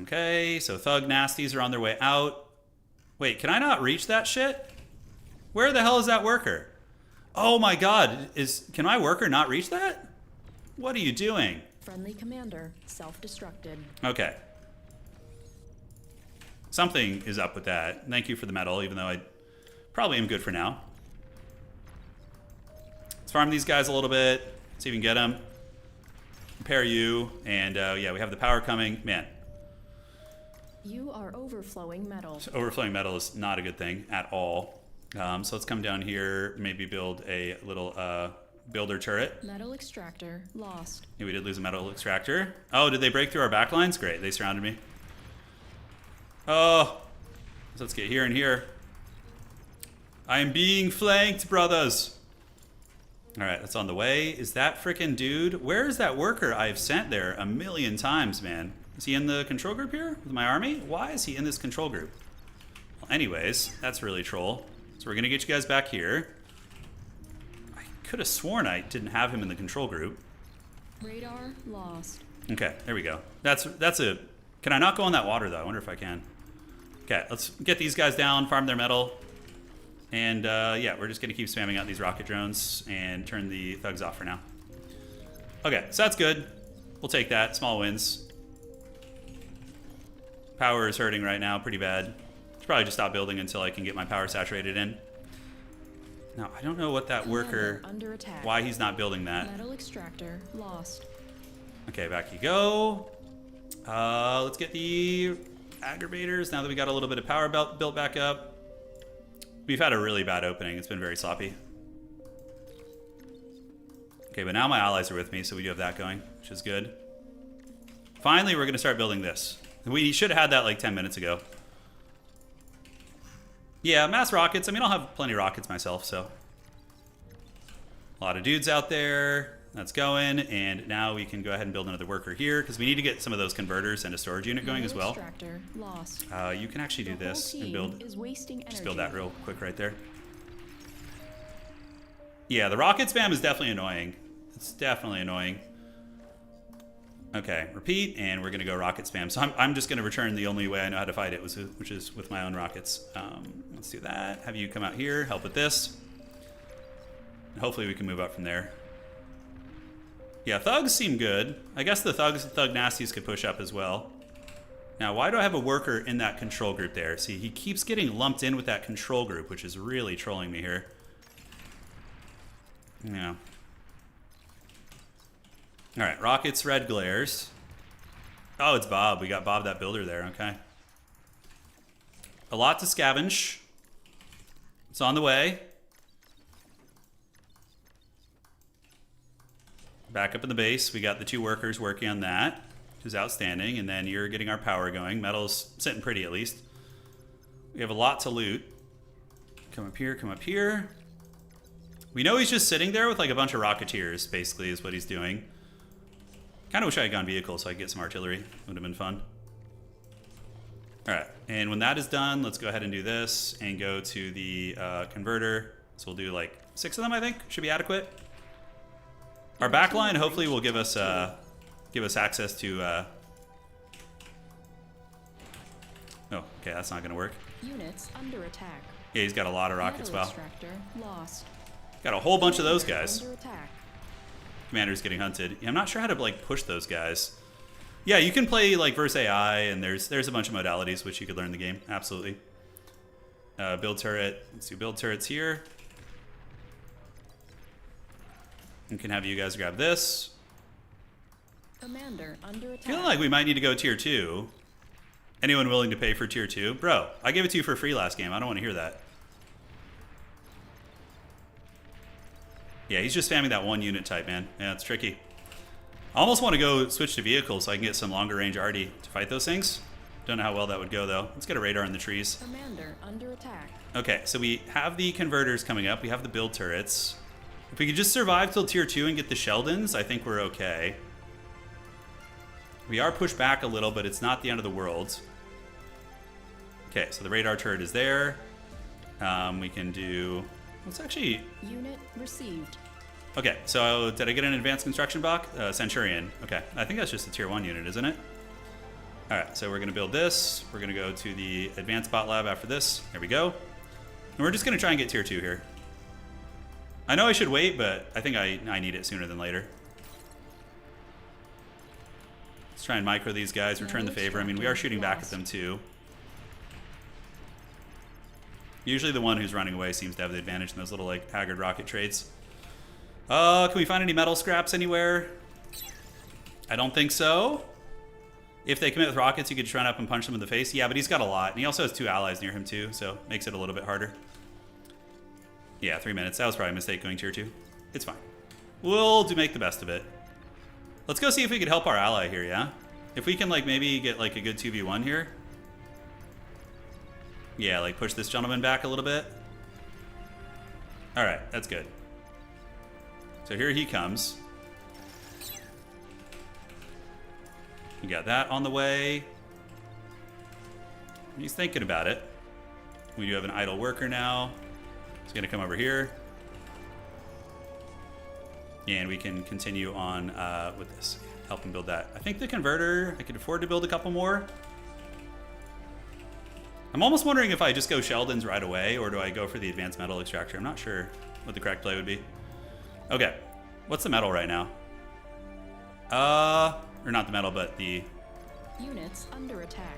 Okay, so Thug Nasties are on their way out. Wait, can I not reach that shit? Where the hell is that worker? Oh my god, can my worker not reach that? What are you doing? Friendly commander self-destructed. Okay. Something is up with that. Thank you for the medal, even though I probably am good for now. Let's farm these guys a little bit. See if we can get them. Repair you, and yeah, we have the power coming. Man. You are overflowing metal. So overflowing metal is not a good thing at all. So let's come down here, maybe build a little builder turret. Metal extractor lost. Yeah, we did lose a metal extractor. Oh, did they break through our backlines? Great, they surrounded me. Oh, so let's get here and here. I am being flanked, brothers. All right, that's on the way. Is that frickin' dude? Where is that worker I've sent there a million times, man? Is he in the control group here with my army? Why is he in this control group? Well, anyways, that's really troll. So we're gonna get you guys back here. I could have sworn I didn't have him in the control group. Radar lost. Okay, there we go. That's a. Can I not go on that water though? I wonder if I can. Okay, let's get these guys down, farm their metal. And yeah, we're just gonna keep spamming out these rocket drones and turn the thugs off for now. Okay, so that's good. We'll take that, small wins. Power is hurting right now, pretty bad. Should probably just stop building until I can get my power saturated in. Now, I don't know what that worker, under attack. why he's not building that. Metal extractor lost. Okay, back you go. Let's get the aggravators now that we got a little bit of power built back up. We've had a really bad opening. It's been very sloppy. Okay, but now my allies are with me, so we do have that going, which is good. Finally, we're going to start building this. We should have had that like 10 minutes ago. Yeah, mass rockets. I mean, I'll have plenty of rockets myself, so. A lot of dudes out there. That's going. And now we can go ahead and build another worker here because we need to get some of those converters and a storage unit going as well. Extractor lost. You can actually do The whole this and team build. is wasting energy. Just build that real quick right there. Yeah, the rocket spam is definitely annoying. It's definitely annoying. Okay, repeat, and we're gonna go rocket spam. So I'm just gonna return the only way I know how to fight it, which is with my own rockets. Let's do that. Have you come out here, help with this. And hopefully we can move up from there. Yeah, thugs seem good. I guess the thug nasties could push up as well. Now, why do I have a worker in that control group there? See, he keeps getting lumped in with that control group, which is really trolling me here. Yeah. All right, rockets, red glares. Oh, it's Bob. We got Bob, that builder there. Okay. A lot to scavenge. It's on the way. Back up in the base. We got the 2 workers working on that, which is outstanding. And then you're getting our power going. Metal's sitting pretty, at least. We have a lot to loot. Come up here, come up here. We know he's just sitting there with like a bunch of rocketeers, basically, is what he's doing. Kind of wish I had gone vehicle so I could get some artillery. Would have been fun. All right, and when that is done, let's go ahead and do this and go to the converter. So we'll do like 6 of them, I think. Should be adequate. Our backline hopefully will give us access to... Oh, okay, that's not gonna work. Units under attack. Yeah, he's got a lot of rockets. Metal Wow. extractor lost. Got a whole bunch of those guys. Under attack. Commander's getting hunted. Yeah, I'm not sure how to like push those guys. Yeah, you can play like versus AI, and there's a bunch of modalities which you could learn in the game. Absolutely. Build turret. Let's do build turrets here. We can have you guys grab this. Commander under attack. Feeling like we might need to go tier 2. Anyone willing to pay for tier 2? Bro, I gave it to you for free last game. I don't want to hear that. Yeah, he's just spamming that 1 unit type, man. Yeah, it's tricky. I almost want to go switch to vehicles so I can get some longer range arty to fight those things. Don't know how well that would go, though. Let's get a radar in the trees. Commander under attack. Okay, so we have the converters coming up. We have the build turrets. If we could just survive till tier 2 and get the Sheldons, I think we're okay. We are pushed back a little, but it's not the end of the world. Okay, so the radar turret is there. We can do... Let's actually... Unit received. Okay, so did I get an advanced construction block? Centurion. Okay, I think that's just a tier 1 unit, isn't it? All right, so we're going to build this. We're going to go to the advanced bot lab after this. There we go. And we're just going to try and get tier 2 here. I know I should wait, but I think I need it sooner than later. Let's try and micro these guys, return the favor. I mean, we are shooting back at them too. Usually the one who's running away seems to have the advantage in those little like haggard rocket trades. Can we find any metal scraps anywhere? I don't think so. If they commit with rockets, you could just run up and punch them in the face. Yeah, but he's got a lot. And he also has 2 allies near him too, so makes it a little bit harder. Yeah, 3 minutes. That was probably a mistake going tier 2. It's fine. We'll make the best of it. Let's go see if we could help our ally here, yeah? If we can like maybe get like a good 2v1 here. Yeah, like push this gentleman back a little bit. All right, that's good. So here he comes. You got that on the way. He's thinking about it. We do have an idle worker now. He's gonna come over here. And we can continue on with this. Help him build that. I think the converter, I could afford to build a couple more. I'm almost wondering if I just go Sheldons right away or do I go for the advanced metal extractor. I'm not sure what the correct play would be. Okay, what's the metal right now? Or not the metal, but the... Units under attack.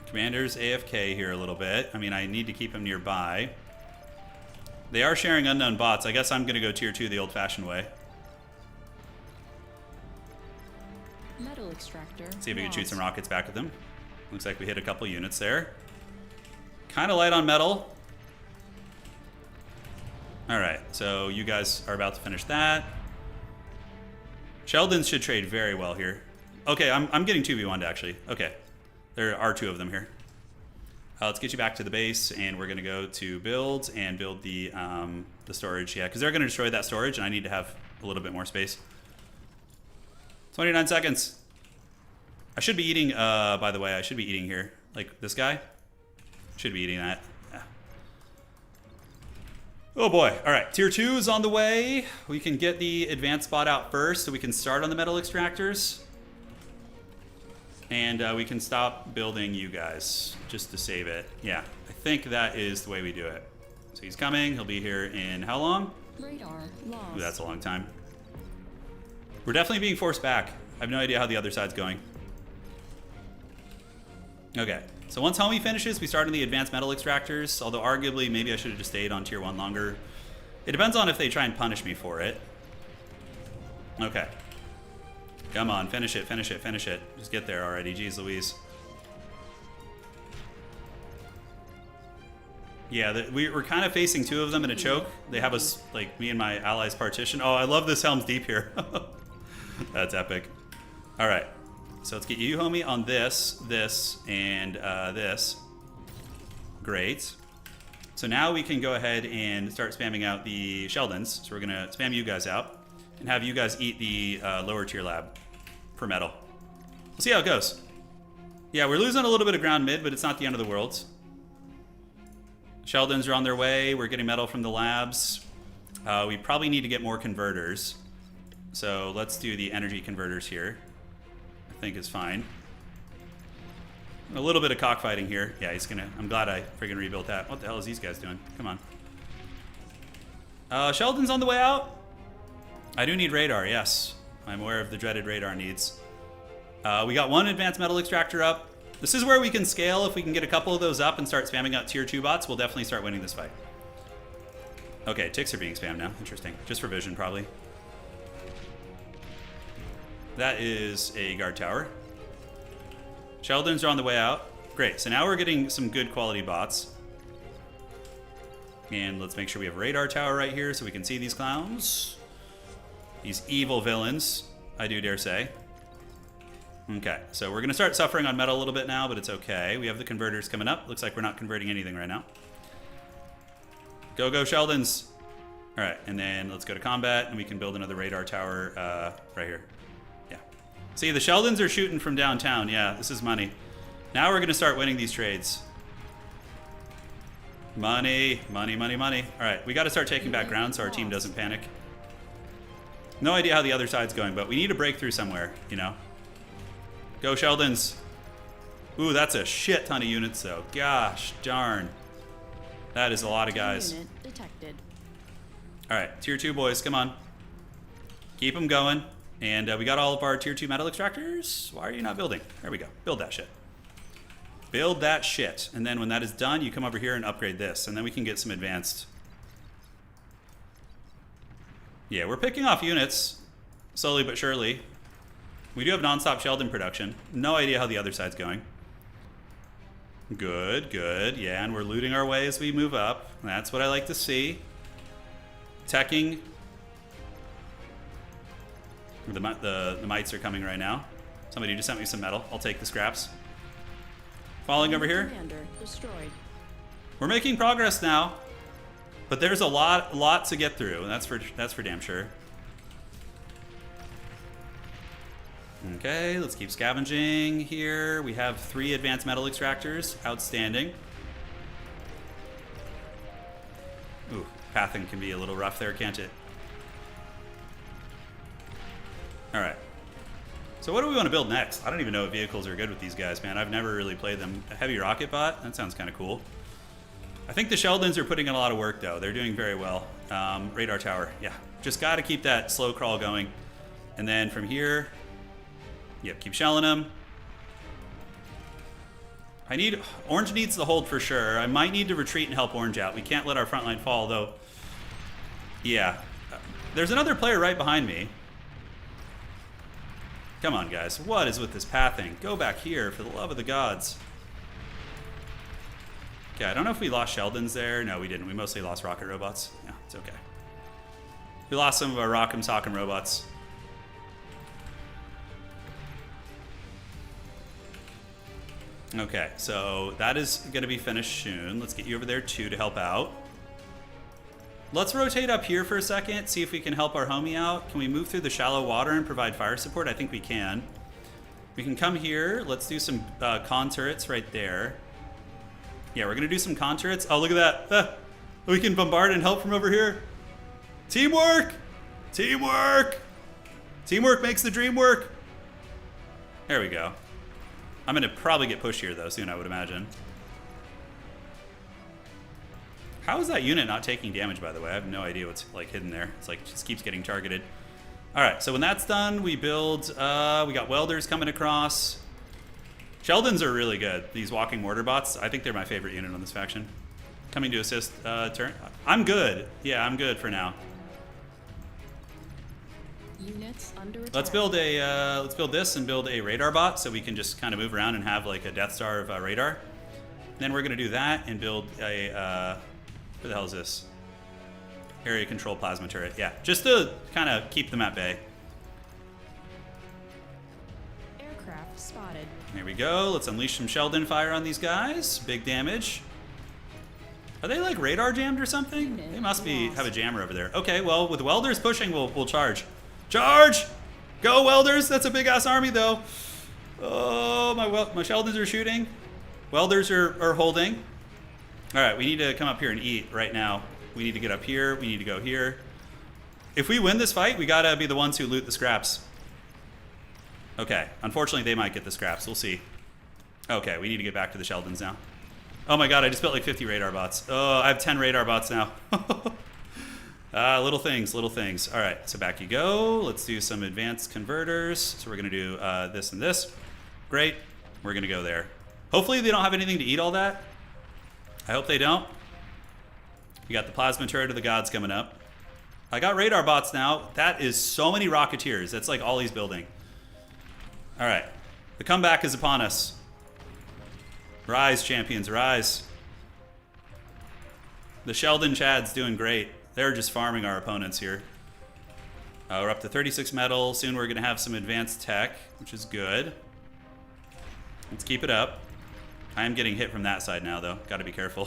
Commander's AFK here a little bit. I mean, I need to keep him nearby. They are sharing unknown bots. I guess I'm going to go tier 2 the old-fashioned way. Metal extractor. See if we can shoot lost. some rockets back at them. Looks like we hit a couple units there. Kind of light on metal. All right, so you guys are about to finish that. Sheldons should trade very well here. Okay, I'm getting 2v1'd actually. Okay, there are 2 of them here. Let's get you back to the base, and we're gonna go to builds and build the storage. Yeah, because they're gonna destroy that storage, and I need to have a little bit more space. 29 seconds. I should be eating, by the way, I should be eating here. Like this guy. Should be eating that. Yeah. Oh boy. All right, tier 2 is on the way. We can get the advanced spot out first so we can start on the metal extractors. And we can stop building you guys just to save it. Yeah, I think that is the way we do it. So he's coming. He'll be here in how long? Radar lost. Ooh, that's a long time. We're definitely being forced back. I have no idea how the other side's going. Okay, so once homie finishes, we start on the advanced metal extractors, although arguably maybe I should have just stayed on tier 1 longer. It depends on if they try and punish me for it. Okay. Come on, finish it, finish it, finish it. Just get there already, jeez Louise. Yeah, we're kind of facing 2 of them in a choke. They have us, like, me and my allies partition. Oh, I love this Helm's Deep here. That's epic. All right. So let's get you, homie, on this, and this. Great. So now we can go ahead and start spamming out the Sheldons. So we're going to spam you guys out and have you guys eat the lower tier lab for metal. We'll see how it goes. Yeah, we're losing a little bit of ground mid, but it's not the end of the world. Sheldons are on their way. We're getting metal from the labs. We probably need to get more converters. So let's do the energy converters here. I think is fine. A little bit of cockfighting here. Yeah, he's gonna. I'm glad I friggin' rebuilt that. What the hell is these guys doing? Come on. Sheldon's on the way out. I do need radar. Yes, I'm aware of the dreaded radar needs. We got 1 advanced metal extractor up. This is where we can scale. If we can get a couple of those up and start spamming out tier 2 bots, we'll definitely start winning this fight. Okay, ticks are being spammed now. Interesting. Just for vision, probably. That is a guard tower. Sheldons are on the way out. Great, so now we're getting some good quality bots. And let's make sure we have a radar tower right here so we can see these clowns. These evil villains, I do dare say. Okay, so we're gonna start suffering on metal a little bit now, but it's okay. We have the converters coming up. Looks like we're not converting anything right now. Go, go, Sheldons. All right, and then let's go to combat and we can build another radar tower right here. See, the Sheldons are shooting from downtown. Yeah, this is money. Now we're going to start winning these trades. Money, money, money, money. All right, we got to start taking back ground so our team doesn't panic. No idea how the other side's going, but we need to break through somewhere, you know. Go, Sheldons. Ooh, that's a shit ton of units, though. Gosh darn. That is a lot of guys. Unit detected. All right, tier 2 boys, come on. Keep them going. And we got all of our tier 2 metal extractors. Why are you not building? There we go. Build that shit. Build that shit. And then when that is done, you come over here and upgrade this. And then we can get some advanced. Yeah, we're picking off units. Slowly but surely. We do have non-stop Sheldon production. No idea how the other side's going. Good, good. Yeah, and we're looting our way as we move up. That's what I like to see. Teching. The mites are coming right now. Somebody just sent me some metal. I'll take the scraps. Falling over here. Commander destroyed. We're making progress now, but there's a lot to get through, and that's for damn sure. Okay, let's keep scavenging here. We have 3 advanced metal extractors. Outstanding. Ooh, pathing can be a little rough there, can't it? All right. So what do we want to build next? I don't even know if vehicles are good with these guys, man. I've never really played them. A heavy rocket bot? That sounds kind of cool. I think the Sheldons are putting in a lot of work, though. They're doing very well. Radar tower. Yeah. Just got to keep that slow crawl going. And then from here, yep, keep shelling them. Orange needs to hold for sure. I might need to retreat and help Orange out. We can't let our front line fall, though. Yeah. There's another player right behind me. Come on, guys. What is with this pathing? Go back here, for the love of the gods. Okay, I don't know if we lost Sheldons there. No, we didn't. We mostly lost rocket robots. Yeah, it's okay. We lost some of our rock'em sock'em robots. Okay, so that is going to be finished soon. Let's get you over there too to help out. Let's rotate up here for a second, see if we can help our homie out. Can we move through the shallow water and provide fire support? I think we can. We can come here. Let's do some con turrets right there. Yeah, we're going to do some con turrets. Oh, look at that. We can bombard and help from over here. Teamwork! Teamwork! Teamwork makes the dream work. There we go. I'm going to probably get pushed here, though, soon, I would imagine. How is that unit not taking damage, by the way? I have no idea what's like hidden there. It's like just keeps getting targeted. All right, so when that's done, we build, we got welders coming across. Sheldons are really good. These walking mortar bots, I think they're my favorite unit on this faction. Coming to assist turn. I'm good. Yeah, I'm good for now. Units under attack. Let's build this and build a radar bot so we can just kind of move around and have like a Death Star of radar. Then we're gonna do that and build a, where the hell is this? Area control plasma turret. Yeah, just to kind of keep them at bay. Aircraft spotted. There we go. Let's unleash some Sheldon fire on these guys. Big damage. Are they like radar jammed or something? They must be have a jammer over there. Okay, well with welders pushing, we'll charge. Charge! Go welders! That's a big ass army though. Oh, my Sheldons are shooting. Welders are holding. All right, we need to come up here and eat right now. We need to get up here. We need to go here. If we win this fight, we gotta be the ones who loot the scraps. Okay, unfortunately they might get the scraps. We'll see. Okay, we need to get back to the Sheldons now. Oh my god, I just built like 50 radar bots. Oh, I have 10 radar bots now. Little things, little things. All right, so back you go. Let's do some advanced converters. So we're gonna do this and this. Great, we're gonna go there. Hopefully they don't have anything to eat all that. I hope they don't. We got the plasma turret of the gods coming up. I got radar bots now. That is so many Rocketeers. That's like all he's building. All right, the comeback is upon us. Rise, champions, rise. The Sheldon Chad's doing great. They're just farming our opponents here. We're up to 36 metal. Soon we're gonna have some advanced tech, which is good. Let's keep it up. I am getting hit from that side now, though. Gotta be careful.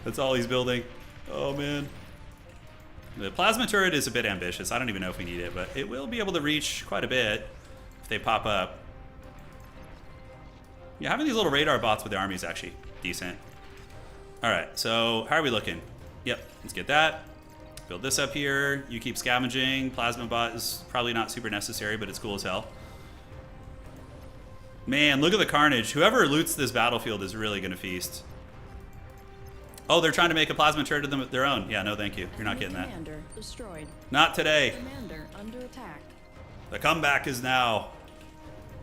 That's all he's building. Oh, man. The plasma turret is a bit ambitious. I don't even know if we need it, but it will be able to reach quite a bit if they pop up. Yeah, having these little radar bots with the army is actually decent. All right, so how are we looking? Yep, let's get that. Build this up here. You keep scavenging. Plasma bot is probably not super necessary, but it's cool as hell. Man, look at the carnage. Whoever loots this battlefield is really going to feast. Oh, they're trying to make a plasma turret of them their own. Yeah, no thank you. You're not getting that. Commander destroyed. Not today. Commander under attack. The comeback is now.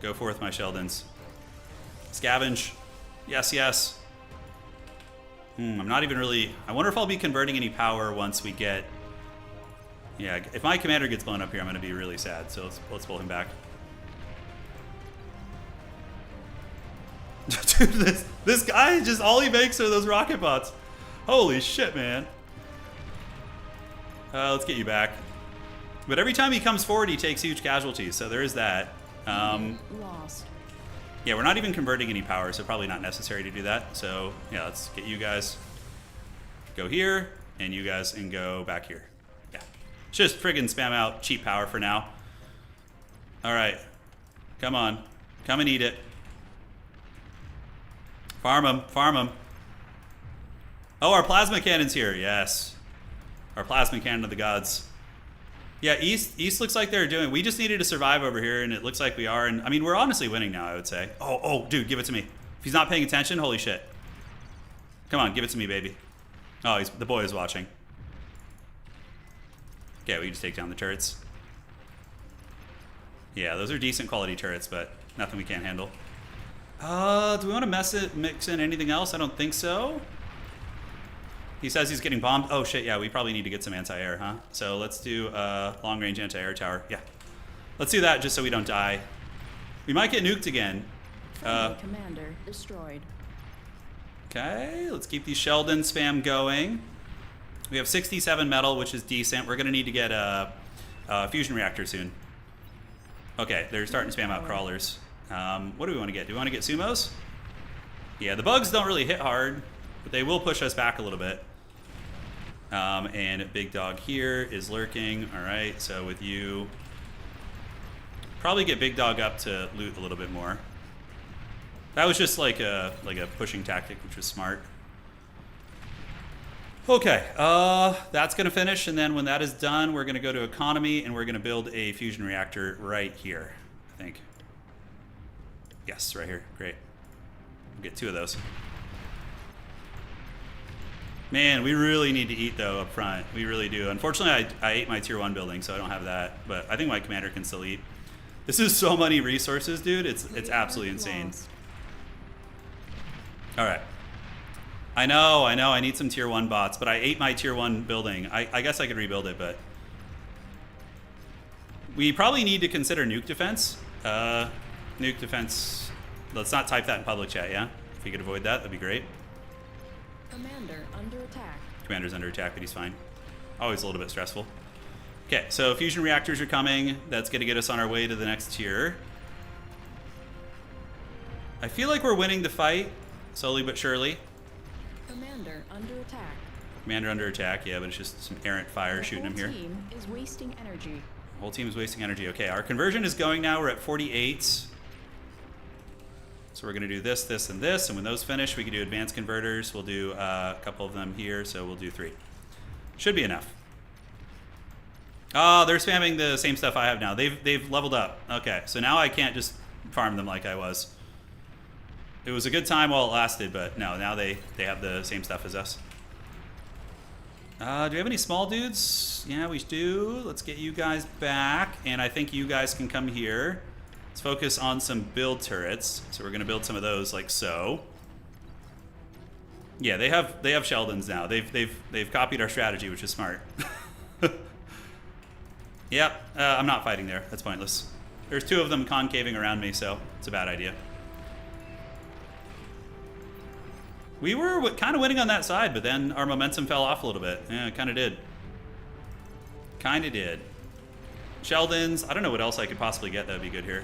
Go forth, my Sheldons. Scavenge. Yes, yes. I'm not even really... I wonder if I'll be converting any power once we get... Yeah, if my commander gets blown up here, I'm going to be really sad. So let's pull him back. Dude, this guy, just all he makes are those rocket bots. Holy shit, man. Let's get you back. But every time he comes forward, he takes huge casualties, so there is that. Lost. Yeah, we're not even converting any power, so probably not necessary to do that. So, yeah, let's get you guys go here, and you guys and go back here. Yeah. Just friggin' spam out cheap power for now. All right. Come on. Come and eat it. Farm them, farm them. Oh, our plasma cannon's here. Yes. Our plasma cannon of the gods. Yeah, East looks like they're doing... We just needed to survive over here, and it looks like we are. And I mean, we're honestly winning now, I would say. Oh, dude, give it to me. If he's not paying attention, holy shit. Come on, give it to me, baby. Oh, the boy is watching. Okay, we can just take down the turrets. Yeah, those are decent quality turrets, but nothing we can't handle. Do we want to mix in anything else? I don't think so. He says he's getting bombed. Oh shit, yeah, we probably need to get some anti-air, huh? So let's do long-range anti-air tower. Yeah. Let's do that just so we don't die. We might get nuked again. Commander destroyed. Okay, let's keep these Sheldon spam going. We have 67 metal, which is decent. We're gonna need to get a fusion reactor soon. Okay, they're starting to spam out crawlers. What do we want to get? Do we want to get sumos? Yeah, the bugs don't really hit hard, but they will push us back a little bit. And Big Dog here is lurking. All right, so with you, probably get Big Dog up to loot a little bit more. That was just like a pushing tactic, which was smart. Okay, that's gonna finish, and then when that is done, we're gonna go to economy, and we're gonna build a fusion reactor right here, I think. Yes, right here, great. We'll get 2 of those. Man, we really need to eat though up front. We really do. Unfortunately, I ate my tier 1 building, so I don't have that, but I think my commander can still eat. This is so many resources, dude. It's absolutely insane. All right. I know, I need some tier 1 bots, but I ate my tier 1 building. I guess I could rebuild it, but we probably need to consider nuke defense. Nuke defense, let's not type that in public chat, yeah? If we could avoid that, that'd be great. Commander under attack. Commander's under attack, but he's fine. Always a little bit stressful. Okay, so fusion reactors are coming. That's gonna get us on our way to the next tier. I feel like we're winning the fight, slowly but surely. Commander under attack. Commander under attack, yeah, but it's just some errant fire shooting him here. The whole team is wasting energy. Whole team is wasting energy. Okay, our conversion is going now. We're at 48. So we're gonna do this, this, and this, and when those finish, we can do advanced converters. We'll do a couple of them here, so we'll do 3. Should be enough. Oh, they're spamming the same stuff I have now. They've leveled up. Okay, so now I can't just farm them like I was. It was a good time while it lasted, but no, now they have the same stuff as us. Do we have any small dudes? Yeah, we do. Let's get you guys back, and I think you guys can come here. Let's focus on some build turrets. So we're gonna build some of those like so. Yeah, they have Sheldons now. They've copied our strategy, which is smart. Yep, I'm not fighting there. That's pointless. There's 2 of them concaving around me, so it's a bad idea. We were kind of winning on that side, but then our momentum fell off a little bit. Yeah, it kind of did. Kind of did. Sheldons, I don't know what else I could possibly get that would be good here.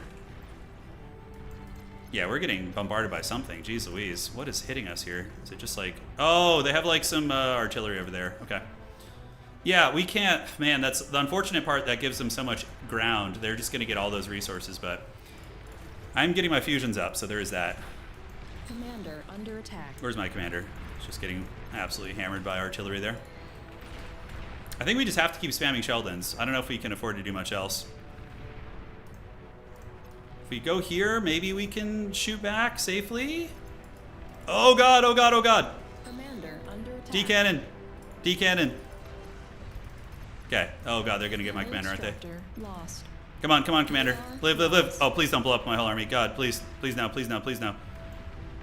Yeah, we're getting bombarded by something. Jeez Louise, what is hitting us here? Is it just like, oh, they have like some artillery over there. Okay. Yeah, we can't, man, that's the unfortunate part that gives them so much ground. They're just gonna get all those resources, but I'm getting my fusions up, so there is that. Commander under attack. Where's my commander? He's just getting absolutely hammered by artillery there. I think we just have to keep spamming Sheldons. I don't know if we can afford to do much else. If we go here, maybe we can shoot back safely. Oh god, oh god, oh god. Commander under attack. D-cannon. D-cannon. Okay. Oh god, they're gonna get my commander, aren't they? Lost. Come on, commander. Live, live, live. Oh, please don't blow up my whole army. God, please. Please now, please now, please now.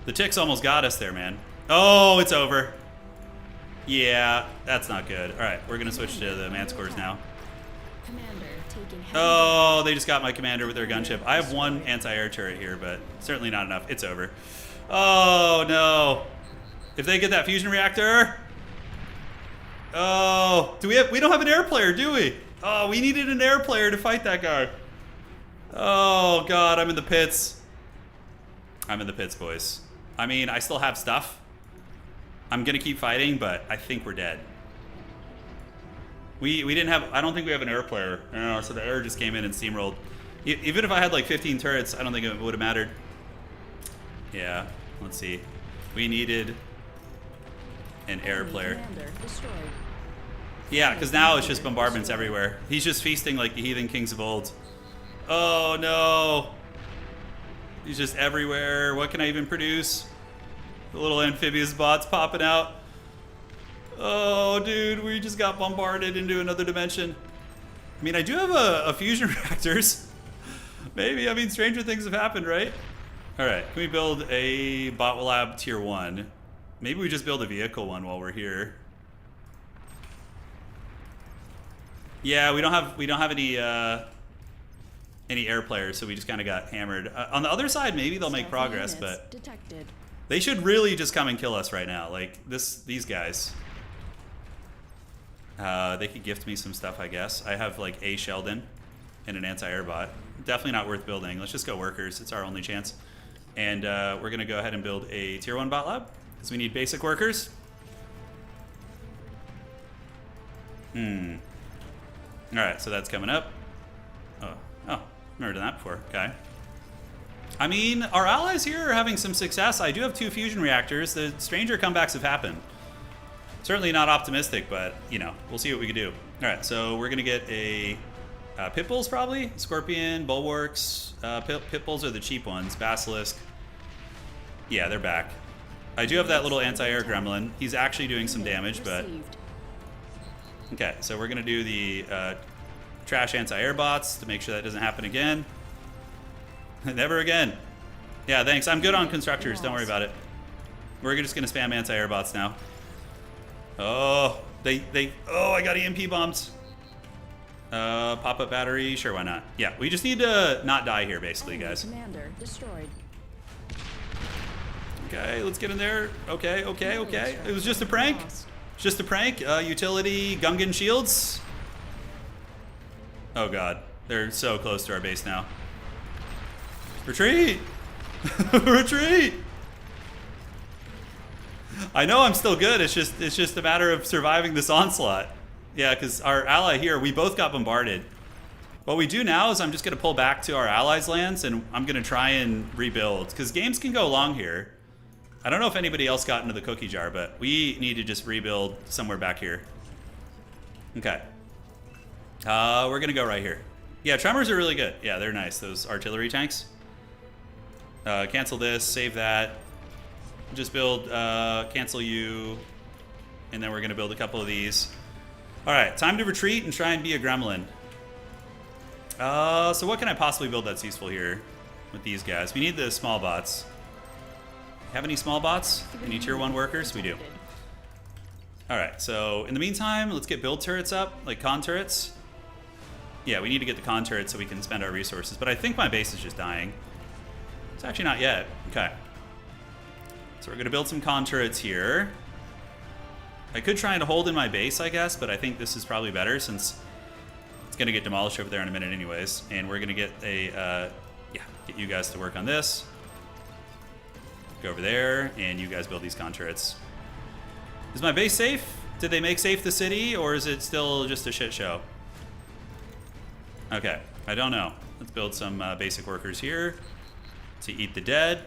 The ticks almost got us there, man. Oh, it's over. Yeah, that's not good. All right, we're gonna switch to the Manscores now. Commander taking Oh, they just got my commander with their gunship. I have 1 anti-air turret here, but certainly not enough. It's over. Oh no! If they get that fusion reactor, oh, we don't have an air player, do we? Oh, we needed an air player to fight that guy. Oh god, I'm in the pits. I'm in the pits, boys. I mean, I still have stuff. I'm gonna keep fighting, but I think we're dead. We didn't have, I don't think we have an air player. So the air just came in and steamrolled. Even if I had like 15 turrets, I don't think it would have mattered. Yeah, let's see. We needed an air player. Commander destroyed. Yeah, because now it's just bombardments everywhere. He's just feasting like the heathen kings of old. Oh no. He's just everywhere. What can I even produce? The little amphibious bots popping out. Oh, dude, we just got bombarded into another dimension. I mean, I do have a fusion reactors. Maybe, I mean, stranger things have happened, right? All right, can we build a bot lab tier 1? Maybe we just build a vehicle one while we're here. Yeah, we don't have any air players, so we just kind of got hammered. On the other side, maybe they'll make progress, but detected. They should really just come and kill us right now. Like these guys. They could gift me some stuff, I guess. I have like a Sheldon. and an anti-air bot. Definitely not worth building. Let's just go workers. It's our only chance. And we're going to go ahead and build a tier 1 bot lab because we need basic workers. Alright, so that's coming up. Oh, never done that before. Okay. I mean, our allies here are having some success. I do have 2 fusion reactors. The stranger comebacks have happened. Certainly not optimistic, but, you know, we'll see what we can do. Alright, so we're going to get a pit bulls probably. Scorpion, bulwarks. Pit bulls are the cheap ones. Basilisk. Yeah, they're back. I do have that little anti-air gremlin. He's actually doing some damage, but... Okay, so we're going to do the trash anti-air bots to make sure that doesn't happen again. Never again. Yeah, thanks. I'm good on constructors. Don't worry about it. We're just going to spam anti-air bots now. Oh, oh, I got EMP bombs. Pop-up battery. Sure, why not? Yeah, we just need to not die here, basically, guys. Commander destroyed. Okay, let's get in there. Okay. It was just a prank. It's just a prank. Utility Gungan shields. Oh god, they're so close to our base now. Retreat! Retreat! I know I'm still good. It's just a matter of surviving this onslaught. Yeah, because our ally here, we both got bombarded. What we do now is I'm just gonna pull back to our allies' lands and I'm gonna try and rebuild because games can go long here. I don't know if anybody else got into the cookie jar, but we need to just rebuild somewhere back here. Okay. We're going to go right here. Yeah, tremors are really good. Yeah, they're nice, those artillery tanks. Cancel this, save that. Just build, cancel you. And then we're going to build a couple of these. All right, time to retreat and try and be a gremlin. So what can I possibly build that's useful here with these guys? We need the small bots. Have any small bots? Any tier 1 workers? We do. Alright, so in the meantime, let's get build turrets up, like con turrets. Yeah, we need to get the con turrets so we can spend our resources, but I think my base is just dying. It's actually not yet. Okay. So we're going to build some con turrets here. I could try and hold in my base, I guess, but I think this is probably better since it's going to get demolished over there in a minute anyways. And we're going to get a, get you guys to work on this. Go over there, and you guys build these con turrets. Is my base safe? Did they make safe the city, or is it still just a shit show? Okay, I don't know. Let's build some basic workers here to eat the dead.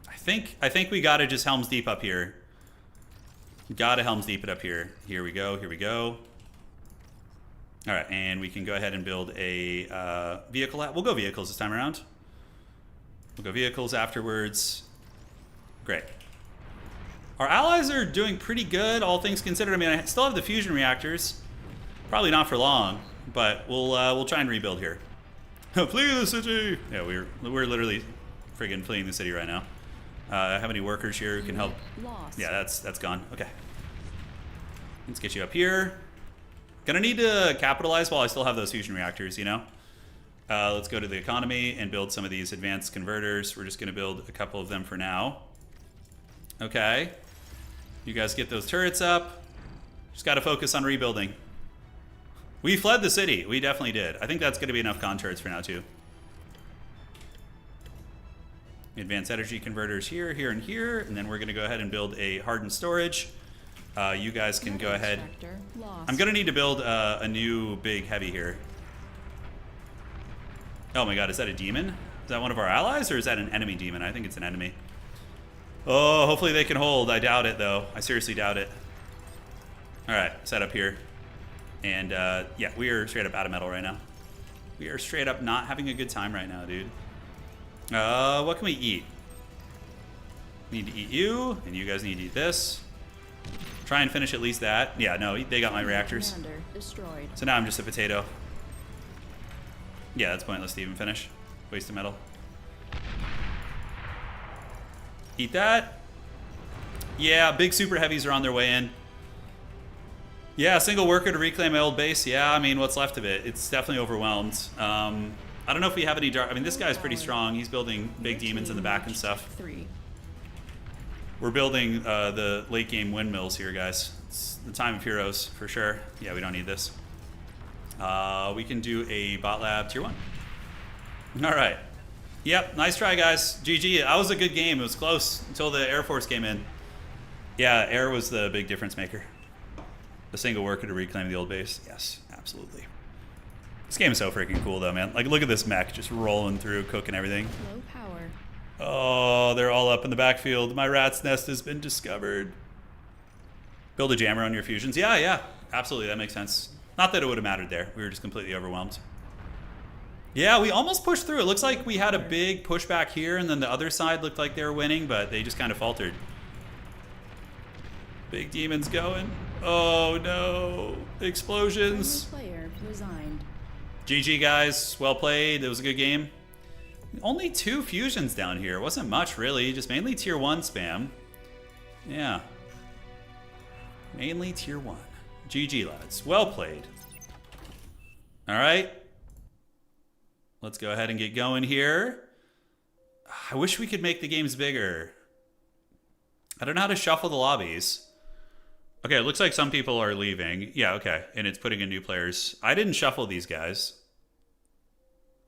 I think we gotta just Helm's Deep up here. Gotta Helm's Deep it up here. Here we go, here we go. All right, and we can go ahead and build a vehicle. We'll go vehicles this time around. We'll go vehicles afterwards. Great. Our allies are doing pretty good, all things considered. I mean, I still have the fusion reactors. Probably not for long, but we'll try and rebuild here. Flee the city! Yeah, we're literally friggin' fleeing the city right now. Have any workers here who can help? Lost. Yeah, that's gone. Okay. Let's get you up here. Gonna need to capitalize while I still have those fusion reactors, you know? Let's go to the economy and build some of these advanced converters. We're just going to build a couple of them for now. Okay. You guys get those turrets up. Just got to focus on rebuilding. We fled the city. We definitely did. I think that's going to be enough con turrets for now, too. Advanced energy converters here, and here. And then we're going to go ahead and build a hardened storage. You guys can go ahead. I'm going to need to build a new big heavy here. Oh my god, is that a demon? Is that one of our allies, or is that an enemy demon? I think it's an enemy. Oh, hopefully they can hold. I doubt it, though. I seriously doubt it. Alright, set up here. And, yeah, we are straight up out of metal right now. We are straight up not having a good time right now, dude. What can we eat? We need to eat you, and you guys need to eat this. Try and finish at least that. Yeah, no, they got my reactors. Destroyed. So now I'm just a potato. Yeah, that's pointless to even finish. Waste of metal. Eat that. Yeah, big super heavies are on their way in. Yeah, single worker to reclaim my old base. Yeah, I mean, what's left of it? It's definitely overwhelmed. I don't know if we have any dark... I mean, this guy's pretty strong. He's building big demons in the back and stuff. We're building the late game windmills here, guys. It's the time of heroes, for sure. Yeah, we don't need this. We can do a bot lab tier 1. All right. Yep, nice try, guys. GG. That was a good game. It was close until the Air Force came in. Yeah, air was the big difference maker. A single worker to reclaim the old base. Yes, absolutely. This game is so freaking cool, though, man. Like, look at this mech just rolling through, cooking everything. Low power. Oh, they're all up in the backfield. My rat's nest has been discovered. Build a jammer on your fusions. Yeah, absolutely. That makes sense. Not that it would have mattered there. We were just completely overwhelmed. Yeah, we almost pushed through. It looks like we had a big pushback here, and then the other side looked like they were winning, but they just kind of faltered. Big demons going. Oh, no. Explosions. Player resigned. GG, guys. Well played. It was a good game. Only 2 fusions down here. It wasn't much, really. Just mainly tier 1 spam. Yeah. Mainly tier 1. GG, lads. Well played. All right. Let's go ahead and get going here. I wish we could make the games bigger. I don't know how to shuffle the lobbies. Okay, it looks like some people are leaving. Yeah, okay. And it's putting in new players. I didn't shuffle these guys.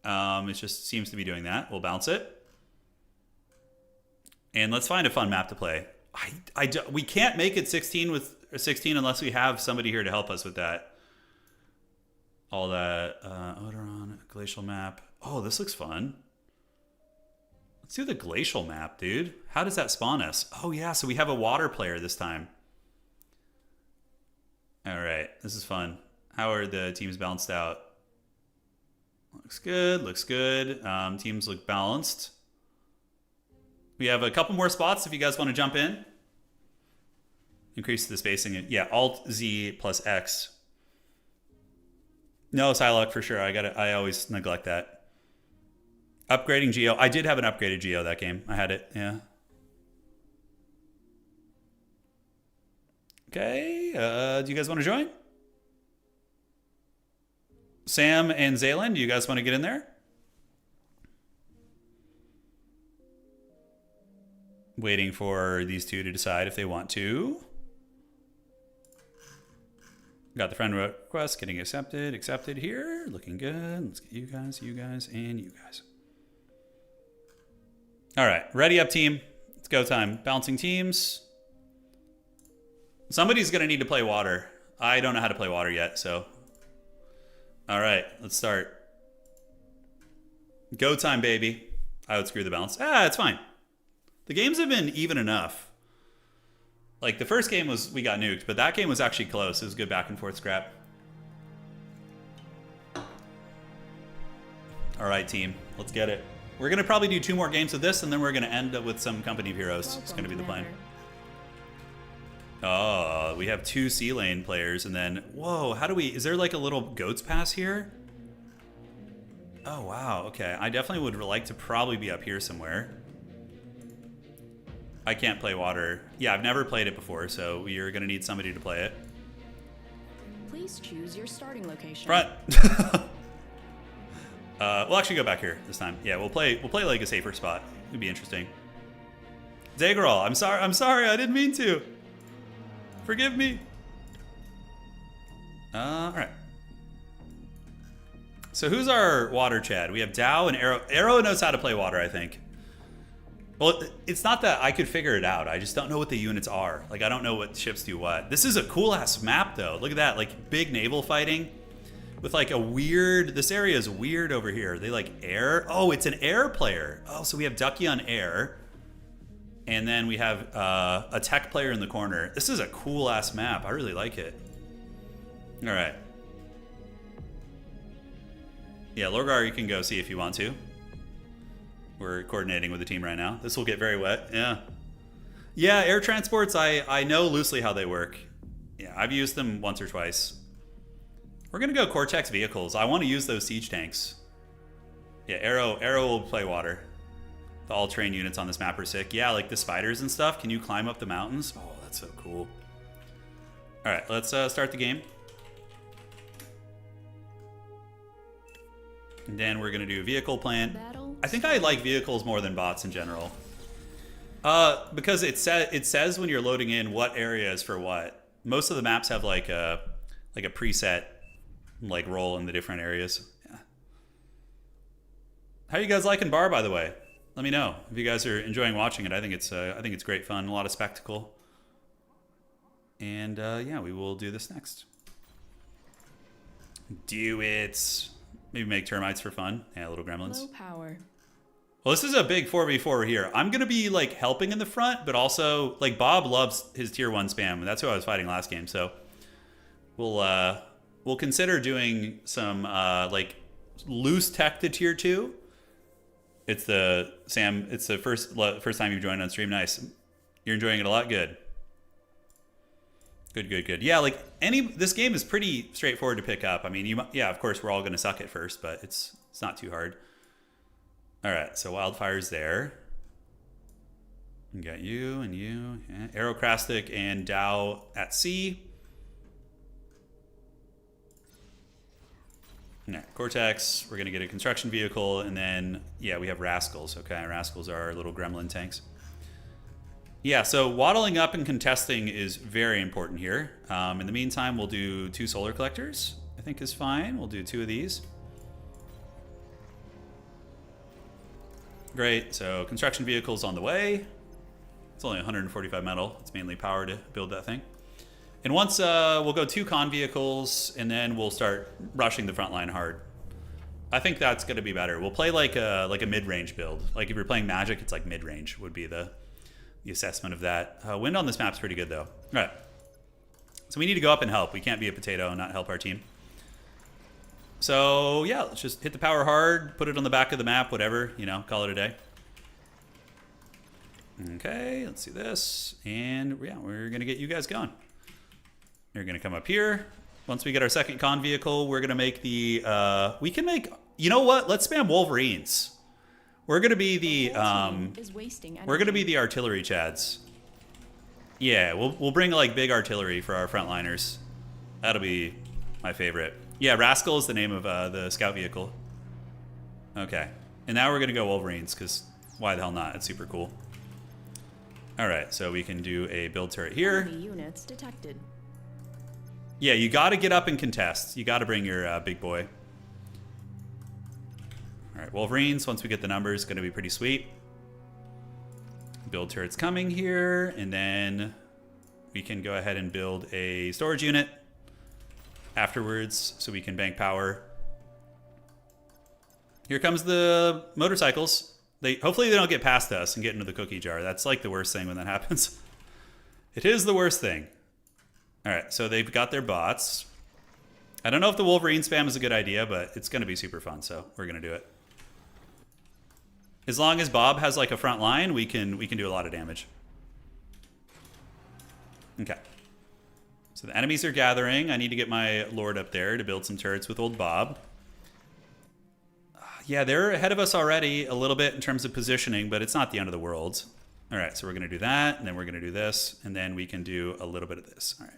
It just seems to be doing that. We'll bounce it. And let's find a fun map to play. We can't make it 16 unless we have somebody here to help us with that. All that Odoron, glacial map. Oh, this looks fun. Let's do the glacial map, dude. How does that spawn us? Oh yeah, so we have a water player this time. All right, this is fun. How are the teams balanced out? Looks good, looks good. Teams look balanced. We have a couple more spots if you guys want to jump in. Increase the spacing. Yeah, Alt Z plus X. No, Psylocke for sure. I always neglect that. Upgrading Geo. I did have an upgraded Geo that game. I had it, yeah. Okay, do you guys want to join? Sam and Zaylin, do you guys want to get in there? Waiting for these two to decide if they want to. Got the friend request getting accepted here. Looking good. Let's get you guys, and you guys. All right, ready up team. It's go time. Bouncing teams. Somebody's gonna need to play water. I don't know how to play water yet, so. All right, let's start. Go time, baby. I would screw the bounce. It's fine. The games have been even enough. Like, the first game was, we got nuked, but that game was actually close. It was good back and forth scrap. All right, team. Let's get it. We're going to probably do 2 more games of this, and then we're going to end up with some Company of Heroes. It's going to be the plan. Oh, we have 2 C lane players, and then... Whoa, how do we... Is there like a little goats pass here? Oh, wow. Okay. I definitely would like to probably be up here somewhere. I can't play water. Yeah, I've never played it before, so you're going to need somebody to play it. Please choose your starting location. Front. We'll actually go back here this time. Yeah, we'll play like a safer spot. It'd be interesting. Zagral, I'm sorry, I didn't mean to. Forgive me. All right. So who's our water Chad? We have Dow and Arrow. Arrow knows how to play water, I think. Well, it's not that I could figure it out. I just don't know what the units are. Like, I don't know what ships do what. This is a cool-ass map, though. Look at that. Like, big naval fighting with, like, a weird... This area is weird over here. They, like, air... Oh, it's an air player. Oh, so we have Ducky on air. And then we have a tech player in the corner. This is a cool-ass map. I really like it. All right. Yeah, Lorgar, you can go see if you want to. We're coordinating with the team right now. This will get very wet. Yeah. Yeah, air transports, I know loosely how they work. Yeah, I've used them once or twice. We're going to go Cortex vehicles. I want to use those siege tanks. Yeah, Arrow will play water. The all-terrain units on this map are sick. Yeah, like the spiders and stuff. Can you climb up the mountains? Oh, that's so cool. All right, let's start the game. And then we're going to do a vehicle plan. I think I like vehicles more than bots in general. Because it says when you're loading in what area is for what. Most of the maps have like a preset like roll in the different areas. Yeah. How are you guys liking Bar, by the way? Let me know if you guys are enjoying watching it. I think it's great fun, a lot of spectacle. And yeah, we will do this next. Do it. Maybe make termites for fun. Yeah, little gremlins. Low power. Well, this is a big 4v4 here. I'm gonna be like helping in the front, but also like Bob loves his tier 1 spam. That's who I was fighting last game. So we'll consider doing some like loose tech to tier 2. It's the first time you've joined on stream. Nice. You're enjoying it a lot. Good. Good. Yeah, like this game is pretty straightforward to pick up. I mean, yeah, of course we're all gonna suck at first, but it's not too hard. All right, so wildfire's there. We got you and you. Yeah. Aerocrastic and Dow at sea. Yeah, Cortex, we're going to get a construction vehicle, and then, yeah, we have Rascals. Okay, Rascals are our little gremlin tanks. Yeah, so waddling up and contesting is very important here. In the meantime, we'll do 2 solar collectors, I think is fine. We'll do 2 of these. Great, so construction vehicles on the way. It's only 145 metal. It's mainly power to build that thing. And once we'll go 2 con vehicles, and then we'll start rushing the front line hard. I think that's going to be better. We'll play like a mid-range build. Like if you're playing Magic, it's like mid-range would be the assessment of that. Wind on this map's pretty good though. All right. So we need to go up and help. We can't be a potato and not help our team. So yeah, let's just hit the power hard, put it on the back of the map, whatever, you know, call it a day. Okay, let's see this. And yeah, we're going to get you guys going. You're going to come up here. Once we get our second con vehicle, we're going to make the, we can make, you know what? Let's spam Wolverines. We're going to be the, we're going to be the artillery chads. Yeah, we'll bring like big artillery for our frontliners. That'll be my favorite. Yeah, Rascal is the name of the scout vehicle. Okay, and now we're going to go Wolverines, because why the hell not? It's super cool. All right, so we can do a build turret here. Enemy units detected. Yeah, you got to get up and contest. You got to bring your big boy. All right, Wolverines, once we get the numbers, going to be pretty sweet. Build turret's coming here, and then we can go ahead and build a storage unit afterwards so we can bank power. Here comes the motorcycles. Hopefully they don't get past us and get into the cookie jar. That's like the worst thing when that happens. It is the worst thing. All right, so they've got their bots. I don't know if the Wolverine spam is a good idea, but it's going to be super fun, so we're going to do it. As long as Bob has like a front line, we can do a lot of damage. Okay. So the enemies are gathering. I need to get my Lord up there to build some turrets with old Bob. Yeah, they're ahead of us already a little bit in terms of positioning, but it's not the end of the world. All right, so we're going to do that, and then we're going to do this, and then we can do a little bit of this. All right.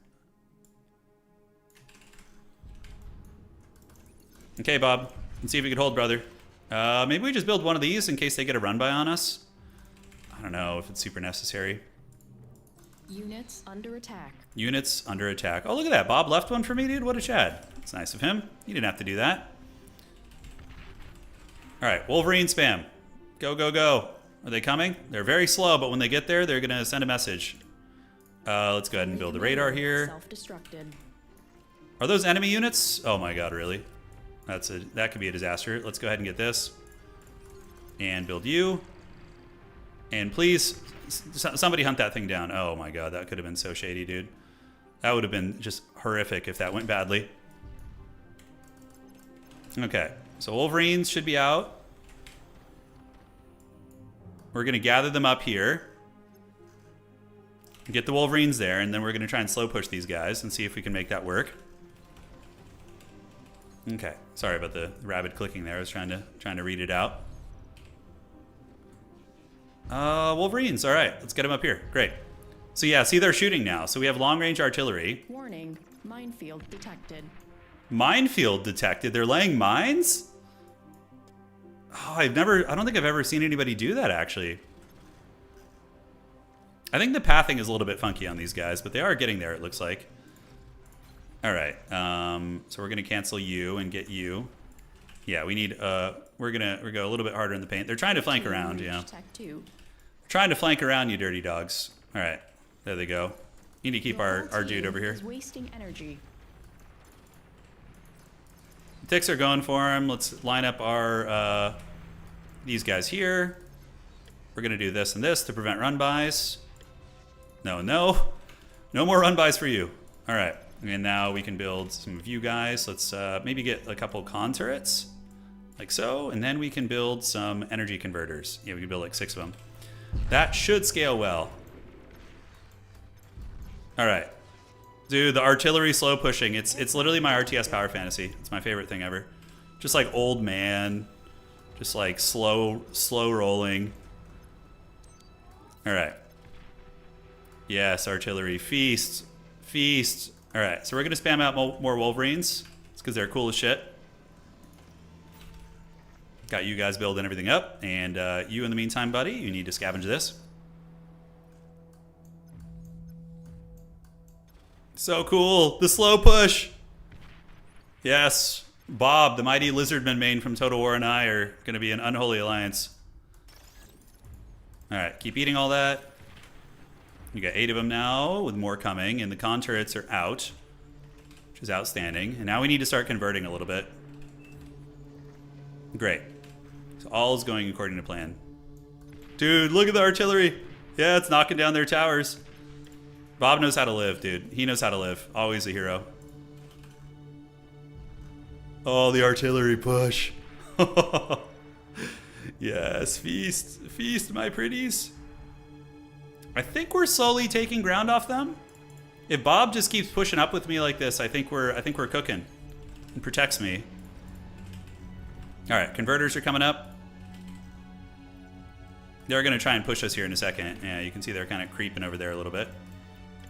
Okay, Bob. Let's see if we can hold, brother. Maybe we just build one of these in case they get a run by on us. I don't know if it's super necessary. Units under attack. Units under attack. Oh, look at that. Bob left one for me, dude. What a Chad. It's nice of him. He didn't have to do that. All right, Wolverine spam. Go, go, go. Are they coming? They're very slow, but when they get there, they're going to send a message. Let's go ahead and build a radar here. Self-destructed. Are those enemy units? Oh my god, really? That could be a disaster. Let's go ahead and get this. And build you. And please, somebody hunt that thing down. Oh my god, that could have been so shady, dude. That would have been just horrific if that went badly. Okay, so Wolverines should be out. We're going to gather them up here. Get the Wolverines there, and then we're going to try and slow push these guys and see if we can make that work. Okay, sorry about the rabid clicking there. I was trying to read it out. Wolverines, all right. Let's get them up here. Great. So yeah, see, they're shooting now. So we have long-range artillery. Warning, minefield detected. Minefield detected? They're laying mines? Oh, I don't think I've ever seen anybody do that, actually. I think the pathing is a little bit funky on these guys, but they are getting there, it looks like. All right. So we're gonna cancel you and get you. Yeah, we need. We're gonna go a little bit harder in the paint. They're trying to flank around. You know, Tech 2. trying to flank around, you dirty dogs. All right, there they go. You need to keep Your our whole dude team over here. is wasting energy. Ticks are going for him. Let's line up our these guys here. We're gonna do this and this to prevent run bys. No more run bys for you. All right, and now we can build some of you guys. Let's maybe get a couple con turrets, like so, and then we can build some energy converters. Yeah, we can build like 6 of them. That should scale well. All right. Dude, the artillery slow pushing, it's literally my RTS power fantasy. It's my favorite thing ever. Just like old man, just like slow rolling. All right. Yes, artillery, feast. All right, so we're gonna spam out more Wolverines. It's because they're cool as shit. Got you guys building everything up, and you in the meantime, buddy, you need to scavenge this. So cool, the slow push. Yes, Bob, the mighty lizardman main from Total War, and I are going to be an unholy alliance. All right, keep eating all that. You got 8 of them now, with more coming, and the con turrets are out, which is outstanding. And now we need to start converting a little bit. Great. So all is going according to plan. Dude, look at the artillery. Yeah, it's knocking down their towers. Bob knows how to live, dude. He knows how to live. Always a hero. Oh, the artillery push. Yes, feast. Feast, my pretties. I think we're slowly taking ground off them. If Bob just keeps pushing up with me like this, I think we're cooking. And protects me. All right, converters are coming up. They're gonna try and push us here in a second. Yeah, you can see they're kind of creeping over there a little bit.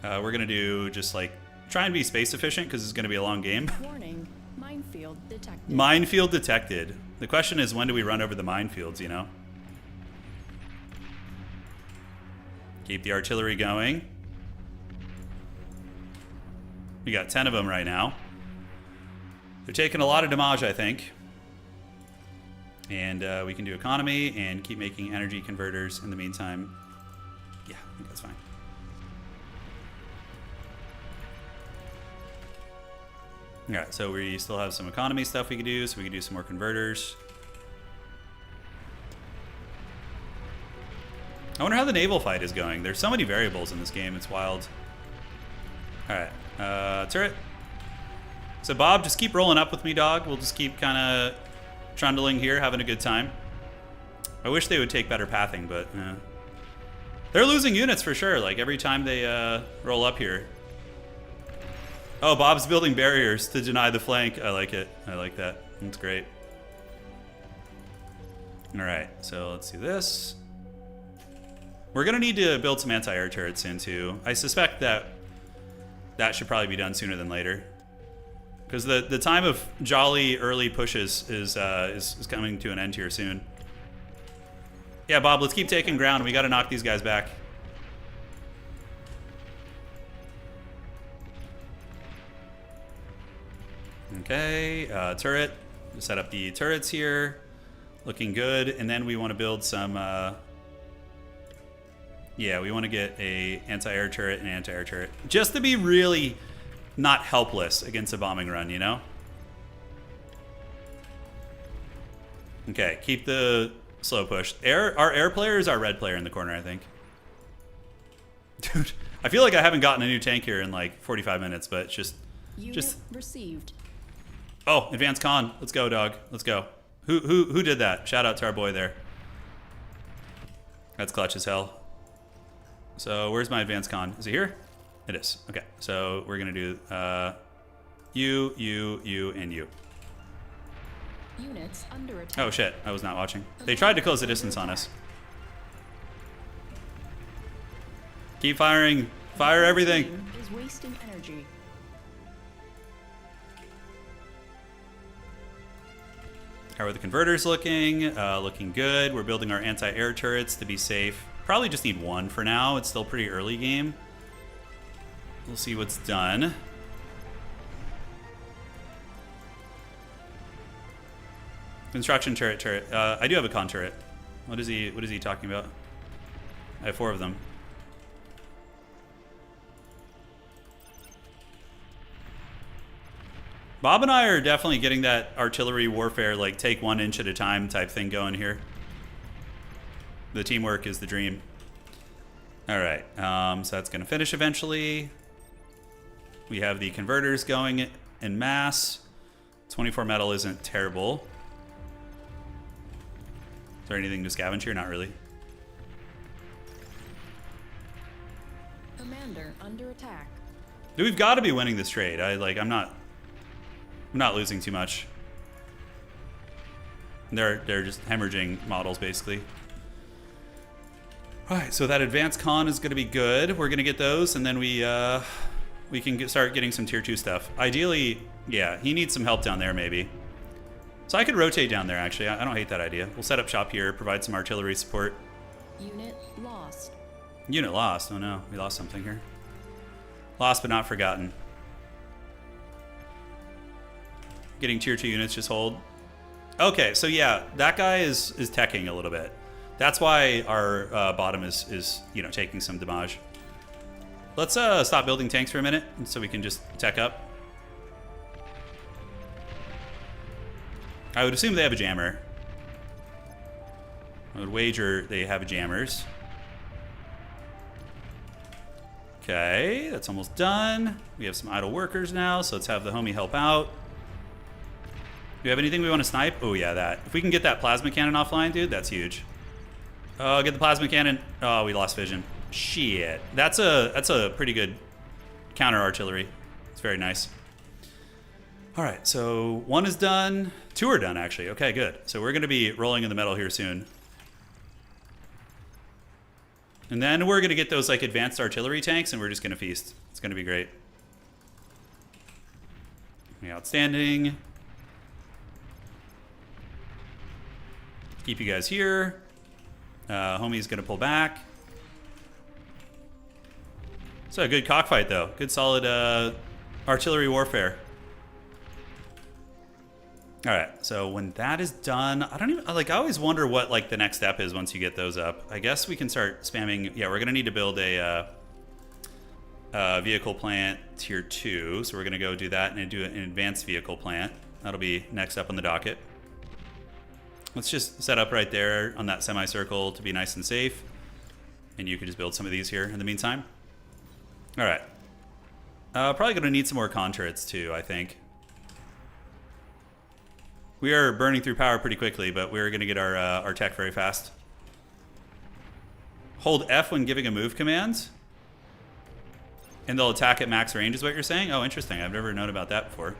We're gonna do just like try and be space efficient because it's gonna be a long game. Warning, minefield detected. Minefield detected. The question is, when do we run over the minefields, you know? Keep the artillery going. We got 10 of them right now. They're taking a lot of damage, I think. And we can do economy and keep making energy converters in the meantime. Yeah, I think that's fine. Alright, so we still have some economy stuff we can do, so we can do some more converters. I wonder how the naval fight is going. There's so many variables in this game, it's wild. Alright, turret. So Bob, just keep rolling up with me, dog. We'll just keep kind of trundling here, having a good time. I wish they would take better pathing, but they're losing units for sure, like every time they roll up here. Oh, Bob's building barriers to deny the flank. I like it. I like that. That's great. All right, so let's do this. We're gonna need to build some anti-air turrets soon too. I suspect that should probably be done sooner than later, because the time of jolly early pushes is coming to an end here soon. Yeah, Bob, let's keep taking ground. We got to knock these guys back. Okay, turret. Set up the turrets here. Looking good. And then we want to build some... yeah, we want to get a anti-air turret and anti-air turret. Just to be really not helpless against a bombing run, you know? Okay, keep the slow push. Our air player is our red player in the corner, I think. Dude, I feel like I haven't gotten a new tank here in like 45 minutes, but it's Unit received. Oh, advanced con. Let's go, dog. Let's go. Who did that? Shout out to our boy there. That's clutch as hell. So where's my advanced con? Is it here? It is. Okay. So we're gonna do you, and you. Units under attack. Oh shit! I was not watching. They tried to close the distance on us. Keep firing. Fire everything. Is wasting energy. How are the converters looking? Looking good. We're building our anti-air turrets to be safe. Probably just need one for now. It's still pretty early game. We'll see what's done. Construction turret. I do have a con turret. What is he talking about? I have 4 of them. Bob and I are definitely getting that artillery warfare, like take 1 inch at a time type thing going here. The teamwork is the dream. All right, so that's gonna finish eventually. We have the converters going en masse. 24 metal isn't terrible. Is there anything to scavenge here? Not really. Commander under attack. Dude, we've got to be winning this trade. I'm not losing too much. They're just hemorrhaging models basically. All right, so that advanced con is going to be good. We're going to get those, and then we can start getting some tier 2 stuff. Ideally, yeah, he needs some help down there maybe. So I could rotate down there actually. I don't hate that idea. We'll set up shop here, provide some artillery support. Unit lost. Unit lost. Oh no, we lost something here. Lost but not forgotten. Getting tier 2 units, just hold. Okay, so yeah, that guy is teching a little bit. That's why our bottom is taking some damage. Let's stop building tanks for a minute so we can just tech up. I would assume they have a jammer. I would wager they have jammers. Okay, that's almost done. We have some idle workers now, so let's have the homie help out. Do we have anything we want to snipe? Oh yeah, that. If we can get that plasma cannon offline, dude, that's huge. Oh, get the plasma cannon. Oh, we lost vision. Shit. That's a pretty good counter artillery. It's very nice. All right, so 1 is done. 2 are done, actually. Okay, good. So we're going to be rolling in the metal here soon. And then we're going to get those like advanced artillery tanks, and we're just going to feast. It's going to be great. Outstanding. Keep you guys here. Homie's going to pull back. So a good cockfight, though. Good, solid artillery warfare. All right, so when that is done, I always wonder what like the next step is once you get those up. I guess we can start spamming. Yeah, we're gonna need to build a vehicle plant tier 2. So we're gonna go do that and do an advanced vehicle plant. That'll be next up on the docket. Let's just set up right there on that semicircle to be nice and safe. And you could just build some of these here in the meantime. All right. Probably gonna need some more con turrets too, I think. We are burning through power pretty quickly, but we're going to get our tech very fast. Hold F when giving a move command. And they'll attack at max range is what you're saying? Oh, interesting. I've never known about that before.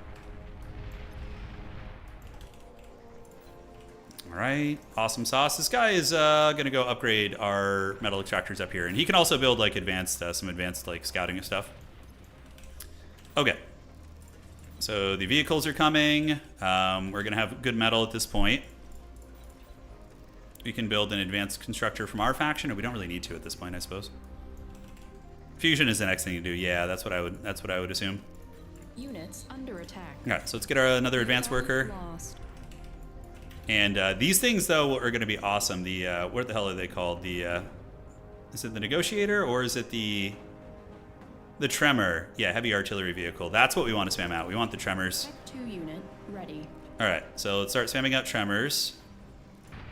All right. Awesome sauce. This guy is going to go upgrade our metal extractors up here. And he can also build like advanced, some advanced like scouting and stuff. Okay. So the vehicles are coming. We're going to have good metal at this point. We can build an advanced constructor from our faction, or we don't really need to at this point, I suppose. Fusion is the next thing to do. Yeah, that's what I would assume. Units under attack. All right, so let's get another advanced worker. Lost. And these things though are going to be awesome. The what the hell are they called? The is it the negotiator or is it the tremor? Yeah, heavy artillery vehicle. That's what we want to spam out. We want the tremors. Tech 2 unit ready. All right, so let's start spamming out tremors.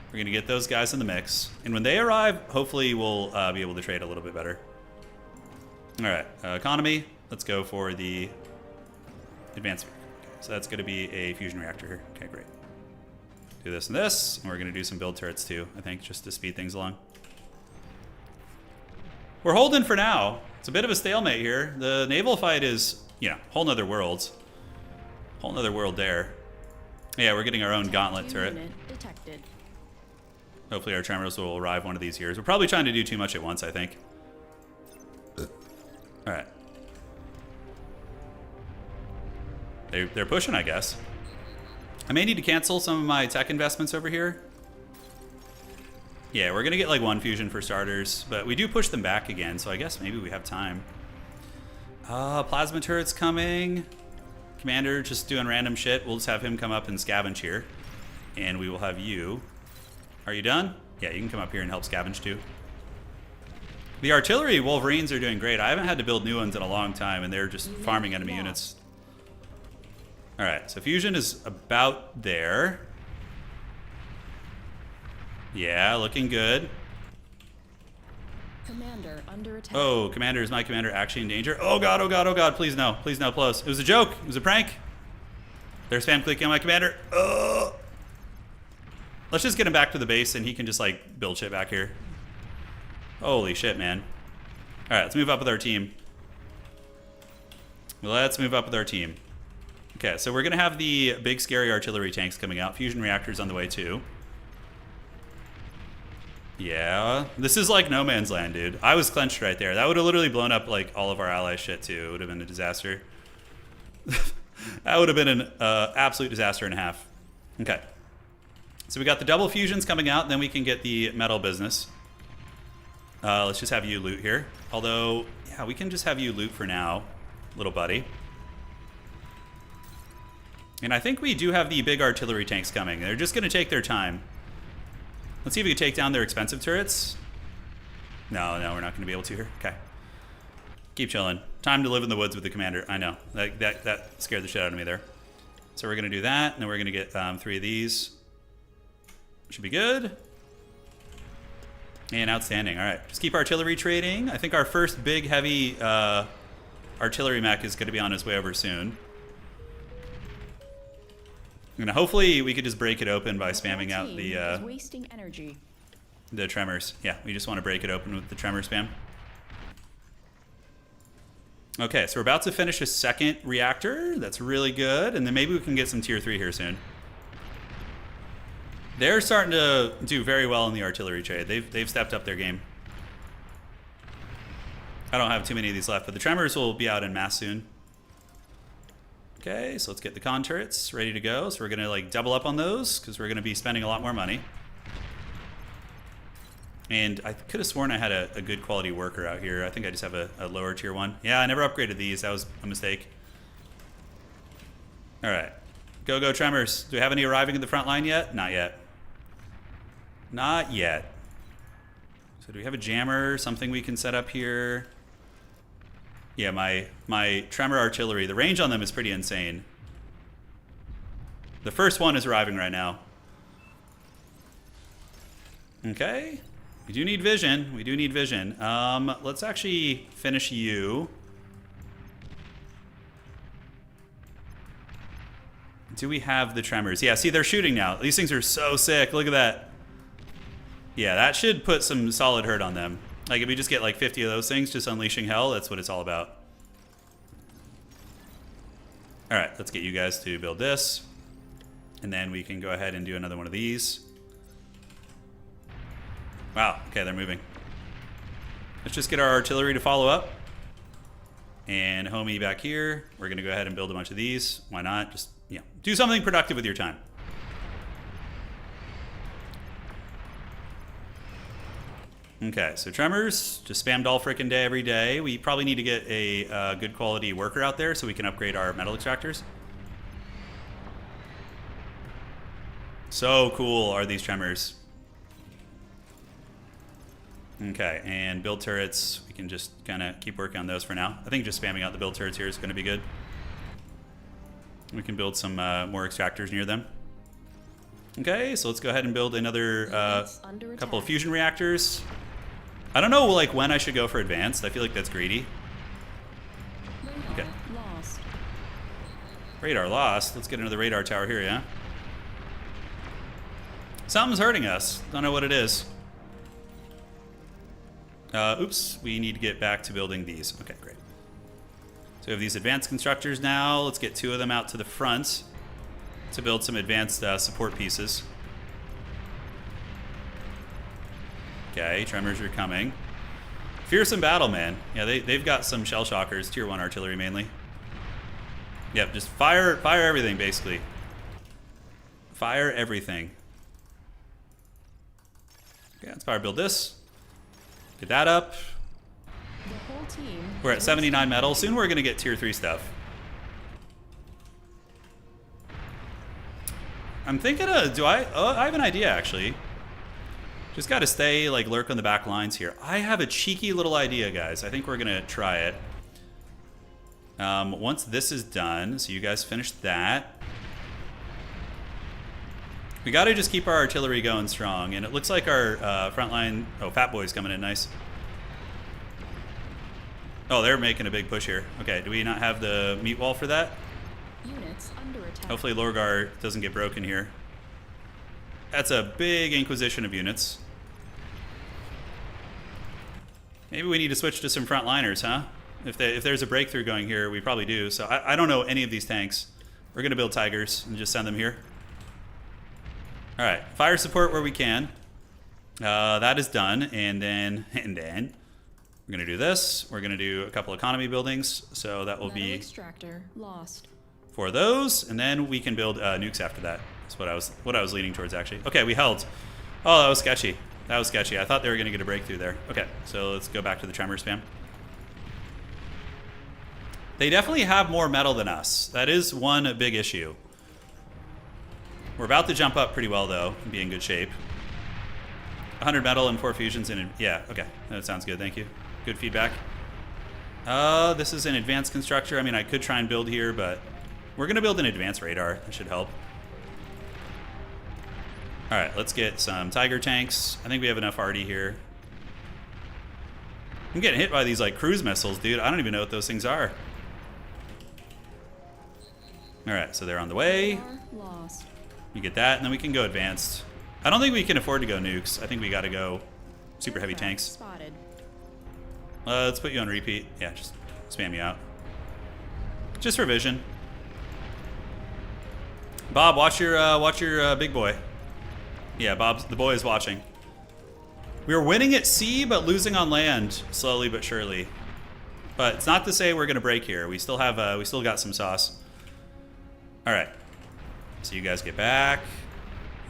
We're going to get those guys in the mix. And when they arrive, hopefully we'll be able to trade a little bit better. All right, economy. Let's go for the advanced. So that's going to be a fusion reactor here. Okay, great. Do this and this. And we're going to do some build turrets too, I think, just to speed things along. We're holding for now. It's a bit of a stalemate here. The naval fight is, whole nother world. Whole nother world there. Yeah, we're getting our own gauntlet turret. Detected. Hopefully our tremors will arrive one of these years. We're probably trying to do too much at once, I think. All right. They're pushing, I guess. I may need to cancel some of my tech investments over here. Yeah, we're going to get like 1 fusion for starters, but we do push them back again, so I guess maybe we have time. Plasma turret's coming. Commander just doing random shit. We'll just have him come up and scavenge here. And we will have you. Are you done? Yeah, you can come up here and help scavenge too. The artillery Wolverines are doing great. I haven't had to build new ones in a long time, and they're just farming enemy units. All right, so fusion is about there. Yeah, looking good. Commander under attack. Oh, commander, is my commander actually in danger? Oh god, oh god, oh god, please no, close. It was a joke, it was a prank. They're spam clicking on my commander. Let's just get him back to the base and he can just like build shit back here. Holy shit, man. All right, let's move up with our team. Okay, so we're gonna have the big scary artillery tanks coming out. Fusion reactors on the way too. Yeah, this is like no man's land, dude. I was clenched right there. That would have literally blown up like all of our allies' shit too. It would have been a disaster. That would have been an absolute disaster and a half. Okay, so we got the double fusions coming out, then we can get the metal business. Let's just have you loot here. Although, yeah, we can just have you loot for now, little buddy. And I think we do have the big artillery tanks coming. They're just gonna take their time. Let's see if we can take down their expensive turrets. No, we're not going to be able to here. Okay. Keep chilling. Time to live in the woods with the commander. I know. That scared the shit out of me there. So we're going to do that, and then we're going to get 3 of these. Should be good. And outstanding. All right. Just keep artillery trading. I think our first big, heavy artillery mech is going to be on his way over soon. And hopefully we could just break it open by spamming out the wasting energy. The tremors. Yeah, we just want to break it open with the tremor spam. Okay, so we're about to finish a second reactor. That's really good. And then maybe we can get some tier 3 here soon. They're starting to do very well in the artillery trade. They've stepped up their game. I don't have too many of these left, but the tremors will be out in mass soon. Okay, so let's get the con turrets ready to go. So we're gonna like double up on those because we're gonna be spending a lot more money. And I could have sworn I had a good quality worker out here. I think I just have a lower tier 1. Yeah, I never upgraded these. That was a mistake. All right, go tremors. Do we have any arriving at the front line yet? Not yet. Not yet. So do we have a jammer? Something we can set up here? Yeah, my tremor artillery, the range on them is pretty insane. The first one is arriving right now. Okay. We do need vision. Let's actually finish you. Do we have the tremors? Yeah, see, they're shooting now. These things are so sick. Look at that. Yeah, that should put some solid hurt on them. Like, if we just get like 50 of those things just unleashing hell, that's what it's all about. All right, let's get you guys to build this. And then we can go ahead and do another one of these. Wow, okay, they're moving. Let's just get our artillery to follow up. And homie back here, we're gonna go ahead and build a bunch of these. Why not? Just, you know, do something productive with your time. Okay, so tremors, just spammed all frickin' day every day. We probably need to get a good quality worker out there so we can upgrade our metal extractors. So cool are these tremors. Okay, and build turrets, we can just kind of keep working on those for now. I think just spamming out the build turrets here is going to be good. We can build some more extractors near them. Okay, so let's go ahead and build another couple of fusion reactors. I don't know like when I should go for advanced. I feel like that's greedy. Okay. Lost. Radar lost. Let's get another radar tower here, yeah? Something's hurting us. Don't know what it is. Oops, we need to get back to building these. Okay, great. So we have these advanced constructors now. Let's get 2 of them out to the front to build some advanced support pieces. Okay, tremors are coming. Fearsome battle, man. Yeah, they've got some shell shockers, tier 1 artillery mainly. Yep, just fire everything basically. Fire everything. Okay, let's power build this. Get that up. The whole team. We're at 79 metal. Soon we're gonna get tier 3 stuff. I'm thinking of, I have an idea actually. Just got to stay, like, lurk on the back lines here. I have a cheeky little idea, guys. I think we're going to try it. Once this is done, so you guys finish that. We got to just keep our artillery going strong. And it looks like our front line... Oh, Fat Boy's coming in nice. Oh, they're making a big push here. Okay, do we not have the meat wall for that? Units under attack. Hopefully Lorgar doesn't get broken here. That's a big inquisition of units. Maybe we need to switch to some frontliners, huh? If there's a breakthrough going here, we probably do. So I don't know any of these tanks. We're going to build Tigers and just send them here. All right, fire support where we can. That is done. And then we're going to do this. We're going to do a couple economy buildings. So that will Metal be extractor lost. for those. And then we can build nukes after that. That's what I was leaning towards, actually. Okay, we held. Oh, that was sketchy. That was sketchy. I thought they were going to get a breakthrough there. Okay, so let's go back to the tremor spam. They definitely have more metal than us. That is one big issue. We're about to jump up pretty well, though, and be in good shape. 100 metal and 4 fusions. Yeah, okay. That sounds good. Thank you. Good feedback. This is an advanced constructor. I mean, I could try and build here, but we're going to build an advanced radar. That should help. All right, let's get some Tiger tanks. I think we have enough arty here. I'm getting hit by these, like, cruise missiles, dude. I don't even know what those things are. All right, so they're on the way. Lost. You get that, and then we can go advanced. I don't think we can afford to go nukes. I think we got to go super heavy tanks. Spotted. Let's put you on repeat. Yeah, just spam you out. Just for vision. Bob, watch your big boy. Yeah, the boy is watching. We are winning at sea, but losing on land, slowly but surely. But it's not to say we're gonna break here. We still have, we still got some sauce. All right. So you guys get back.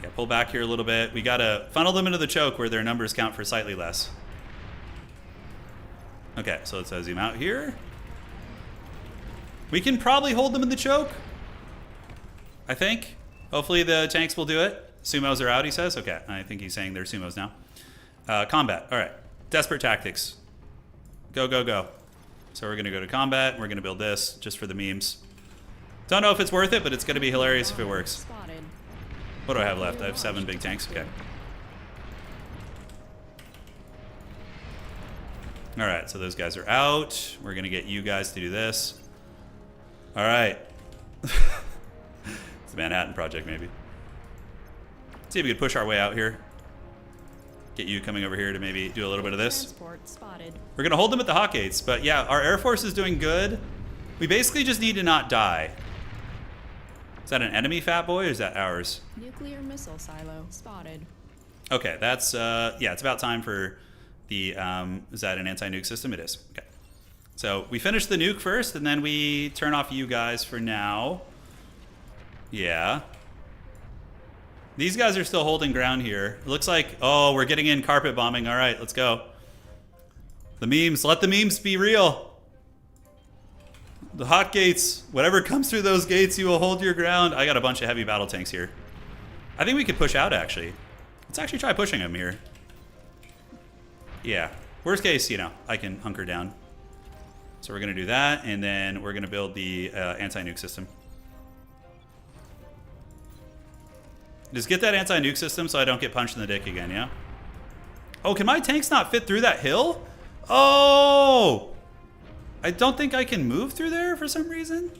Yeah, pull back here a little bit. We gotta funnel them into the choke where their numbers count for slightly less. Okay, so let's zoom out here. We can probably hold them in the choke, I think. Hopefully the tanks will do it. Sumos are out, he says. Okay, I think he's saying they're sumos now. Combat, all right. Desperate tactics. Go, go, go. So we're gonna go to combat. We're gonna build this just for the memes. Don't know if it's worth it, but it's gonna be hilarious if it works. Spotted. What do I have left? I have 7 big tanks, okay. All right, so those guys are out. We're gonna get you guys to do this. All right. It's the Manhattan Project, maybe. See if we could push our way out here. Get you coming over here to maybe do a little bit of this. Transport spotted. We're gonna hold them at the hot gates, but yeah, our Air Force is doing good. We basically just need to not die. Is that an enemy, Fat Boy, or is that ours? Nuclear missile silo spotted. Okay, that's, yeah, it's about time for the, is that an anti-nuke system? It is, okay. So we finish the nuke first, and then we turn off you guys for now. Yeah. These guys are still holding ground here. It looks like, oh, we're getting in carpet bombing. All right, let's go. The memes, let the memes be real. The hot gates, whatever comes through those gates, you will hold your ground. I got a bunch of heavy battle tanks here. I think we could push out, actually. Let's actually try pushing them here. Yeah, worst case, you know, I can hunker down. So we're gonna do that, and then we're gonna build the anti-nuke system. Just get that anti-nuke system so I don't get punched in the dick again, yeah? Oh, can my tanks not fit through that hill? Oh! I don't think I can move through there for some reason.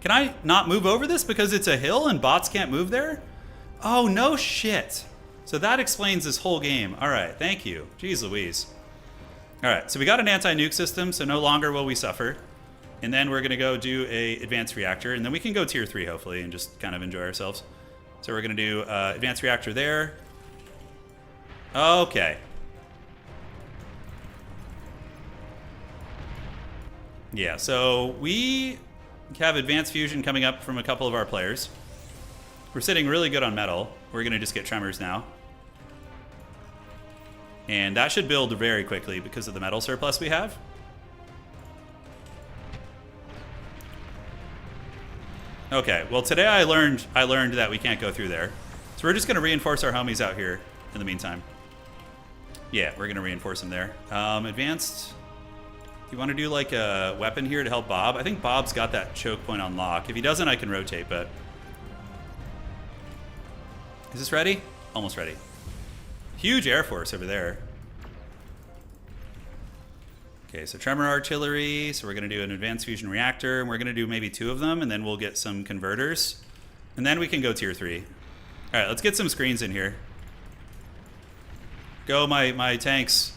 Can I not move over this because it's a hill and bots can't move there? Oh, no shit. So that explains this whole game. All right, thank you. Jeez Louise. All right, so we got an anti-nuke system, so no longer will we suffer. And then we're gonna go do a advanced reactor, and then we can go tier 3 hopefully and just kind of enjoy ourselves. So we're gonna do advanced reactor there. Okay. Yeah, so we have advanced fusion coming up from a couple of our players. We're sitting really good on metal. We're gonna just get tremors now. And that should build very quickly because of the metal surplus we have. Okay, well today I learned that we can't go through there. So we're just gonna reinforce our homies out here in the meantime. Yeah, we're gonna reinforce them there. Advanced, do you wanna do like a weapon here to help Bob? I think Bob's got that choke point on lock. If he doesn't, I can rotate, but. Is this ready? Almost ready. Huge Air Force over there. Okay, so Tremor Artillery. So we're going to do an Advanced Fusion Reactor. And we're going to do maybe 2 of them. And then we'll get some Converters. And then we can go Tier 3. All right, let's get some screens in here. Go, my tanks.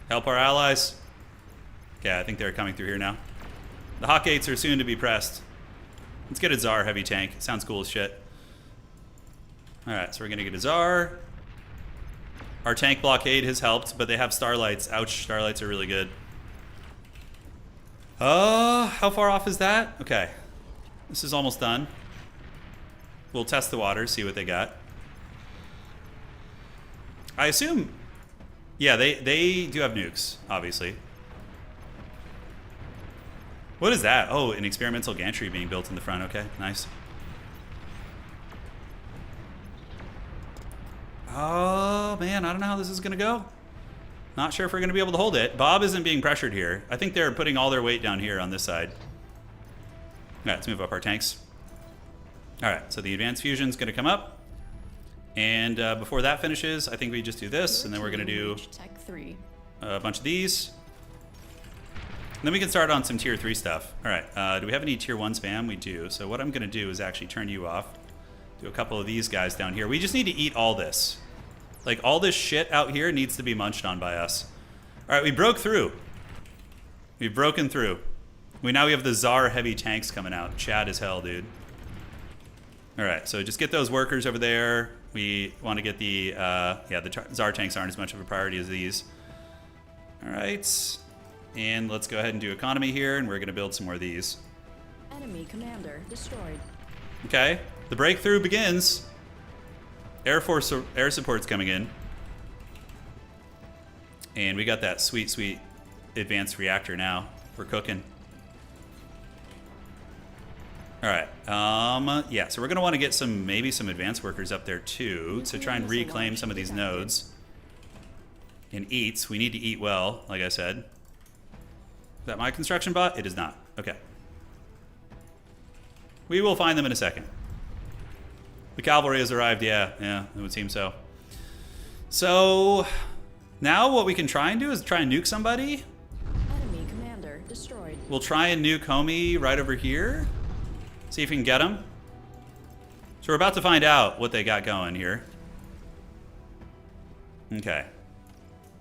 Help our allies. Okay, I think they're coming through here now. The hot gates are soon to be pressed. Let's get a Tsar heavy tank. Sounds cool as shit. All right, so we're going to get a Tsar. Our tank blockade has helped, but they have Starlights. Ouch, Starlights are really good. How far off is that? Okay. This is almost done. We'll test the water, see what they got. I assume... Yeah, they do have nukes, obviously. What is that? Oh, an experimental gantry being built in the front. Okay, nice. Oh, man, I don't know how this is going to go. Not sure if we're going to be able to hold it. Bob isn't being pressured here. I think they're putting all their weight down here on this side. All right, let's move up our tanks. All right, so the Advanced Fusion's going to come up. And before that finishes, I think we just do this, and then we're going to do Tech 3. a bunch of these. And then we can start on some Tier 3 stuff. All right, do we have any Tier 1 spam? We do. So what I'm going to do is actually turn you off. Do a couple of these guys down here. We just need to eat all this. Like, all this shit out here needs to be munched on by us. All right, we broke through. We've broken through. Now we have the Tsar heavy tanks coming out. Chad as hell, dude. All right, so just get those workers over there. We want to get the, the Tsar tanks aren't as much of a priority as these. All right, and let's go ahead and do economy here, and we're going to build some more of these. Enemy commander destroyed. Okay, the breakthrough begins. Air Force air support's coming in. And we got that sweet, sweet advanced reactor now. We're cooking. All right. Yeah, so we're going to want to get maybe some advanced workers up there too to try and reclaim some of these nodes. And eats. We need to eat well, like I said. Is that my construction bot? It is not. Okay. We will find them in a second. The cavalry has arrived, yeah, it would seem so. So, now what we can try and do is try and nuke somebody. Enemy commander destroyed. We'll try and nuke homie right over here. See if we can get him. So we're about to find out what they got going here. Okay.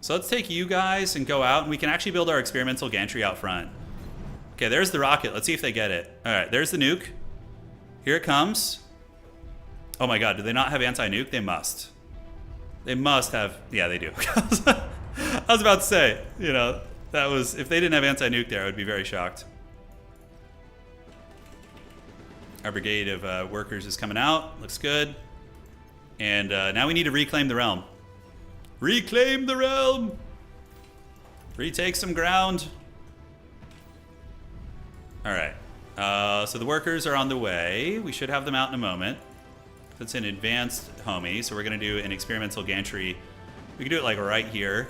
So let's take you guys and go out, and we can actually build our experimental gantry out front. Okay, there's the rocket. Let's see if they get it. All right, there's the nuke. Here it comes. Oh my god, do they not have anti-nuke? They must. They must have... Yeah, they do. I was about to say, you know, that was... If they didn't have anti-nuke there, I would be very shocked. Our brigade of workers is coming out. Looks good. And now we need to reclaim the realm. Reclaim the realm! Retake some ground. All right. So the workers are on the way. We should have them out in a moment. That's an advanced homie, so we're going to do an experimental gantry. We can do it like right here.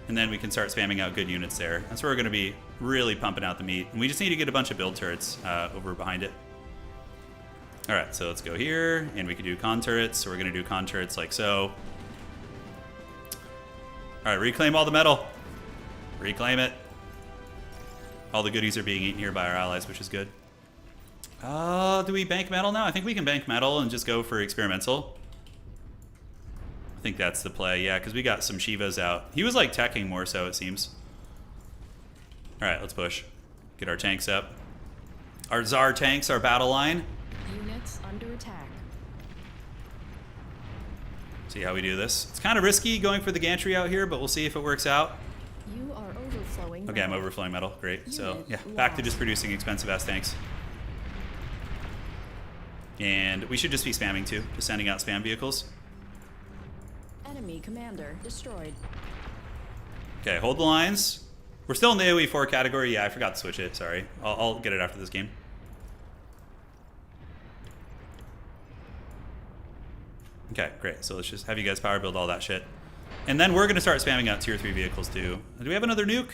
And then we can start spamming out good units there. That's where we're going to be really pumping out the meat. And we just need to get a bunch of build turrets over behind it. All right, so let's go here, and we can do con turrets. So we're going to do con turrets like so. All right, reclaim all the metal. Reclaim it. All the goodies are being eaten here by our allies, which is good. Do we bank metal now? I think we can bank metal and just go for experimental. I think that's the play, yeah, because we got some Shivas out. He was like teching more so, it seems. All right, let's push. Get our tanks up. Our Tsar tanks, our battle line. Units under attack. See how we do this. It's kind of risky going for the gantry out here, but we'll see if it works out. You are overflowing. Okay, I'm overflowing metal. Great. So, yeah, back to just producing expensive-ass tanks. And we should just be spamming, too. Just sending out spam vehicles. Enemy commander destroyed. Okay, hold the lines. We're still in the AOE4 category. Yeah, I forgot to switch it. Sorry. I'll get it after this game. Okay, great. So let's just have you guys power build all that shit. And then we're going to start spamming out tier 3 vehicles too. Do we have another nuke?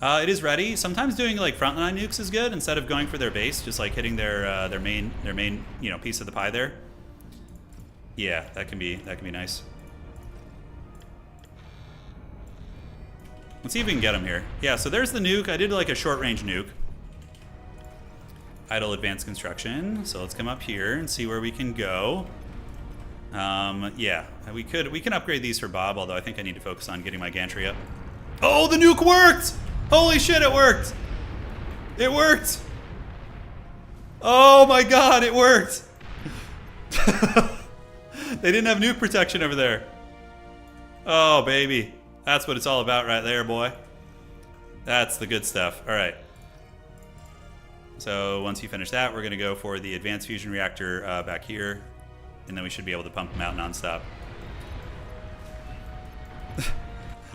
It is ready. Sometimes doing like frontline nukes is good instead of going for their base, just like hitting their main piece of the pie there. Yeah, that can be nice. Let's see if we can get them here. Yeah, so there's the nuke. I did like a short range nuke. Idle advanced construction. So let's come up here and see where we can go. Yeah, we can upgrade these for Bob, although I think I need to focus on getting my gantry up. Oh, the nuke worked! Holy shit, it worked! It worked! Oh my god, it worked! They didn't have nuke protection over there. Oh, baby. That's what it's all about right there, boy. That's the good stuff. All right. So once you finish that, we're going to go for the advanced fusion reactor back here. And then we should be able to pump them out nonstop.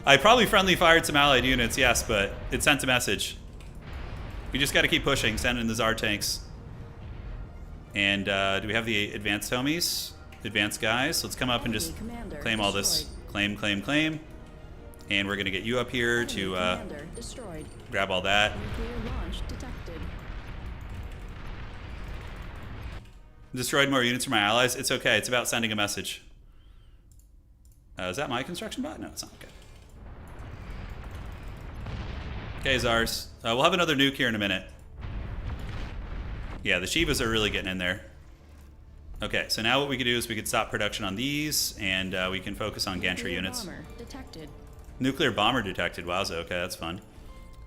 I probably friendly fired some allied units, yes, but it sent a message. We just got to keep pushing, sending the Tsar tanks. And do we have the advanced homies? Advanced guys? Let's come up and just claim all this. Claim, claim, claim. And we're going to get you up here to grab all that. Nuclear launch detected. Destroyed more units for my allies. It's okay. It's about sending a message. Is that my construction bot? No, it's not. Okay. Okay, Zars. We'll have another nuke here in a minute. Yeah, the Shivas are really getting in there. Okay, so now what we could do is we could stop production on these, and we can focus on gantry units. Bomber detected. Nuclear bomber detected. Wowza. Okay, that's fun.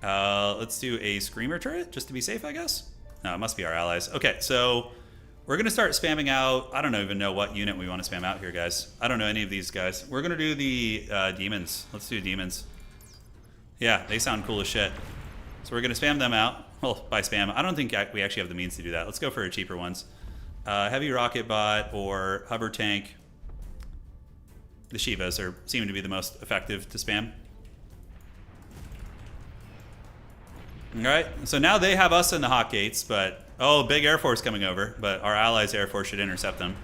Let's do a screamer turret, just to be safe, I guess. No, it must be our allies. Okay, so we're going to start spamming out. I don't even know what unit we want to spam out here, guys. I don't know any of these guys. We're going to do the demons. Let's do demons. Yeah, they sound cool as shit. So we're going to spam them out. Well, by spam, I don't think we actually have the means to do that. Let's go for cheaper ones. Heavy rocket bot or hover tank. The Shivas seem to be the most effective to spam. Alright, so now they have us in the hot gates, but... Oh, big Air Force coming over, but our allies' Air Force should intercept them.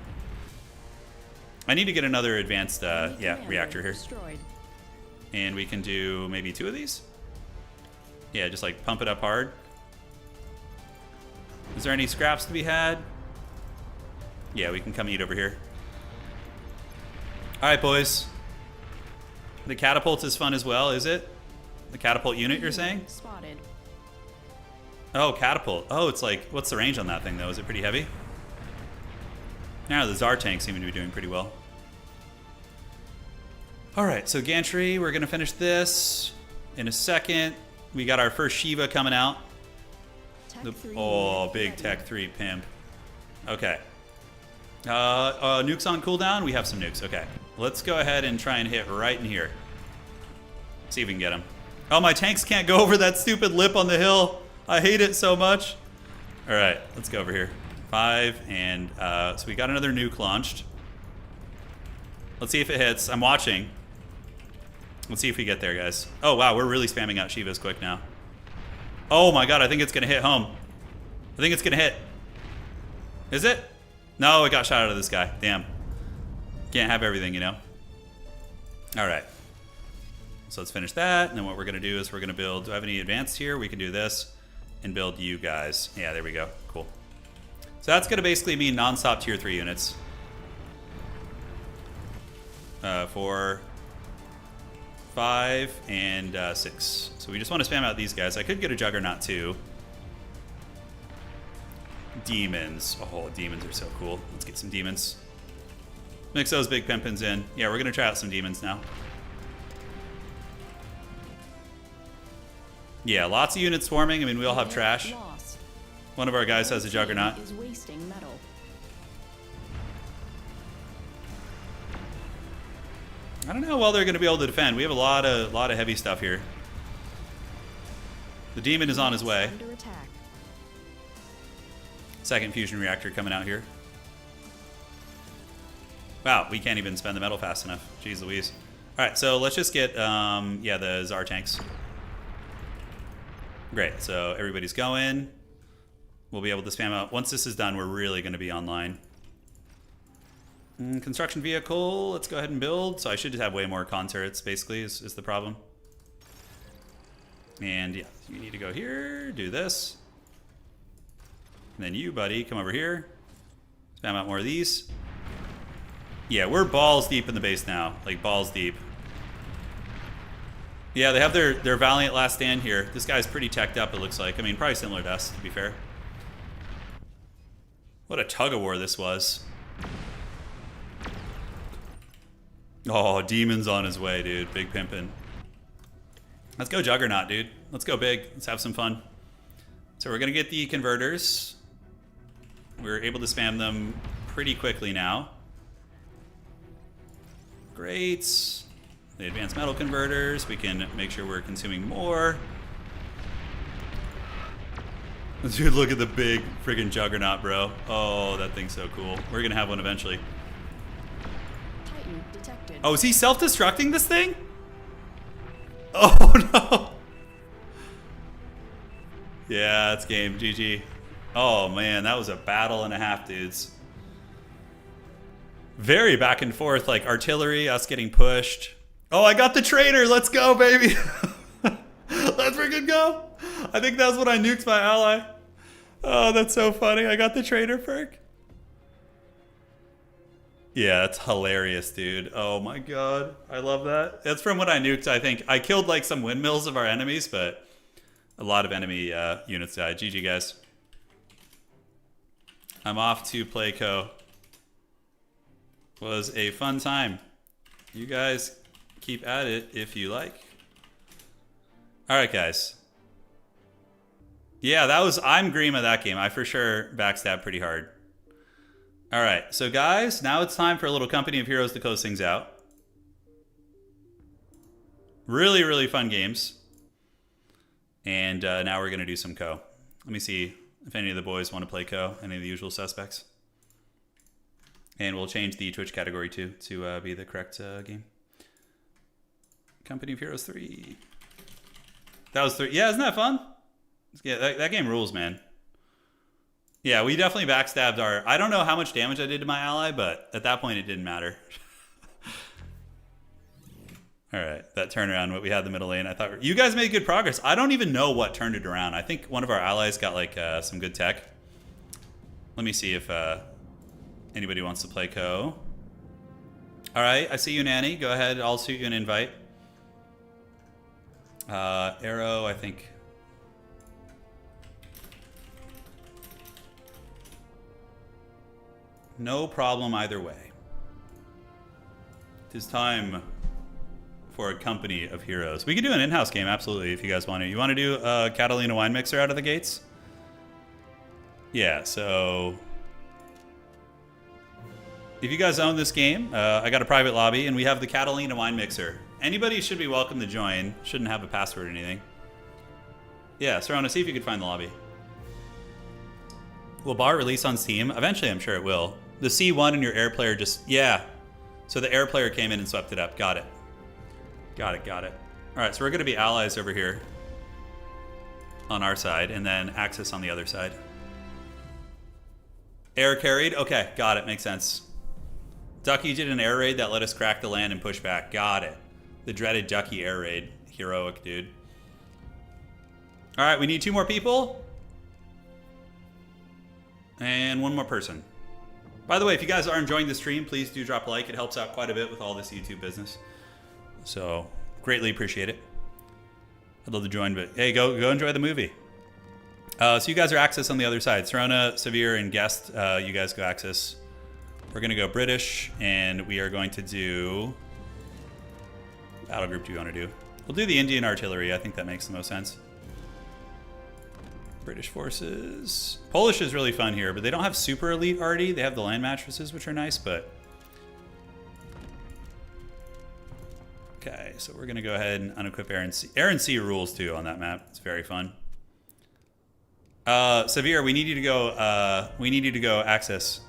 I need to get another advanced reactor here. Destroyed. And we can do maybe 2 of these? Yeah, just like pump it up hard. Is there any scraps to be had? Yeah, we can come eat over here. Alright, boys. The catapult is fun as well, is it? The catapult unit, you're saying? Spotted. Oh, catapult. Oh, it's like, what's the range on that thing, though? Is it pretty heavy? Now, the Tsar tanks seem to be doing pretty well. Alright, so gantry, we're going to finish this in a second. We got our first Shiva coming out. Big Tech 3 pimp. Okay. Nukes on cooldown? We have some nukes. Okay. Let's go ahead and try and hit right in here. See if we can get them. Oh, my tanks can't go over that stupid lip on the hill. I hate it so much. All right, let's go over here. 5, and so we got another nuke launched. Let's see if it hits. I'm watching. Let's see if we get there, guys. Oh, wow, we're really spamming out Shivas quick now. Oh, my God, I think it's going to hit home. I think it's going to hit. Is it? No, it got shot out of this guy. Damn. Can't have everything, you know? All right. So let's finish that, and then what we're going to do is we're going to build... Do I have any advanced here? We can do this and build you guys. Yeah, there we go. Cool. So that's going to basically mean non-stop tier 3 units. 4, 5, and 6. So we just want to spam out these guys. I could get a Juggernaut too. Demons. Oh, demons are so cool. Let's get some demons. Mix those big pimpins in. Yeah, we're going to try out some demons now. Yeah, lots of units swarming. I mean, we all have trash. Lost. One of our guys has a Juggernaut. Is wasting metal. I don't know how well they're going to be able to defend. We have a lot of heavy stuff here. The demon is on his way. Under attack. Second fusion reactor coming out here. Wow, we can't even spend the metal fast enough. Jeez Louise. All right, so let's just get the Tsar tanks. Great, so everybody's going. We'll be able to spam out. Once this is done, we're really going to be online. Construction vehicle, let's go ahead and build. So I should just have way more con turrets, basically, is the problem. And yeah, you need to go here, do this. And then you, buddy, come over here. Spam out more of these. Yeah, we're balls deep in the base now. Like, balls deep. Yeah, they have their Valiant last stand here. This guy's pretty teched up, it looks like. I mean, probably similar to us, to be fair. What a tug-of-war this was. Oh, Demon's on his way, dude. Big pimpin'. Let's go Juggernaut, dude. Let's go big. Let's have some fun. So we're going to get the converters. We're able to spam them pretty quickly now. Great. The advanced metal converters. We can make sure we're consuming more. Dude, look at the big friggin' Juggernaut, bro. Oh, that thing's so cool. We're going to have one eventually. Titan detected. Oh, is he self-destructing this thing? Oh, no. Yeah, it's game. GG. Oh, man, that was a battle and a half, dudes. Very back and forth, like artillery, us getting pushed. Oh, I got the traitor. Let's go, baby. Let's freaking go. I think that's when I nuked my ally. Oh, that's so funny. I got the traitor perk. Yeah, that's hilarious, dude. Oh my god. I love that. That's from when I nuked, I think. I killed like some windmills of our enemies, but a lot of enemy units died. GG, guys. I'm off to play Co. Was a fun time. You guys keep at it if you like. Alright, guys. Yeah, that was... I'm Green at that game. I for sure backstabbed pretty hard. Alright, so guys, now it's time for a little Company of Heroes to close things out. Really, really fun games. And now we're going to do some Co. Let me see if any of the boys want to play Co. Any of the usual suspects. And we'll change the Twitch category too to be the correct game. Company of Heroes 3. That was 3. Yeah, isn't that fun? Yeah, that game rules, man. Yeah, we definitely backstabbed our... I don't know how much damage I did to my ally, but at that point it didn't matter. Alright, that turnaround, what we had in the middle lane, I thought... You guys made good progress. I don't even know what turned it around. I think one of our allies got like some good tech. Let me see if anybody wants to play Co. Alright, I see you, Nanny. Go ahead, I'll shoot you an invite. Arrow, I think... No problem either way. It is time for a Company of Heroes. We could do an in-house game, absolutely, if you guys want to. You want to do a Catalina wine mixer out of the gates? Yeah, so... If you guys own this game, I got a private lobby, and we have the Catalina wine mixer. Anybody should be welcome to join. Shouldn't have a password or anything. Yeah, Serrano, see if you could find the lobby. Will Bar release on Steam? Eventually, I'm sure it will. The C1 in your air player just... Yeah. So the air player came in and swept it up. Got it. Got it, got it. All right, so we're going to be allies over here on our side, and then Axis on the other side. Air carried? Okay, got it. Makes sense. Ducky did an air raid that let us crack the land and push back. Got it. The dreaded Ducky air raid. Heroic, dude. All right, we need 2 more people. And 1 more person. By the way, if you guys are enjoying the stream, please do drop a like. It helps out quite a bit with all this YouTube business. So, greatly appreciate it. I'd love to join, but hey, go enjoy the movie. So you guys are Axis on the other side. Serona, Severe, and Guest, you guys go Axis. We're going to go British, and we are going to do... Battle group do you want to do? We'll do the Indian artillery. I think that makes the most sense. British forces. Polish is really fun here, but they don't have super elite arty. They have the land mattresses, which are nice, but... Okay, so we're going to go ahead and unequip Air and Sea. Air and Sea rules, too, on that map. It's very fun. Severe, we need you to go, Axis.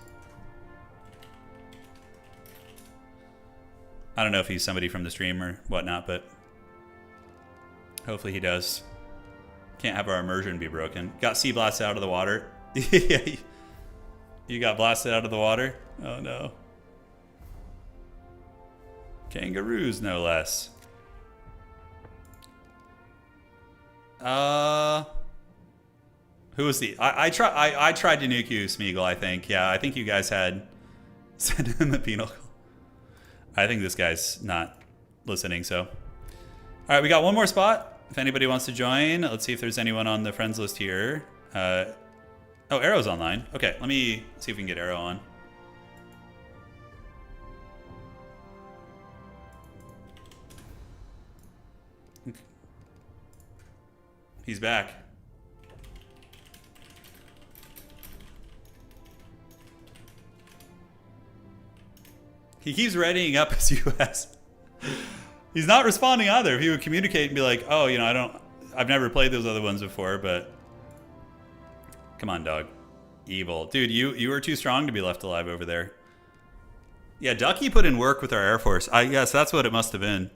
I don't know if he's somebody from the stream or whatnot, but hopefully he does. Can't have our immersion be broken. Got sea blasted out of the water. You got blasted out of the water? Oh no. Kangaroos, no less. Who was the? I tried to nuke you, Smeagol. I think. Yeah, I think you guys had sent in the penal. I think this guy's not listening. So, all right, we got one more spot. If anybody wants to join, let's see if there's anyone on the friends list here. Oh, Arrow's online. Okay, let me see if we can get Arrow on. He's back. He keeps readying up his US. He's not responding either. If he would communicate and be like, oh, you know, I've never played those other ones before, but come on, dog. Evil. Dude, you were too strong to be left alive over there. Yeah, Ducky put in work with our Air Force. Yes, that's what it must have been.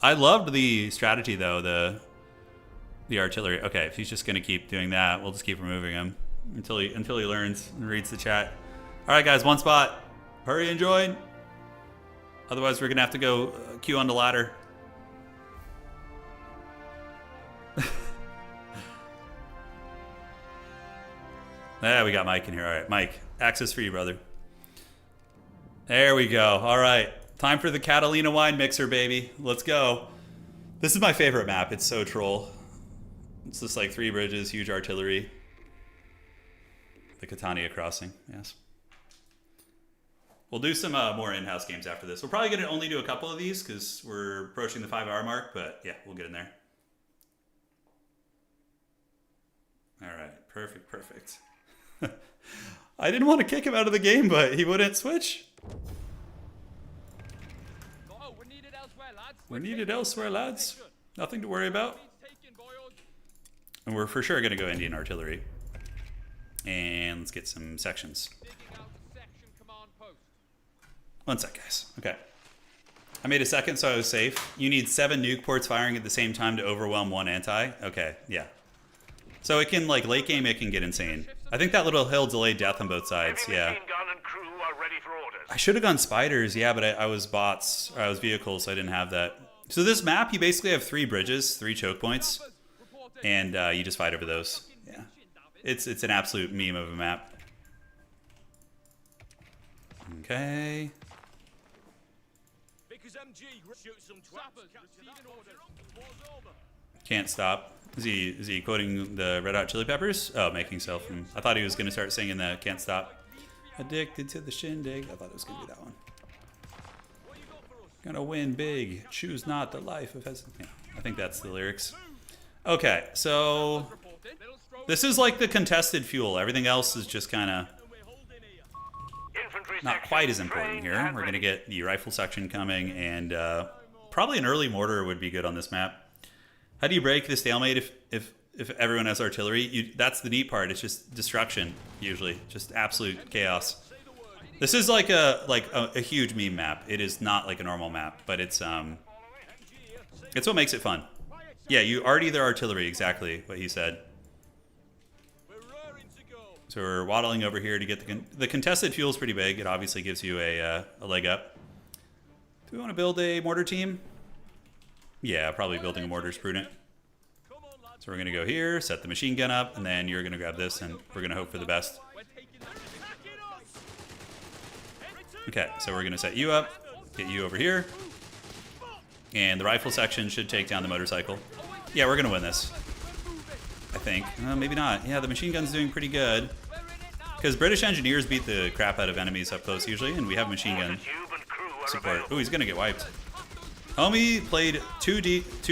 I loved the strategy, though, the artillery. Okay, if he's just going to keep doing that, we'll just keep removing him until he learns and reads the chat. All right, guys, one spot. Hurry and join. Otherwise, we're going to have to go queue on the ladder. Yeah, we got Mike in here. All right, Mike, access for you, brother. There we go. All right, time for the Catalina wine mixer, baby. Let's go. This is my favorite map. It's so troll. It's just like 3 bridges, huge artillery. The Catania crossing, yes. We'll do some more in-house games after this. We're probably going to only do a couple of these because we're approaching the 5-hour mark, but yeah, we'll get in there. All right, perfect, perfect. I didn't want to kick him out of the game, but he wouldn't switch. We're needed elsewhere, lads. Nothing to worry about. And we're for sure going to go Indian artillery. And let's get some sections. One sec, guys. Okay. I made a second so I was safe. You need 7 nuke ports firing at the same time to overwhelm 1 anti. Okay, yeah. So it can, like, late game, it can get insane. I think that little hill delayed death on both sides, yeah. I should have gone spiders, yeah, but I was bots, or I was vehicles, so I didn't have that. So this map, you basically have 3 bridges, 3 choke points, and you just fight over those. Yeah. It's an absolute meme of a map. Okay. Can't stop. Is he quoting the Red Hot Chili Peppers? Oh, making self. I thought he was going to start singing the Can't Stop. Addicted to the shindig. I thought it was going to be that one. Gonna win big. Choose not the life of hesitant. Yeah, I think that's the lyrics. Okay, so this is like the contested fuel. Everything else is just kind of not quite as important here. We're going to get the rifle section coming, and probably an early mortar would be good on this map. How do you break the stalemate if everyone has artillery? That's the neat part. It's just destruction, usually. Just absolute chaos. This is like a huge meme map. It is not like a normal map, but it's what makes it fun. Yeah, you already their artillery, exactly what he said. So we're waddling over here to get the contested fuel is pretty big. It obviously gives you a leg up. Do we want to build a mortar team? Yeah, probably building a mortar is prudent. So we're going to go here, set the machine gun up, and then you're going to grab this, and we're going to hope for the best. Okay, so we're going to set you up, get you over here, and the rifle section should take down the motorcycle. Yeah, we're going to win this. I think. Maybe not. Yeah, the machine gun's doing pretty good. Because British engineers beat the crap out of enemies up close usually, and we have machine gun support. Ooh, he's going to get wiped. Homie played too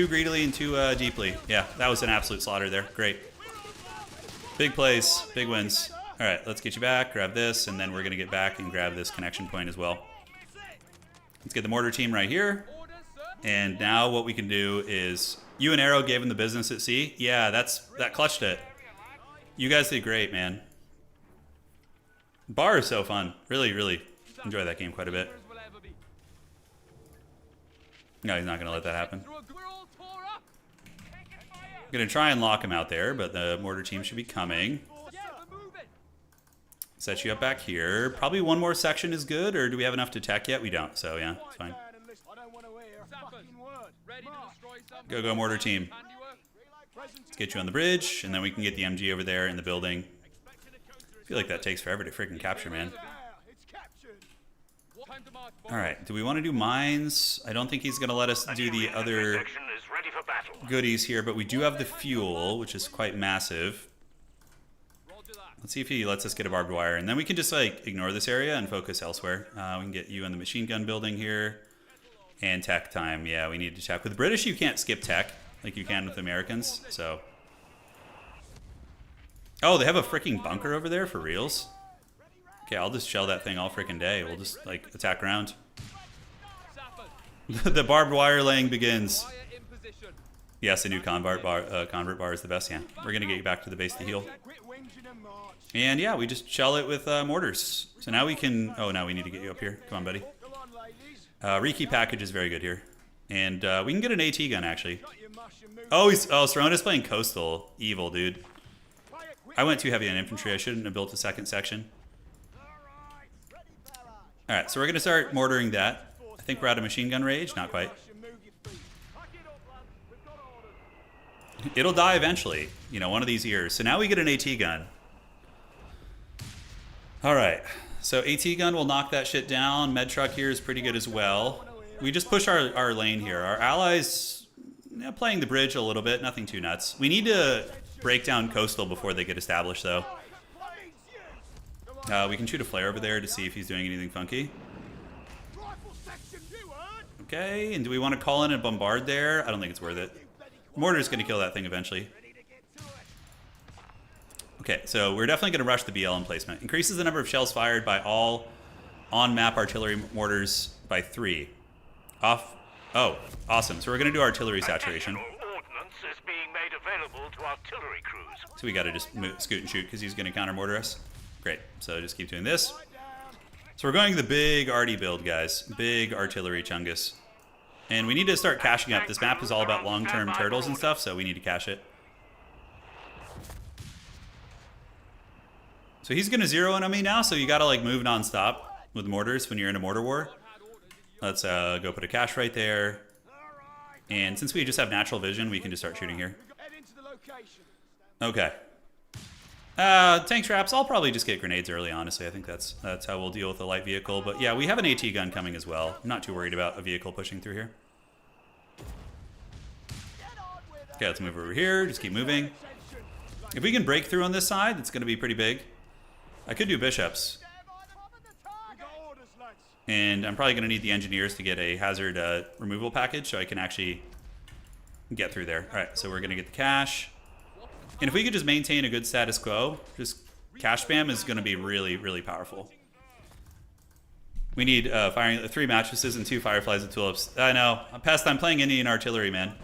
greedily and too deeply. Yeah, that was an absolute slaughter there. Great. Big plays, big wins. All right, let's get you back, grab this, and then we're going to get back and grab this connection point as well. Let's get the mortar team right here. And now what we can do is, you and Arrow gave him the business at sea. Yeah, that clutched it. You guys did great, man. Bar is so fun. Really, really enjoy that game quite a bit. No, he's not going to let that happen. I'm going to try and lock him out there, but the mortar team should be coming. Set you up back here. Probably one more section is good, or do we have enough to tech yet? We don't, so yeah, it's fine. Go mortar team. Let's get you on the bridge, and then we can get the MG over there in the building. I feel like that takes forever to freaking capture, man. Alright, do we want to do mines? I don't think he's going to let us do the other goodies here, but we do have the fuel, which is quite massive. Let's see if he lets us get a barbed wire, and then we can just like ignore this area and focus elsewhere. We can get you in the machine gun building here. And tech time. Yeah, we need to check. With the British, you can't skip tech like you can with Americans, so. Oh, they have a freaking bunker over there for reals? Okay, I'll just shell that thing all freaking day. We'll just, like, attack around. The barbed wire laying begins. Yes, the new convert bar is the best, yeah. We're going to get you back to the base to heal. And yeah, we just shell it with mortars. So now we can... Oh, now we need to get you up here. Come on, buddy. Reiki package is very good here. And we can get an AT gun, actually. Oh, Sarona's playing Coastal. Evil, dude. I went too heavy on infantry. I shouldn't have built a second section. Alright, so we're going to start mortaring that. I think we're out of machine gun rage. Not quite. It'll die eventually. You know, one of these years. So now we get an AT gun. Alright. So AT gun will knock that shit down. Med truck here is pretty good as well. We just push our lane here. Our allies playing the bridge a little bit. Nothing too nuts. We need to break down Coastal before they get established, though. We can shoot a flare over there to see if he's doing anything funky. Okay, and do we want to call in a bombard there? I don't think it's worth it. Mortar's going to kill that thing eventually. Okay, so we're definitely going to rush the BL emplacement. Increases the number of shells fired by all on-map artillery mortars by 3. Off. Oh, awesome. So we're going to do artillery saturation. Ordnance is being made available to artillery crews. So we got to just scoot and shoot because he's going to counter-mortar us. Great. So just keep doing this. So we're going the big arty build, guys. Big artillery chungus. And we need to start caching up. This map is all about long-term turtles and stuff, so we need to cache it. So he's going to zero in on me now, so you got to like move non-stop with mortars when you're in a mortar war. Let's go put a cache right there. And since we just have natural vision, we can just start shooting here. Okay. Tank traps, I'll probably just get grenades early, honestly. I think that's how we'll deal with a light vehicle. But yeah, we have an AT gun coming as well. I'm not too worried about a vehicle pushing through here. Okay, let's move over here. Just keep moving. If we can break through on this side, it's going to be pretty big. I could do bishops. And I'm probably going to need the engineers to get a hazard removal package so I can actually get through there. All right, so we're going to get the cache. And if we could just maintain a good status quo, just cache spam is going to be really, really powerful. We need firing 3 mattresses and 2 fireflies and tulips. I know. Pest, I'm playing Indian artillery, man.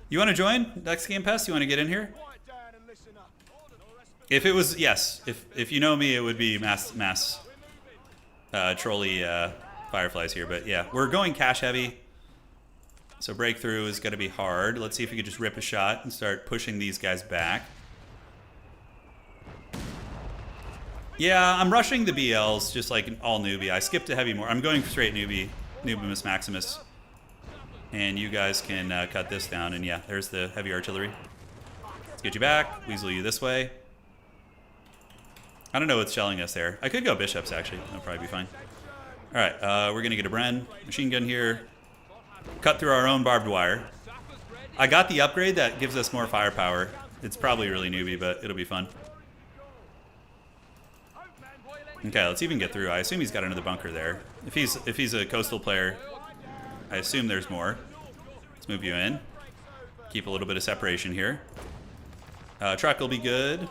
You want to join next game, Pest? You want to get in here? If it was, yes. If you know me, it would be mass trolley fireflies here. But yeah, we're going cache heavy. So breakthrough is going to be hard. Let's see if we could just rip a shot and start pushing these guys back. Yeah, I'm rushing the BLs just like all newbie. I skipped a heavy more. I'm going straight newbie, Nubimus Maximus. And you guys can cut this down. And yeah, there's the heavy artillery. Let's get you back. Weasel you this way. I don't know what's shelling us there. I could go bishops, actually. That'll probably be fine. All right, we're going to get a Bren. Machine gun here. Cut through our own barbed wire. I got the upgrade that gives us more firepower. It's probably really newbie, but it'll be fun. Okay, let's even get through. I assume he's got another bunker there. If he's a coastal player, I assume there's more. Let's move you in. Keep a little bit of separation here. Truck will be good.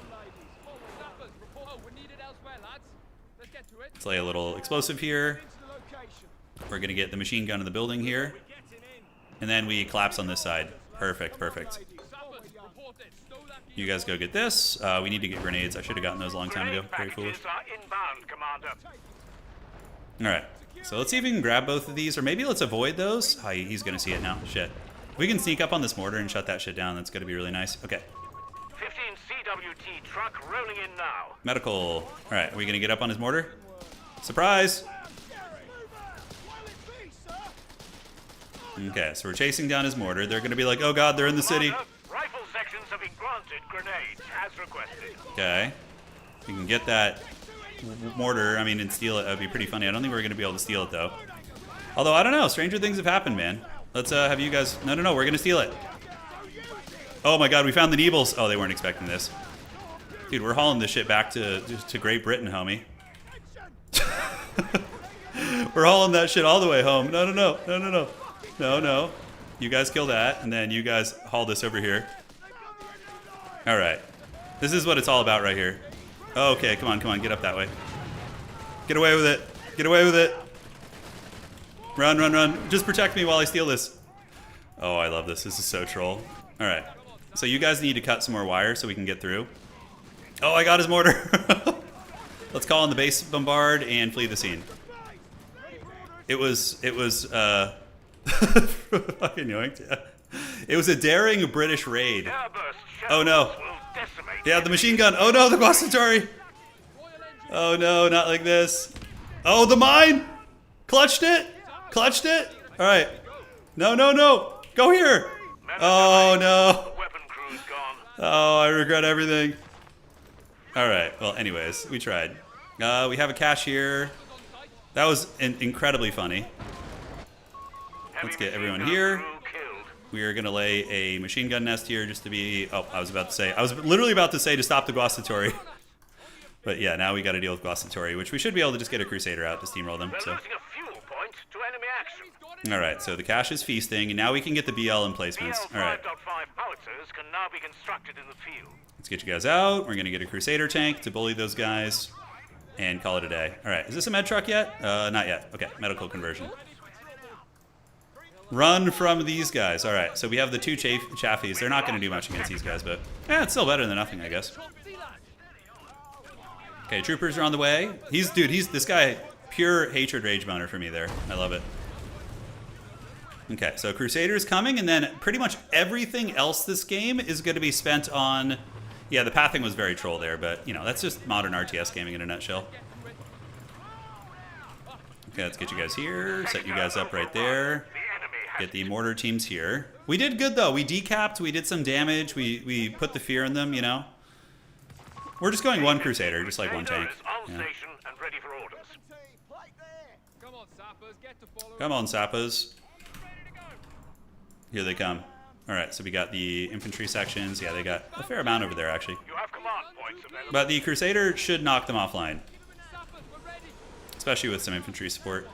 Let's lay a little explosive here. We're going to get the machine gun in the building here. And then we collapse on this side. Perfect, perfect. You guys go get this. We need to get grenades. I should have gotten those a long time ago. Very foolish. Alright, so let's see if we can grab both of these. Or maybe let's avoid those. Oh, he's going to see it now. Shit. If we can sneak up on this mortar and shut that shit down, that's going to be really nice. Okay. 15 CWT truck rolling in now. Medical. Alright, are we going to get up on his mortar? Surprise! Okay, so we're chasing down his mortar. They're going to be like, oh god, they're in the city. Rifle sections have been granted grenades, as requested. Okay. We can get that mortar, I mean, and steal it. That would be pretty funny. I don't think we're going to be able to steal it, though. Although, I don't know. Stranger things have happened, man. Let's have you guys... No, we're going to steal it. Oh my god, we found the Neebles. Oh, they weren't expecting this. Dude, we're hauling this shit back to Great Britain, homie. We're hauling that shit all the way home. No. You guys kill that, and then you guys haul this over here. Alright. This is what it's all about right here. Oh, okay, come on, get up that way. Get away with it. Run. Just protect me while I steal this. Oh, I love this. This is so troll. Alright. So you guys need to cut some more wire so we can get through. Oh, I got his mortar. Let's call in the base bombard and flee the scene. It was fucking yoinked. Yeah. It was a daring British raid. Oh no. Yeah, the machine gun. Oh no, the Guastatori. Oh no, not like this. Oh, the mine. Clutched it. All right. No. Go here. Oh no. Oh, I regret everything. All right. Well, anyways, we tried. We have a cache here. That was incredibly funny. Let's get everyone here. We are going to lay a machine gun nest here just to be... Oh, I was literally about to say to stop the Guastatori. But yeah, now we got to deal with Guastatori, which we should be able to just get a Crusader out to steamroll them. So. All right, so the cache is feasting, and now we can get the BL emplacements. All right. Howitzers can now be constructed in the field. Let's get you guys out. We're going to get a Crusader tank to bully those guys and call it a day. All right, is this a med truck yet? Not yet. Okay, medical conversion. Run from these guys. All right, so we have the two chaffies. They're not going to do much against these guys, but yeah, it's still better than nothing, I guess. Okay, troopers are on the way. He's this guy, pure hatred rage boner for me there. I love it. Okay, so Crusader's coming, and then pretty much everything else this game is going to be spent on... Yeah, the pathing was very troll there, but, you know, that's just modern RTS gaming in a nutshell. Okay, let's get you guys here. Set you guys up right there. Get the mortar teams here. We did good, though. We decapped. We did some damage. We put the fear in them, you know. We're just going one Crusader, just like one tank. Yeah. Come on, Sappas. Here they come. All right, so we got the infantry sections. Yeah, they got a fair amount over there, actually. But the Crusader should knock them offline. Especially with some infantry support.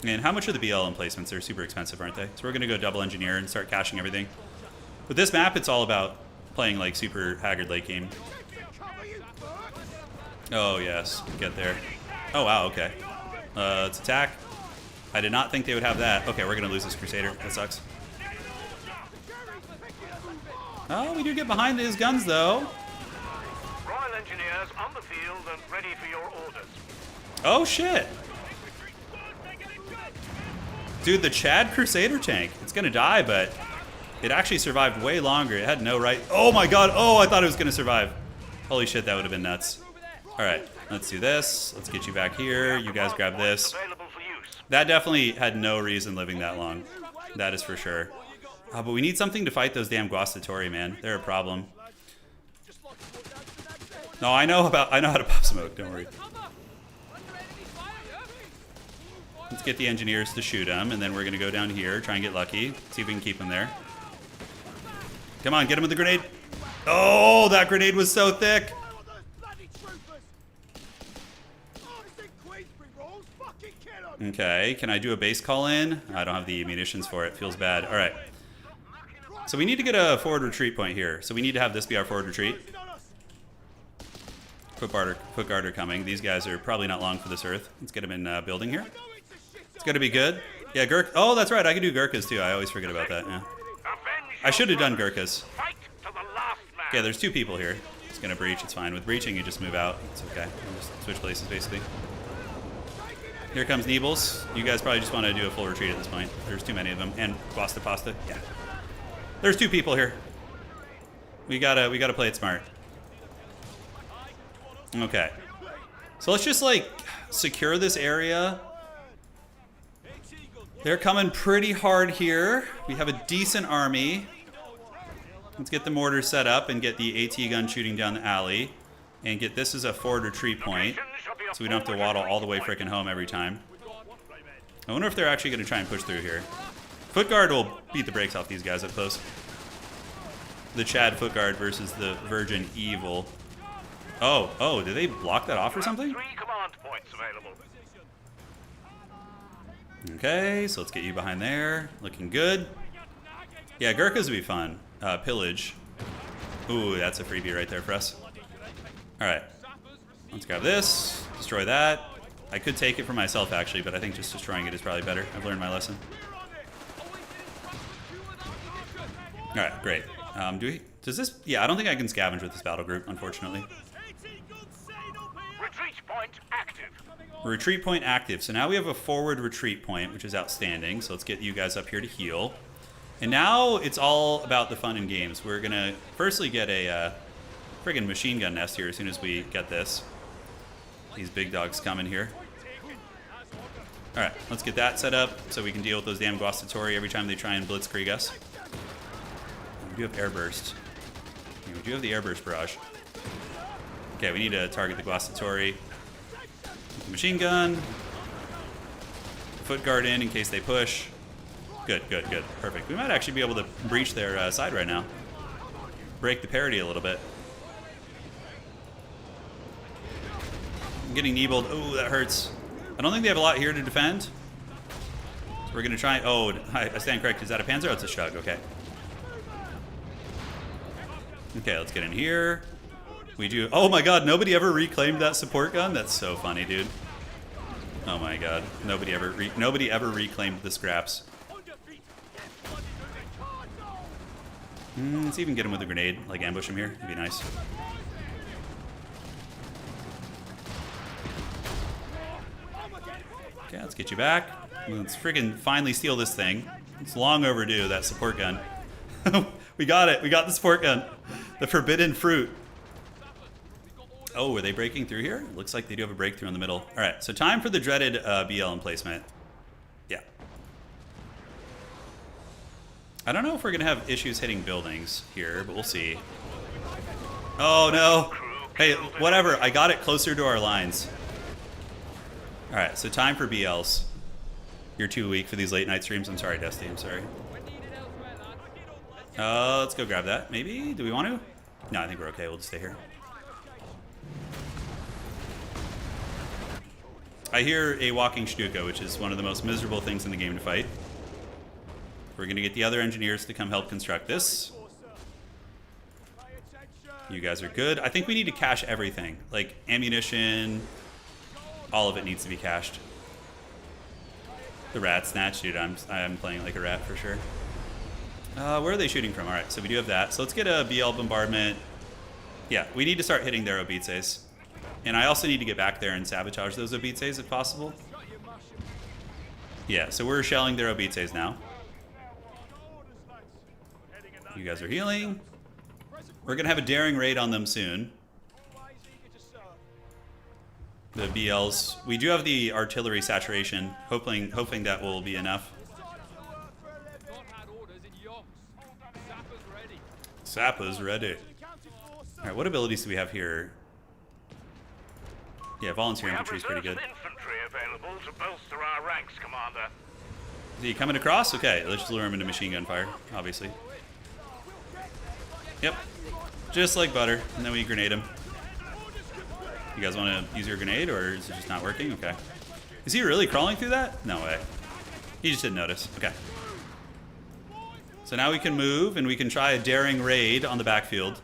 And how much are the BL emplacements? They're super expensive, aren't they? So we're going to go double engineer and start caching everything. With this map, it's all about playing like super haggard late game. Oh, yes. Get there. Oh, wow, okay. Let's attack. I did not think they would have that. Okay, we're going to lose this Crusader. That sucks. Oh, we do get behind his guns, though. Royal Engineers on the field and ready for your orders. Oh, shit. Dude, the Chad Crusader tank. It's going to die, but it actually survived way longer. It had no right... Oh, my God. Oh, I thought it was going to survive. Holy shit, that would have been nuts. All right, let's do this. Let's get you back here. You guys grab this. That definitely had no reason living that long. That is for sure. Oh, but we need something to fight those damn Guastatori, man. They're a problem. No, I know how to pop smoke. Don't worry. Let's get the engineers to shoot them, and then we're gonna go down here, try and get lucky, see if we can keep them there. Come on, get him with the grenade. Oh, that grenade was so thick. Okay, can I do a base call in? I don't have the munitions for it. Feels bad. All right. So we need to get a forward retreat point here. So we need to have this be our forward retreat. Foot guarder coming. These guys are probably not long for this earth. Let's get them in building here. It's going to be good. Yeah, Gurk. Oh, that's right. I can do Gurkhas too. I always forget about that. Yeah. I should have done Gurkhas. Okay, there's two people here. It's going to breach. It's fine. With breaching, you just move out. It's okay. You just switch places, basically. Here comes Neebles. You guys probably just want to do a full retreat at this point. There's too many of them. And Pasta. Yeah. There's two people here. We gotta play it smart. Okay. So let's just like secure this area. They're coming pretty hard here. We have a decent army. Let's get the mortar set up and get the AT gun shooting down the alley. And get this as a forward retreat point. So we don't have to waddle all the way frickin' home every time. I wonder if they're actually going to try and push through here. Foot guard will beat the brakes off these guys up close. The Chad foot guard versus the Virgin Evil. Oh, did they block that off or something? 3 command points available. Okay, so let's get you behind there. Looking good. Yeah, Gurkhas would be fun. Pillage. Ooh, that's a freebie right there for us. Alright. Let's grab this. Destroy that. I could take it for myself, actually, but I think just destroying it is probably better. I've learned my lesson. Alright, great. Does this... Yeah, I don't think I can scavenge with this battle group, unfortunately. Retreat point active. Retreat point active. So now we have a forward retreat point, which is outstanding. So let's get you guys up here to heal. And now it's all about the fun and games. We're going to firstly get a friggin' machine gun nest here as soon as we get this. These big dogs coming here. Alright, let's get that set up so we can deal with those damn Guastatori every time they try and blitzkrieg us. We do have air burst. Yeah, we do have the air burst barrage. Okay, we need to target the Guastatori. Machine gun. Foot guard in case they push. Good, good, good. Perfect. We might actually be able to breach their side right now. Break the parity a little bit. I'm getting kneebled. Oh, that hurts. I don't think they have a lot here to defend. So we're going to try... Oh, I stand correct. Is that a Panzer? Oh, it's a Shug. Okay. Okay, let's get in here. We do... Oh my god, nobody ever reclaimed that support gun? That's so funny, dude. Oh my god. Nobody ever reclaimed the scraps. Let's even get him with a grenade. Like, ambush him here. It'd be nice. Okay, let's get you back. Let's freaking finally steal this thing. It's long overdue, that support gun. We got it. We got the support gun. The forbidden fruit. Oh, are they breaking through here? Looks like they do have a breakthrough in the middle. All right, so time for the dreaded BL emplacement. Yeah. I don't know if we're going to have issues hitting buildings here, but we'll see. Oh, no. Hey, whatever. I got it closer to our lines. All right, so time for BLs. You're too weak for these late night streams. I'm sorry, Dusty. I'm sorry. Let's go grab that. Maybe? Do we want to? No, I think we're okay. We'll just stay here. I hear a walking Stuka, which is one of the most miserable things in the game to fight. We're going to get the other engineers to come help construct this. You guys are good. I think we need to cache everything. Like ammunition, all of it needs to be cached. The rat snatch, dude, I'm playing like a rat for sure. Where are they shooting from? All right, so we do have that. So let's get a BL bombardment. Yeah, we need to start hitting their obitses. And I also need to get back there and sabotage those obitses if possible. Yeah, so we're shelling their obitses now. You guys are healing. We're going to have a daring raid on them soon. The BLs. We do have the artillery saturation. Hoping that will be enough. Sapper's ready. Alright, what abilities do we have here? Yeah, volunteer infantry is pretty good. Infantry available to bolster our ranks, Commander. Is he coming across? Okay, let's just lure him into machine gun fire, obviously. Yep. Just like butter. And then we grenade him. You guys want to use your grenade, or is it just not working? Okay. Is he really crawling through that? No way. He just didn't notice. Okay. So now we can move, and we can try a daring raid on the backfield.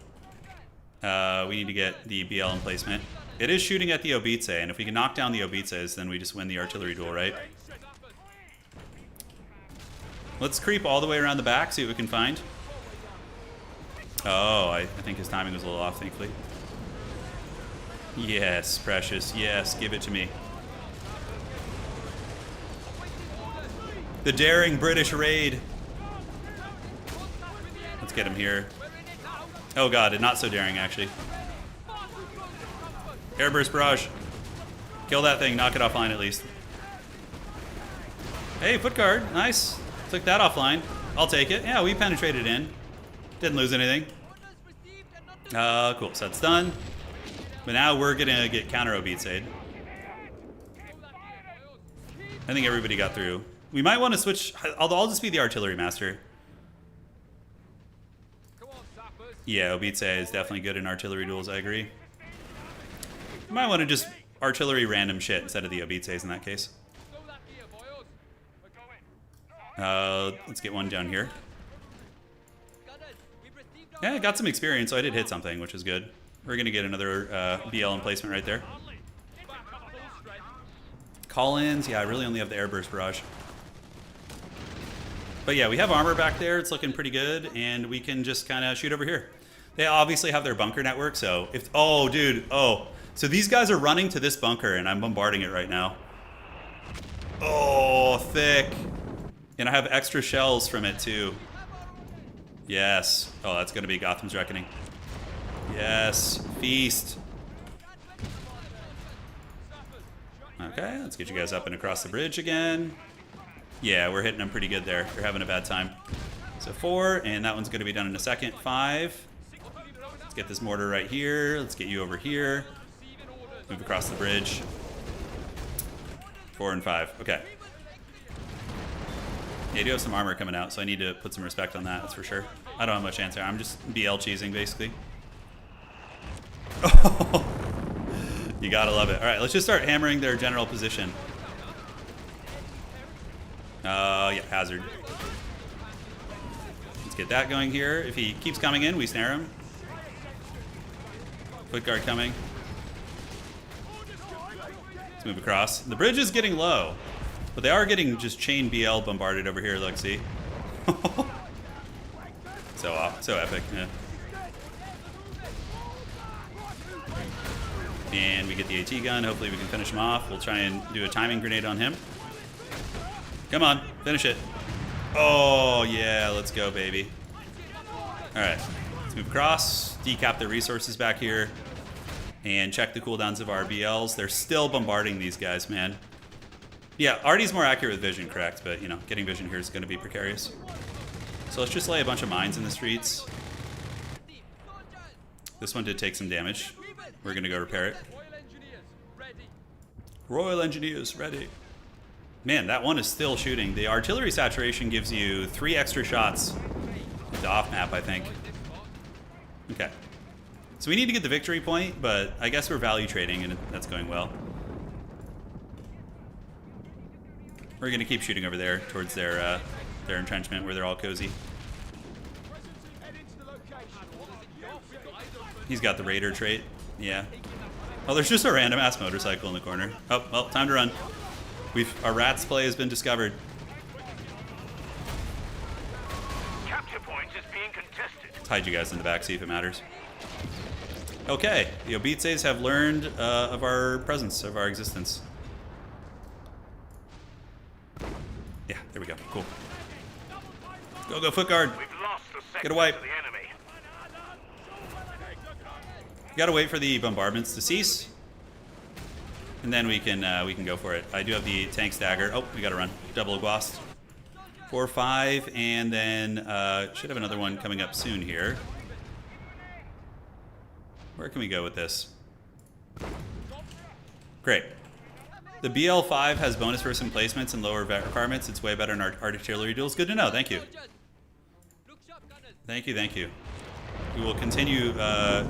We need to get the BL emplacement. It is shooting at the Obitse, and if we can knock down the Obitses, then we just win the artillery duel, right? Let's creep all the way around the back, see what we can find. Oh, I think his timing was a little off, thankfully. Yes, precious. Yes, give it to me. The daring British raid. Let's get him here. Oh god, not so daring, actually. Airburst barrage. Kill that thing, knock it offline at least. Hey, foot guard. Nice. Took that offline. I'll take it. Yeah, we penetrated in. Didn't lose anything. Cool. So that's done. But now we're going to get counter Obits aid. I think everybody got through. We might want to switch. I'll just be the artillery master. Yeah, Obits aid is definitely good in artillery duels. I agree. You might want to just artillery random shit instead of the Obits aids in that case. Let's get one down here. Yeah, I got some experience, so I did hit something, which is good. We're going to get another BL emplacement right there. Call-ins, yeah, I really only have the airburst barrage. But yeah, we have armor back there. It's looking pretty good, and we can just kind of shoot over here. They obviously have their bunker network, so if... Oh, dude, oh. So these guys are running to this bunker, and I'm bombarding it right now. Oh, thick. And I have extra shells from it, too. Yes. Oh, that's going to be Gotham's Reckoning. Yes. Feast. Okay, let's get you guys up and across the bridge again. Yeah, we're hitting them pretty good there. They're having a bad time. So 4, and that one's going to be done in a second. 5. Let's get this mortar right here. Let's get you over here. Move across the bridge. 4 and 5. Okay. Yeah, I do have some armor coming out, so I need to put some respect on that, that's for sure. I don't have much answer. I'm just BL cheesing, basically. Oh, you gotta love it. All right, let's just start hammering their general position. Yeah, hazard. Let's get that going here. If he keeps coming in, we snare him. Foot guard coming. Let's move across. The bridge is getting low. But they are getting just chain BL bombarded over here, look, see? So epic, yeah. And we get the AT gun, hopefully we can finish him off. We'll try and do a timing grenade on him. Come on, finish it. Oh, yeah, let's go, baby. Alright, let's move across, decap the resources back here, and check the cooldowns of our BLs. They're still bombarding these guys, man. Yeah, Artie's more accurate with vision, correct, but, you know, getting vision here is going to be precarious. So let's just lay a bunch of mines in the streets. This one did take some damage. We're going to go repair it. Royal Engineers, ready. Man, that one is still shooting. The artillery saturation gives you 3 extra shots with the off-map, I think. Okay. So we need to get the victory point, but I guess we're value trading, and that's going well. We're going to keep shooting over there towards their entrenchment where they're all cozy. He's got the Raider trait. Yeah. Oh, there's just a random ass motorcycle in the corner. Oh, well, time to run. Our rats play has been discovered. Capture point is being contested. Let's hide you guys in the back, see if it matters. Okay, the Obitses have learned of our presence, of our existence. Yeah, there we go. Cool. Go, foot guard. We've lost the sector Get a wipe. to the enemy. You gotta wait for the bombardments to cease, and then we can go for it. I do have the tank stagger. Oh, we gotta run. Double Aguast. 4, 5, and then should have another one coming up soon here. Where can we go with this? Great. The BL5 has bonus versus emplacements and lower vet requirements. It's way better in artillery duels. Good to know. Thank you. Thank you. We will continue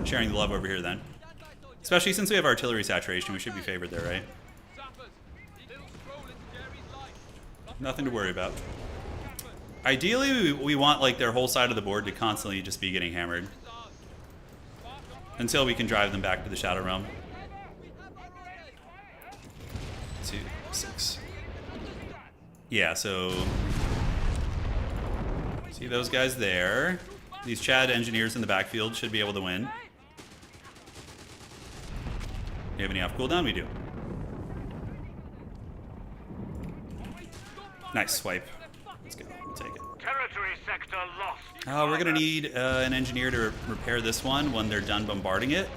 sharing the love over here then. Especially since we have artillery saturation, we should be favored there, right? Nothing to worry about. Ideally, we want like their whole side of the board to constantly just be getting hammered. Until we can drive them back to the Shadow Realm. 2, 6. Yeah, so... See those guys there. These Chad engineers in the backfield should be able to win. Do you have any off cooldown? We do. Nice swipe. Let's go. We'll take it. Territory sector lost. We're going to need an engineer to repair this one when they're done bombarding it.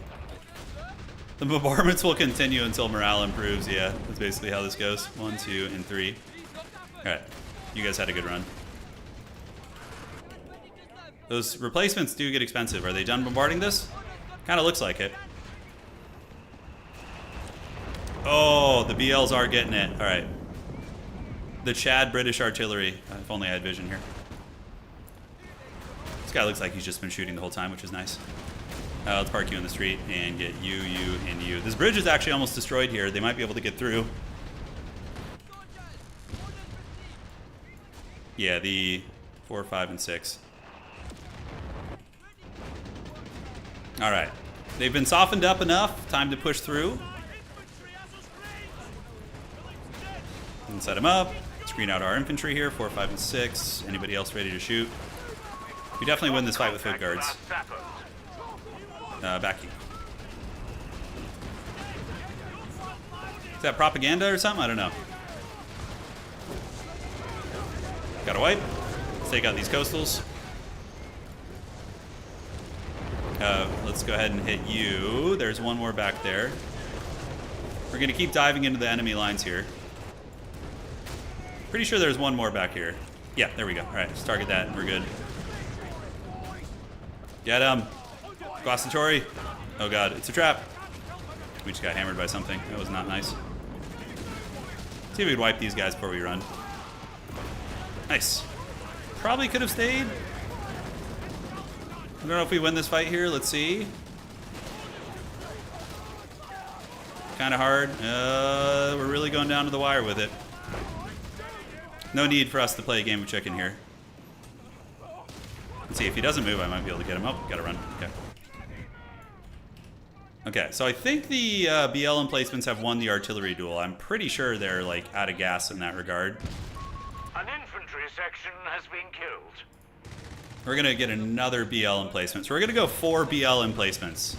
The bombardments will continue until morale improves. Yeah, that's basically how this goes. 1, 2, and 3. Alright. You guys had a good run. Those replacements do get expensive. Are they done bombarding this? Kind of looks like it. Oh, the BLs are getting it. Alright. The Chad British artillery. If only I had vision here. This guy looks like he's just been shooting the whole time, which is nice. Let's park you in the street and get you, and you. This bridge is actually almost destroyed here. They might be able to get through. Yeah, the 4, 5, and 6. Alright. They've been softened up enough. Time to push through. And set them up. Screen out our infantry here. 4, 5, and 6. Anybody else ready to shoot? We definitely win this fight with foot guards. Back you. Is that propaganda or something? I don't know. Got a wipe. Let's take out these coastals. Let's go ahead and hit you. There's one more back there. We're going to keep diving into the enemy lines here. Pretty sure there's one more back here. Yeah, there we go. All right, let's target that and we're good. Get him. Guastatori. Oh god, it's a trap. We just got hammered by something. That was not nice. See if we could wipe these guys before we run. Nice. Probably could have stayed. I don't know if we win this fight here. Let's see. Kind of hard. We're really going down to the wire with it. No need for us to play a game of chicken here. Let's see, if he doesn't move, I might be able to get him. Oh, gotta run. Okay. Okay, so I think the BL emplacements have won the artillery duel. I'm pretty sure they're like out of gas in that regard. An infantry section has been killed. We're gonna get another BL emplacement. So we're gonna go 4 BL emplacements.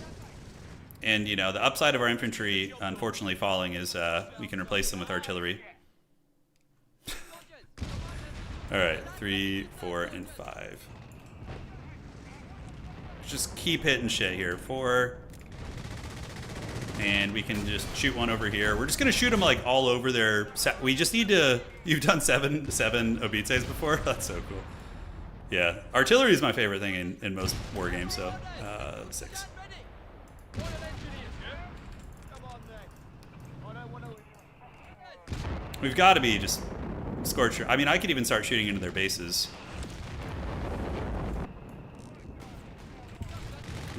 And you know, the upside of our infantry, unfortunately falling, is we can replace them with artillery. Alright, 3, 4, and 5. Just keep hitting shit here. 4. And we can just shoot one over here. We're just gonna shoot them like all over their we just need to. You've done 7 obites before? That's so cool. Yeah, artillery is my favorite thing in most war games, so 6. We've got to be just scorcher. I mean, I could even start shooting into their bases.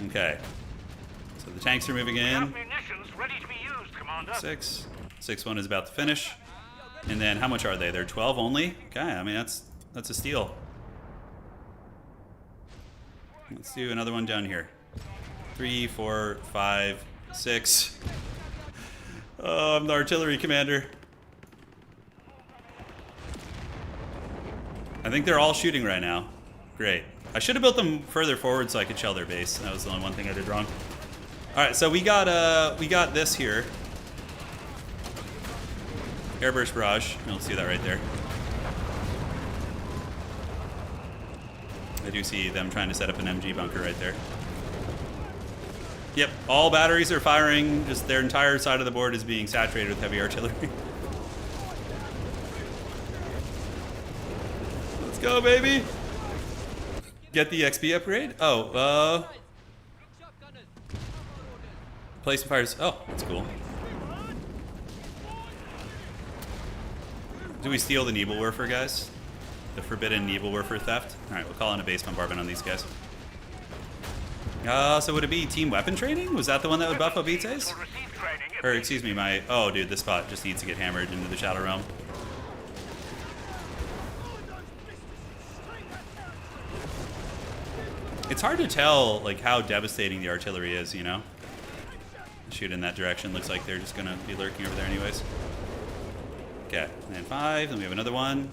Okay. So the tanks are moving in. Munitions ready to be used, Commander. 6. 6-1 is about to finish. And then how much are they? They're 12 only? Okay, I mean, that's a steal. Let's do another one down here. 3, 4, 5, 6. Oh, I'm the artillery commander. I think they're all shooting right now. Great. I should have built them further forward so I could shell their base. That was the only one thing I did wrong. All right, so we got this here. Airburst barrage. You'll see that right there. I do see them trying to set up an MG bunker right there. Yep, all batteries are firing. Just their entire side of the board is being saturated with heavy artillery. Let's go, baby. Get the XP upgrade? Oh, placement fires. Oh, that's cool. Do we steal the Nebelwerfer, guys? The forbidden Nebelwerfer theft? Alright, we'll call in a base bombardment on these guys. So would it be team weapon training? Was that the one that would buff obites? Or, excuse me, my... Oh, dude, this spot just needs to get hammered into the Shadow Realm. It's hard to tell, like, how devastating the artillery is, you know? Shoot in that direction. Looks like they're just gonna be lurking over there anyways. Okay, and 5, then we have another one.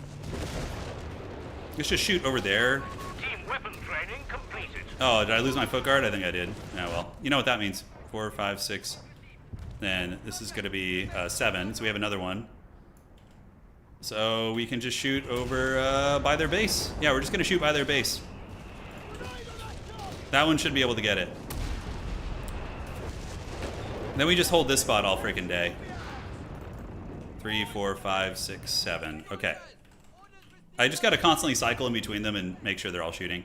Let's just shoot over there. Team weapon training completed. Oh, did I lose my foot guard? I think I did. Yeah, well, you know what that means. 4, 5, 6. Then this is gonna be 7, so we have another one. So we can just shoot over by their base. Yeah, we're just gonna shoot by their base. That one should be able to get it. Then we just hold this spot all freaking day. 3, 4, 5, 6, 7. Okay. I just got to constantly cycle in between them and make sure they're all shooting.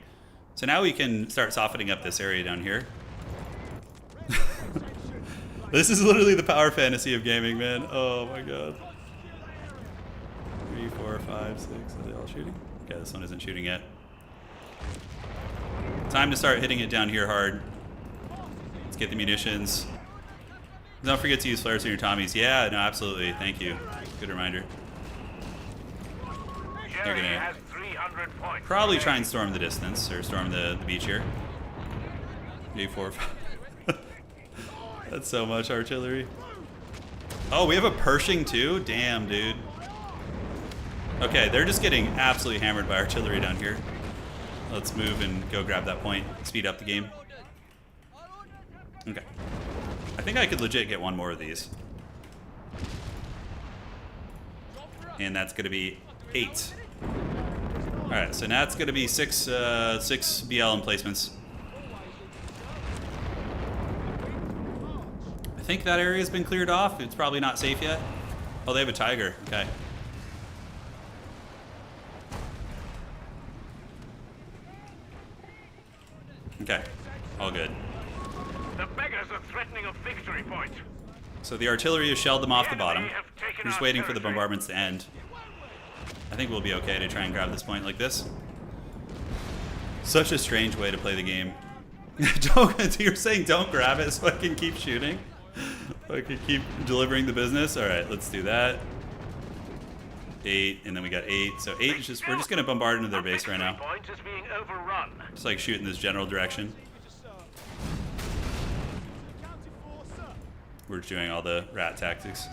So now we can start softening up this area down here. This is literally the power fantasy of gaming, man. Oh my god. 3, 4, 5, 6. Are they all shooting? Okay, this one isn't shooting yet. Time to start hitting it down here hard. Let's get the munitions. Don't forget to use flares on your Tommies. Yeah, no, absolutely. Thank you. Good reminder. They're Jerry gonna has 300 points. probably try and storm the distance, or storm the beach here. 3, 4, 5. That's so much artillery. Oh, we have a Pershing too? Damn, dude. Okay, they're just getting absolutely hammered by artillery down here. Let's move and go grab that point. Speed up the game. Okay. I think I could legit get one more of these. And that's going to be 8. Alright, so now it's going to be 6 BL emplacements. I think that area's been cleared off. It's probably not safe yet. Oh, they have a tiger. Okay. Okay. All good. The beggars are threatening a victory point. So the artillery has shelled them off the bottom. Enemy have taken We're just our waiting for the territory. bombardments to end. I think we'll be okay to try and grab this point like this. Such a strange way to play the game. You're saying don't grab it so I can keep shooting? So I can keep delivering the business? Alright, let's do that. 8, and then we got 8. So 8 is just, we're just gonna bombard into their A base right victory now. point is being overrun. Just like shoot in this general direction. We're just doing all the rat tactics.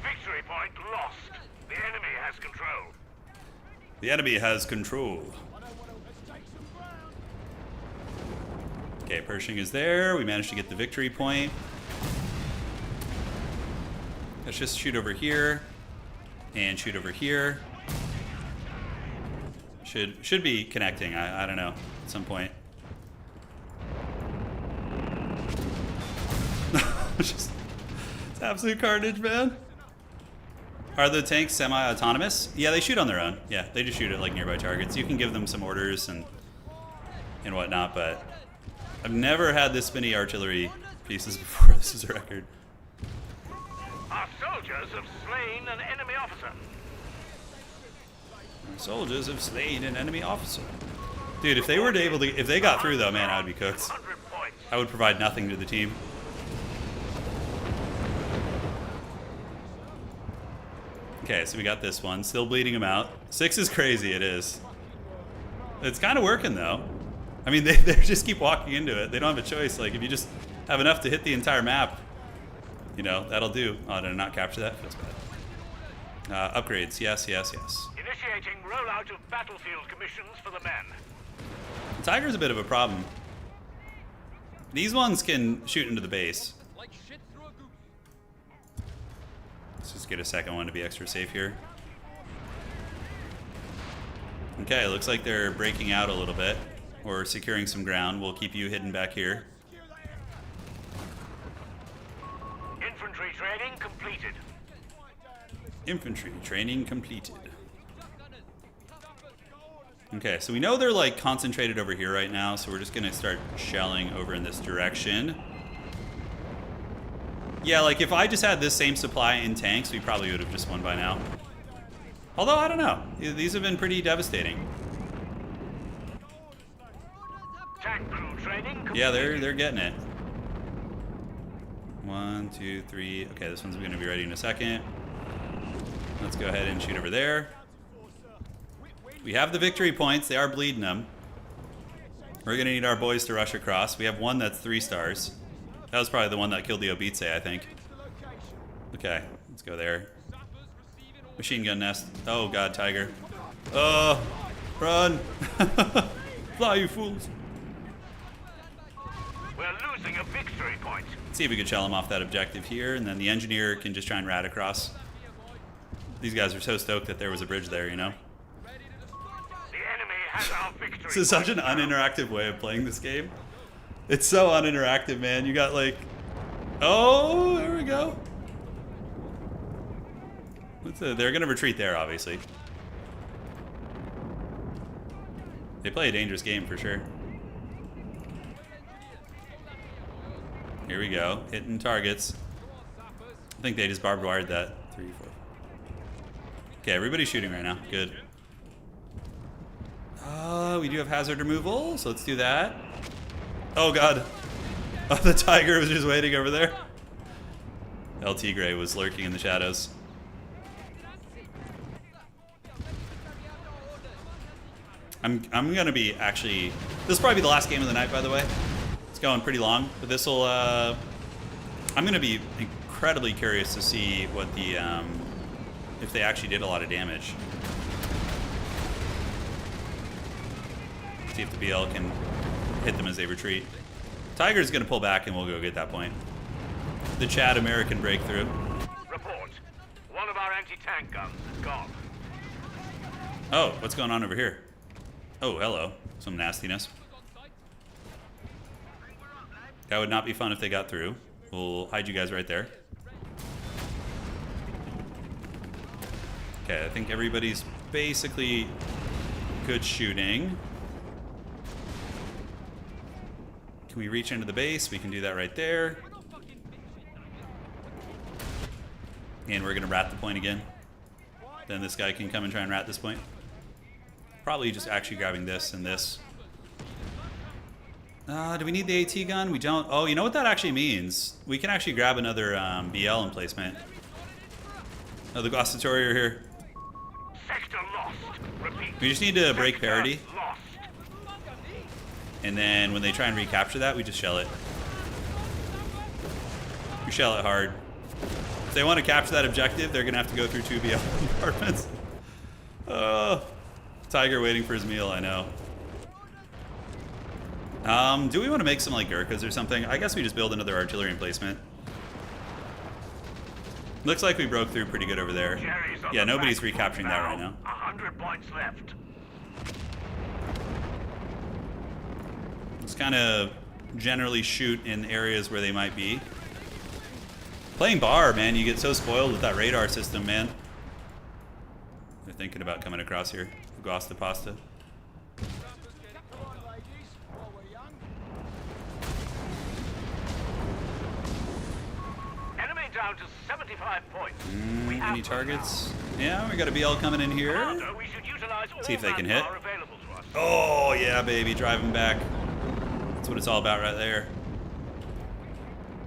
Victory point lost. The enemy has control. The enemy has control. Okay, Pershing is there. We managed to get the victory point. Let's just shoot over here. And shoot over here. Should be connecting, I don't know, at some point. It's absolute carnage, man. Are the tanks semi-autonomous? Yeah, they shoot on their own. Yeah, they just shoot at like nearby targets. You can give them some orders and whatnot, but I've never had this many artillery pieces before. This is a record. Our soldiers have slain an enemy officer. Our soldiers have slain an enemy officer. Dude, if they were able to, if they got through though, man, I would be cooked. 100 points. I would provide nothing to the team. Okay, so we got this one. Still bleeding him out. 6 is crazy, it is. It's kind of working, though. I mean, they just keep walking into it. They don't have a choice. Like, if you just have enough to hit the entire map, you know, that'll do. Oh, did I not capture that? Feels bad. Upgrades. Yes, yes, yes. Initiating rollout of battlefield commissions for the men. The Tiger's a bit of a problem. These ones can shoot into the base. Let's just get a second one to be extra safe here. Okay, looks like they're breaking out a little bit, or securing some ground. We'll keep you hidden back here. Infantry training completed. Infantry training completed. Okay, so we know they're like concentrated over here right now, so we're just gonna start shelling over in this direction. Yeah, like if I just had this same supply in tanks, we probably would have just won by now. Although, I don't know. These have been pretty devastating. Tank crew training completed. Yeah, they're getting it. 1, 2, 3. Okay, this one's gonna be ready in a second. Let's go ahead and shoot over there. We have the victory points. They are bleeding them. We're gonna need our boys to rush across. We have one that's 3 stars. That was probably the one that killed the Obitse, I think. Okay, let's go there. Machine gun nest. Oh god, Tiger. Oh, run! Fly, you fools! We're losing a victory point. Let's see if we can shell him off that objective here, and then the engineer can just try and rat across. These guys are so stoked that there was a bridge there, you know? The enemy has our victory. This is such an uninteractive way of playing this game. It's so uninteractive, man. You got like... Oh, there we go. They're going to retreat there, obviously. They play a dangerous game for sure. Here we go, hitting targets. I think they just barbed wired that. 3, 4. Okay, everybody's shooting right now. Good. We do have hazard removal, so let's do that. Oh god. Oh, the tiger was just waiting over there. LT Gray was lurking in the shadows. I'm gonna be actually. This will probably be the last game of the night, by the way. It's going pretty long, but this will. I'm gonna be incredibly curious to see what the if they actually did a lot of damage. See if the BL can hit them as they retreat. Tiger's gonna pull back, and we'll go get that point. The Chad American breakthrough. Report. One of our anti-tank guns is gone. Oh, what's going on over here? Oh, hello. Some nastiness. That would not be fun if they got through. We'll hide you guys right there. Okay, I think everybody's basically good shooting. Can we reach into the base? We can do that right there. And we're gonna rat the point again. Then this guy can come and try and rat this point. Probably just actually grabbing this and this. Do we need the AT gun? We don't. Oh, you know what that actually means? We can actually grab another BL emplacement. Oh, the Glossatory are here. Sector lost. Repeat. We just need to break parity. Lost. And then when they try and recapture that, we just shell it. We shell it hard. If they want to capture that objective, they're going to have to go through 2 BL compartments. Tiger waiting for his meal, I know. Do we want to make some like Gurkhas or something? I guess we just build another artillery emplacement. Looks like we broke through pretty good over there. Yeah, nobody's recapturing that right now. 100 points left. Just kind of generally shoot in areas where they might be. Playing bar, man, you get so spoiled with that radar system, man. They're thinking about coming across here. Gosta pasta. Enemy down to 75 points. Any targets? Yeah, we got a BL coming in here. Commander, we should utilize all See if they can hit. manpower available to us. Oh, yeah, baby. Drive them back. That's what it's all about right there.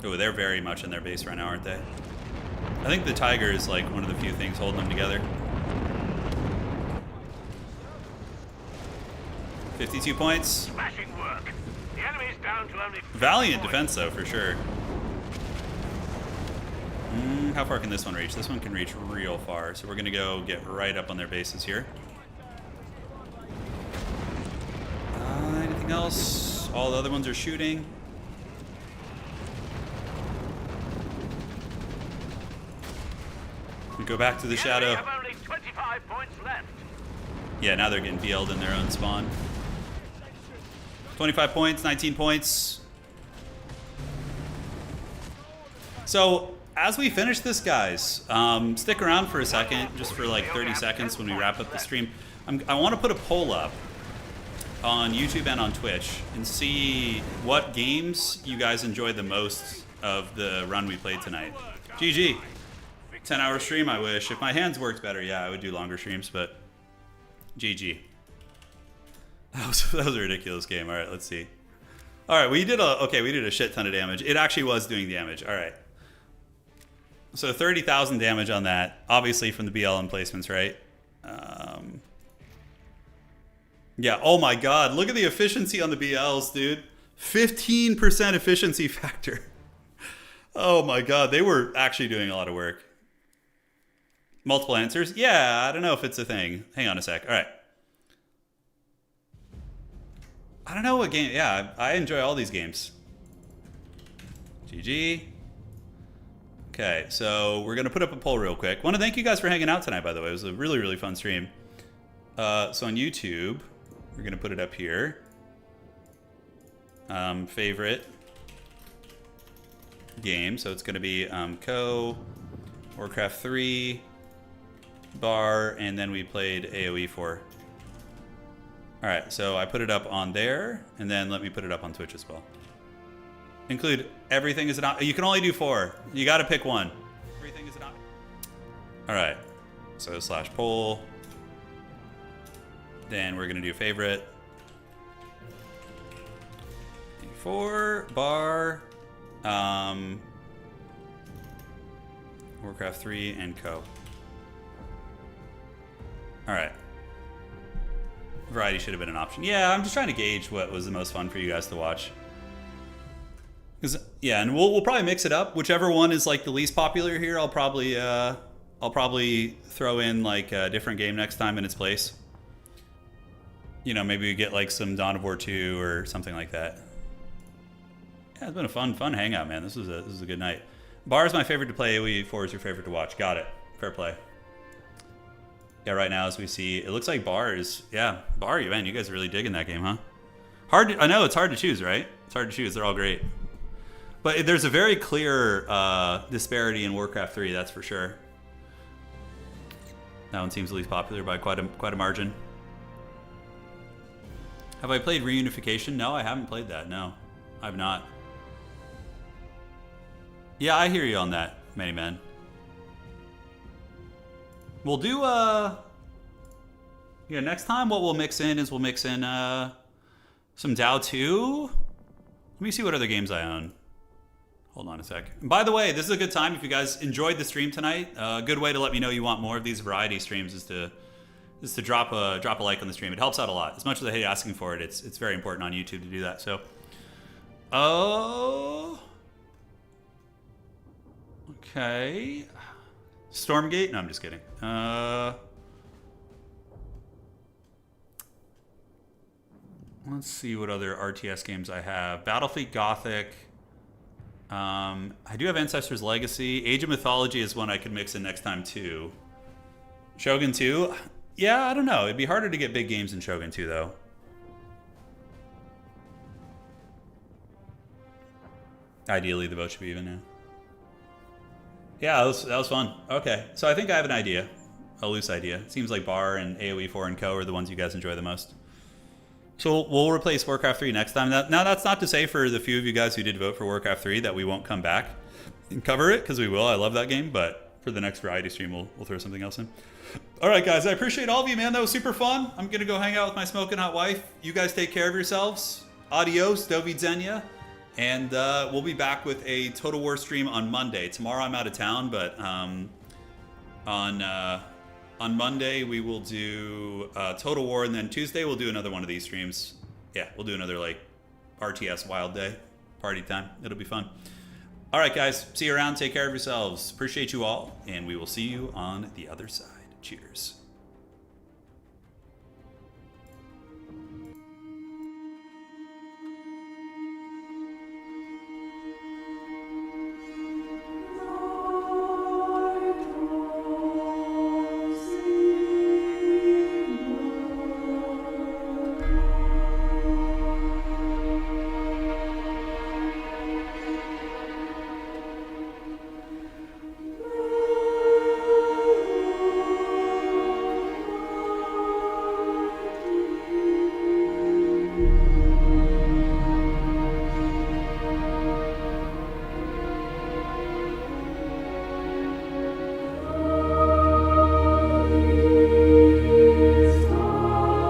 Oh, they're very much in their base right now, aren't they? I think the Tiger is like one of the few things holding them together. 52 points. Smashing work. The enemy's down to only 50 Valiant points. defense, though, for sure. How far can this one reach? This one can reach real far, so we're going to go get right up on their bases here. Anything else? All the other ones are shooting. We go back to the shadow. Enemy have only 25 points left. Yeah, now they're getting BL'd in their own spawn. 25 points, 19 points. So, as we finish this, guys, stick around for a second, just for like 30 seconds when we wrap up the stream. I want to put a poll up on YouTube and on Twitch and see what games you guys enjoyed the most of the run we played tonight. GG. 10-hour stream, I wish. If my hands worked better, yeah, I would do longer streams, but GG. That was a ridiculous game. All right, let's see. All right, we did a shit ton of damage. It actually was doing damage. All right. So 30,000 damage on that, obviously from the BL emplacements, right? Yeah, oh my god, look at the efficiency on the BLs, dude. 15% efficiency factor. Oh my god, they were actually doing a lot of work. Multiple answers? Yeah, I don't know if it's a thing. Hang on a sec. All right. I don't know what game. Yeah, I enjoy all these games. GG. Okay, so we're going to put up a poll real quick. Want to thank you guys for hanging out tonight, by the way. It was a really, really fun stream. So on YouTube, we're going to put it up here. Favorite game. So it's going to be Warcraft 3, Bar, and then we played AOE4. All right, so I put it up on there, and then let me put it up on Twitch as well. Include everything as an option. You can only do 4. You got to pick one. Everything is an option. All right, so /poll. Then we're gonna do favorite. 4 bar, Warcraft 3 and Co. All right. Variety should have been an option. Yeah, I'm just trying to gauge what was the most fun for you guys to watch. Cause yeah, and we'll probably mix it up. Whichever one is like the least popular here, I'll probably throw in like a different game next time in its place. You know, maybe we get like some Dawn of War 2 or something like that. Yeah, it's been a fun hangout, man. This was a good night. Bar is my favorite to play. AOE4 is your favorite to watch. Got it. Fair play. Yeah, right now as we see, it looks like Bar is, yeah, Bar, man, you guys are really digging that game, huh? I know it's hard to choose, right? It's hard to choose. They're all great. But there's a very clear disparity in Warcraft 3, that's for sure. That one seems the least popular by quite a margin. Have I played Reunification? No, I haven't played that. No, I've not. Yeah, I hear you on that, Many Men. We'll do, yeah, next time what we'll mix in is we'll mix in some DAO 2. Let me see what other games I own. Hold on a sec. And by the way, this is a good time if you guys enjoyed the stream tonight. A good way to let me know you want more of these variety streams is to drop a like on the stream. It helps out a lot. As much as I hate asking for it, it's very important on YouTube to do that. So, oh, okay. Stormgate? No, I'm just kidding. Let's see what other RTS games I have. Battlefleet Gothic. I do have Ancestors Legacy. Age of Mythology is one I could mix in next time too. Shogun 2? Yeah, I don't know. It'd be harder to get big games in Shogun 2 though. Ideally, the vote should be even now. Yeah, that was fun. Okay, so I think I have an idea. A loose idea. It seems like Bar and AOE4 and Co. are the ones you guys enjoy the most. So we'll replace Warcraft 3 next time. Now, that's not to say for the few of you guys who did vote for Warcraft 3 that we won't come back and cover it, because we will. I love that game, but for the next variety stream, we'll throw something else in. All right, guys, I appreciate all of you, man. That was super fun. I'm going to go hang out with my smoking hot wife. You guys take care of yourselves. Adios, do widzenia. And we'll be back with a Total War stream on Monday. Tomorrow I'm out of town, but on Monday we will do Total War, and then Tuesday we'll do another one of these streams. Yeah, we'll do another like RTS Wild Day party time. It'll be fun. All right, guys, see you around. Take care of yourselves. Appreciate you all, and we will see you on the other side. Cheers.